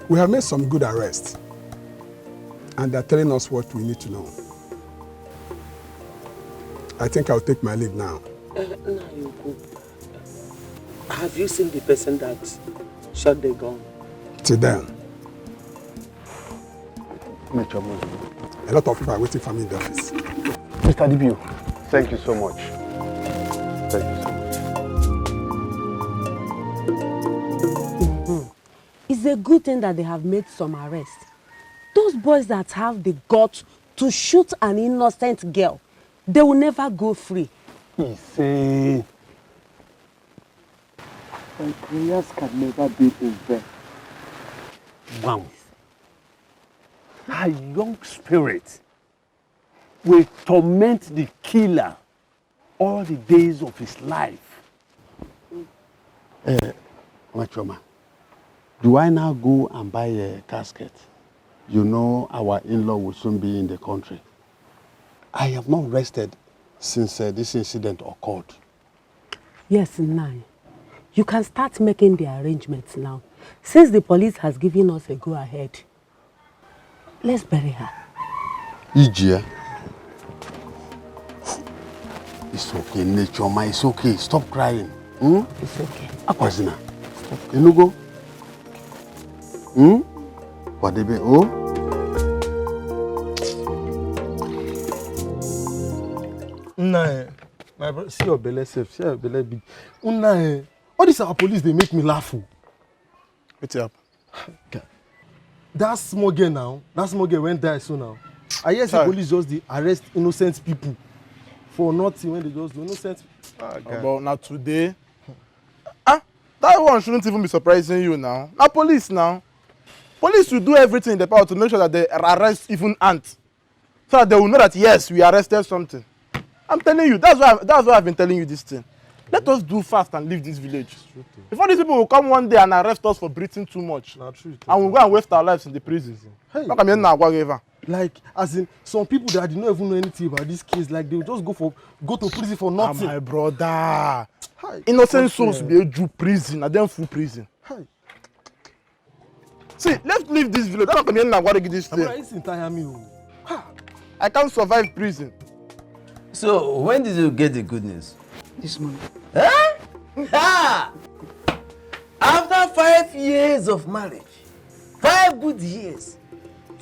We have made some good arrests, and they're telling us what we need to know. I think I'll take my leave now. Have you seen the person that shot the gun? Till then, Make your move. a lot of people are waiting for me in the office. Mr. DPO, thank you so much. Thank you so much. It's a good thing that they have made some arrests. Those boys that have the guts to shoot an innocent girl, they will never go free. He say, my prayers can never be in vain. Wow. A young spirit will torment the killer all the days of his life. Machoma, do I now go and buy a casket? You know our in-law will soon be in the country. I have not rested since this incident occurred. Yes, Nai. You can start making the arrangements now. Since the police has given us a go-ahead, let's bury her. Ijia. It's okay, Nechoma, it's okay. Stop crying. It's okay. Akwazina. You go? Wadebe, Nah, my brother, see your belly safe, see your belly big. Nah, all these our police, they make me laugh. What's up? That small girl went die so now. I hear the police just they arrest innocent people for nothing when they just do innocent. But now today, that one shouldn't even be surprising you now. Now police now. Police will do everything in the power to make sure that they arrest even ants. So that they will know that yes, we arrested something. I'm telling you, that's why I've been telling you this thing. Let us do fast and leave this village. Before these people will come one day and arrest us for breathing too much. And we'll go and waste our lives in the prisons. Hey. Like, as in, some people that did not even know anything about this case, like they will just go to prison for nothing. My brother. Innocent souls will be able to prison and then full prison. Hi. See, let's leave this village. That's not this thing. I can't survive prison. So, when did you get the good news? This morning. Huh? Ha! After 5 years of marriage, 5 good years,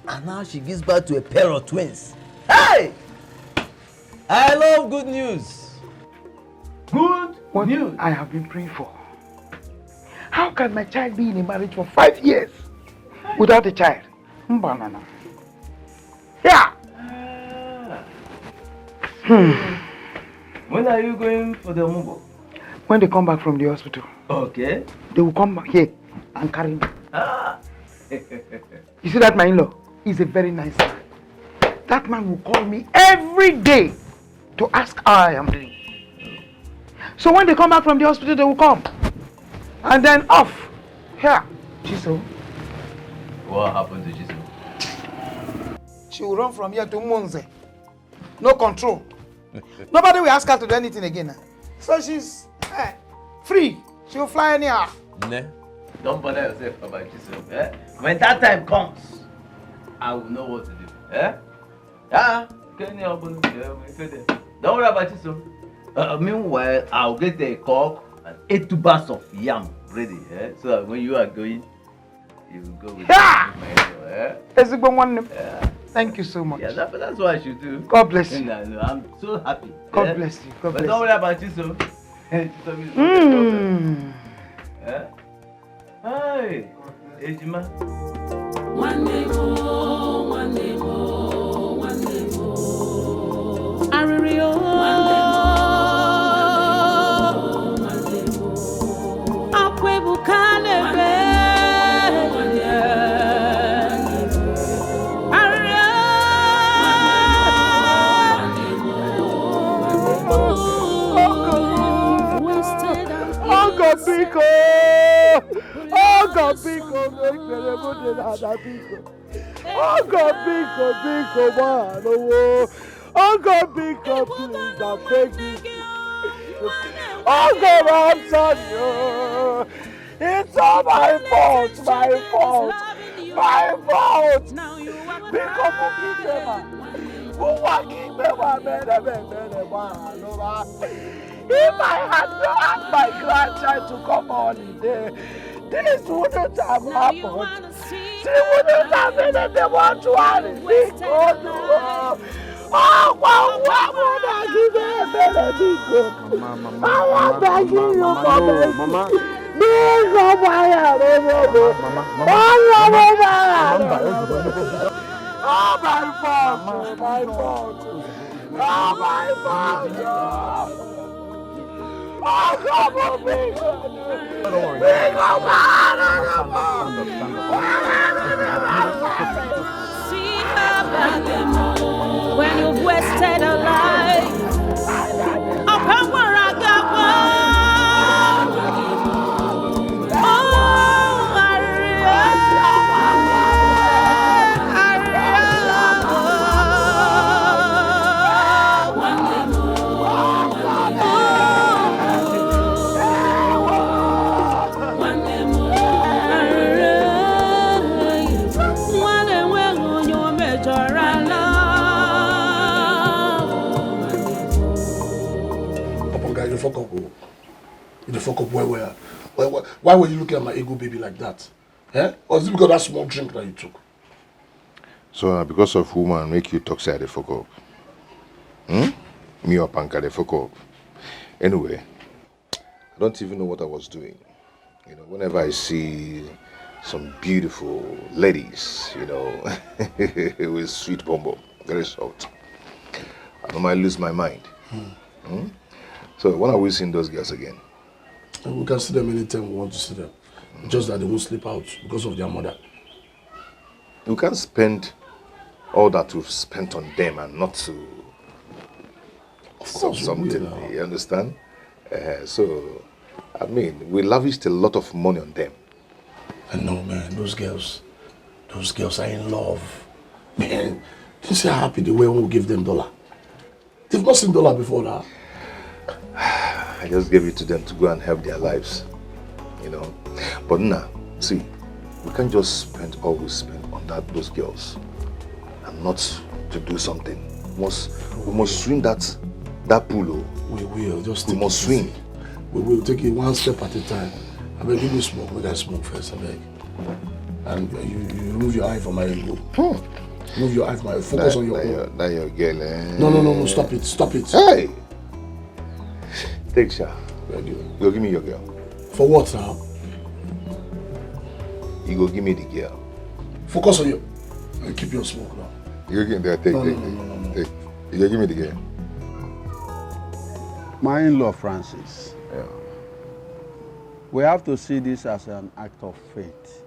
and now she gives birth to a pair of twins. Hey! I love good news. Good news I have been praying for. How can my child be in a marriage for 5 years without a child? Banana. Yeah. When are you going for the mobile? When they come back from the hospital. Okay. They will come back here and carry me. Ah. You see that my in-law? He's a very nice man. That man will call me every day to ask how I am doing. So when they come back from the hospital, they will come. And then off. Here. Chisel. What happened to Chisel? She will run from here to Monze. No control. Nobody will ask her to do anything again. So she's free. She'll fly anyhow. Nah, don't bother yourself about yourself. Eh? When that time comes, I will know what to do. Eh? Don't worry about yourself. Meanwhile, I'll get a cock and 8 tubers of yam ready. Eh? So that when you are going, you will go with me. Thank you so much. Yeah, that's what I should do. God bless you. I'm so happy. God bless you. God But bless don't you. worry about yourself. Hey, Ejima. One day more. Aririo. One day more. Akwebu kanebe. Biko! Oh God, Biko, make me the mood in other Biko. Oh God, Biko, man, oh God, Biko, please, I beg you. Oh God, I'm sorry. It's all my fault. Biko, if I had not asked my grandchild to come holiday, this wouldn't have happened. She wouldn't have been in the mortuary. Oh, why would I give her a benedict? I am begging you for mercy. Please, oh my fault. Oh, come on, big. Don't worry. Big, oh, See her back when you've wasted a life. Upon where I got one. Oh, fuck up why were you looking at my ego baby like that? Eh? Or is it because of that small drink that you took? So because of woman make you talk say they fuck up. Me or Panka they fuck up. Anyway, I don't even know what I was doing. You know, whenever I see some beautiful ladies, you know, with sweet bombo, very soft, I might lose my mind. So when are we seeing those girls again? We can see them anytime we want to see them. Just that they won't sleep out because of their mother. We can't spend all that we've spent on them and not to something. You understand? So, I mean, we lavished a lot of money on them. I know, man. Those girls are in love. Man, do you see how happy they were when we gave them $1? They've not seen $1 before that. I just gave it to them to go and help their lives, you know. But now, see, we can't just spend all we spend on those girls and not to do something. We must swim that pool. We will just. We must swim. We will take it one step at a time. I beg, give me smoke. We can smoke first. I beg. And you remove your eye from my elbow. Move your eye from my. Focus on your own. That your girl. Eh? No. Stop it. Hey. Take shot. You go give me your girl. For what now? You go give me the girl. Focus on you. And keep your smoke now. You go give me that. Take. You go give me the girl. My in-law Francis. Yeah. We have to see this as an act of faith.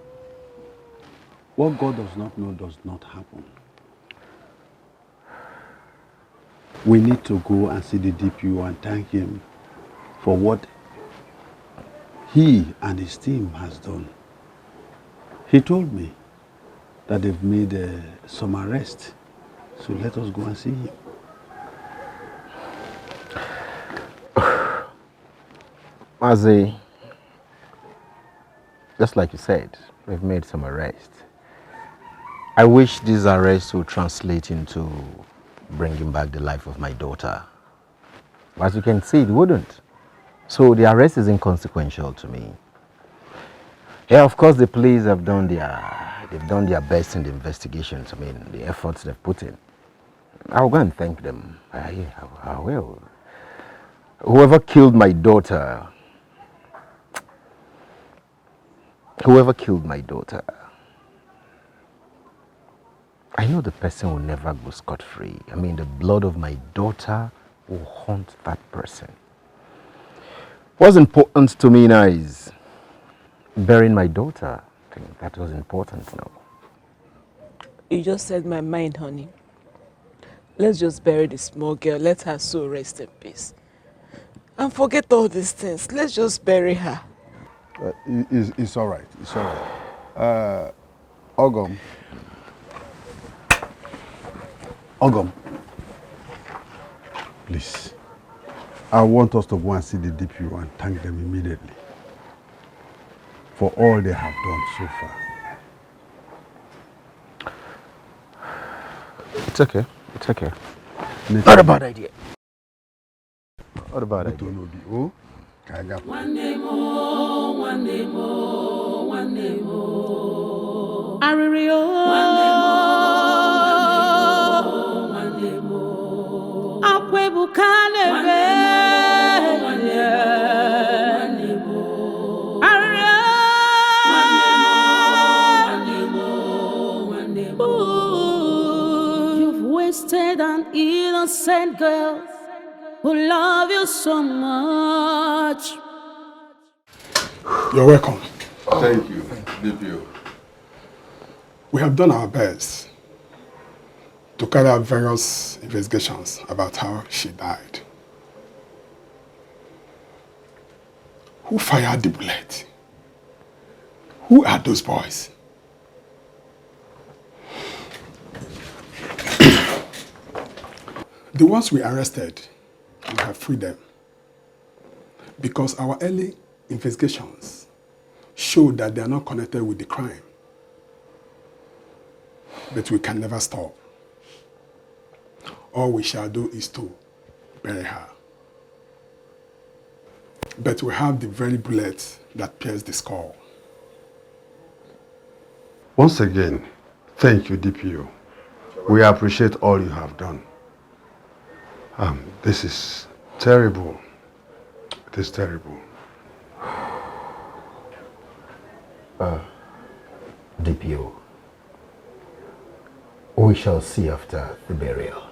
What God does not know does not happen. We need to go and see the DPO and thank him for what he and his team has done. He told me that they've made some arrests. So let us go and see him. Mazi, just like you said, we've made some arrests. I wish these arrests would translate into bringing back the life of my daughter. As you can see, it wouldn't. So the arrest is inconsequential to me. Yeah, of course, the police have done their best in the investigations. I mean, the efforts they've put in. I'll go and thank them. I will. Whoever killed my daughter, I know the person will never go scot-free. I mean, the blood of my daughter will haunt that person. What's important to me now is burying my daughter. I think that was important now. You just said my mind, honey. Let's just bury the small girl. Let her soul rest in peace. And forget all these things. Let's just bury her. It's all right. It's all right. Ogum. Please. I want us to go and see the DPO and thank them immediately for all they have done so far. It's okay. It's okay. Not a bad idea. Not a bad idea. One day more, one day more, one day more. Aririo. One day more, one day more. Akwe bukale be. One day more, Aririo. One day more. You've wasted an innocent girl who love you so much. You're welcome. Thank you, DPO. We have done our best to carry out various investigations about how she died. Who fired the bullet? Who are those boys? The ones we arrested, we have freed them because our early investigations showed that they are not connected with the crime. But we can never stop. All we shall do is to bury her. But we have the very bullet that pierced the skull. Once again, thank you, DPO. We appreciate all you have done. This is terrible. It is terrible. DPO, we shall see after the burial.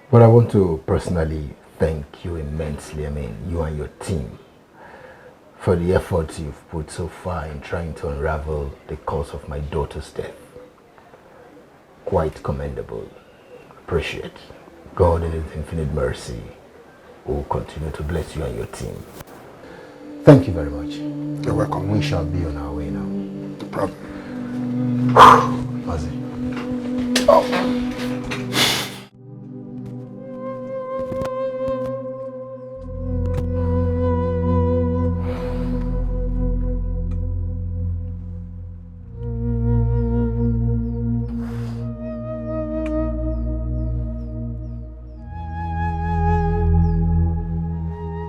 But I want to personally thank you immensely, I mean, you and your team, for the efforts you've put so far in trying to unravel the cause of my daughter's death. Quite commendable. Appreciate. God in His infinite mercy will continue to bless you and your team. Thank you very much. You're welcome. We shall be on our way now. No problem. Mazi.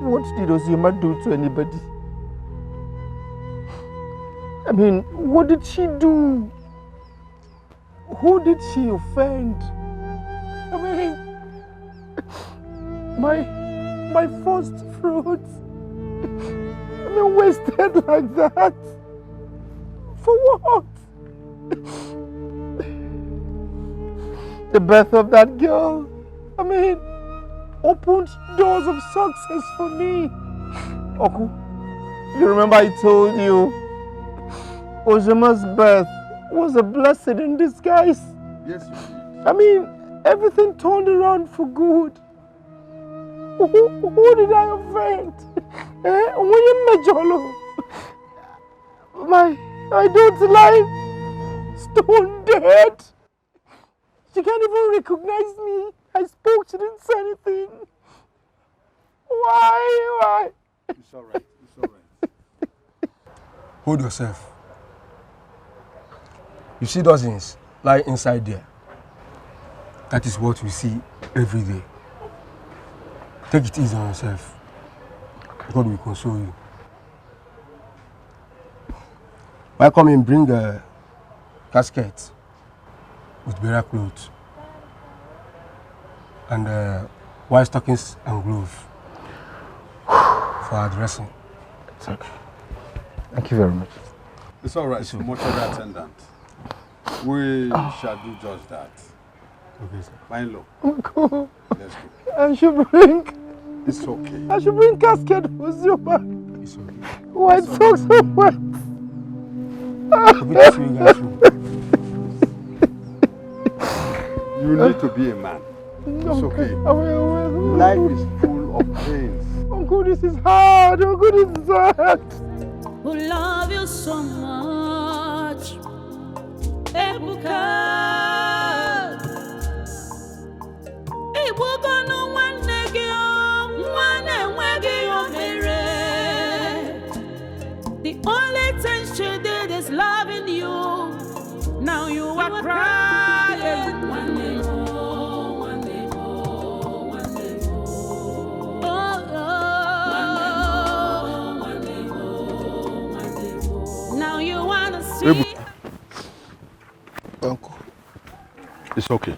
What did Ozima do to anybody? I mean, what did she do? Who did she offend? I mean, my first fruits, I mean, wasted like that. For what? The birth of that girl, I mean, opened doors of success for me. Oku, you remember I told you Ozima's birth was a blessing in disguise. Yes, you did. I mean, everything turned around for good. Who did I offend? My daughter's life, stone dead. She can't even recognize me. I spoke, she didn't say anything. Why? It's all right. It's all right. Hold yourself. You see dozens lie inside there. That is what we see every day. Take it easy on yourself. God will console you. Why come and bring a casket with burial clothes and white stockings and gloves for our dressing. It's okay. Thank you very much. It's all right, mortuary attendant. We shall do just that. Okay, sir. Fine, look. Uncle, Let's go. I should bring. It's okay. I should bring casket for Zuma. It's okay. White socks and white. You need to be a man. It's okay. Life is full of pains. Uncle, this is hard. Uncle, this is hard. Who love you so much, Ebuka. Ebuka no one the only thing she did is loving you. Now you are crying. One day more, one day more, one day more. Oh, one day more, one day more. Now you wanna see. Uncle. It's okay.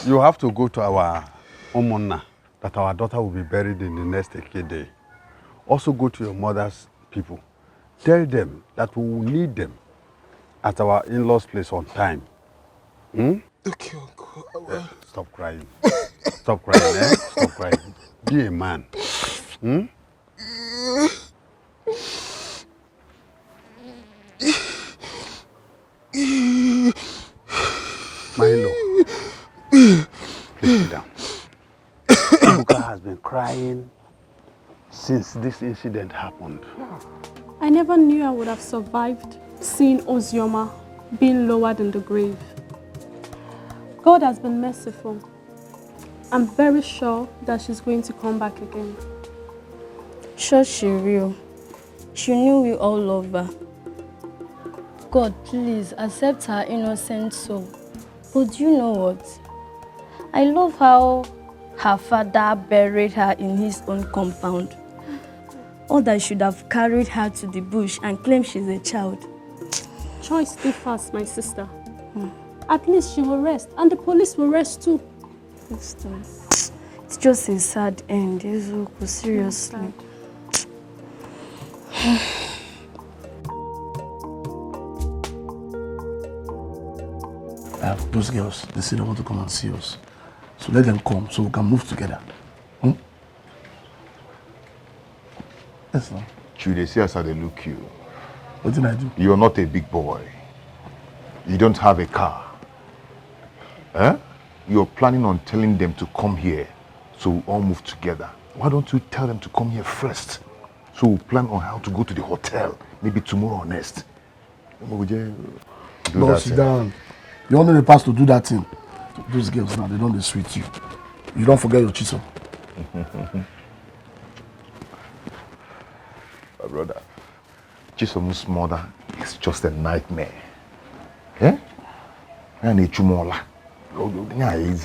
You have to go to our Omona that our daughter will be buried in the next day. Also go to your mother's people. Tell them that we will need them at our in-laws' place on time. Hmm? Okay, Uncle. Stop crying. Stop crying, eh? Stop crying. Be a man. Hmm? Milo, please sit down. Ibuka has been crying since this incident happened. I never knew I would have survived seeing Ozioma being lowered in the grave. God has been merciful. I'm very sure that she's going to come back again. Sure she will. She knew we all love her. God, please accept her innocent soul. But you know what? I love how her father buried her in his own compound. Or that should have carried her to the bush and claimed she's a child. Choice differs, my sister. At least she will rest, and the police will rest too. It's just a sad end, Izuku, seriously. Those girls, they say they want to come and see us. So let them come so we can move together. Yes, sir. Should they see us how they look you? What did I do? You're not a big boy. You don't have a car. Eh? You're planning on telling them to come here so we all move together. Why don't you tell them to come here first? So we'll plan on how to go to the hotel, maybe tomorrow or next. No, sit down. You want the past to do that thing. Those girls now, they don't sweet you. You don't forget your chisel. My brother, Chisom's mother is just a nightmare. Eh? And it's a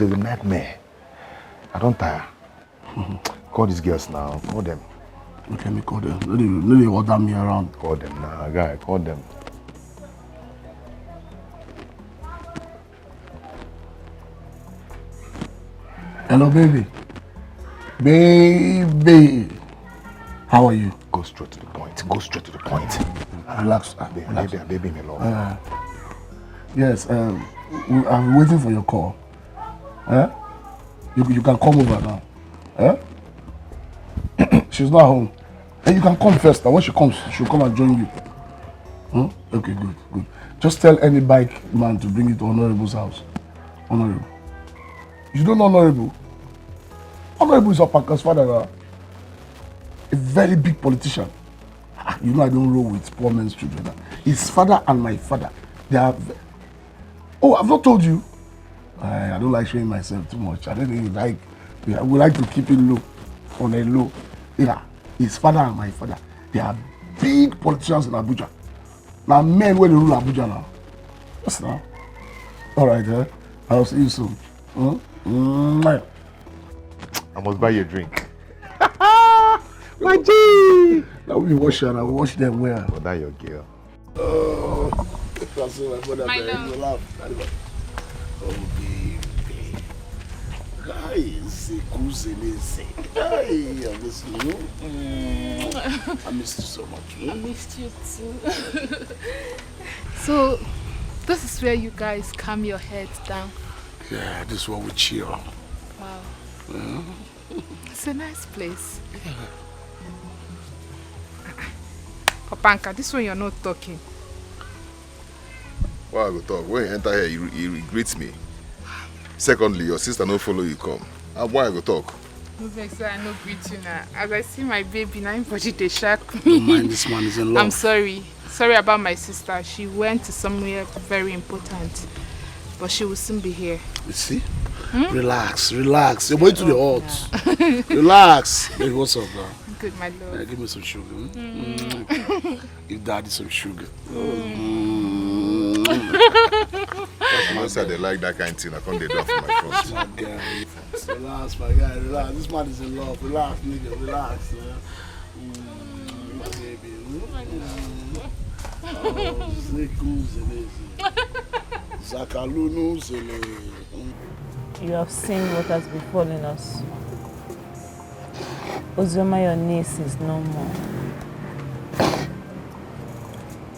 nightmare. I don't tire. Call these girls now. Call them. Okay, let me call them. Let me order me around. Call them now, guy. Call them. Hello, baby. Baby. How are you? Go straight to the point. Go straight to the point. Relax. Baby, my love. Yes, I'm waiting for your call. You can come over now. She's not home. And you can come first. And when she comes, she'll come and join you. Okay, good. Just tell any bike man to bring it to Honorable's house. Honorable. You don't know Honorable? Honorable is Opaka's father. A very big politician. You know I don't roll with poor men's children. His father and my father, they are... Oh, I've not told you. I don't like showing myself too much. I don't think like... We like to keep it low, on a low. Yeah. his father and my father, they are big politicians in Abuja. Now men when they rule Abuja now. Yes, now. All right, I'll see you soon. I must buy you a drink. My G! Now we wash and I will wash them well. Oh, that your girl. Oh, that's my brother. My love. Oh, baby. Hi, Zekuzeleze. Hi, I miss you. I missed you so much. I missed you too. So, this is where you guys calm your heads down. Yeah, this is where we chill. Wow. Yeah. It's a nice place. Papanka, this one you're not talking. Why I go talk? When you enter here, you greet me. Secondly, your sister no follow you come. And why I go talk? No vex, I no greet you now. As I see my baby, now everybody they shock me. Don't mind, this man is in love. I'm sorry. Sorry about my sister. She went to somewhere very important. But she will soon be here. You see? Relax. You're going to the hot. Relax. Baby, what's up now? Good, my love. Yeah, give me some sugar. Give daddy some sugar. I said they like that kind of thing. I can't do it for my front. My guy. Relax, my guy. Relax. This man is in love. Relax, nigga. Relax. My baby. You have seen what has befallen us. Uzoma, your niece is no more.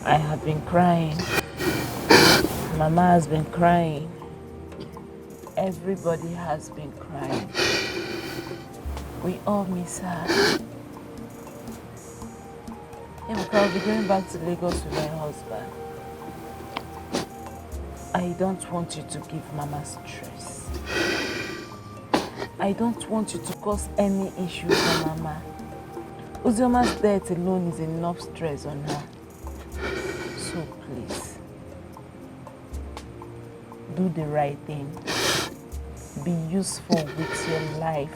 I have been crying. Mama has been crying. Everybody has been crying. We all miss her. I'll be going back to Lagos with my husband. I don't want you to give Mama stress. I don't want you to cause any issue for Mama. Uzioma's death alone is enough stress on her. So please, do the right thing. Be useful with your life.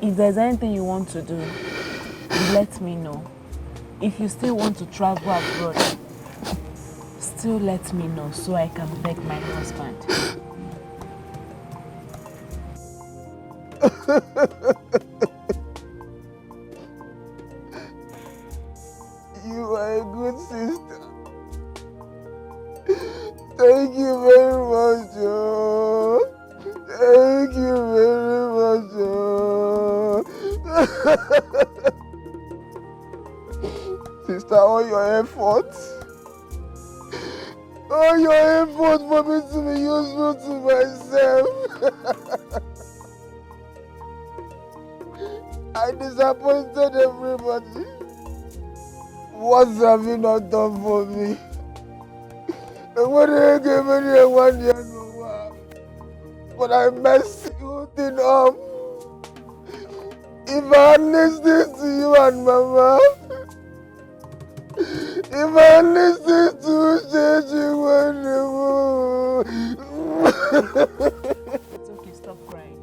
If there's anything you want to do, let me know. If you still want to travel abroad, still let me know so I can beg my husband. You are a good sister. Thank you very much, oh. Thank you very much, oh. Sister, all your efforts. All your efforts for me to be useful to myself. I disappointed everybody. What have you not done for me? And what did I give you 1 year no? But I messed you thing up. If I had listened to you and Mama, if I had listened to Sheji It's okay, stop crying.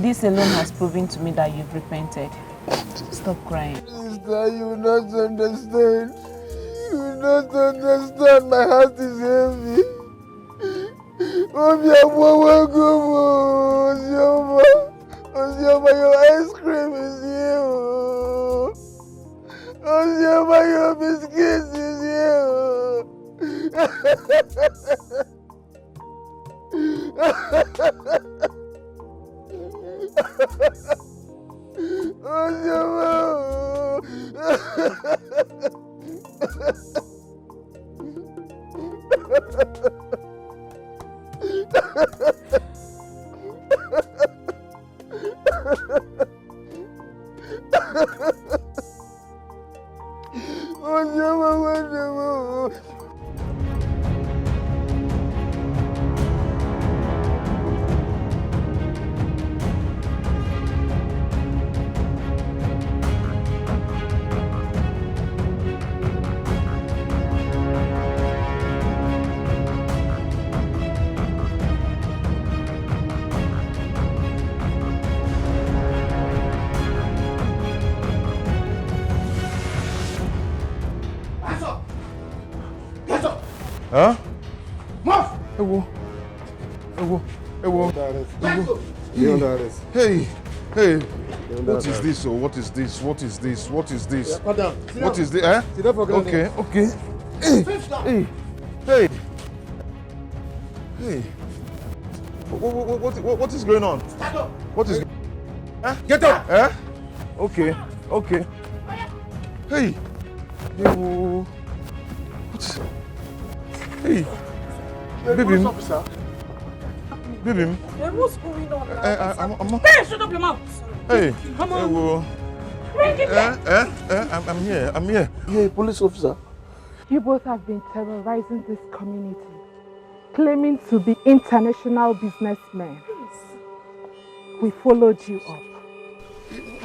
This alone has proven to me that you've repented. Stop crying. Sister, you will not understand. You will not understand. My heart is heavy. Osioma, your ice cream is here. Osioma, your biscuits is here. Huh? Move! Hey, what is this? Oh, what is this? What is this? What is this? Yeah, calm down. What is this? Eh? Okay. Hey. What is going on? Stand up. What is? Huh? Get up. Eh? Okay. Hey. What? Hey. Baby. Baby. What's going on now? I'm Hey, shut up your mouth. Hey. Come on. I'm here. Hey, police officer. You both have been terrorizing this community, claiming to be international businessmen. We followed you up.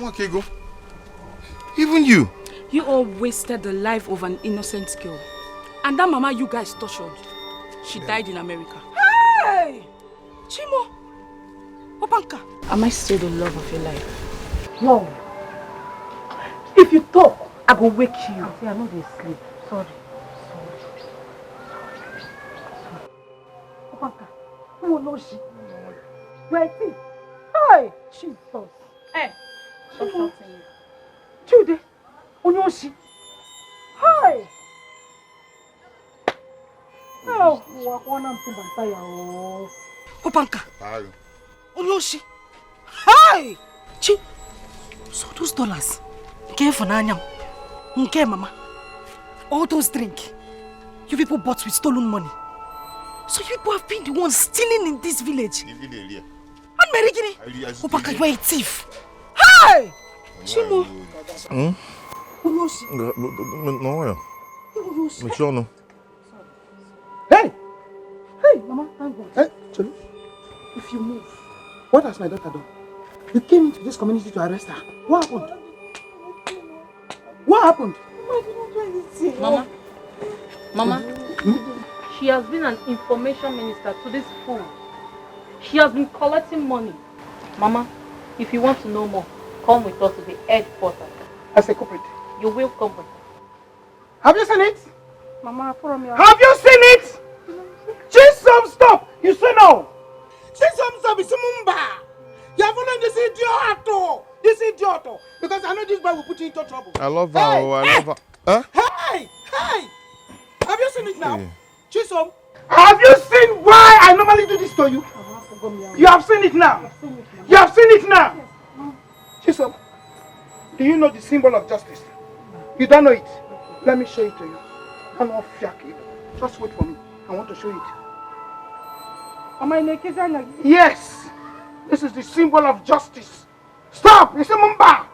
Okay, go. Even you. You all wasted the life of an innocent girl. And that mama you guys tortured, she died in America. Hey! Chimo! Opanka! Am I still the love of your life? No. If you talk, I will wake you. I know they sleep. Sorry. Opanka, who knows she? Right? Hey! Jesus. Hey! Stop shouting. Jude, Onyoshi. Hi. Oh, Opanka. Onyoshi. Hi. Chi. So those dollars, came for Nanyam. Okay, Mama. All those drink, you people bought with stolen money. So you people have been the ones stealing in this village. And Merigini. Opanka, you are a thief. Hi. Chimo. No. Hey, Mama, thank God. Hey, Cholo. If you move, what has my daughter done? You came into this community to arrest her. What happened? What happened? Mama, she has been an information minister to this fool. She has been collecting money. Mama, if you want to know more, come with us to the headquarters. As a culprit. You will come with us. Have you seen it? Mama, from your... Have you seen it? Jesus, stop! You say no! Jesus, stop! It's Mumba! You are following this idiot! Because I know this boy will put you into trouble. I love her. I love her. Huh? Hey! Have you seen it now? Chisom, have you seen why I normally do this to you? You have seen it now. You have seen it now. Chisom, do you know the symbol of justice? You don't know it? Let me show it to you. Just wait for me. I want to show it. Yes! This is the symbol of justice. Stop! You see Mumba!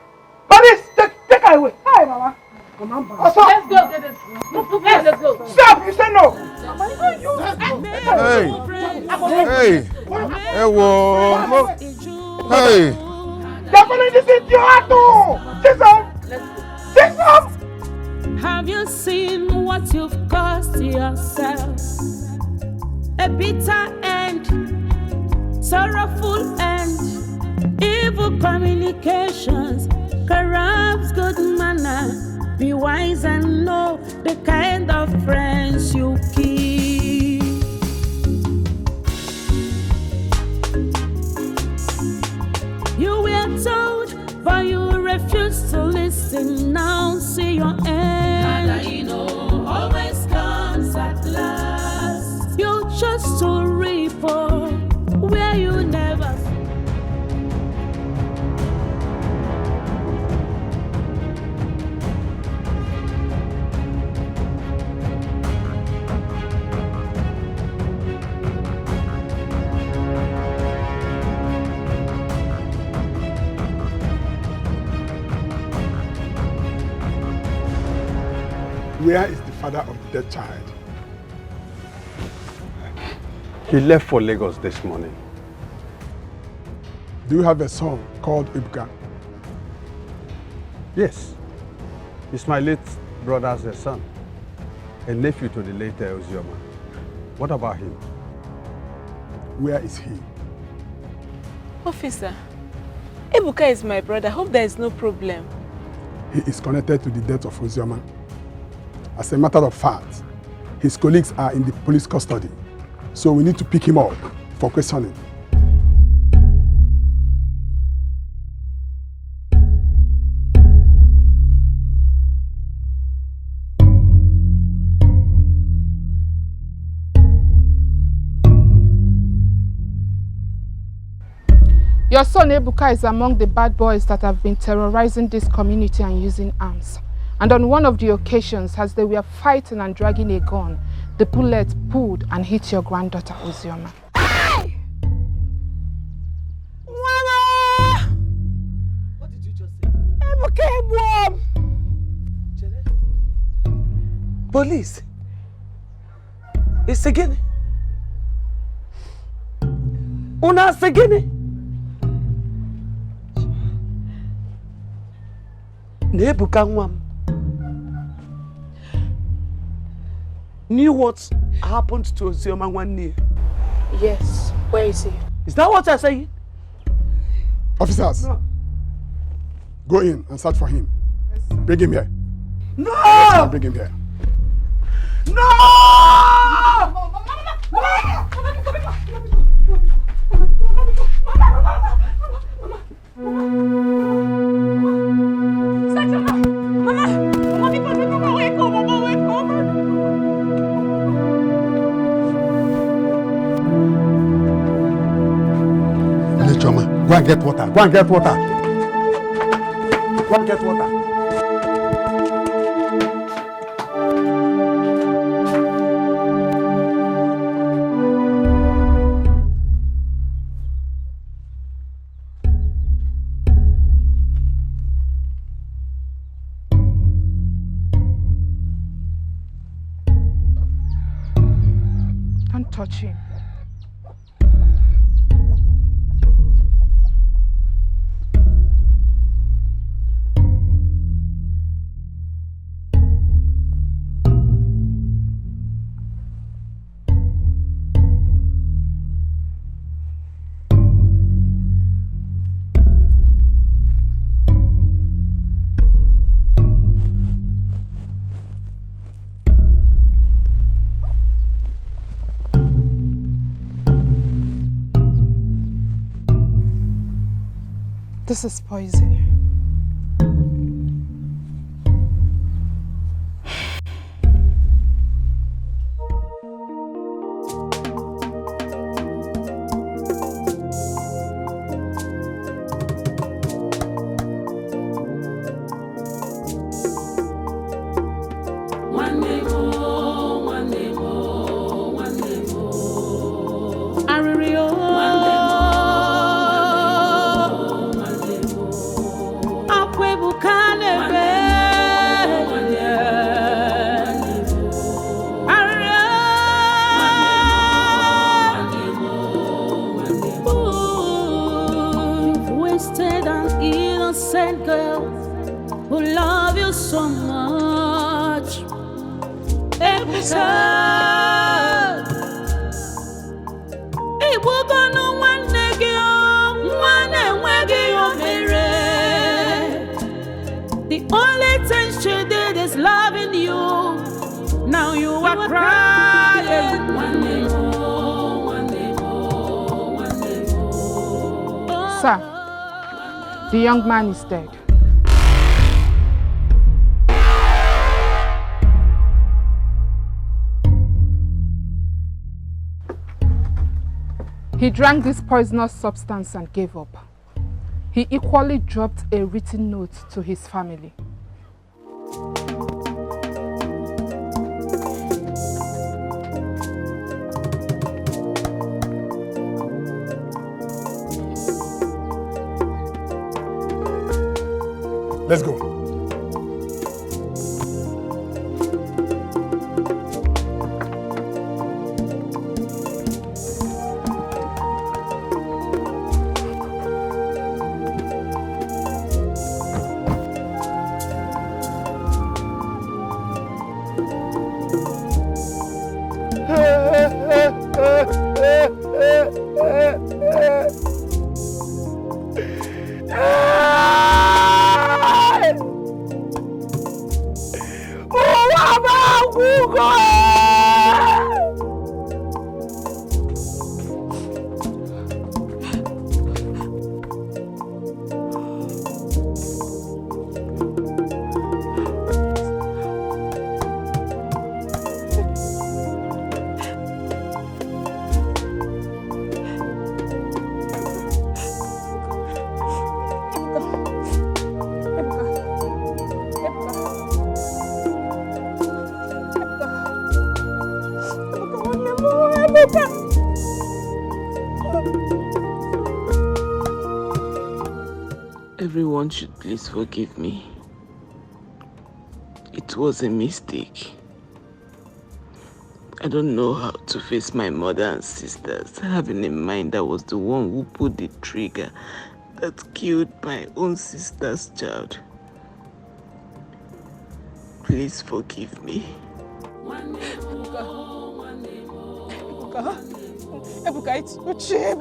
Police, take her away. Hi, Mama. Let's go, Gadus. Let's go. Stop! You say no! Hey! They're following this idiot! Jesus! Have you seen what you've caused yourself? A bitter end, sorrowful end, evil communications, corrupts good manner. Be wise and know the kind of friends you keep. You were told, but you refused to listen. Now see your end. Always comes at last. You chose to reap where you never. Where is the father of the dead child? He left for Lagos this morning. Do you have a son called Ibuka? Yes. He's my late brother's son, a nephew to the late Ozioma. What about him? Where is he? Officer, Ibuka is my brother. Hope there is no problem. He is connected to the death of Ozioma. As a matter of fact, his colleagues are in the police custody. So we need to pick him up for questioning. Your son Ebuka is among the bad boys that have been terrorizing this community and using arms. And on one of the occasions, as they were fighting and dragging a gun, the bullet pulled and hit your granddaughter, Ozioma. Hey! Mama! What did you just say? Ebuka Ebuom! Police? It's again. Una again. Nebuka Nwam knew what happened to Ozioma one year. Yes, where is he? Is that what you're saying? Officers, no. Go in and search for him. Bring him here. No! Bring him here. No! Go and get water. Go and get water. Go and get water. Don't touch him. This is poison. Sir, the young man is dead. He drank this poisonous substance and gave up. He equally dropped a written note to his family. Let's go. Everyone should please forgive me. It was a mistake. I don't know how to face my mother and sisters, having in mind I was the one who pulled the trigger that killed my own sister's child. Please forgive me. Ebuka, it's Uche.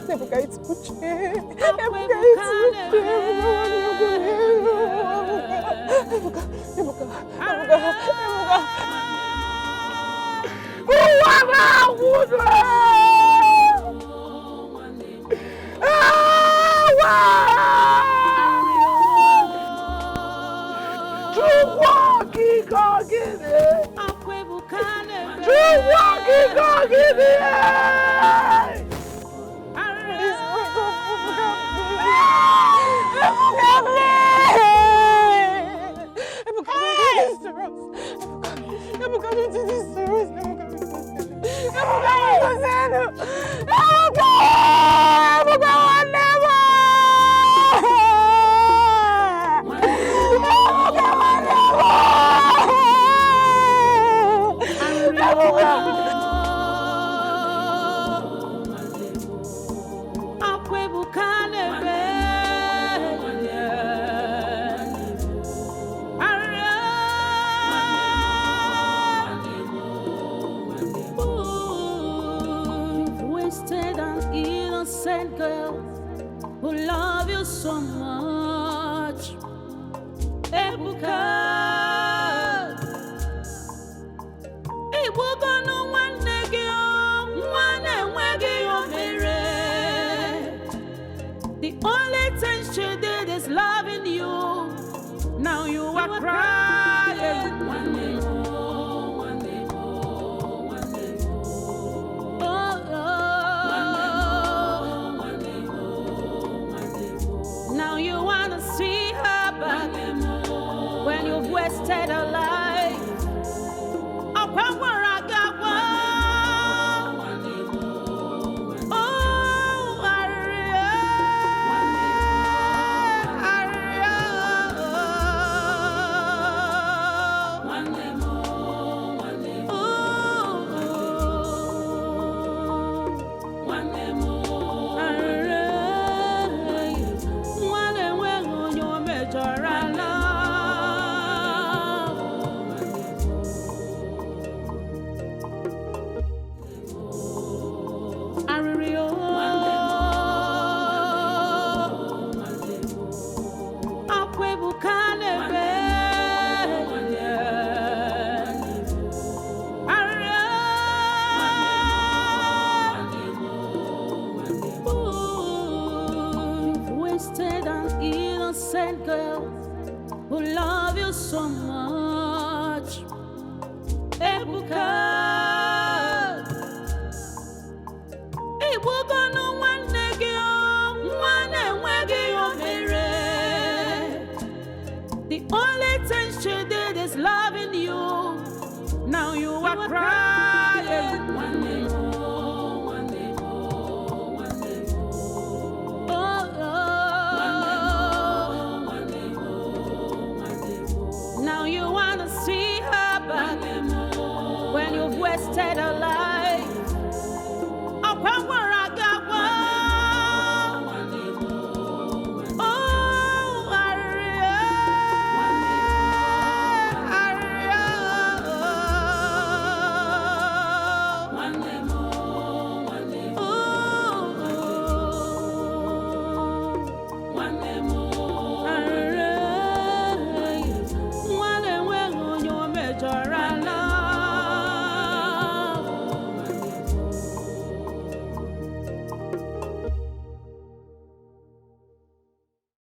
Ebuka, it's Uche. Ebuka, Now you wanna see her back when you've wasted her life.